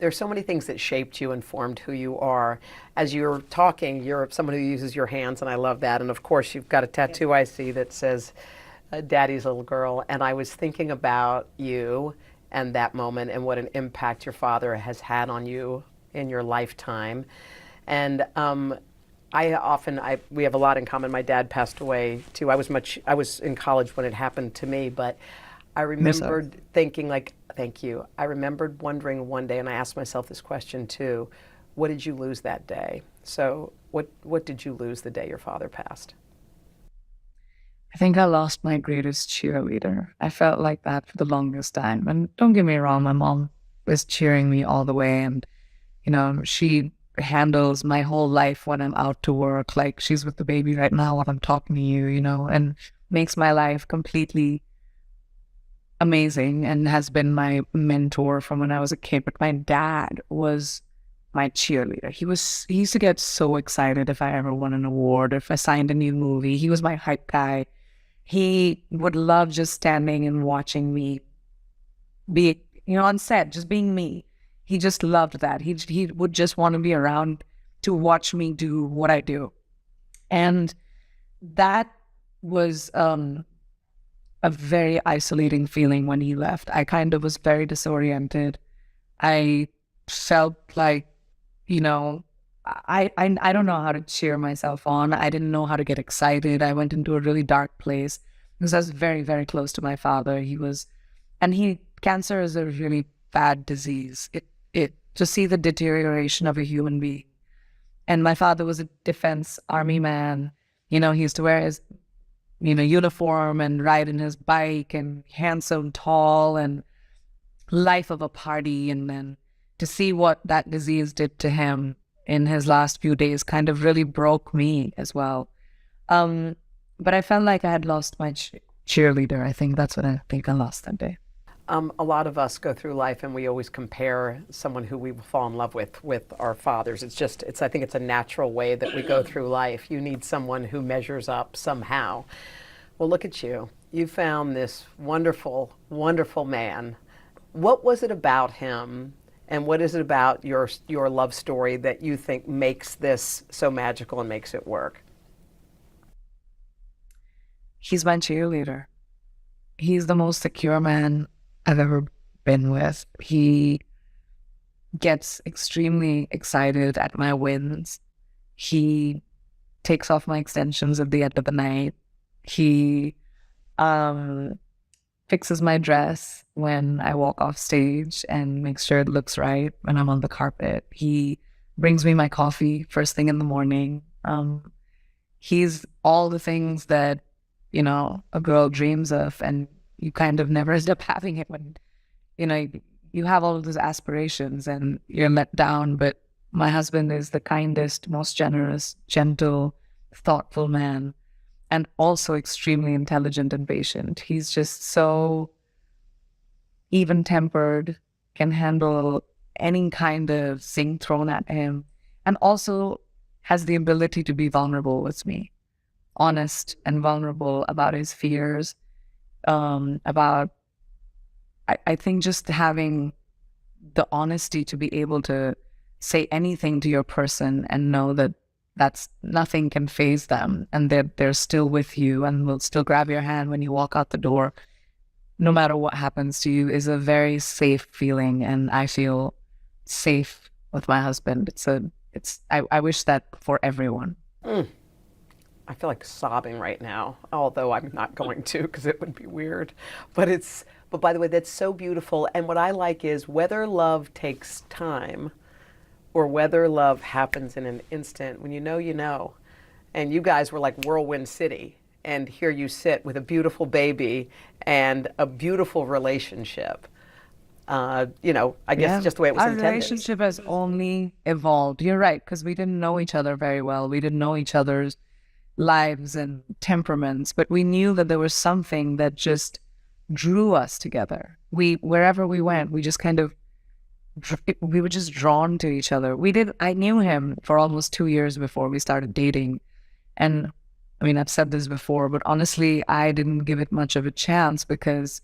There's so many things that shaped you and formed who you are. As you're talking, you're someone who uses your hands, and I love that. And of course, you've got a tattoo I see that says, Daddy's Little Girl. And I was thinking about you and that moment and what an impact your father has had on you in your lifetime. And we have a lot in common. My dad passed away too. I was in college when it happened to me, but I remembered thinking like, thank you. I remembered wondering one day, and I asked myself this question too, what did you lose that day? So what did you lose the day your father passed? I think I lost my greatest cheerleader. I felt like that for the longest time. And don't get me wrong, my mom was cheering me all the way. And, she handles my whole life when I'm out to work. Like she's with the baby right now while I'm talking to you, and makes my life completely amazing and has been my mentor from when I was a kid. But my dad was my cheerleader. He used to get so excited if I ever won an award, if I signed a new movie. He was my hype guy. He would love just standing and watching me be, on set, just being me. He just loved that. He would just want to be around to watch me do what I do. And that was a very isolating feeling when he left. I kind of was very disoriented. I felt like, I don't know how to cheer myself on. I didn't know how to get excited. I went into a really dark place because I was very, very close to my father. Cancer is a really bad disease. To see the deterioration of a human being. And my father was a defense army man. He used to wear his, uniform and ride in his bike and handsome, tall, and life of a party. And then to see what that disease did to him in his last few days kind of really broke me as well. But I felt like I had lost my cheerleader. I think that's what I think I lost that day. A lot of us go through life and we always compare someone who we fall in love with our fathers. I think it's a natural way that we go through life. You need someone who measures up somehow. Well, look at you. You found this wonderful, wonderful man. What was it about him, and what is it about your love story that you think makes this so magical and makes it work? He's my cheerleader. He's the most secure man I've ever been with. He gets extremely excited at my wins. He takes off my extensions at the end of the night. He fixes my dress when I walk off stage and makes sure it looks right when I'm on the carpet. He brings me my coffee first thing in the morning. He's all the things that, a girl dreams of, and you kind of never end up having it when, you have all of those aspirations and you're let down. But my husband is the kindest, most generous, gentle, thoughtful man, and also extremely intelligent and patient. He's just so even-tempered, can handle any kind of thing thrown at him, and also has the ability to be vulnerable with me, honest and vulnerable about his fears, I think just having the honesty to be able to say anything to your person and know that nothing can faze them, and they're still with you and will still grab your hand when you walk out the door, no matter what happens to you, is a very safe feeling. And I feel safe with my husband. I wish that for everyone. I feel like sobbing right now, although I'm not going to because it would be weird. But by the way, that's so beautiful. And what I like is whether love takes time or whether love happens in an instant, when you know, you know. And you guys were like Whirlwind City. And here you sit with a beautiful baby and a beautiful relationship. I guess just the way it was intended. Our relationship has only evolved. You're right, because we didn't know each other very well. We didn't know each other's lives and temperaments, but we knew that there was something that just drew us together. Wherever we went, we just we were just drawn to each other. I knew him for almost 2 years before we started dating. And I've said this before, but honestly, I didn't give it much of a chance because,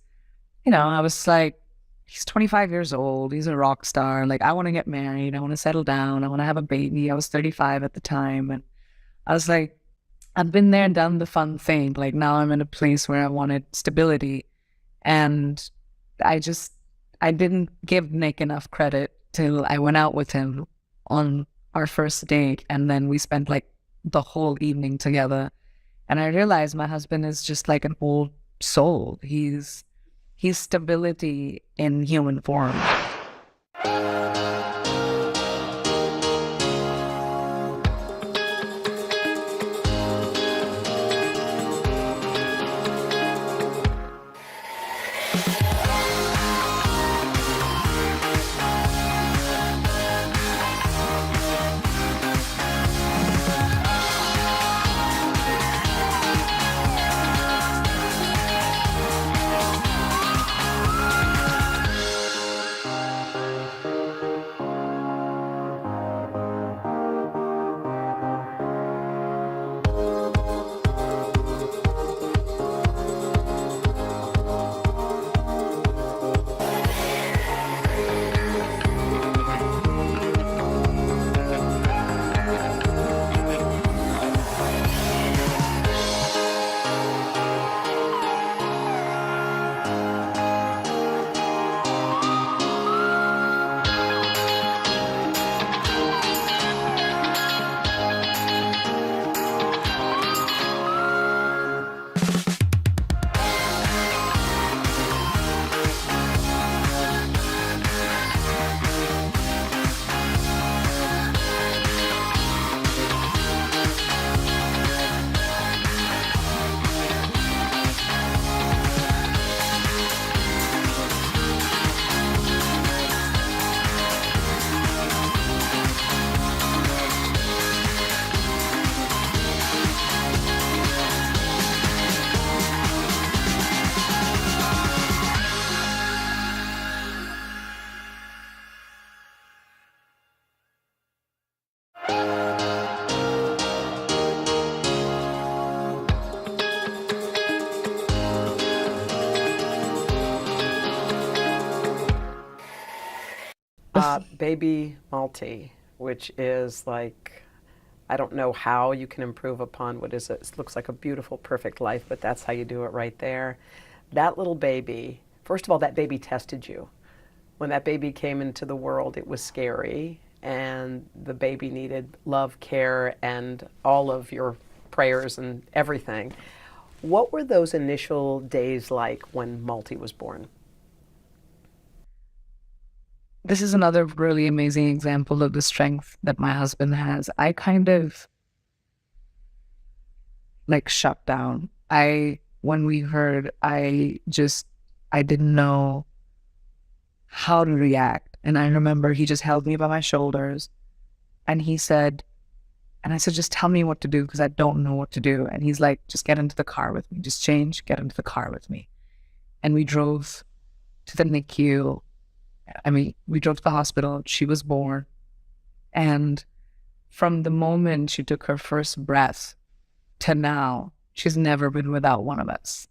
I was like, he's 25 years old. He's a rock star. Like, I want to get married. I want to settle down. I want to have a baby. I was 35 at the time. And I was like, I've been there and done the fun thing. Like, now I'm in a place where I wanted stability. And I didn't give Nick enough credit till I went out with him on our first date. And then we spent like the whole evening together. And I realized my husband is just like an old soul. He's stability in human form. baby Malty, which is like, I don't know how you can improve upon what is it looks like a beautiful, perfect life, but that's how you do it right there. That little baby, first of all, that baby tested you. When that baby came into the world, it was scary, and the baby needed love, care, and all of your prayers and everything. What were those initial days like when Malty was born? This is another really amazing example of the strength that my husband has. I kind of like shut down. When we heard, I didn't know how to react. And I remember he just held me by my shoulders and he said, and I said, just tell me what to do because I don't know what to do. And he's like, just get into the car with me. Just change, get into the car with me. And we drove to the NICU. We drove to the hospital. She was born. And from the moment she took her first breath to now, she's never been without one of us,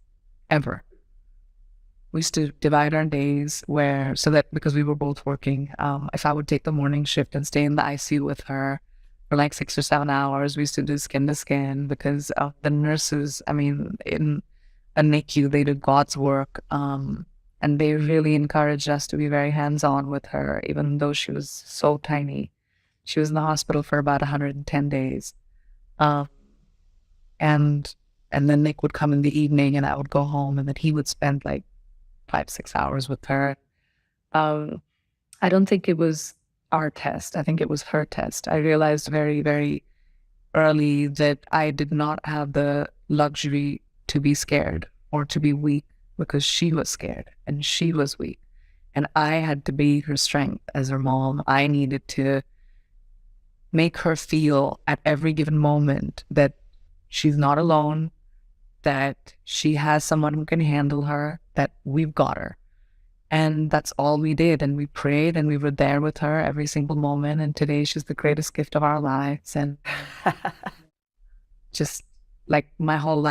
ever. We used to divide our days because we were both working, if I would take the morning shift and stay in the ICU with her for like 6 or 7 hours, we used to do skin to skin because the nurses, in a NICU, they did God's work. And they really encouraged us to be very hands-on with her, even though she was so tiny. She was in the hospital for about 110 days. And then Nick would come in the evening and I would go home and then he would spend like 5-6 hours with her. I don't think it was our test. I think it was her test. I realized very, very early that I did not have the luxury to be scared or to be weak, because she was scared and she was weak. And I had to be her strength as her mom. I needed to make her feel at every given moment that she's not alone, that she has someone who can handle her, that we've got her. And that's all we did. And we prayed and we were there with her every single moment. And today she's the greatest gift of our lives. And just like our whole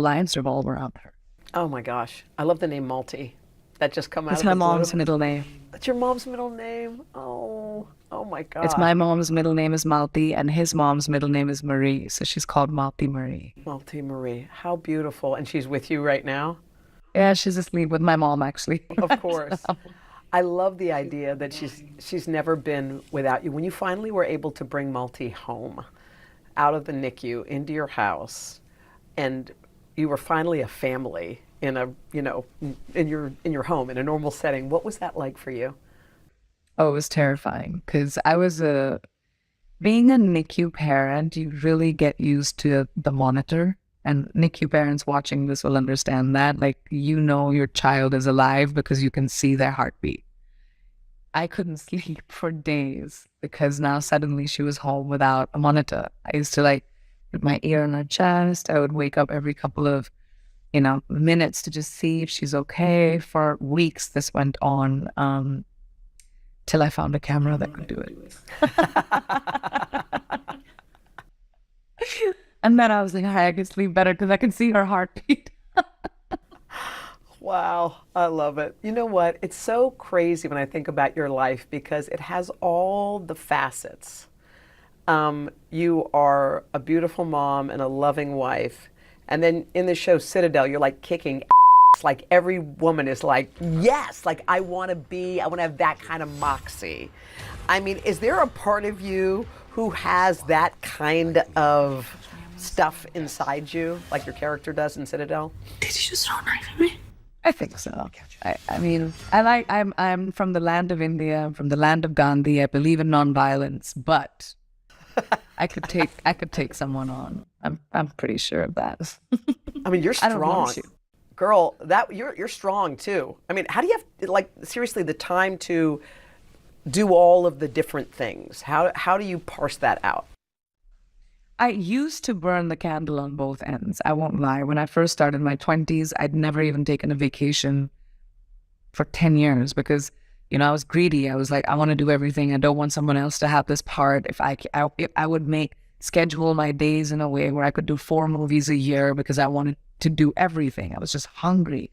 lives revolve around her. Oh my gosh. I love the name Malty. That just come out It's of my the mom's blue. middle name. That's your mom's middle name? Oh my God. It's my mom's middle name is Malty and his mom's middle name is Marie. So she's called Malty Marie. Malty Marie. How beautiful. And she's with you right now? Yeah, she's asleep with my mom, actually. Of course. I love the idea that she's never been without you. When you finally were able to bring Malty home out of the NICU into your house, and you were finally a family in your home in a normal setting, what was that like for you? Oh, it was terrifying because being a NICU parent, you really get used to the monitor. And NICU parents watching this will understand that. Like, your child is alive because you can see their heartbeat. I couldn't sleep for days because now suddenly she was home without a monitor. I used to put my ear on her chest. I would wake up every couple of, minutes to just see if she's okay. For weeks this went on till I found a camera that could do it. And then I was like, I can sleep better because I can see her heartbeat. Wow, I love it. You know what? It's so crazy when I think about your life because it has all the facets. You are a beautiful mom and a loving wife. And then in the show Citadel, you're like kicking ass. Like every woman is like, yes, like I want to have that kind of moxie. Is there a part of you who has that kind of stuff inside you, like your character does in Citadel? Did you just throw a knife at me? I think so. I'm from the land of India, I'm from the land of Gandhi. I believe in nonviolence, but I could take someone on. I'm pretty sure of that. You're strong. Girl, you're strong too. How do you have seriously the time to do all of the different things? How do you parse that out? I used to burn the candle on both ends. I won't lie. When I first started in my 20s, I'd never even taken a vacation for 10 years because, I was greedy. I was like, I want to do everything. I don't want someone else to have this part. If I would schedule my days in a way where I could do 4 movies a year because I wanted to do everything. I was just hungry.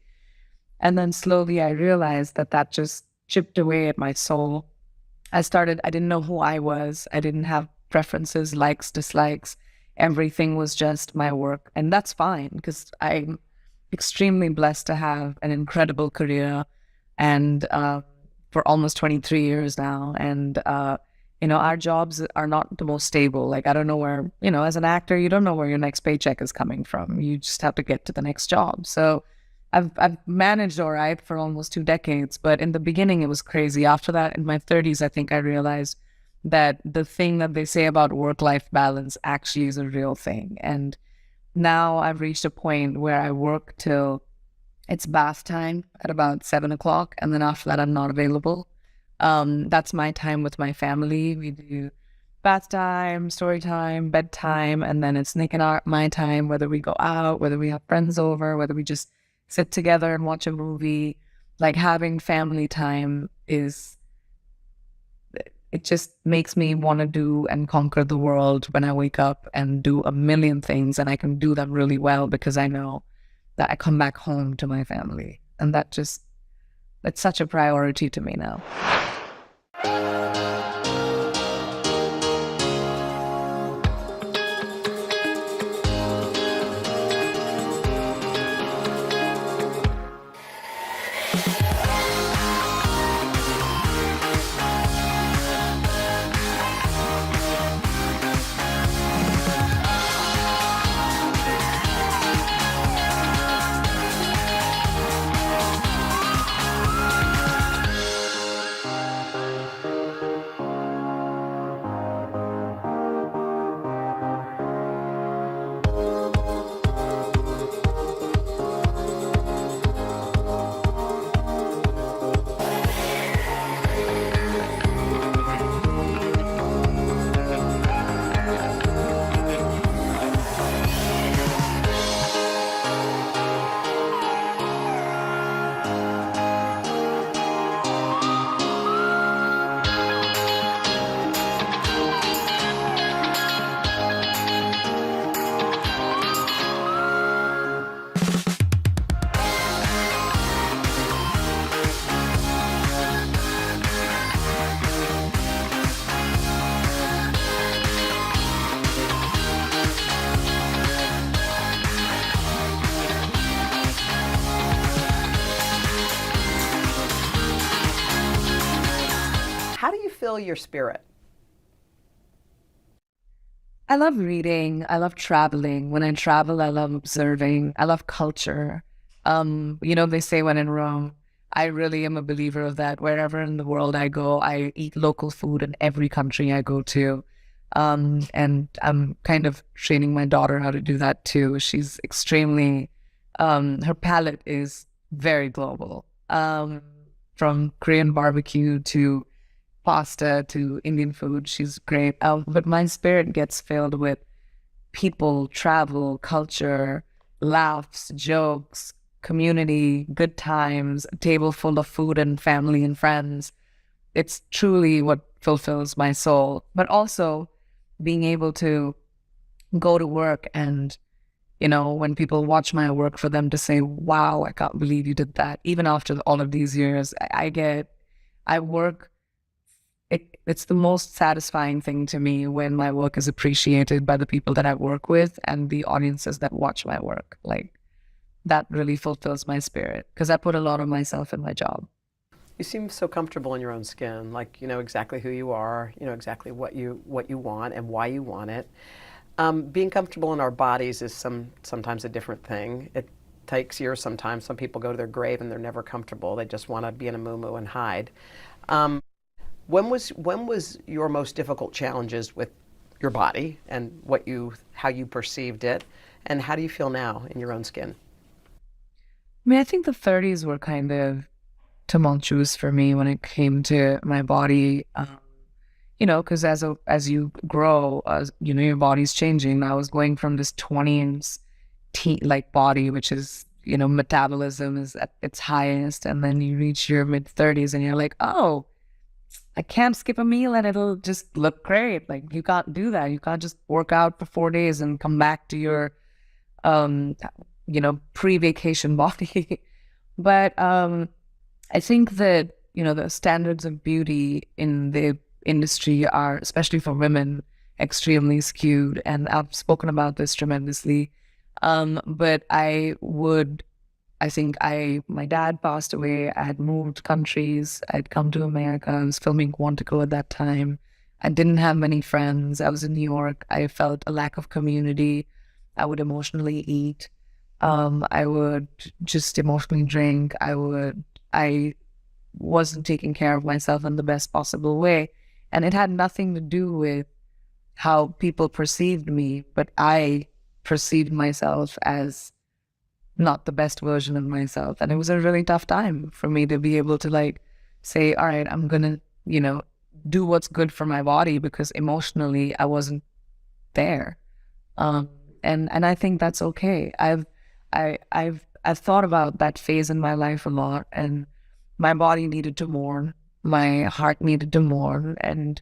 And then slowly I realized that just chipped away at my soul. I didn't know who I was. I didn't have preferences, likes, dislikes. Everything was just my work. And that's fine because I'm extremely blessed to have an incredible career and for almost 23 years now. And, our jobs are not the most stable. Like, I don't know where, as an actor, you don't know where your next paycheck is coming from. You just have to get to the next job. So I've managed all right for almost 2 decades, but in the beginning it was crazy. After that, in my 30s, I think I realized that the thing that they say about work-life balance actually is a real thing. And now I've reached a point where I work till it's bath time at about 7 o'clock, and then after that I'm not available. That's my time with my family. We do bath time, story time, bedtime, and then it's Nick and my time, whether we go out, whether we have friends over, whether we just sit together and watch a movie. Like, having family time it just makes me want to do and conquer the world when I wake up and do a million things, and I can do them really well because I know that I come back home to my family. And that's such a priority to me now. How do you fill your spirit? I love reading. I love traveling. When I travel, I love observing. I love culture. They say when in Rome, I really am a believer of that. Wherever in the world I go, I eat local food in every country I go to. And I'm kind of training my daughter how to do that too. She's extremely, her palate is very global. From Korean barbecue to pasta to Indian food, she's great. But my spirit gets filled with people, travel, culture, laughs, jokes, community, good times, a table full of food and family and friends. It's truly what fulfills my soul. But also being able to go to work and, when people watch my work, for them to say, wow, I can't believe you did that. Even after all of these years, I work. It's the most satisfying thing to me when my work is appreciated by the people that I work with and the audiences that watch my work. Like, that really fulfills my spirit because I put a lot of myself in my job. You seem so comfortable in your own skin, like you know exactly who you are, you know exactly what you want and why you want it. Being comfortable in our bodies is sometimes a different thing. It takes years sometimes. Some people go to their grave and they're never comfortable. They just want to be in a muumuu and hide. When was your most difficult challenges with your body and how you perceived it, and how do you feel now in your own skin? I mean, I think the 30s were kind of tumultuous for me when it came to my body. Because as you grow, your body's changing. I was going from this 20s like body, which is, metabolism is at its highest, and then you reach your mid 30s and you're like, oh, I can't skip a meal and it'll just look great. Like, you can't do that. You can't just work out for 4 days and come back to your, pre-vacation body. But I think that, the standards of beauty in the industry are, especially for women, extremely skewed. And I've spoken about this tremendously. But my dad passed away. I had moved countries. I'd come to America. I was filming Quantico at that time. I didn't have many friends. I was in New York. I felt a lack of community. I would emotionally eat. I would just emotionally drink. I wasn't taking care of myself in the best possible way. And it had nothing to do with how people perceived me, but I perceived myself as not the best version of myself. And it was a really tough time for me to be able to like say, all right, I'm gonna, do what's good for my body, because emotionally I wasn't there. And I think that's okay. I've thought about that phase in my life a lot, and my body needed to mourn. My heart needed to mourn. And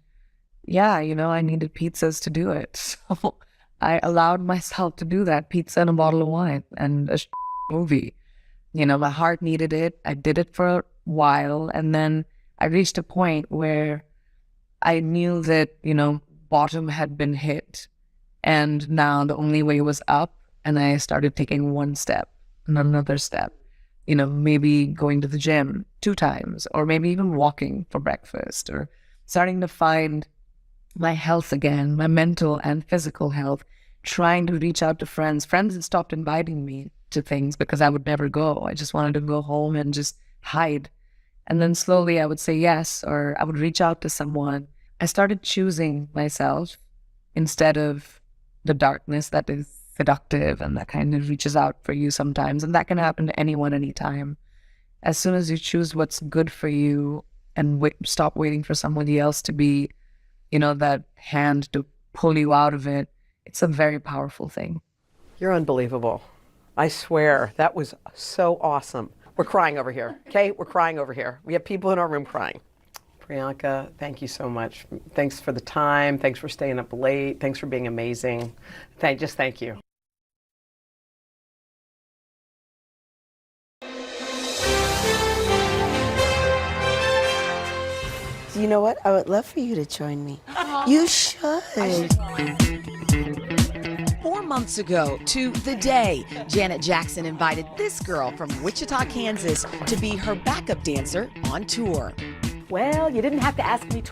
yeah, I needed pizzas to do it. So I allowed myself to do that. Pizza and a bottle of wine and a movie. My heart needed it. I did it for a while. And then I reached a point where I knew that, bottom had been hit. And now the only way was up. And I started taking one step and another step. Maybe going to the gym 2 times, or maybe even walking for breakfast, or starting to find my health again, my mental and physical health, trying to reach out to friends. Friends had stopped inviting me to things because I would never go. I just wanted to go home and just hide. And then slowly I would say yes, or I would reach out to someone. I started choosing myself instead of the darkness that is seductive and that kind of reaches out for you sometimes. And that can happen to anyone, anytime. As soon as you choose what's good for you and stop waiting for somebody else to be, that hand to pull you out of it, it's a very powerful thing. You're unbelievable. I swear, that was so awesome. We're crying over here, okay? We're crying over here. We have people in our room crying. Priyanka, thank you so much. Thanks for the time. Thanks for staying up late. Thanks for being amazing. Just thank you. You know what? I would love for you to join me. You should. 4 months ago to the day, Janet Jackson invited this girl from Wichita, Kansas to be her backup dancer on tour. Well, you didn't have to ask me twice.